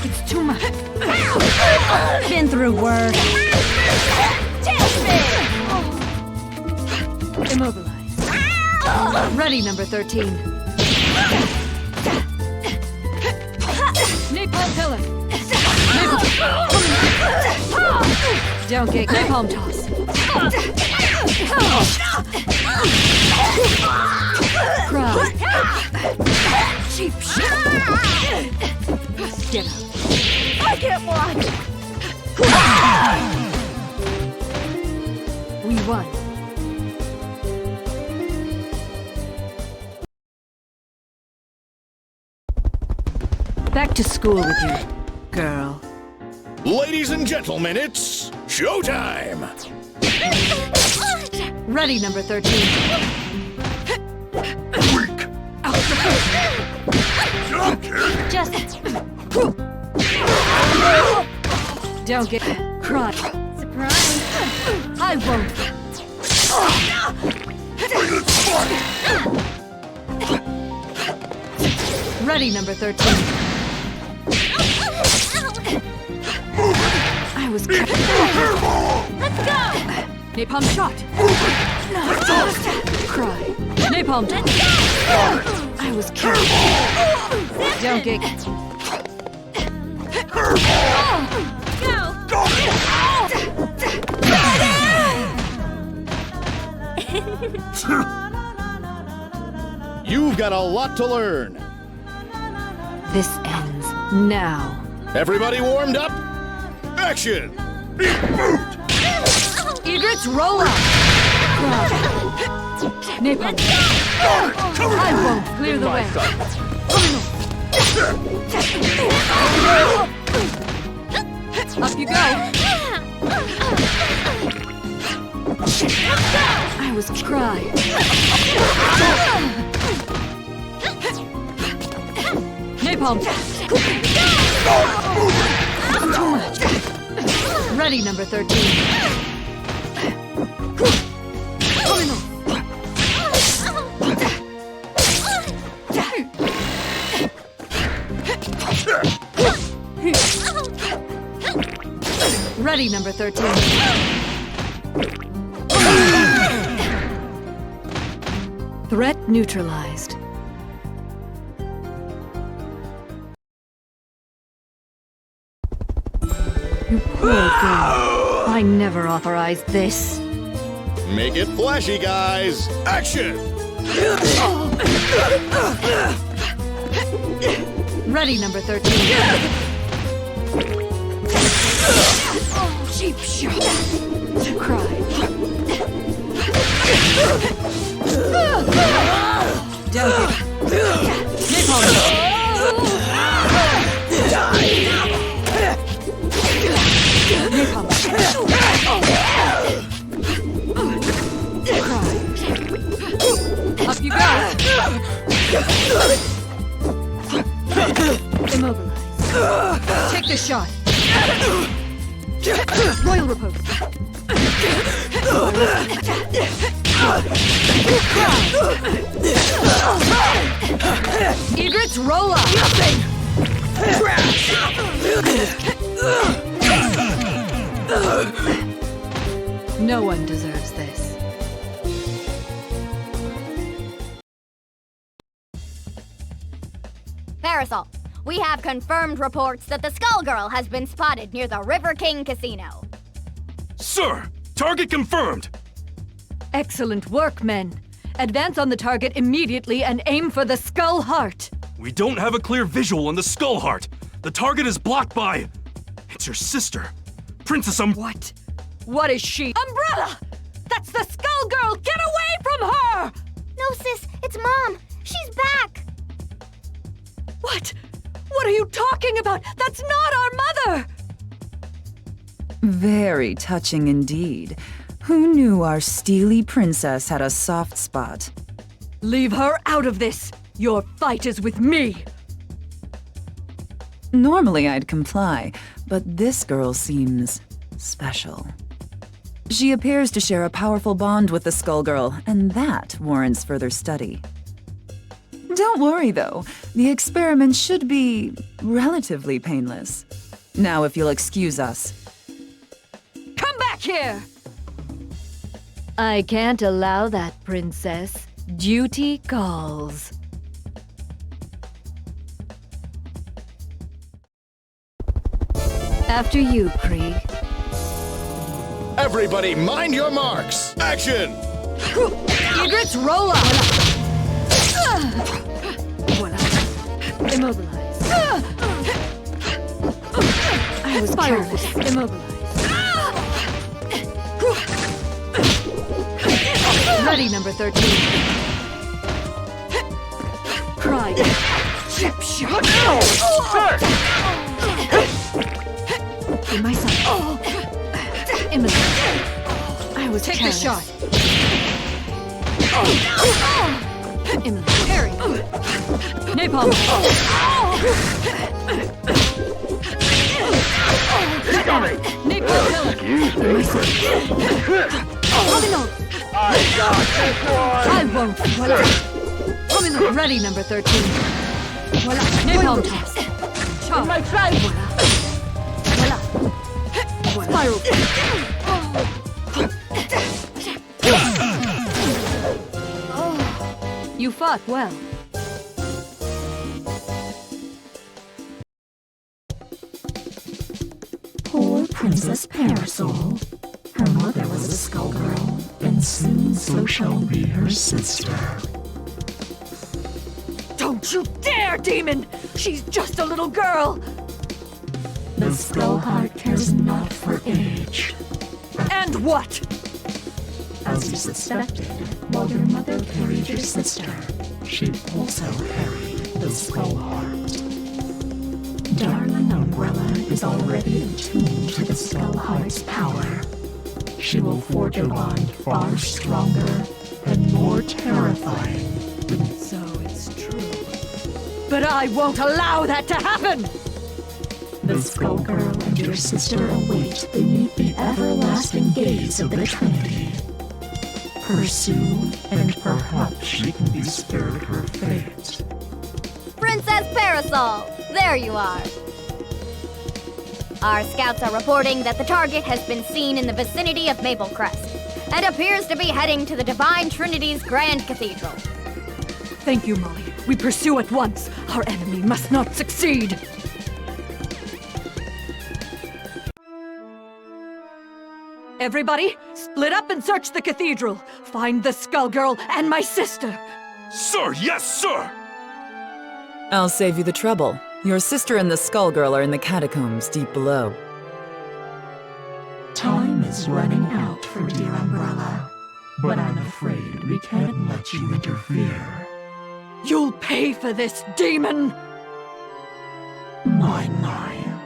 Speaker 5: It's too much. Been through worse. Immobilize. Ready, number 13. Napalm pillar. Down kick. Napalm toss. Cry. Cheap shit. Get out.
Speaker 9: I can't watch.
Speaker 5: We won. Back to school with you, girl.
Speaker 21: Ladies and gentlemen, it's showtime!
Speaker 5: Ready, number 13.
Speaker 2: Weak!
Speaker 5: Just... Don't get... Cry.
Speaker 3: Surprise!
Speaker 5: I won't. Ready, number 13. I was careful.
Speaker 9: Let's go!
Speaker 5: Napalm shot. Cry. Napalm touch. I was careful. Don't get...
Speaker 9: Go!
Speaker 21: You've got a lot to learn.
Speaker 5: This ends now.
Speaker 21: Everybody warmed up? Action!
Speaker 5: Egrets, roll out! Napalm. I won't clear the way. Up you go. I was crying. Napalm. Too much. Ready, number 13. Ready, number 13. Threat neutralized. You poor girl. I never authorized this.
Speaker 21: Make it flashy, guys! Action!
Speaker 5: Ready, number 13. Cheap shot. Cry. Delicate. Napalm. Napalm. Cry. Up you go. Immobilize. Take the shot. Royal repose. Egrets, roll up. No one deserves this.
Speaker 10: Parasol, we have confirmed reports that the Skullgirl has been spotted near the River King Casino.
Speaker 14: Sir! Target confirmed!
Speaker 5: Excellent work, men. Advance on the target immediately and aim for the Skull Heart.
Speaker 14: We don't have a clear visual on the Skull Heart. The target is blocked by... It's your sister. Princess
Speaker 5: What? What is she? Umbrella! That's the Skullgirl! Get away from her!
Speaker 15: No, sis, it's Mom. She's back.
Speaker 5: What? What are you talking about? That's not our mother!
Speaker 7: Very touching indeed. Who knew our steely princess had a soft spot?
Speaker 5: Leave her out of this! Your fight is with me!
Speaker 7: Normally I'd comply, but this girl seems special. She appears to share a powerful bond with the Skullgirl, and that warrants further study. Don't worry, though. The experiment should be relatively painless. Now, if you'll excuse us.
Speaker 5: Come back here! I can't allow that, Princess. Duty calls. After you, Krieg.
Speaker 21: Everybody, mind your marks! Action!
Speaker 5: Egrets, roll up! Immobilize. I was careless. Immobilize. Ready, number 13. Cry. Chip shot. In my sight. Immobilize. I was Take careless. The shot. Immobilize. Parry. Napalm. Napalm.
Speaker 17: Excuse me. I got this one.
Speaker 5: I won't. Voila. Ready, number 13. Voila. Napalm toss. Chop. My side. Voila. Voila. Spiral. You fought well.
Speaker 13: Poor Princess Parasol. Her mother was a Skullgirl, and soon and so shall be her sister.
Speaker 5: Don't you dare, demon! She's just a little girl!
Speaker 13: The Skullheart cares not for age.
Speaker 5: And what?
Speaker 13: As you suspected, while your mother carried your sister, she also carried the Skullheart. Darling Umbrella is already attuned to the Skullheart's power. She will forge a bond far stronger and more terrifying than...
Speaker 5: So it's true. But I won't allow that to happen!
Speaker 13: The Skullgirl and your sister await beneath the everlasting gaze of the Trinity. Pursue, and perhaps she can be spared her fate.
Speaker 10: Princess Parasol! There you are. Our scouts are reporting that the target has been seen in the vicinity of Maple Crest and appears to be heading to the Divine Trinity's Grand Cathedral.
Speaker 5: Thank you, Molly. We pursue at once. Our enemy must not succeed. Everybody, split up and search the cathedral. Find the Skullgirl and my sister.
Speaker 6: Sir, yes, sir!
Speaker 7: I'll save you the trouble. Your sister and the Skullgirl are in the catacombs deep below.
Speaker 13: Time is running out for dear Umbrella, but I'm afraid we can't let you interfere.
Speaker 5: You'll pay for this, demon!
Speaker 13: My,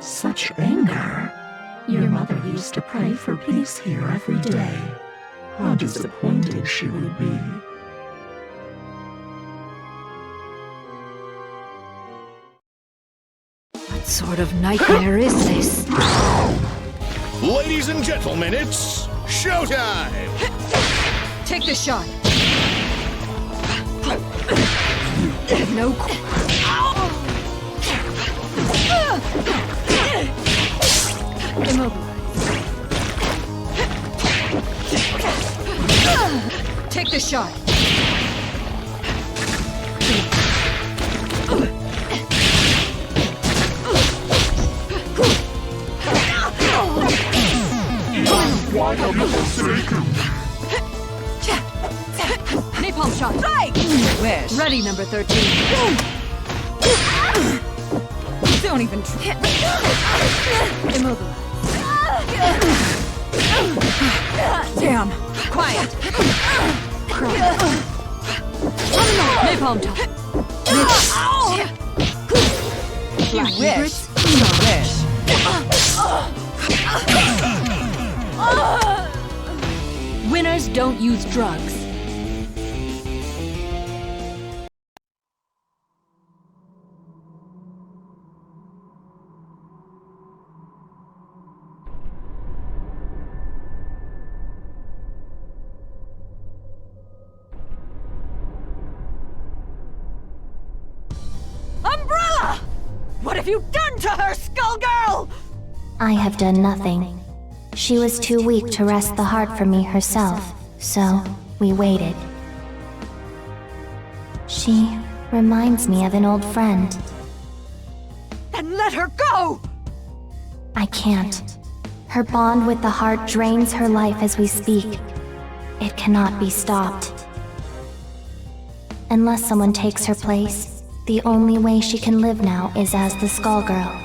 Speaker 13: such anger. Your mother used to pray for peace here every day. How disappointed she would be.
Speaker 5: What sort of nightmare is this?
Speaker 21: Ladies and gentlemen, it's showtime!
Speaker 5: Take the shot. No. Immobilize. Take the shot.
Speaker 17: Why have you forsaken me?
Speaker 5: Napalm shot. Strike!
Speaker 7: Wish.
Speaker 5: Ready, number 13.
Speaker 7: Don't even try.
Speaker 5: Immobilize.
Speaker 7: Damn. Quiet.
Speaker 5: Napalm top.
Speaker 7: You wish. You wish.
Speaker 5: Winners don't use drugs. Umbrella! What have you done to her, Skullgirl?
Speaker 9: I have done nothing. She was too weak to wrest the heart from me herself, so we waited. She reminds me of an old friend.
Speaker 5: Then let her go!
Speaker 9: I can't. Her bond with the heart drains her life as we speak. It cannot be stopped. Unless someone takes her place, the only way she can live now is as the Skullgirl.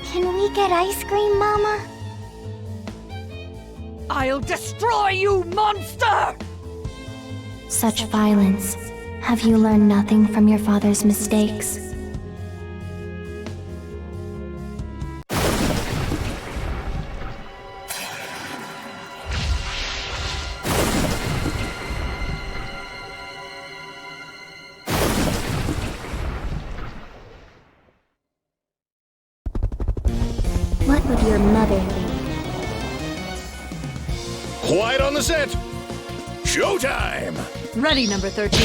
Speaker 3: Can we get ice cream, Mama?
Speaker 5: I'll destroy you, monster!
Speaker 9: Such violence. Have you learned nothing from your father's mistakes? What would your mother think?
Speaker 21: Quiet on the set! Showtime!
Speaker 5: Ready, number 13.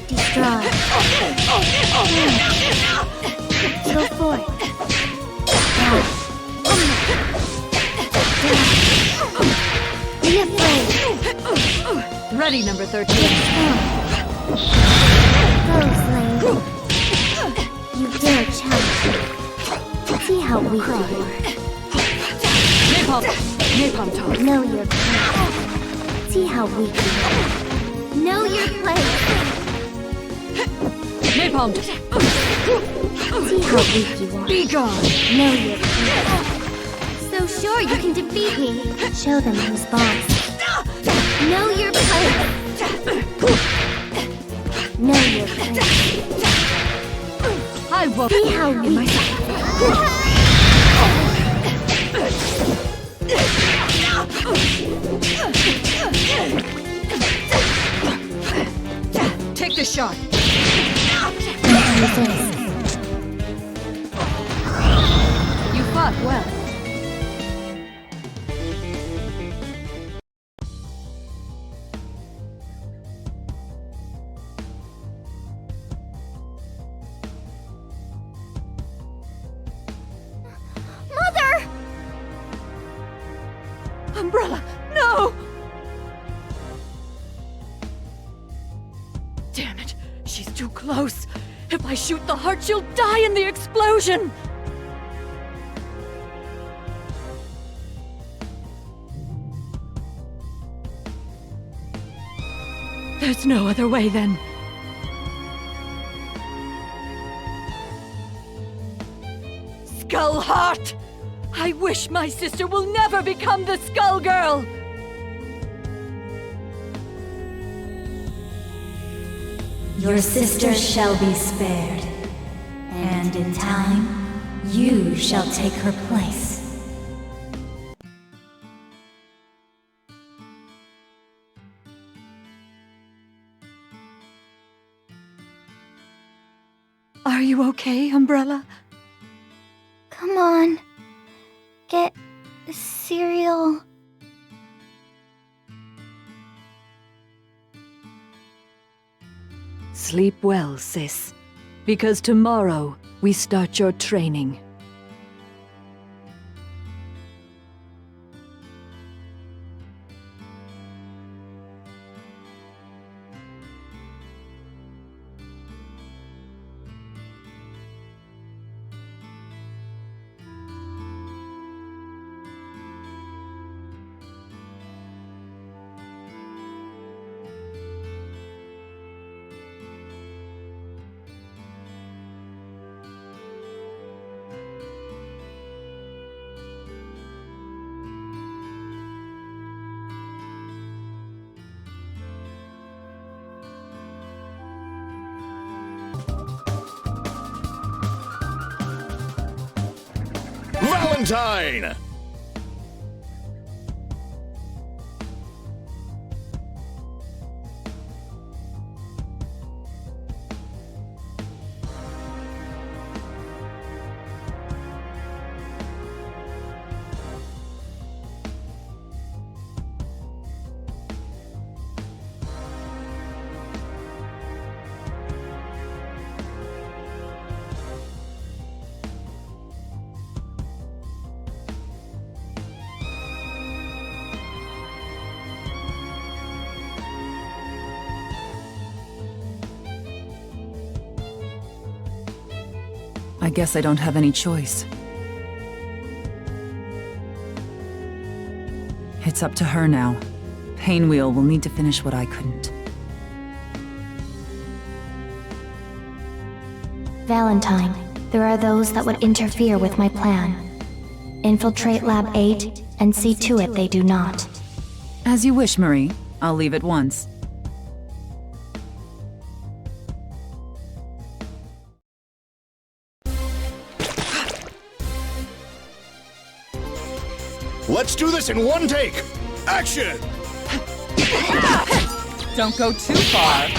Speaker 3: Destroy. Go for it. Be afraid.
Speaker 5: Ready, number 13.
Speaker 3: Go, Slane. You dare challenge me. See how weak you are.
Speaker 5: Napalm.
Speaker 3: Napalm toss.
Speaker 9: Know your place. See how weak you are. Know your place.
Speaker 5: Napalm toss.
Speaker 9: See how weak you are.
Speaker 5: Be gone.
Speaker 9: Know your place. So sure you can defeat me. Show them who's boss. Know your place. Know your place.
Speaker 5: I won't.
Speaker 9: See how weak you are.
Speaker 5: Take the shot. You fought well.
Speaker 3: Mother!
Speaker 5: Umbrella, no! Damn it, she's too close. If I shoot the heart, she'll die in the explosion. There's no other way then. Skullheart! I wish my sister will never become the Skullgirl!
Speaker 16: Your sister shall be spared, and in time, you shall take her place.
Speaker 5: Are you okay, Umbrella?
Speaker 9: Come on. Get cereal.
Speaker 5: Sleep well, sis. Because tomorrow, we start your training.
Speaker 21: Valentine!
Speaker 7: I guess I don't have any choice. It's up to her now. Painwheel will need to finish what I couldn't.
Speaker 9: Valentine, there are those that would interfere with my plan. Infiltrate Lab 8 and see to it they do not.
Speaker 7: As you wish, Marie. I'll leave at once.
Speaker 21: Let's do this in one take! Action!
Speaker 18: Don't go too far.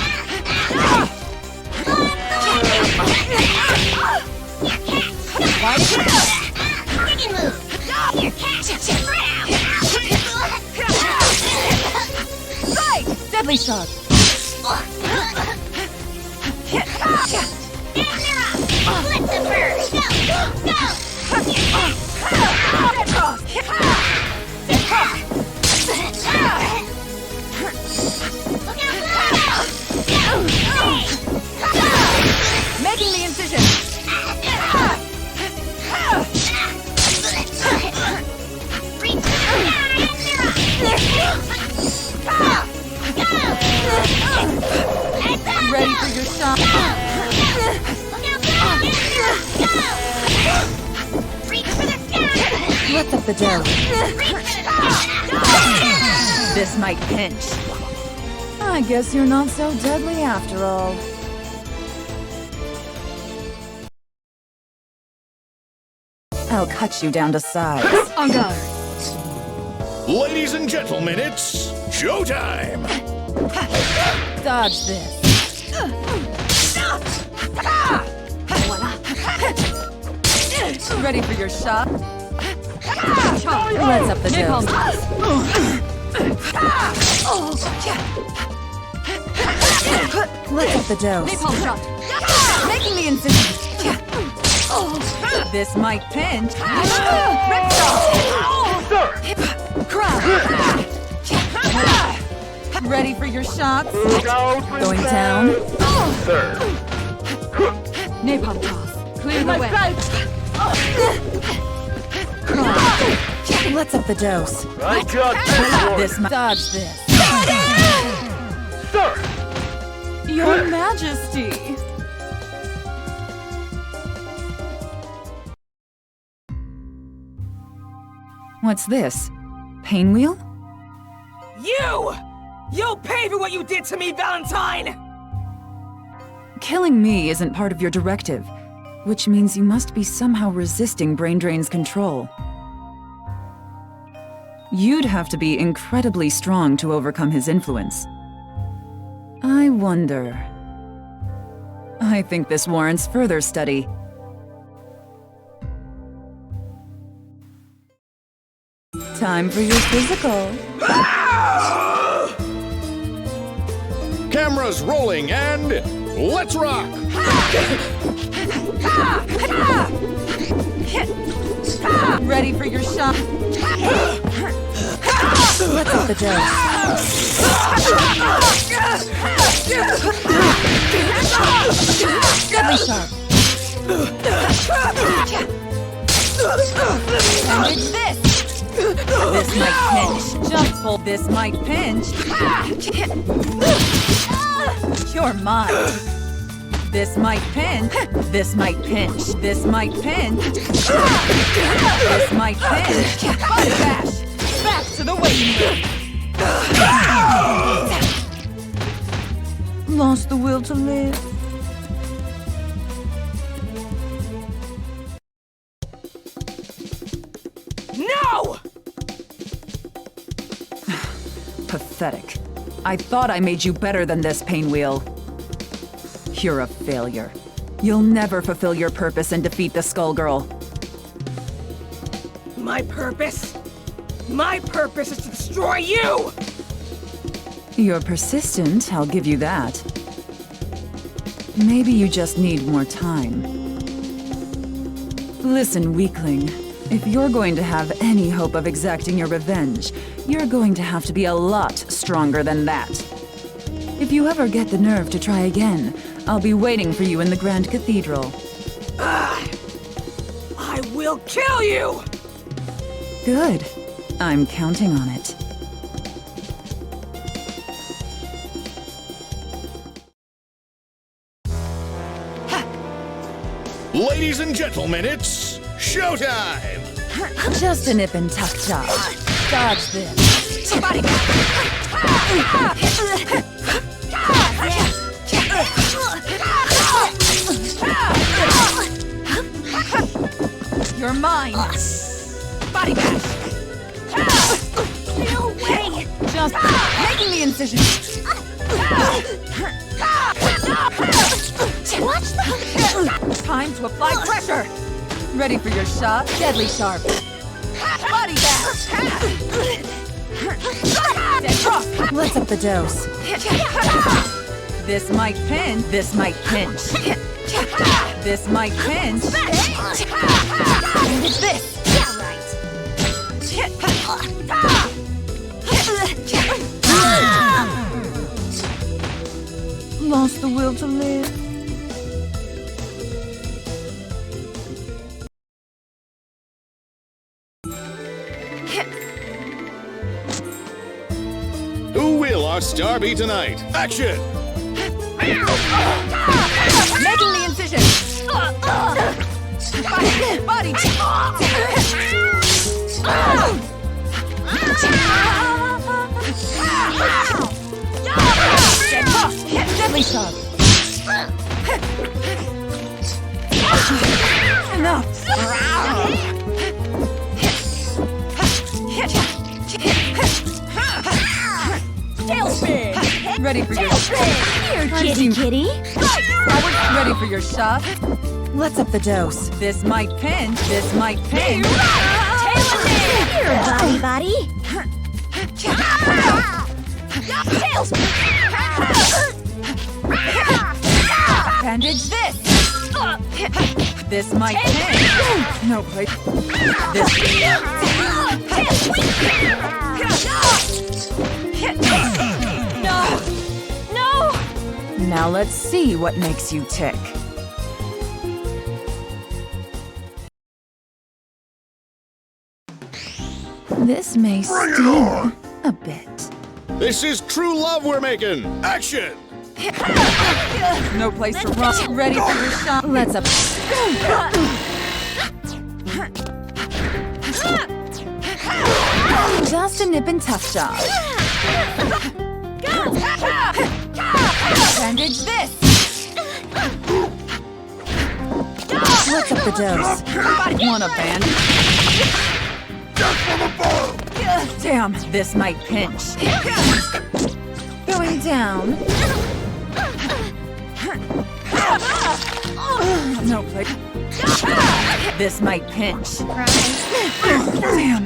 Speaker 23: Right! Deadly shot!
Speaker 15: Flip the bird! Go! Go!
Speaker 23: Making the incision!
Speaker 15: Reach down!
Speaker 5: Ready for your shot?
Speaker 7: What's up the dough? This might pinch. I guess you're not so deadly after all. I'll cut you down to size.
Speaker 5: Encore.
Speaker 21: Ladies and gentlemen, it's showtime!
Speaker 7: Dodge this.
Speaker 5: Ready for your shot?
Speaker 7: Let's up the dough. Let's up the dough.
Speaker 5: Napalm shot.
Speaker 7: Making the incision. This might pinch.
Speaker 5: Red shot. Crowd. Ready for your shots?
Speaker 7: Going down.
Speaker 17: Sir.
Speaker 5: Napalm toss. Clear the way.
Speaker 7: Let's up the dose.
Speaker 17: I got
Speaker 7: This dodge this.
Speaker 17: Sir!
Speaker 5: Your Majesty.
Speaker 7: What's this? Pain wheel?
Speaker 1: You! You'll pay for what you did to me, Valentine!
Speaker 7: Killing me isn't part of your directive, which means you must be somehow resisting Brain Drain's control. You'd have to be incredibly strong to overcome his influence. I wonder... I think this warrants further study. Time for your physical.
Speaker 21: Cameras rolling and let's rock!
Speaker 5: Ready for your shot?
Speaker 7: Let's up the dose. Deadly sharp.
Speaker 5: And it's this!
Speaker 7: This might pinch. Just pull. This might pinch. You're mine. This might pinch. This might pinch. This might pinch. This might pinch.
Speaker 5: Body bash! Back to the waiting room!
Speaker 7: Lost the will to live.
Speaker 1: No!
Speaker 7: Pathetic. I thought I made you better than this, Pain Wheel. You're a failure. You'll never fulfill your purpose and defeat the Skullgirl.
Speaker 1: My purpose? My purpose is to destroy you!
Speaker 7: You're persistent, I'll give you that. Maybe you just need more time. Listen, weakling. If you're going to have any hope of exacting your revenge, you're going to have to be a lot stronger than that. If you ever get the nerve to try again, I'll be waiting for you in the Grand Cathedral.
Speaker 1: I will kill you!
Speaker 7: Good. I'm counting on it.
Speaker 21: Ladies and gentlemen, it's showtime!
Speaker 7: Just a nip and tuck job. Dodge this.
Speaker 5: Body You're mine! Body bash!
Speaker 3: No way!
Speaker 5: Just making the incision!
Speaker 3: Watch the...
Speaker 5: Time to apply pressure! Ready for your shot? Deadly sharp! Body bash! Dead cross!
Speaker 7: Let's up the dose. This might pinch. This might pinch. This might pinch.
Speaker 5: And it's this!
Speaker 3: Yeah, right.
Speaker 7: Lost the will to live.
Speaker 21: our star be tonight. Action!
Speaker 5: Making the incision. Body. Deadly shot. Enough. Tailspin. Ready for your
Speaker 23: Here, kitty.
Speaker 5: Ready for your shot.
Speaker 7: Let's up the dose.
Speaker 5: This might pinch.
Speaker 23: Here, body.
Speaker 5: Bandage this. This might pinch. No place. This.
Speaker 23: No!
Speaker 7: Now let's see what makes you tick. This may sting a bit.
Speaker 21: This is true love we're making. Action!
Speaker 5: No place to run. Ready for your shot.
Speaker 7: Let's up. Just a nip and tuck job.
Speaker 5: Bandage this.
Speaker 7: Let's up the dose.
Speaker 5: Want a bandage?
Speaker 7: Damn, this might pinch. Going down.
Speaker 5: No place.
Speaker 7: This might pinch.
Speaker 5: Damn.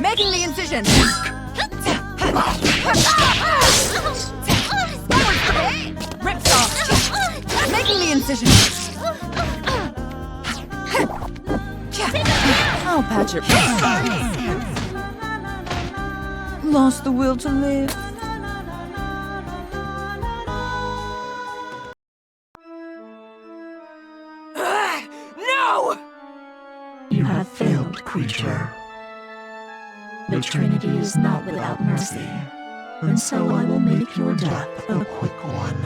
Speaker 5: Making the incision. Ripped off. Making the incision.
Speaker 7: I'll patch your Lost the will to live.
Speaker 1: No!
Speaker 13: You have failed, creature. The Trinity is not without mercy, and so I will make your death a quick one.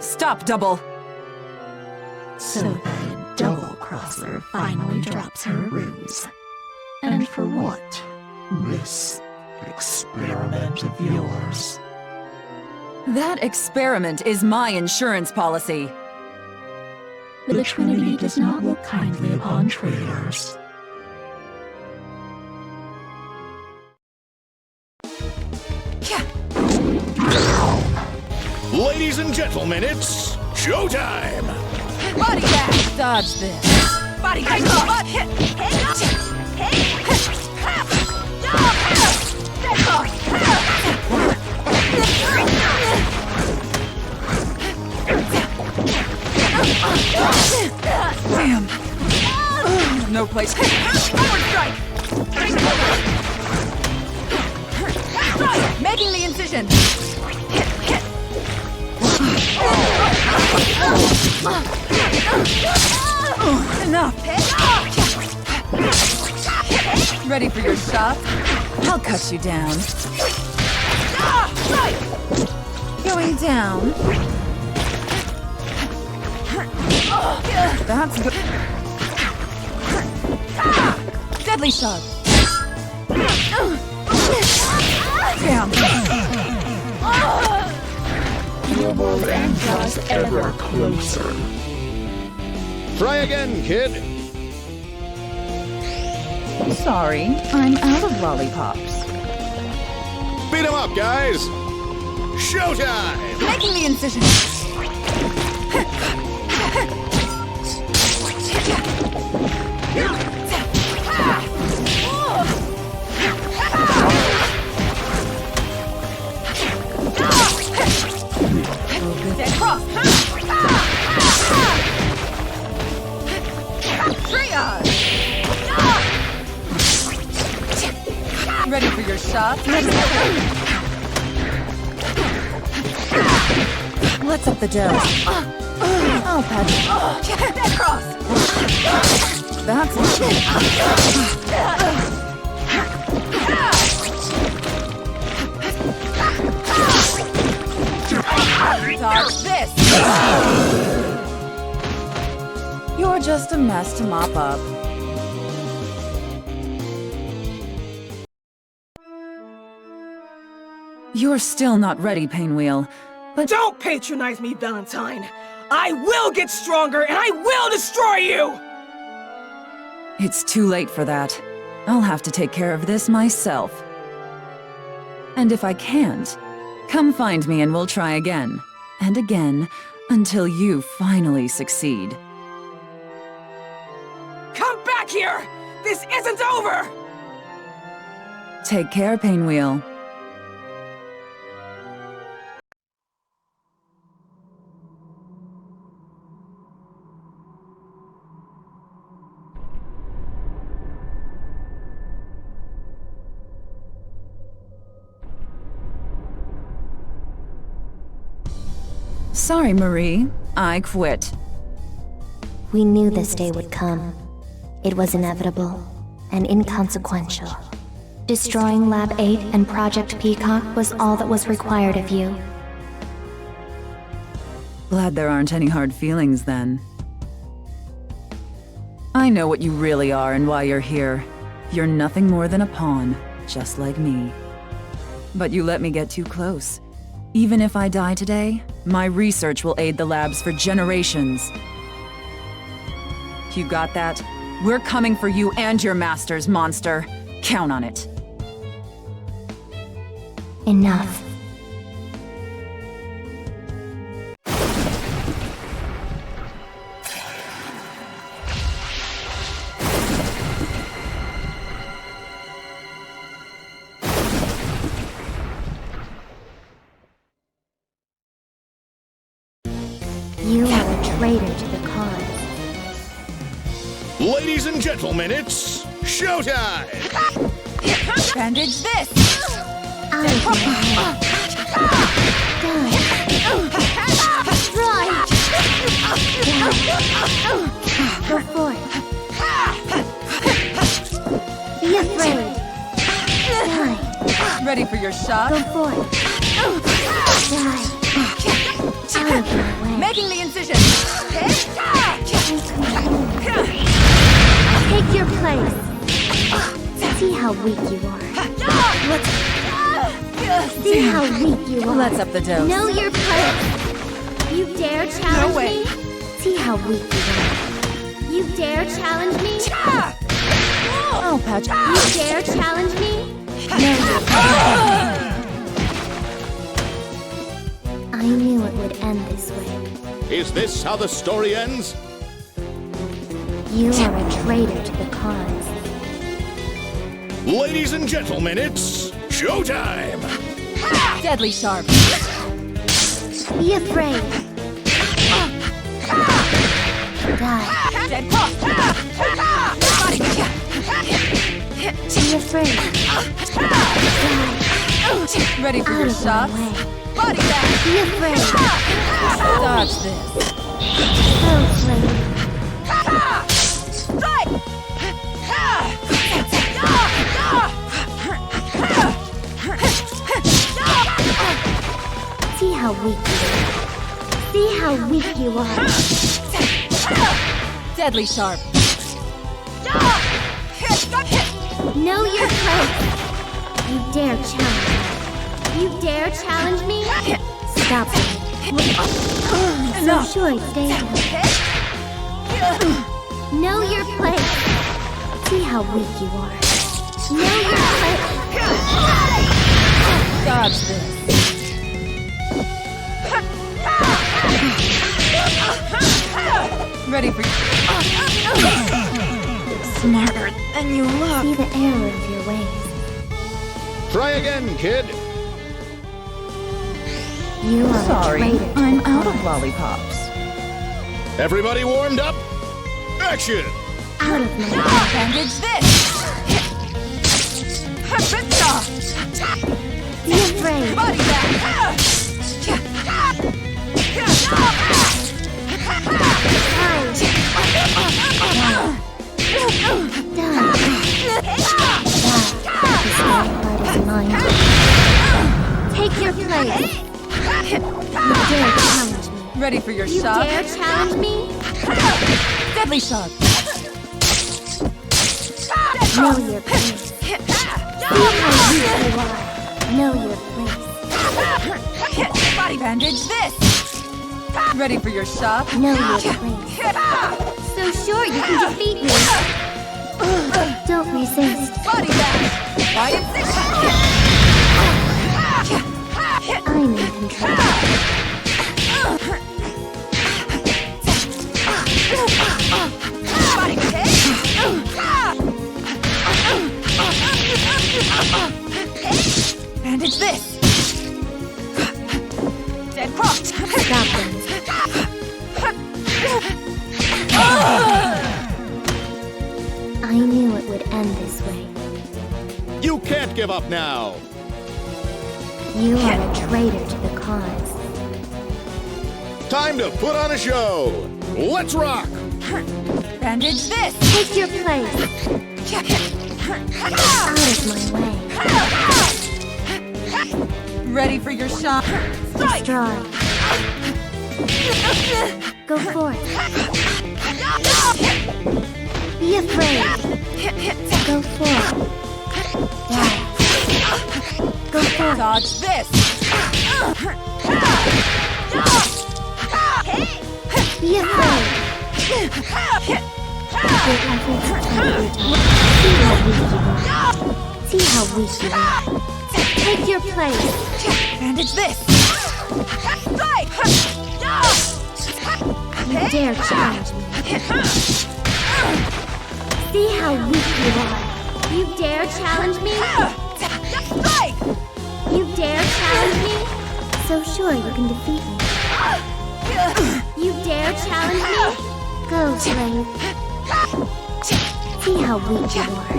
Speaker 7: Stop, Double!
Speaker 13: So the double-crosser finally drops her ruse. And for what? This experiment of yours.
Speaker 7: That experiment is my insurance policy.
Speaker 13: The Trinity does not look kindly upon traitors.
Speaker 21: Ladies and gentlemen, it's showtime!
Speaker 5: Body back.
Speaker 7: Dodge this.
Speaker 5: Body back. Damn. No place. Forward strike. Making the incision. Enough. Ready for your shot?
Speaker 7: I'll cut you down. Going down. That's good.
Speaker 5: Deadly shot. Damn.
Speaker 13: You will then draws ever closer.
Speaker 21: Try again, kid.
Speaker 7: Sorry, I'm out of lollipops.
Speaker 21: Beat 'em up, guys. Showtime!
Speaker 5: Making the incision. Cross. Ready for your shot?
Speaker 7: Let's up the dose. I'll patch it.
Speaker 5: Cross.
Speaker 7: That's a mess to mop up. You're still not ready, Painwheel, but—
Speaker 1: Don't patronize me, Valentine! I will get stronger and I will destroy you!
Speaker 7: It's too late for that. I'll have to take care of this myself. And if I can't, come find me and we'll try again. And again, until you finally succeed.
Speaker 1: Come back here! This isn't over!
Speaker 7: Take care, Painwheel. Sorry, Marie. I quit.
Speaker 9: We knew this day would come. It was inevitable and inconsequential. Destroying Lab 8 and Project Peacock was all that was required of you.
Speaker 7: Glad there aren't any hard feelings then. I know what you really are and why you're here. You're nothing more than a pawn, just like me. But you let me get too close. Even if I die today, my research will aid the labs for generations. You got that? We're coming for you and your masters, monster. Count on it.
Speaker 9: Enough. You are a traitor to the cause.
Speaker 21: Ladies and gentlemen, it's showtime!
Speaker 23: Bandage this!
Speaker 9: Right! Go for it. Be afraid. Die.
Speaker 5: Ready for your shot?
Speaker 9: Go for it. Die. Out of my way.
Speaker 23: Making the incision!
Speaker 9: Take your place. See how weak you are. See how weak you are.
Speaker 7: Let's up the dose.
Speaker 9: Know your place. You dare challenge me? See how weak you are. You dare challenge me?
Speaker 7: Oh, Patrick.
Speaker 9: You dare challenge me? I knew it would end this way.
Speaker 21: Is this how the story ends?
Speaker 9: You are a traitor to the cause.
Speaker 21: Ladies and gentlemen, it's showtime!
Speaker 5: Deadly sharp.
Speaker 9: Be afraid. Die.
Speaker 23: Dead paw!
Speaker 9: Be afraid. Die.
Speaker 5: Ready for your shot?
Speaker 23: Body back!
Speaker 9: Be afraid.
Speaker 5: Dodge this.
Speaker 9: So slowly.
Speaker 23: Strike!
Speaker 9: See how weak you are. See how weak you are.
Speaker 5: Deadly sharp.
Speaker 9: Know your place. You dare challenge me. You dare challenge me? Stop me. So short, stay down. Know your place. See how weak you are. Know your place.
Speaker 5: Dodge this. Ready for
Speaker 7: Smarter than you look.
Speaker 9: See the error of your ways.
Speaker 21: Try again, kid.
Speaker 9: You are
Speaker 7: Sorry,
Speaker 9: a traitor to
Speaker 7: I'm
Speaker 9: the
Speaker 7: out of
Speaker 9: cause.
Speaker 7: lollipops.
Speaker 21: Everybody warmed up? Action!
Speaker 9: Out of my way.
Speaker 23: Bandage this!
Speaker 9: Be afraid.
Speaker 23: Body back!
Speaker 9: Take your place. You dare challenge me.
Speaker 5: Ready for your
Speaker 9: You
Speaker 5: shot?
Speaker 9: dare challenge me?
Speaker 5: Deadly sharp.
Speaker 9: Know your place. See how weak you are. Know your place.
Speaker 5: Body bandage this! Ready for your shot?
Speaker 9: Know your place. So sure you can defeat me. Don't resist.
Speaker 5: Body bandage! Quiet
Speaker 9: I'm in control.
Speaker 5: Body bandage! Bandage this! Dead cross!
Speaker 9: Stop them. I knew it would end this way.
Speaker 21: You can't give up now!
Speaker 9: You are a traitor to the cause.
Speaker 21: Time to put on a show! Let's rock!
Speaker 5: Bandage this!
Speaker 9: Take your place. Out of my way.
Speaker 5: Ready for your shot?
Speaker 9: Destroy. Go forth. Be afraid. Go forth. Die. Go forth.
Speaker 5: Dodge this!
Speaker 9: Be afraid. See how weak you are. Take your place.
Speaker 5: Bandage this!
Speaker 9: You dare challenge me. See how weak you are. You dare challenge me? You dare challenge me? So sure you can defeat me. You dare challenge me? Go, slave. See how weak you are.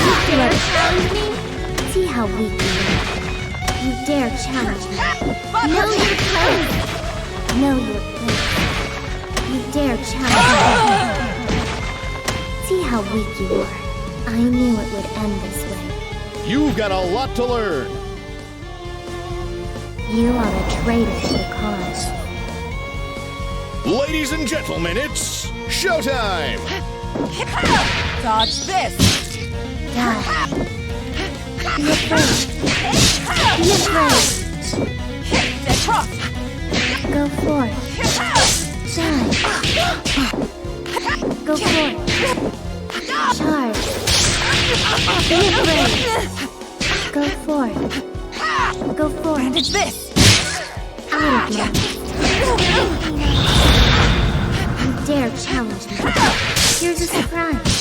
Speaker 9: You dare challenge me? See how weak you are. You dare challenge me. Know your place. Know your place. You dare challenge me. See how weak you are. I knew it would end this way.
Speaker 21: You've got a lot to learn.
Speaker 9: You are a traitor to the cause.
Speaker 21: Ladies and gentlemen, it's showtime!
Speaker 5: Dodge this!
Speaker 9: Die. Be afraid. Be afraid.
Speaker 5: Dead cross!
Speaker 9: Go forth. Die. Go forth. Charge. Be afraid. Go forth. Go forth.
Speaker 5: Bandage this!
Speaker 9: Out of my way. You dare challenge me. Here's a surprise.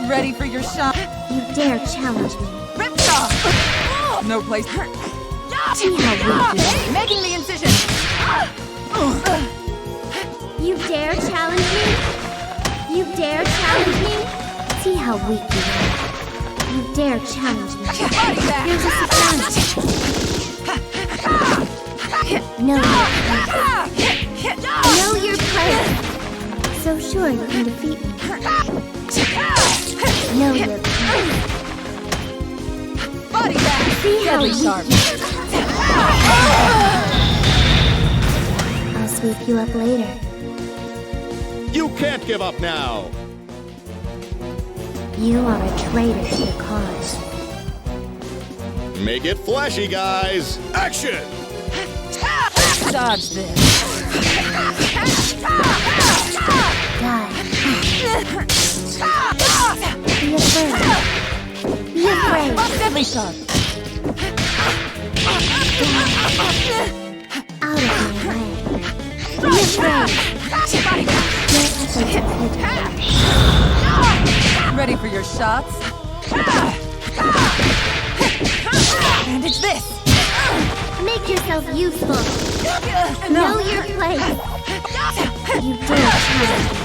Speaker 5: Ready for your shot?
Speaker 9: You dare challenge me.
Speaker 5: Ripped off! No place.
Speaker 9: See how weak you are.
Speaker 5: Making the incision!
Speaker 9: You dare challenge me? You dare challenge me? See how weak you are. You dare challenge me. Here's a surprise. Know your place. Know your place. So sure you can defeat me. Know your place.
Speaker 5: Body back!
Speaker 9: See how
Speaker 5: Deadly
Speaker 9: weak
Speaker 5: sharp!
Speaker 9: you are. I'll sweep you up later.
Speaker 21: You can't give up now!
Speaker 9: You are a traitor to the cause.
Speaker 21: Make it flashy, guys! Action!
Speaker 5: Dodge this!
Speaker 9: Die. Be afraid. Be afraid.
Speaker 5: Deadly sharp!
Speaker 9: Out of my way. Be afraid.
Speaker 5: Ready for your shots? Bandage this!
Speaker 9: Make yourself useful. Know your place. You dare challenge me.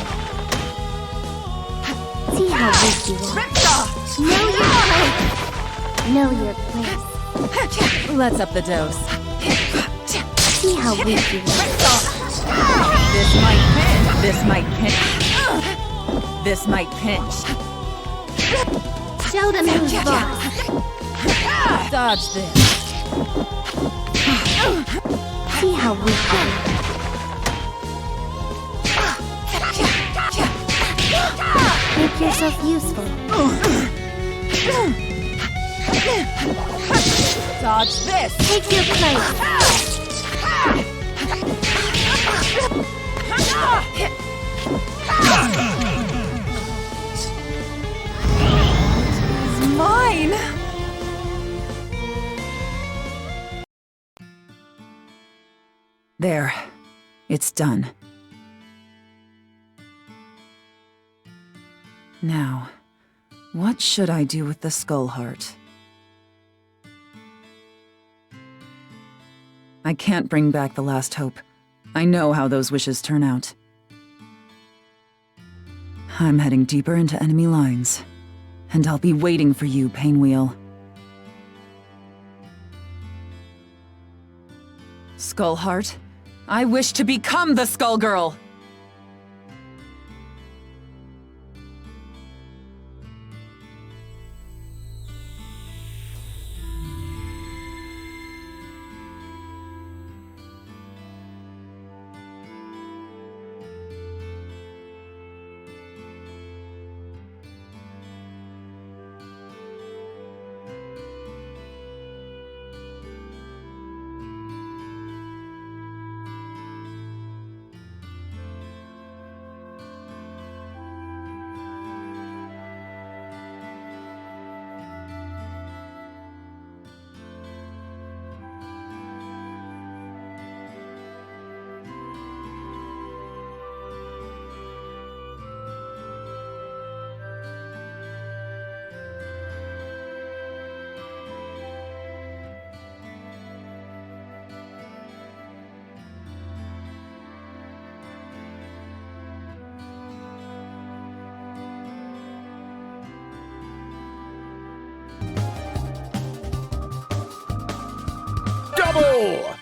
Speaker 9: See how weak you are. Know your place. Know your place.
Speaker 5: Let's up the dose.
Speaker 9: See how weak you are.
Speaker 5: This might pinch. This might pinch. This might pinch.
Speaker 9: Show them who's boss.
Speaker 5: Dodge this.
Speaker 9: See how weak you are. Make yourself useful.
Speaker 23: Dodge this!
Speaker 9: Take your place.
Speaker 23: It's mine!
Speaker 7: There. It's done. Now, what should I do with the skull heart? I can't bring back the last hope. I know how those wishes turn out. I'm heading deeper into enemy lines. And I'll be waiting for you, Painwheel. Skullheart, I wish to become the Skullgirl!
Speaker 21: Double!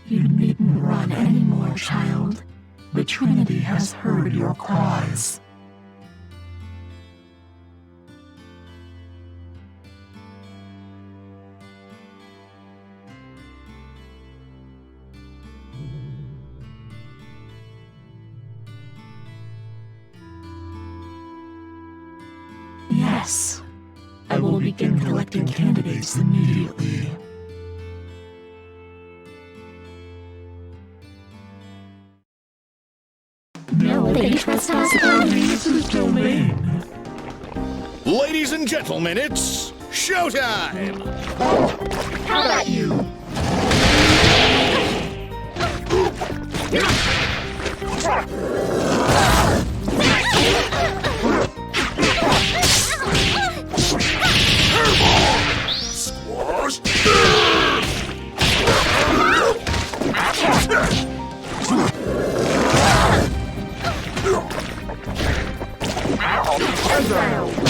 Speaker 13: You needn't run anymore, child. The Trinity has heard your cries. Yes, I will begin collecting candidates immediately. No dangerous possibilities in this domain.
Speaker 21: Ladies and gentlemen, it's showtime!
Speaker 13: How about you?
Speaker 2: Squash!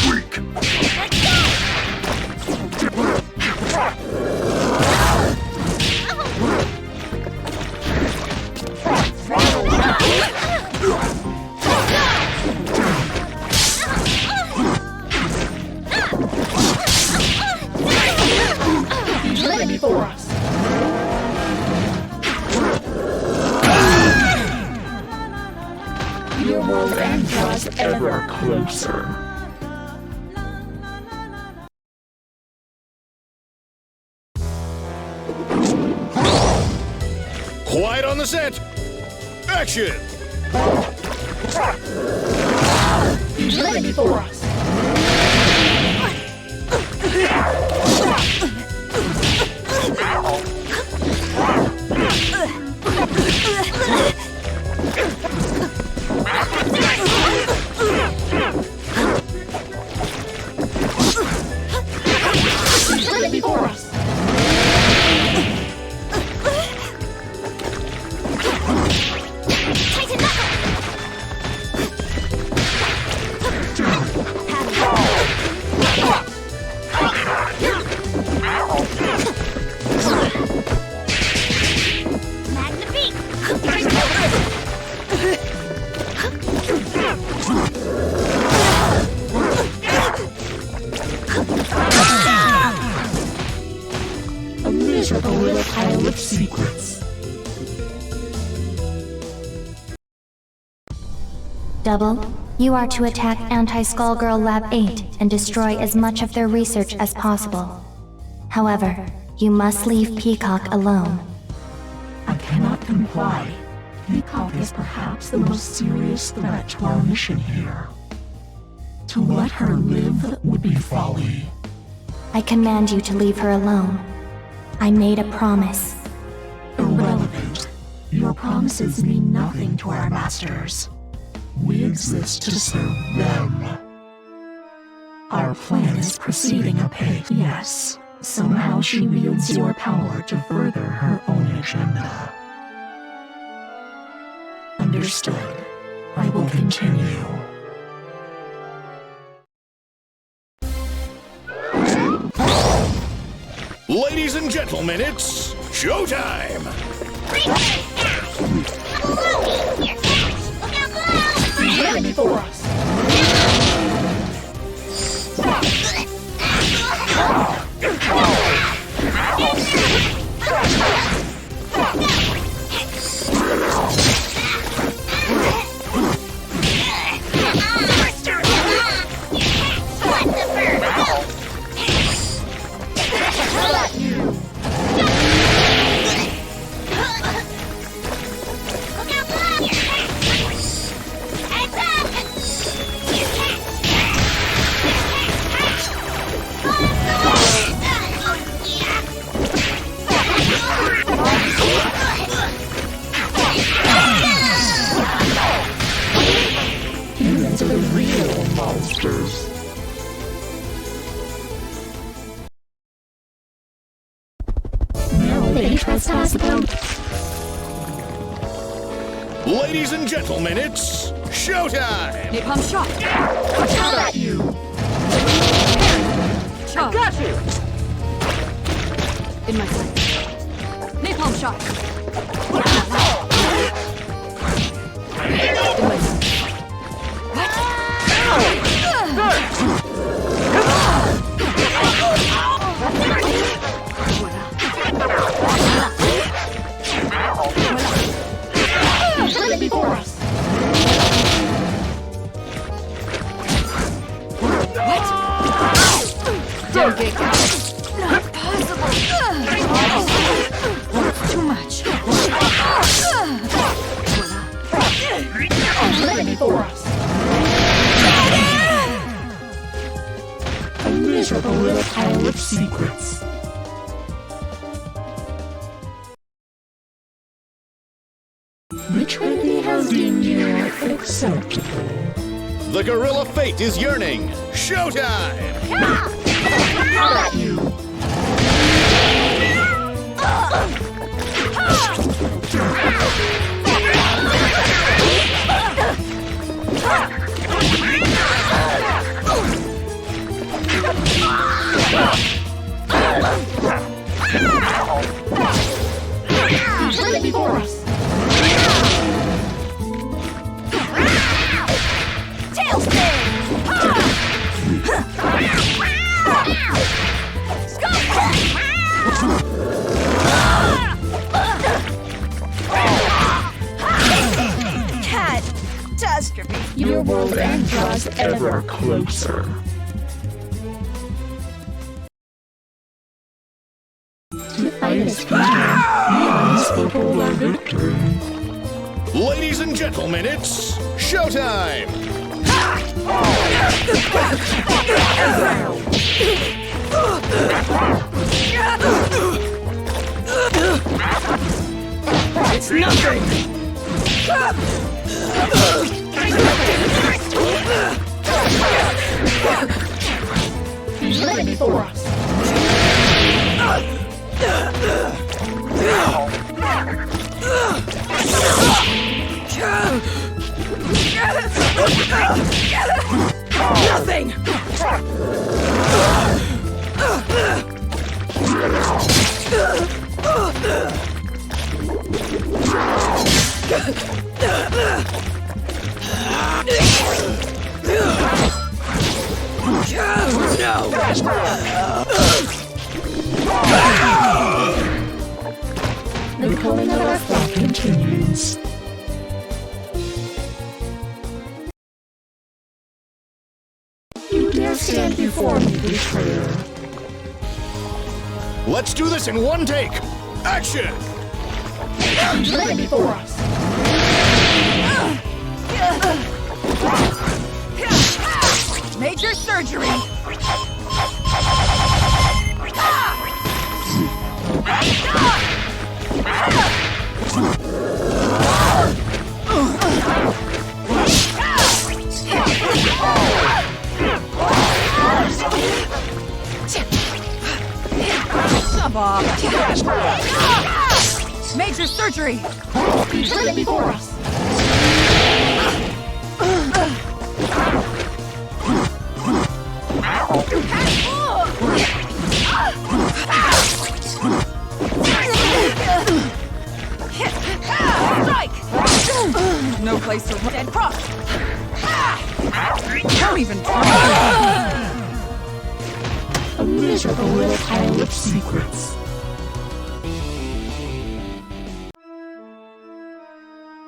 Speaker 2: Weak!
Speaker 13: He's ready for us. Your world end draws ever closer.
Speaker 21: Quiet on the set! Action!
Speaker 13: He's ready for us. He's ready for us.
Speaker 9: Double, you are to attack Anti-Skullgirl Lab 8 and destroy as much of their research as possible. However, you must leave Peacock alone.
Speaker 13: I cannot comply. Peacock is perhaps the most serious threat to our mission here. To let her live would be folly.
Speaker 9: I command you to leave her alone. I made a promise.
Speaker 13: Irrelevant. Your promises mean nothing to our masters. We exist to serve them. Our plan is proceeding apace. Yes, somehow she wields your power to further her own agenda. Understood. I will continue.
Speaker 21: Ladies and gentlemen, it's showtime!
Speaker 13: Ready before us. Humans are the real monsters. No, they trespass upon.
Speaker 21: Ladies and gentlemen, it's showtime!
Speaker 5: Napalm shot!
Speaker 13: How about you?
Speaker 5: I got you! In my sight. Napalm shot! In my sight.
Speaker 13: Let it before us.
Speaker 5: What? Don't get caught. Not possible. Too much.
Speaker 13: Let it before us. A miserable little pile of secrets. The Trinity has deemed you acceptable.
Speaker 21: The gorilla fate is yearning! Showtime!
Speaker 13: How about you? Let it before us.
Speaker 1: Catastrophe.
Speaker 13: Your world end draws ever closer. To fight us, Peter, beyond unspoken word victory.
Speaker 21: Ladies and gentlemen, it's showtime!
Speaker 1: It's nothing!
Speaker 13: Let it before us.
Speaker 1: Nothing!
Speaker 13: The calling of our flock continues. stand before me, betrayer.
Speaker 21: Let's do this in one take! Action!
Speaker 13: Lay before us.
Speaker 18: Major surgery! Come on! Major surgery!
Speaker 13: Lay before us.
Speaker 18: Strike! No place to run. Dead prop! Don't even try!
Speaker 13: A miserable little pile of secrets.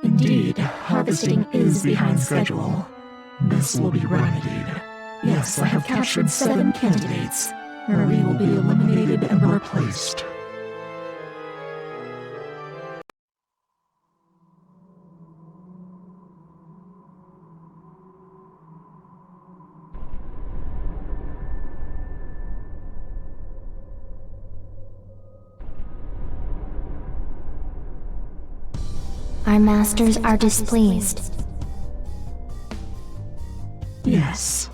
Speaker 13: Indeed, harvesting is behind schedule. This will be remedied. Yes, I have captured 7 candidates. Marie will be eliminated and replaced.
Speaker 9: Our masters are displeased.
Speaker 13: Yes.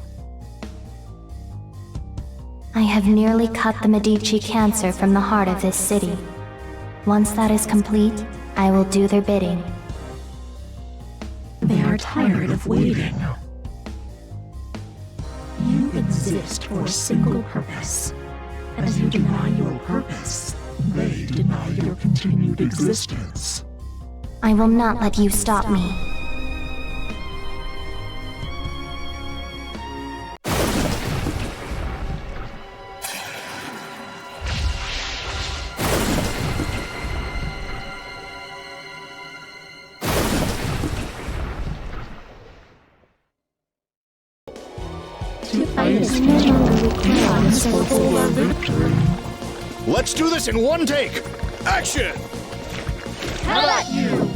Speaker 9: I have nearly cut the Medici cancer from the heart of this city. Once that is complete, I will do their bidding.
Speaker 13: They are tired of waiting. You exist for a single purpose. As you deny your purpose, they deny your continued existence.
Speaker 9: I will not let you stop me.
Speaker 21: Let's do this in one take! Action!
Speaker 13: How about you?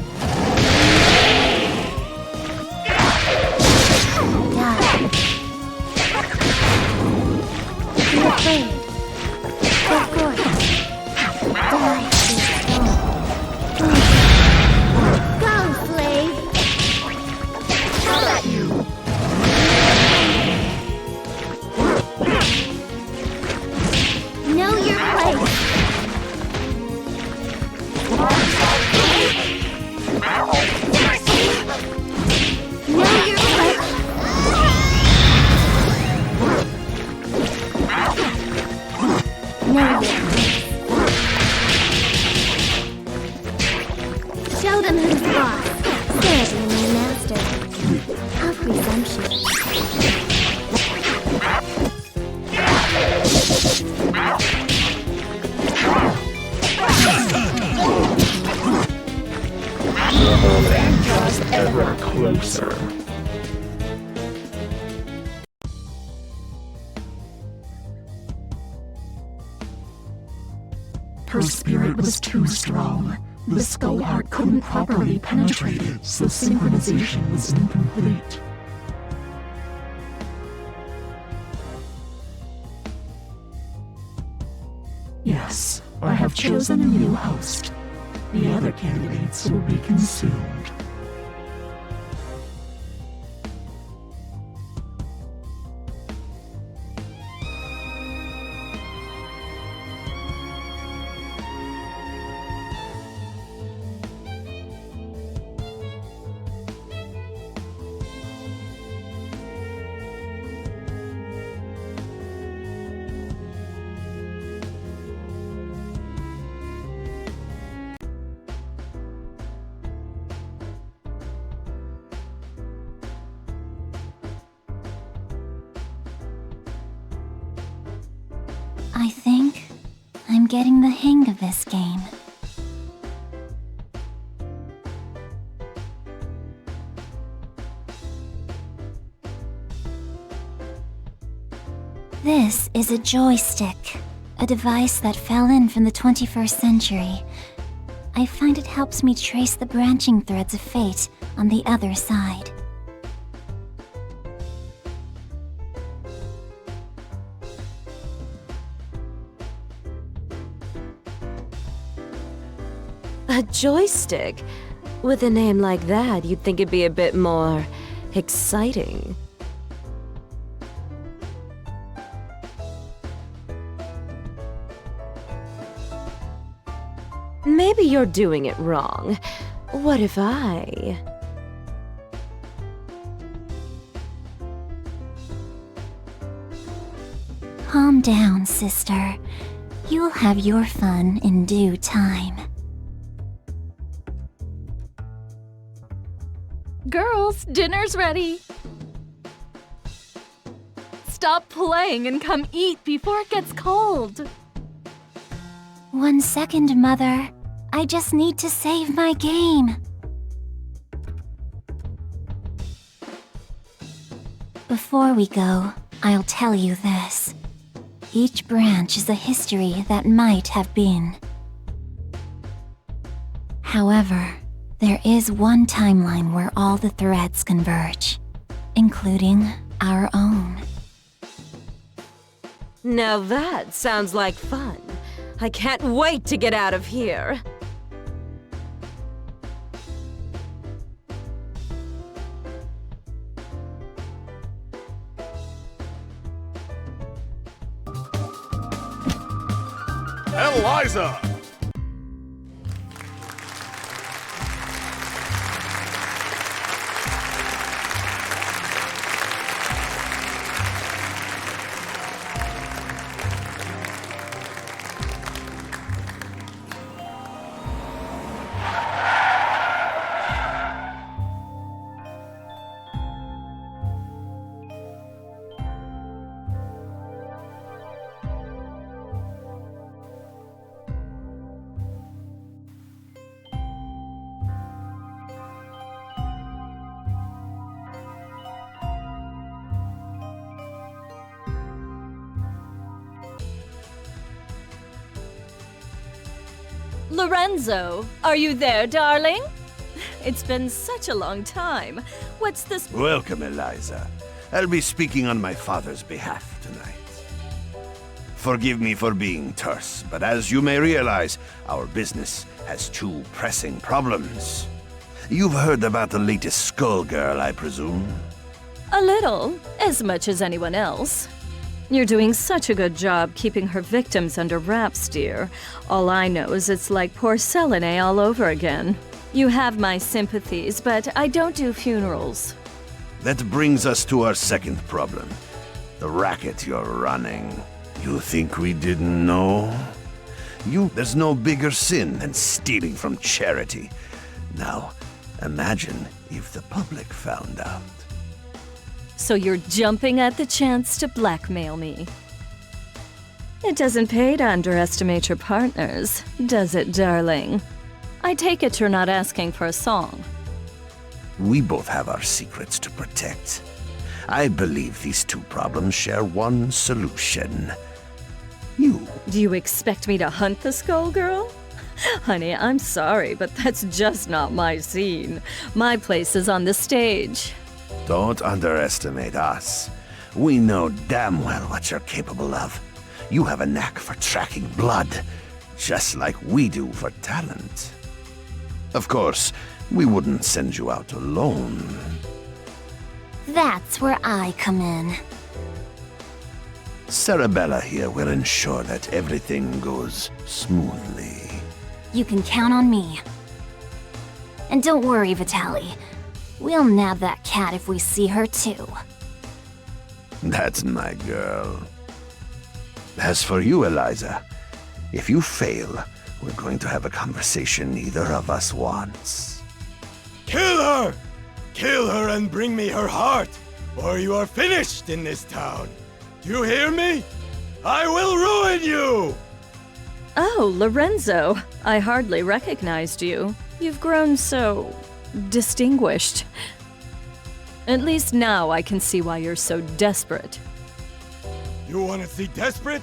Speaker 9: Be afraid. Go forth. Go, slave!
Speaker 13: How about you?
Speaker 9: Know your place. Know your place. Know your place. Show them who's boss. Serve me, my master. How presumptuous.
Speaker 13: And just ever closer. Her spirit was too strong. The skull heart couldn't properly penetrate it, so synchronization was incomplete. Yes, I have chosen a new host. The other candidates will be consumed.
Speaker 9: I think I'm getting the hang of this game. This is a joystick, a device that fell in from the 21st century. I find it helps me trace the branching threads of fate on the other side.
Speaker 12: A joystick? With a name like that, you'd think it'd be a bit more exciting. Maybe you're doing it wrong. What if I...
Speaker 9: Calm down, sister. You'll have your fun in due time.
Speaker 5: Girls, dinner's ready. Stop playing and come eat before it gets cold.
Speaker 9: 1 second, Mother. I just need to save my game. Before we go, I'll tell you this. Each branch is a history that might have been. However, there is one timeline where all the threads converge, including our own.
Speaker 12: Now that sounds like fun. I can't wait to get out of here.
Speaker 2: Eliza!
Speaker 5: Lorenzo, are you there, darling? It's been such a long time. What's this?
Speaker 4: Welcome, Eliza. I'll be speaking on my father's behalf tonight. Forgive me for being terse, but as you may realize, our business has 2 pressing problems. You've heard about the latest Skullgirl, I presume?
Speaker 5: A little, as much as anyone else. You're doing such a good job keeping her victims under wraps, dear. All I know is it's like porcelain all over again. You have my sympathies, but I don't do funerals.
Speaker 4: That brings us to our second problem. The racket you're running. You think we didn't know? There's no bigger sin than stealing from charity. Now, imagine if the public found out.
Speaker 5: So you're jumping at the chance to blackmail me. It doesn't pay to underestimate your partners, does it, darling? I take it you're not asking for a song.
Speaker 4: We both have our secrets to protect. I believe these 2 problems share one solution. You.
Speaker 5: Do you expect me to hunt the Skullgirl? Honey, I'm sorry, but that's just not my scene. My place is on the stage.
Speaker 4: Don't underestimate us. We know damn well what you're capable of. You have a knack for tracking blood, just like we do for talent. Of course, we wouldn't send you out alone.
Speaker 9: That's where I come in.
Speaker 4: Sarabella here will ensure that everything goes smoothly.
Speaker 9: You can count on me. And don't worry, Vitali. We'll nab that cat if we see her too.
Speaker 4: That's my girl. As for you, Eliza, if you fail, we're going to have a conversation neither of us wants.
Speaker 19: Kill her! Kill her and bring me her heart, or you are finished in this town. Do you hear me? I will ruin you!
Speaker 5: Oh, Lorenzo, I hardly recognized you. You've grown so distinguished. At least now I can see why you're so desperate.
Speaker 19: You wanna see desperate?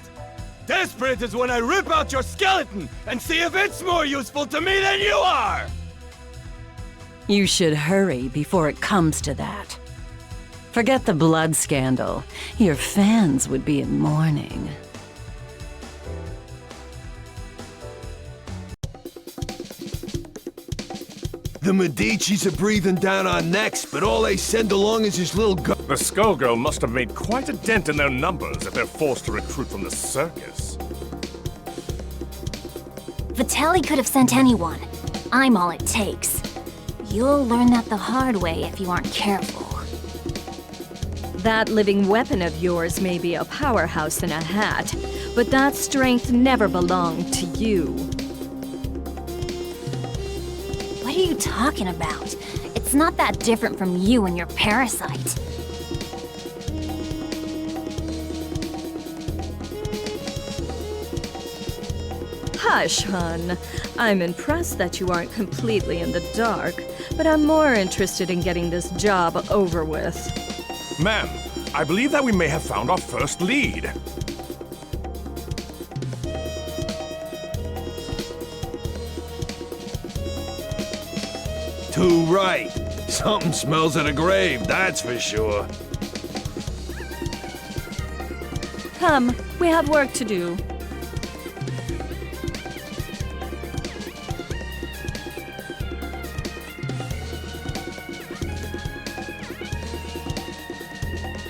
Speaker 19: Desperate is when I rip out your skeleton and see if it's more useful to me than you are!
Speaker 8: You should hurry before it comes to that. Forget the blood scandal. Your fans would be in mourning.
Speaker 20: The Medicis are breathing down our necks, but all they send along is this little girl.
Speaker 11: The Skullgirl must have made quite a dent in their numbers if they're forced to recruit from the circus.
Speaker 9: Vitelli could have sent anyone. I'm all it takes. You'll learn that the hard way if you aren't careful.
Speaker 5: That living weapon of yours may be a powerhouse in a hat, but that strength never belonged to you.
Speaker 9: What are you talking about? It's not that different from you and your parasite.
Speaker 5: Hush, hun. I'm impressed that you aren't completely in the dark, but I'm more interested in getting this job over with.
Speaker 11: Ma'am, I believe that we may have found our first lead.
Speaker 20: Too right. Something smells of a grave, that's for sure.
Speaker 5: Come, we have work to do.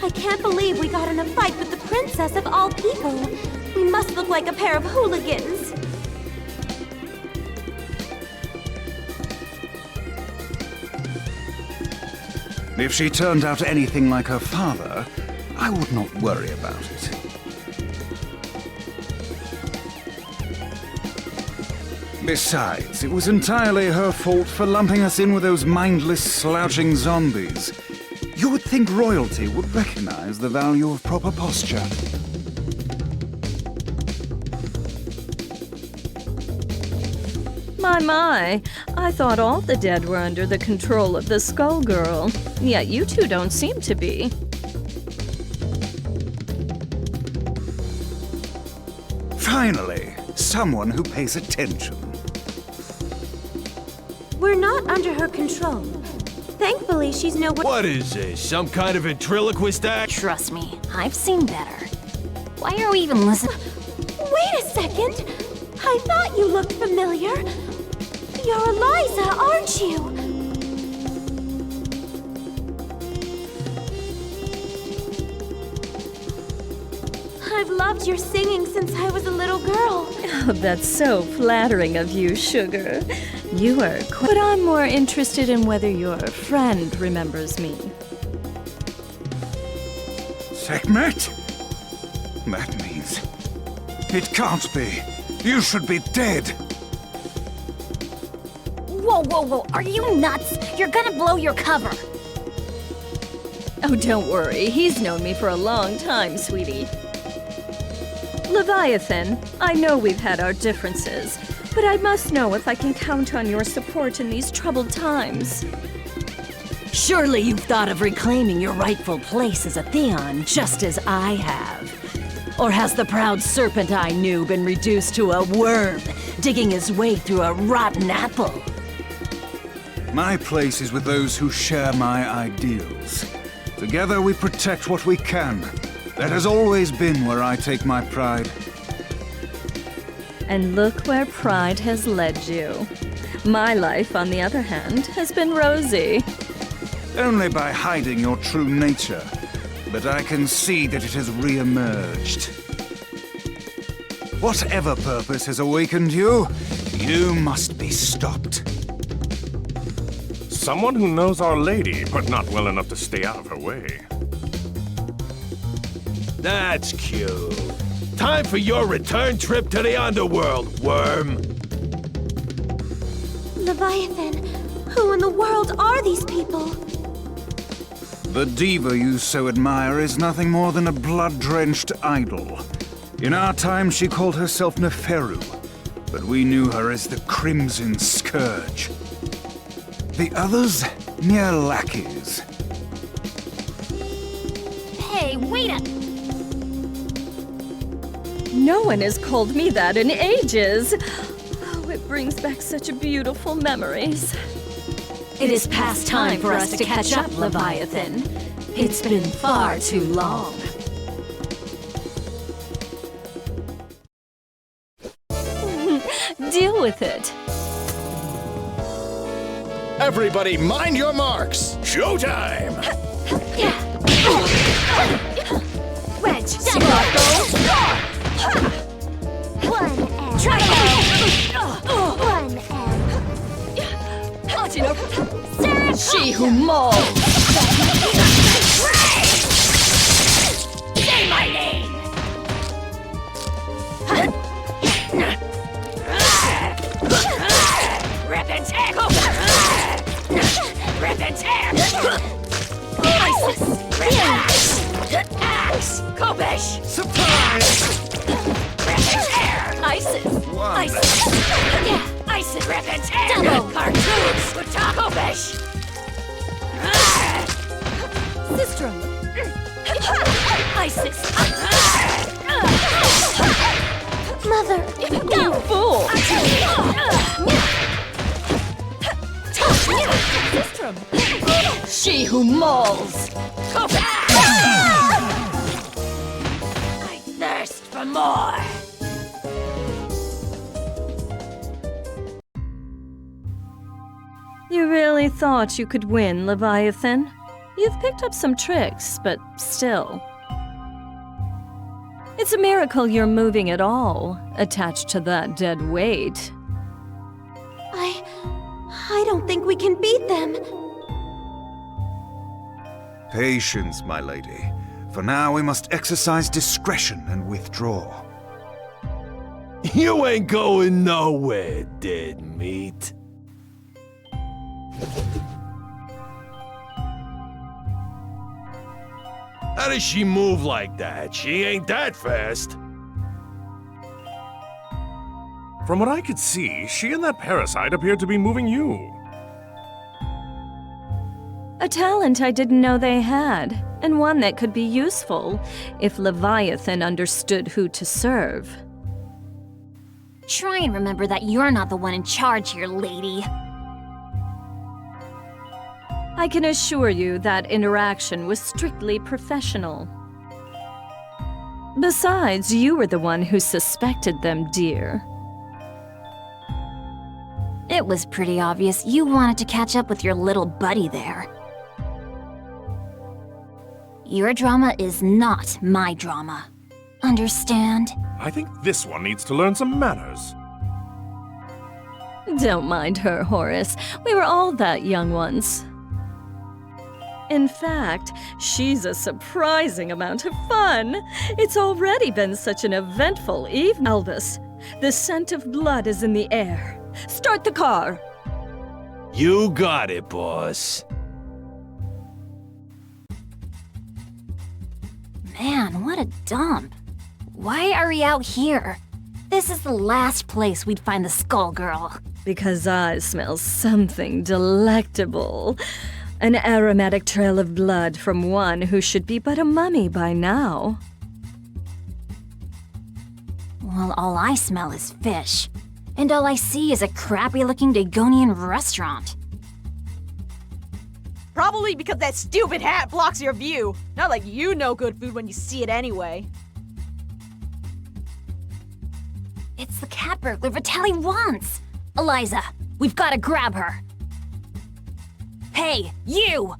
Speaker 23: I can't believe we got in a fight with the princess of all people. We must look like a pair of hooligans.
Speaker 6: If she turned out anything like her father, I would not worry about it. Besides, it was entirely her fault for lumping us in with those mindless, slouching zombies. You would think royalty would recognize the value of proper posture.
Speaker 5: My, I thought all the dead were under the control of the Skullgirl. Yet you two don't seem to be.
Speaker 6: Finally, someone who pays attention.
Speaker 23: We're not under her control. Thankfully, she's nowhere.
Speaker 20: What is this? Some kind of ventriloquist act?
Speaker 9: Trust me, I've seen better. Why are we even listening?
Speaker 23: Wait a second! I thought you looked familiar. You're Eliza, aren't you? I've loved your singing since I was a little girl.
Speaker 5: Oh, that's so flattering of you, Sugar. You are quite... But I'm more interested in whether your friend remembers me.
Speaker 6: Sekhmet? That means... It can't be. You should be dead.
Speaker 9: Whoa, are you nuts? You're gonna blow your cover.
Speaker 5: Oh, don't worry. He's known me for a long time, sweetie. Leviathan, I know we've had our differences, but I must know if I can count on your support in these troubled times.
Speaker 8: Surely you've thought of reclaiming your rightful place as a Theon, just as I have. Or has the proud serpent I knew been reduced to a worm, digging his way through a rotten apple?
Speaker 6: My place is with those who share my ideals. Together we protect what we can. That has always been where I take my pride.
Speaker 5: And look where pride has led you. My life, on the other hand, has been rosy.
Speaker 6: Only by hiding your true nature. But I can see that it has re-emerged. Whatever purpose has awakened you, you must be stopped.
Speaker 11: Someone who knows Our Lady, but not well enough to stay out of her way.
Speaker 20: That's cute. Time for your return trip to the underworld, worm.
Speaker 23: Leviathan, who in the world are these people?
Speaker 6: The diva you so admire is nothing more than a blood-drenched idol. In our time, she called herself Neferu, but we knew her as the Crimson Scourge. The others, mere lackeys.
Speaker 9: Hey, wait up!
Speaker 5: No one has called me that in ages. Oh, it brings back such beautiful memories.
Speaker 8: It is past time for us to catch up, Leviathan. It's been far too long.
Speaker 5: Deal with it.
Speaker 21: Everybody, mind your marks! Showtime!
Speaker 3: Wedge,
Speaker 9: One M. One M.
Speaker 5: She who mauls.
Speaker 15: Say my name! Rip and tear! Rip and tear! Isis! Axe! Kobish!
Speaker 21: Surprise!
Speaker 15: Rip and tear!
Speaker 5: Isis!
Speaker 15: Isis! Isis! Rip and tear!
Speaker 3: Double.
Speaker 15: Cartoons! Kobish!
Speaker 3: Sistrum.
Speaker 15: Isis!
Speaker 3: Mother.
Speaker 5: You fool!
Speaker 3: Sistrum.
Speaker 5: She who mauls.
Speaker 15: I thirst for more!
Speaker 5: You really thought you could win, Leviathan? You've picked up some tricks, but still. It's a miracle you're moving at all, attached to that dead weight.
Speaker 23: I don't think we can beat them.
Speaker 6: Patience, my lady. For now, we must exercise discretion and withdraw.
Speaker 19: You ain't going nowhere, dead meat. How does she move like that? She ain't that fast.
Speaker 11: From what I could see, she and that parasite appeared to be moving you.
Speaker 5: A talent I didn't know they had, and one that could be useful if Leviathan understood who to serve.
Speaker 3: Try and remember that you're not the one in charge here, lady.
Speaker 5: I can assure you that interaction was strictly professional. Besides, you were the one who suspected them, dear.
Speaker 3: It was pretty obvious you wanted to catch up with your little buddy there. Your drama is not my drama. Understand?
Speaker 11: I think this one needs to learn some manners.
Speaker 5: Don't mind her, Horace. We were all that young once. In fact, she's a surprising amount of fun. It's already been such an eventful evening. Albus, the scent of blood is in the air. Start the car!
Speaker 19: You got it, boss.
Speaker 3: Man, what a dump. Why are we out here? This is the last place we'd find the Skullgirl.
Speaker 5: Because I smell something delectable. An aromatic trail of blood from one who should be but a mummy by now.
Speaker 3: Well, all I smell is fish. And all I see is a crappy-looking Dagonian restaurant.
Speaker 23: Probably because that stupid hat blocks your view. Not like you know good food when you see it anyway.
Speaker 3: It's the cat burglar Vitaly wants! Eliza, we've got to grab her. Hey, you!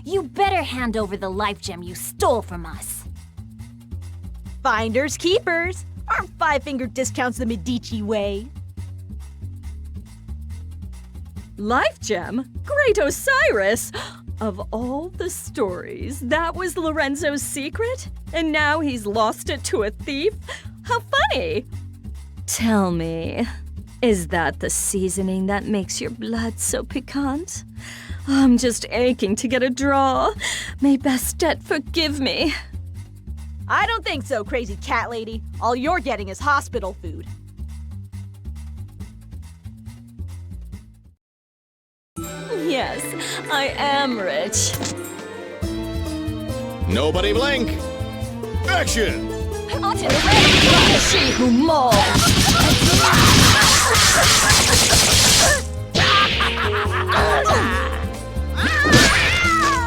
Speaker 3: You better hand over the life gem you stole from us.
Speaker 23: Finders keepers. Aren't five-finger discounts the Medici way?
Speaker 5: Life gem? Great Osiris! Of all the stories, that was Lorenzo's secret? And now he's lost it to a thief? How funny! Tell me, is that the seasoning that makes your blood so piquant? I'm just aching to get a draw. May Bastet forgive me.
Speaker 23: I don't think so, crazy cat lady. All you're getting is hospital food.
Speaker 5: Yes, I am rich.
Speaker 21: Nobody blink! Action!
Speaker 8: Onto the red, she who mauls.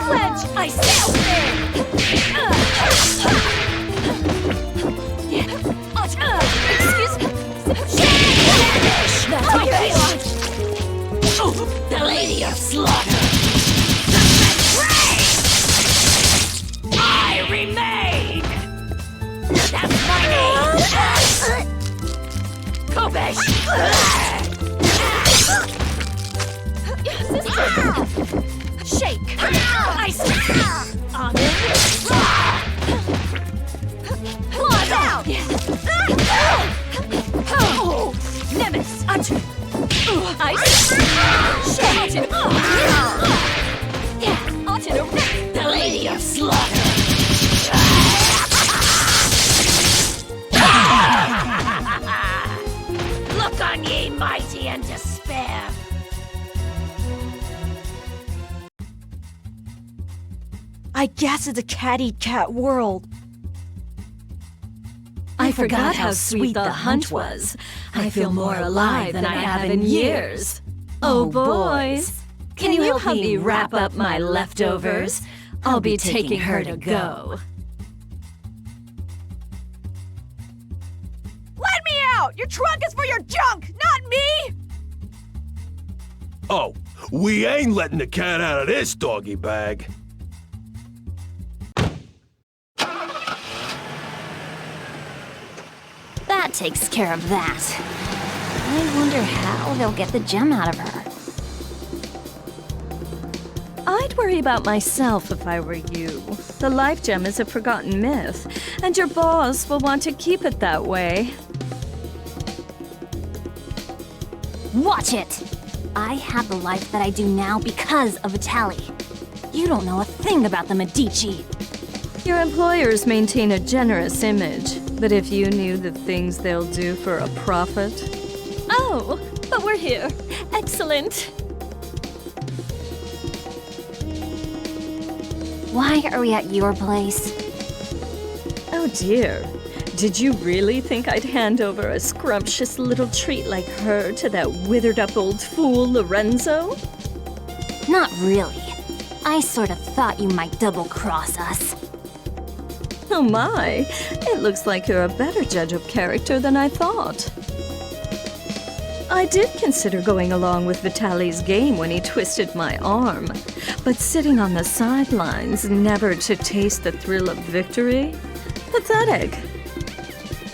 Speaker 8: Pledge, I sail there. Excuse me. Vanish. That's my face. The Lady of Slaughter. I remain. That's my name. Kobesh. Shake. Ice. Amen. Claw down. Nemesis. Ative. Ice. Shake. Onto the Lady of Slaughter. Look on ye, mighty, and despair.
Speaker 23: I guess it's a cat-eat-cat world.
Speaker 8: I forgot how sweet the hunt was. I feel more alive than I have in years. Oh, boys. Can you help me wrap up my leftovers? I'll be taking her to go.
Speaker 18: Let me out! Your trunk is for your junk, not me!
Speaker 19: Oh, we ain't letting the cat out of this doggy bag.
Speaker 9: That takes care of that. I wonder how they'll get the gem out of her.
Speaker 5: I'd worry about myself if I were you. The life gem is a forgotten myth, and your boss will want to keep it that way.
Speaker 9: Watch it! I have the life that I do now because of Vitaly. You don't know a thing about the Medici.
Speaker 5: Your employers maintain a generous image, but if you knew the things they'll do for a profit...
Speaker 8: Oh, but we're here. Excellent.
Speaker 9: Why are we at your place?
Speaker 5: Oh dear. Did you really think I'd hand over a scrumptious little treat like her to that withered-up old fool, Lorenzo?
Speaker 9: Not really. I sort of thought you might double-cross us.
Speaker 5: Oh my, it looks like you're a better judge of character than I thought. I did consider going along with Vitaly's game when he twisted my arm, but sitting on the sidelines, never to taste the thrill of victory? Pathetic.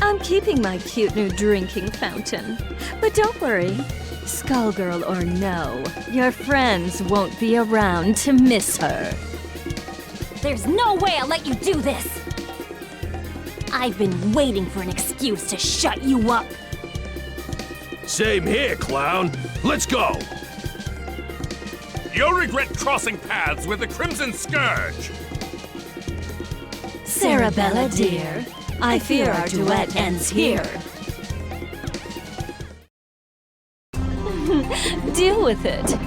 Speaker 5: I'm keeping my cute new drinking fountain, but don't worry. Skullgirl or no, your friends won't be around to miss her.
Speaker 9: There's no way I'll let you do this! I've been waiting for an excuse to shut you up.
Speaker 19: Same here, clown. Let's go.
Speaker 11: You'll regret crossing paths with the Crimson Scourge.
Speaker 8: Sarabella, dear, I fear our duet ends here.
Speaker 5: Deal with it.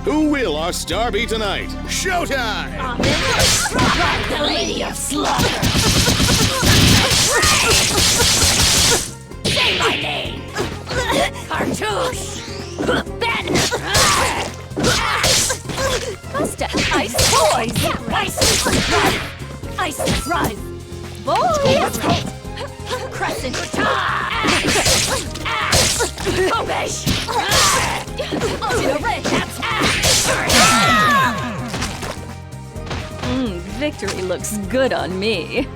Speaker 21: Who will our star be tonight? Showtime!
Speaker 8: The Lady of Slaughter. Say my name. Cartouche. Ben.
Speaker 23: Busta, ice boys.
Speaker 8: Ice rise.
Speaker 23: Boys.
Speaker 8: Crescent. Kobesh. Onto the red.
Speaker 5: Victory looks good on me.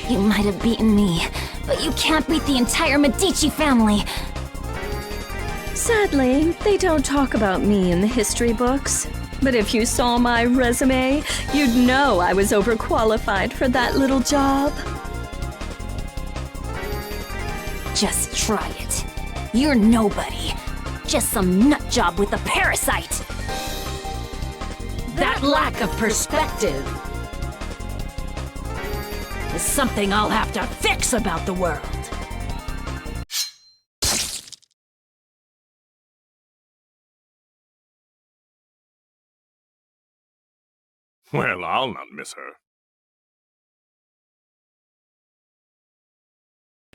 Speaker 9: You might have beaten me, but you can't beat the entire Medici family.
Speaker 5: Sadly, they don't talk about me in the history books. But if you saw my resume, you'd know I was overqualified for that little job.
Speaker 9: Just try it. You're nobody. Just some nutjob with a parasite.
Speaker 8: That lack of perspective is something I'll have to fix about the world.
Speaker 11: Well, I'll not miss her.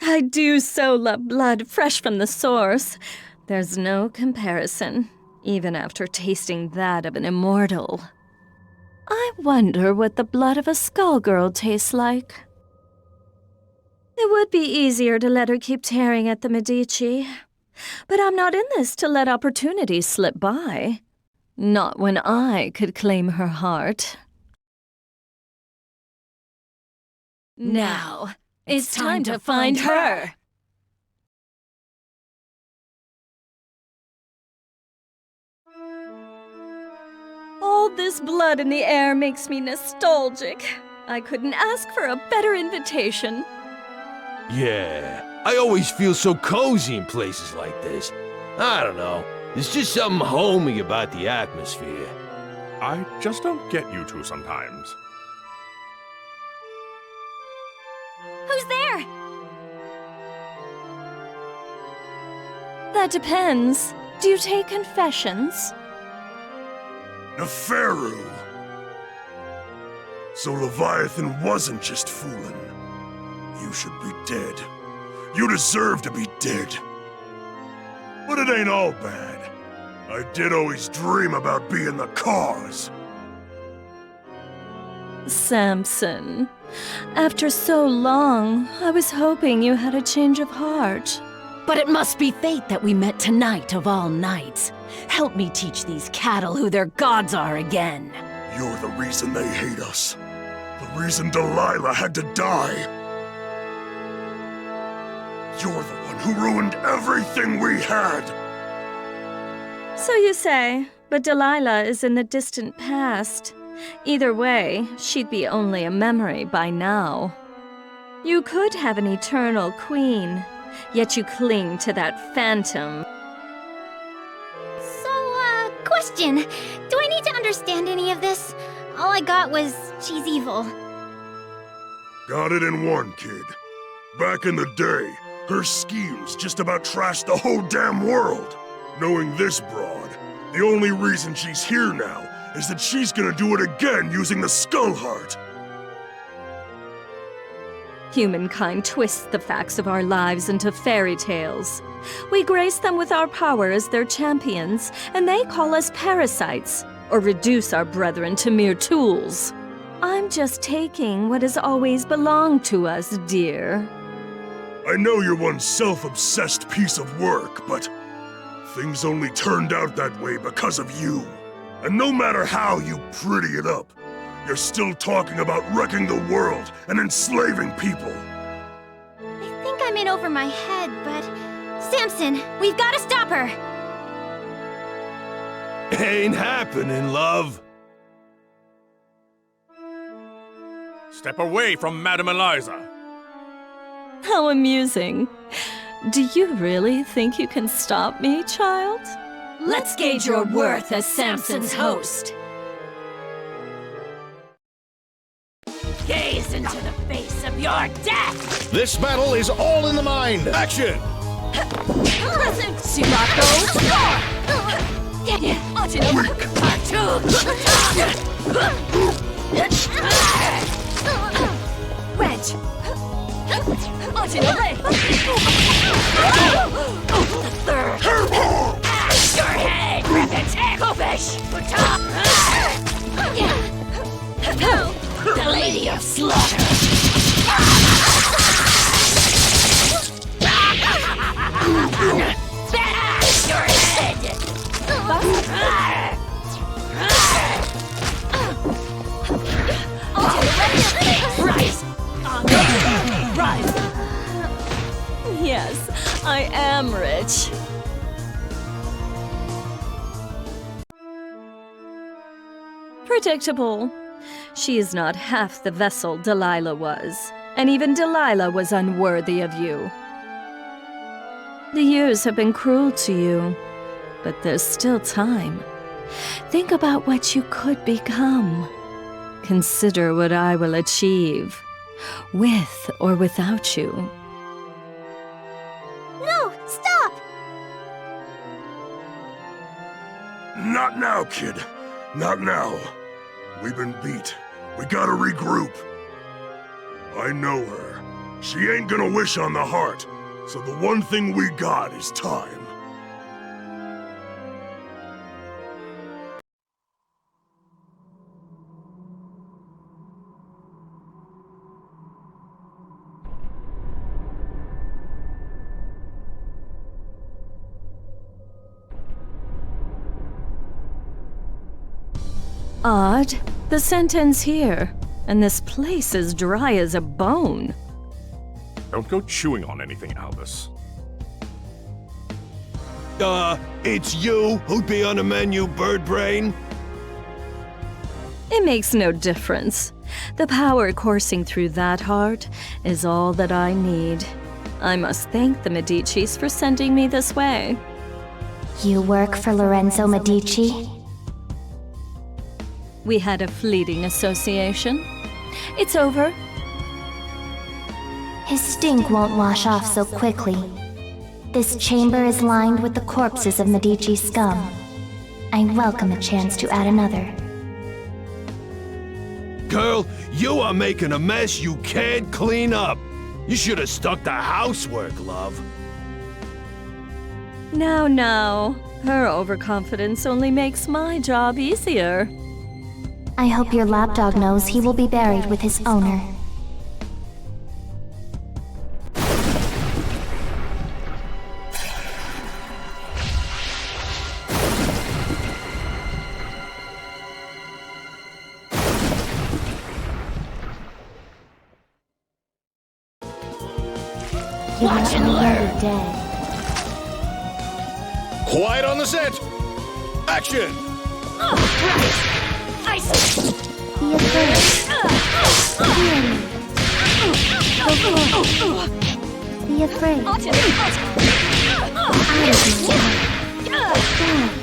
Speaker 5: I do so love blood fresh from the source. There's no comparison, even after tasting that of an immortal. I wonder what the blood of a Skullgirl tastes like. It would be easier to let her keep tearing at the Medici. But I'm not in this to let opportunities slip by. Not when I could claim her heart. Now, it's time to find her! All this blood in the air makes me nostalgic. I couldn't ask for a better invitation.
Speaker 10: Yeah, I always feel so cozy in places like this. I don't know, there's just something homey about the atmosphere.
Speaker 11: I just don't get you two sometimes.
Speaker 3: Who's there?
Speaker 5: That depends. Do you take confessions?
Speaker 2: Neferu! So Leviathan wasn't just fooling. You should be dead. You deserve to be dead. But it ain't all bad. I did always dream about being the cause.
Speaker 5: Samson, after so long, I was hoping you had a change of heart.
Speaker 8: But it must be fate that we met tonight of all nights. Help me teach these cattle who their gods are again.
Speaker 2: You're the reason they hate us. The reason Delilah had to die. You're the one who ruined everything we had.
Speaker 5: So you say, but Delilah is in the distant past. Either way, she'd be only a memory by now. You could have an eternal queen, yet you cling to that phantom.
Speaker 3: So, question. Do I need to understand any of this? All I got was she's evil.
Speaker 2: Got it in one, kid. Back in the day, her schemes just about trashed the whole damn world. Knowing this broad, the only reason she's here now is that she's gonna do it again using the Skull Heart.
Speaker 5: Humankind twists the facts of our lives into fairy tales. We grace them with our power as their champions, and they call us parasites, or reduce our brethren to mere tools. I'm just taking what has always belonged to us, dear.
Speaker 2: I know you're one self-obsessed piece of work, but things only turned out that way because of you. And no matter how you pretty it up, you're still talking about wrecking the world and enslaving people.
Speaker 3: I think I'm in over my head, but... Samson, we've got to stop her!
Speaker 10: Ain't happening, love.
Speaker 11: Step away from Madame Eliza.
Speaker 5: How amusing. Do you really think you can stop me, child?
Speaker 8: Let's gauge your worth as Samson's host. Gaze into the face of your death!
Speaker 21: This battle is all in the mind. Action!
Speaker 8: Wedge! The third! Your head! Kovish! The Lady of Slaughter! Bash your head! Rise! Rise!
Speaker 5: Yes, I am rich. Predictable. She is not half the vessel Delilah was, and even Delilah was unworthy of you. The years have been cruel to you, but there's still time. Think about what you could become. Consider what I will achieve, with or without you.
Speaker 3: No, stop!
Speaker 2: Not now, kid. Not now. We've been beat. We gotta regroup. I know her. She ain't gonna wish on the heart, so the one thing we got is time.
Speaker 5: Odd. The scent ends here, and this place is dry as a bone.
Speaker 11: Don't go chewing on anything, Albus.
Speaker 10: It's you who'd be on the menu, bird brain?
Speaker 5: It makes no difference. The power coursing through that heart is all that I need. I must thank the Medicis for sending me this way.
Speaker 9: You work for Lorenzo Medici?
Speaker 5: We had a fleeting association. It's over.
Speaker 9: His stink won't wash off so quickly. This chamber is lined with the corpses of Medici scum. I welcome a chance to add another.
Speaker 10: Girl, you are making a mess you can't clean up. You should have stuck to housework, love.
Speaker 5: No. Her overconfidence only makes my job easier.
Speaker 9: I hope your lapdog knows he will be buried with his owner.
Speaker 21: Watch and learn.
Speaker 9: Dead.
Speaker 21: Quiet on the set. Action.
Speaker 9: Be afraid. Fear me. Go forth. Be afraid. Out of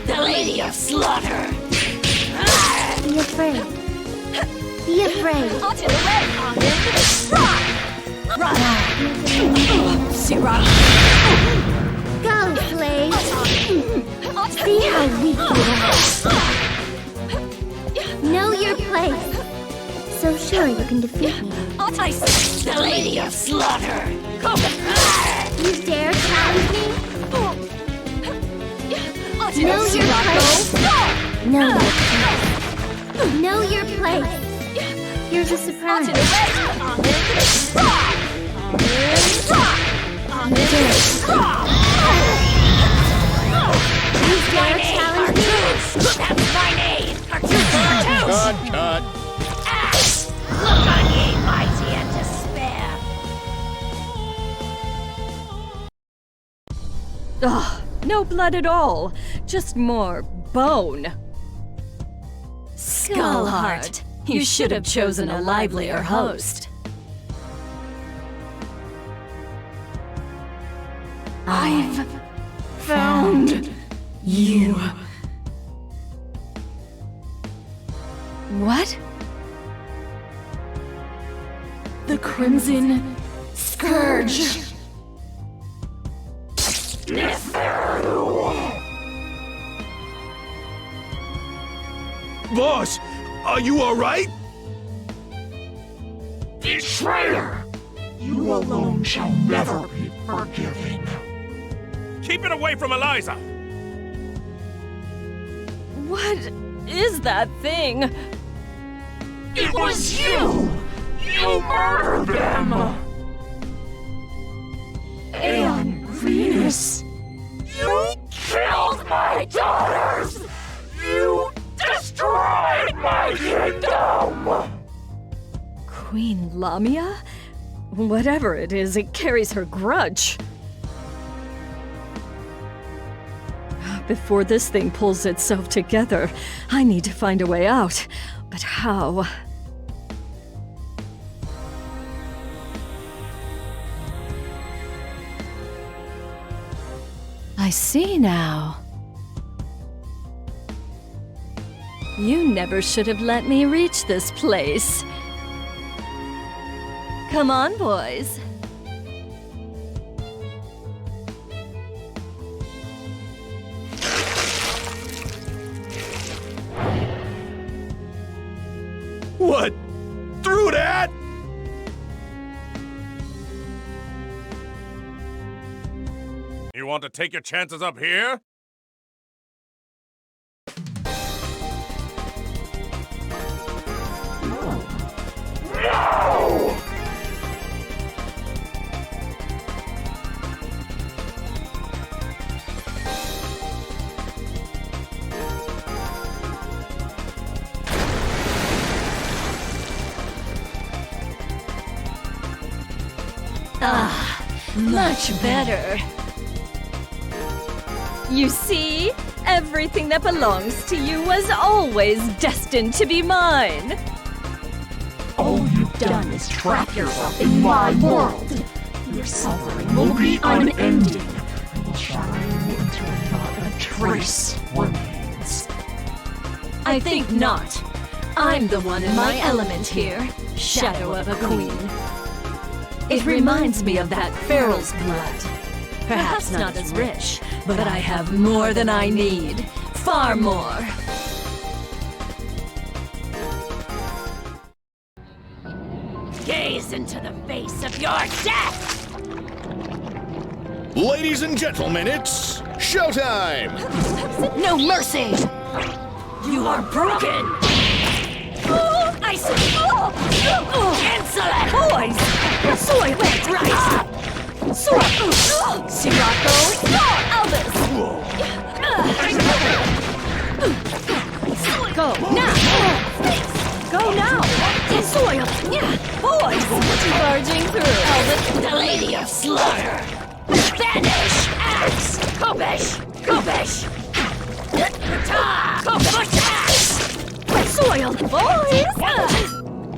Speaker 8: The Lady of Slaughter.
Speaker 9: Be afraid. Be afraid. Go, slave. See how weak you are. Know your place. So sure you can defeat me.
Speaker 8: The Lady of Slaughter.
Speaker 9: You dare challenge me? Know your place. Know your place. Know your place. Here's a surprise. You dare challenge me?
Speaker 8: That's my name.
Speaker 21: Cut.
Speaker 8: Look on ye, mighty and despair.
Speaker 5: Ugh, no blood at all. Just more bone.
Speaker 8: Skullheart, you should have chosen a livelier host. I've found you.
Speaker 5: What?
Speaker 8: The Crimson Scourge.
Speaker 10: Boss, are you alright?
Speaker 13: Betrayer! You alone shall never be forgiven.
Speaker 11: Keep it away from Eliza!
Speaker 5: What is that thing?
Speaker 13: It was you! You murdered them! And Venus, you killed my daughters! You destroyed my kingdom!
Speaker 5: Queen Lamia? Whatever it is, it carries her grudge. Before this thing pulls itself together, I need to find a way out. But how? I see now. You never should have let me reach this place. Come on, boys.
Speaker 20: What? Through that?
Speaker 11: You want to take your chances up here?
Speaker 17: No!
Speaker 8: Ah, much better.
Speaker 5: You see? Everything that belongs to you was always destined to be mine.
Speaker 13: All you've done is trap yourself in my world. Your suffering will be unending. I will shadow you until not a trace remains.
Speaker 8: I think not. I'm the one in my element here, shadow of a queen. It reminds me of that Feral's blood. Perhaps not as rich, but I have more than I need. Far more. Gaze into the face of your death!
Speaker 21: Ladies and gentlemen, it's showtime!
Speaker 8: No mercy! You are broken! I say, cancel it! Boys! Soy wet rice! Sirocco! Elvis! Go now! Go now! Soil! Boys! Barging through! Elvis! The Lady of Slaughter! Banish! Axe! Kobish! Kobish! Ta! Kobish! Axe! Soil! Boys!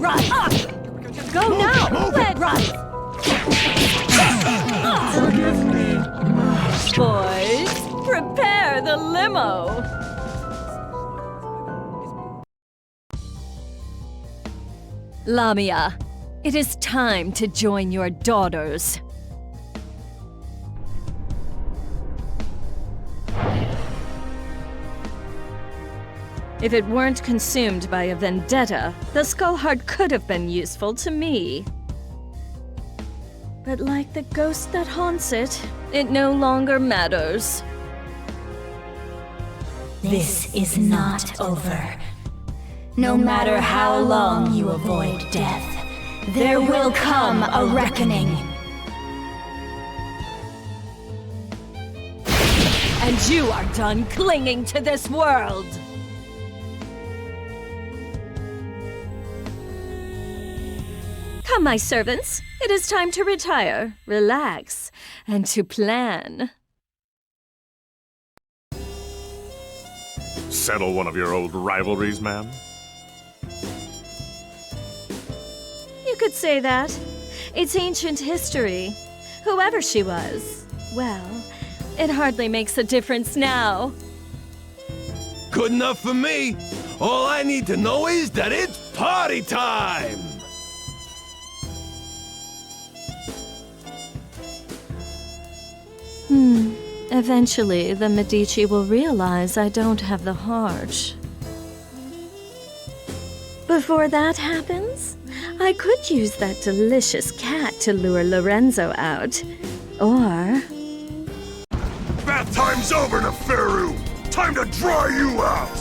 Speaker 8: Run! Up! Go now! Red run!
Speaker 13: Forgive me,
Speaker 5: Boys, prepare the limo! Lamia, it is time to join your daughters. If it weren't consumed by a vendetta, the skull heart could have been useful to me. But like the ghost that haunts it, it no longer matters.
Speaker 9: This is not over. No matter how long you avoid death, there will come a reckoning.
Speaker 8: And you are done clinging to this world!
Speaker 5: Come, my servants. It is time to retire, relax, and to plan.
Speaker 11: Settle one of your old rivalries, ma'am?
Speaker 5: You could say that. It's ancient history. Whoever she was, well, it hardly makes a difference now.
Speaker 10: Good enough for me. All I need to know is that it's party time!
Speaker 5: Eventually, the Medici will realize I don't have the heart. Before that happens, I could use that delicious cat to lure Lorenzo out. Or...
Speaker 2: Bath time's over, Neferu! Time to dry you out!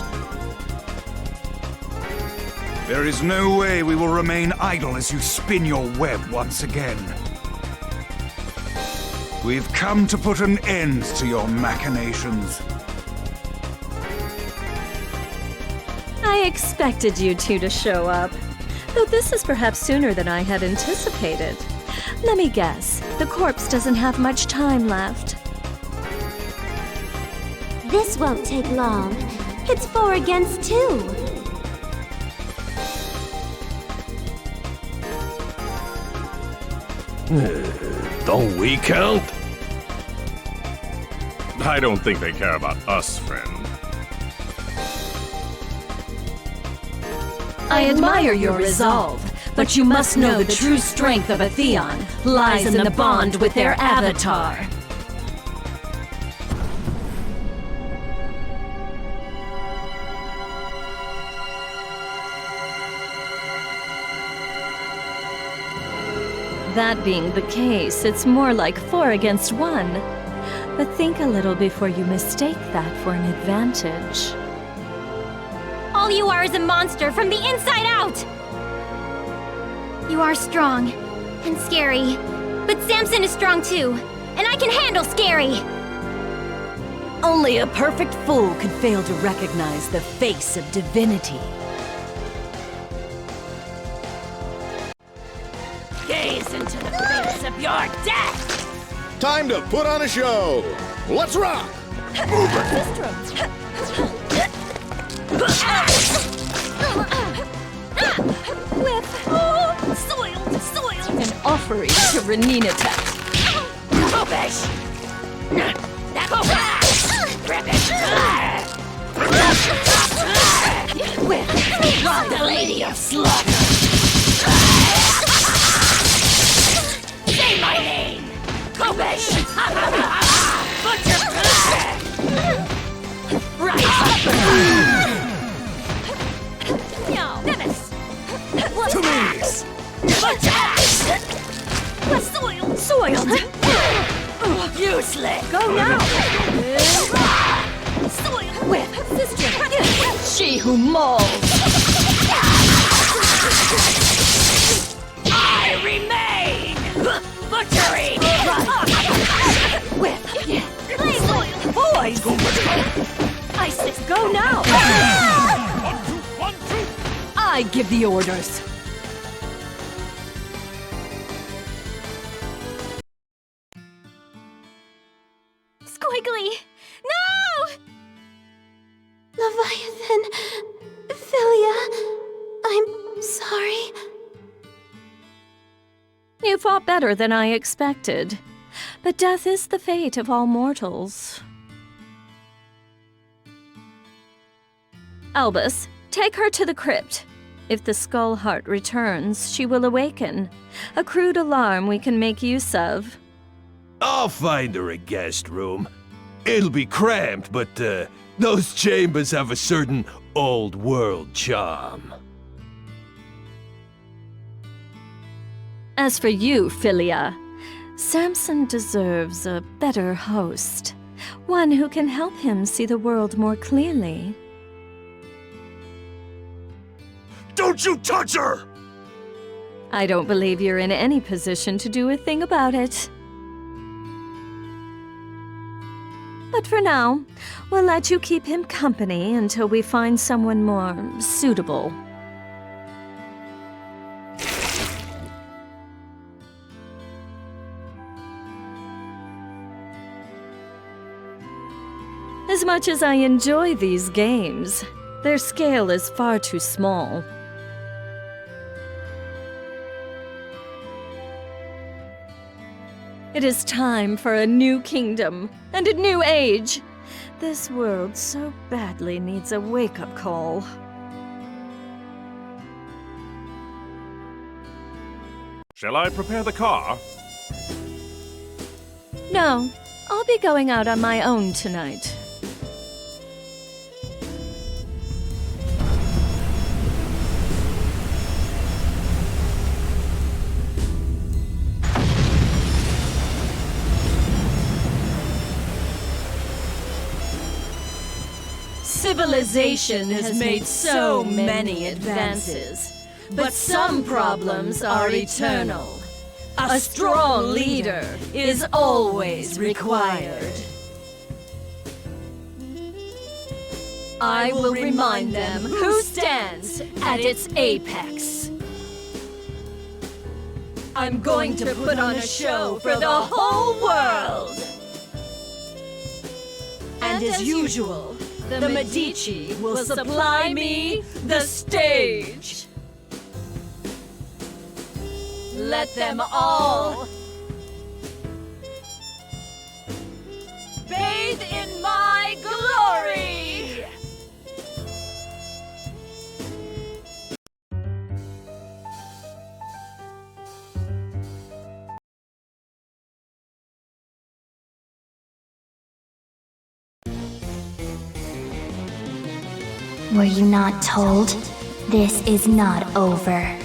Speaker 6: There is no way we will remain idle as you spin your web once again. We've come to put an end to your machinations.
Speaker 5: I expected you two to show up, though this is perhaps sooner than I had anticipated. Let me guess, the corpse doesn't have much time left.
Speaker 9: This won't take long. It's 4 against 2.
Speaker 10: Don't we count?
Speaker 11: I don't think they care about us, friend.
Speaker 8: I admire your resolve, but you must know the true strength of a Theon lies in the bond with their avatar.
Speaker 12: that being the case, it's more like 4 against 1. But think a little before you mistake that for an advantage.
Speaker 3: All you are is a monster from the inside out! You are strong and scary, but Samson is strong too, and I can handle scary!
Speaker 8: Only a perfect fool could fail to recognize the face of divinity. Gaze into the face of your death!
Speaker 21: Time to put on a show. Let's rock!
Speaker 3: Whip! Soiled!
Speaker 5: An offering to Reninatet.
Speaker 8: Rubbish! Whip! The Lady of Slaughter! Say my name! Rubbish! Butcher! Right!
Speaker 3: No! Dennis!
Speaker 11: To me!
Speaker 3: Soiled!
Speaker 8: Useless!
Speaker 3: Go now!
Speaker 8: Whip!
Speaker 3: Sister!
Speaker 5: She who mauls!
Speaker 8: I remain! Butchery! Whip!
Speaker 3: Boys!
Speaker 8: Isis!
Speaker 3: Go now!
Speaker 5: I give the orders.
Speaker 3: Squiggly! No!
Speaker 9: Leviathan, Philia, I'm sorry.
Speaker 12: You fought better than I expected. But death is the fate of all mortals. Albus, take her to the crypt. If the Skull Heart returns, she will awaken. A crude alarm we can make use of.
Speaker 10: I'll find her a guest room. It'll be cramped, but those chambers have a certain old-world charm.
Speaker 12: As for you, Philia, Samson deserves a better host. One who can help him see the world more clearly.
Speaker 2: Don't you touch her!
Speaker 12: I don't believe you're in any position to do a thing about it. But for now, we'll let you keep him company until we find someone more suitable. As much as I enjoy these games, their scale is far too small. It is time for a new kingdom and a new age. This world so badly needs a wake-up call.
Speaker 11: Shall I prepare the car?
Speaker 12: No, I'll be going out on my own tonight. Civilization has made so many advances, but some problems are eternal. A strong leader is always required. I will remind them who stands at its apex. I'm going to put on a show for the whole world. And as usual, the Medici will supply me the stage. Let them all bathe in my glory.
Speaker 9: Were you not told? This is not over.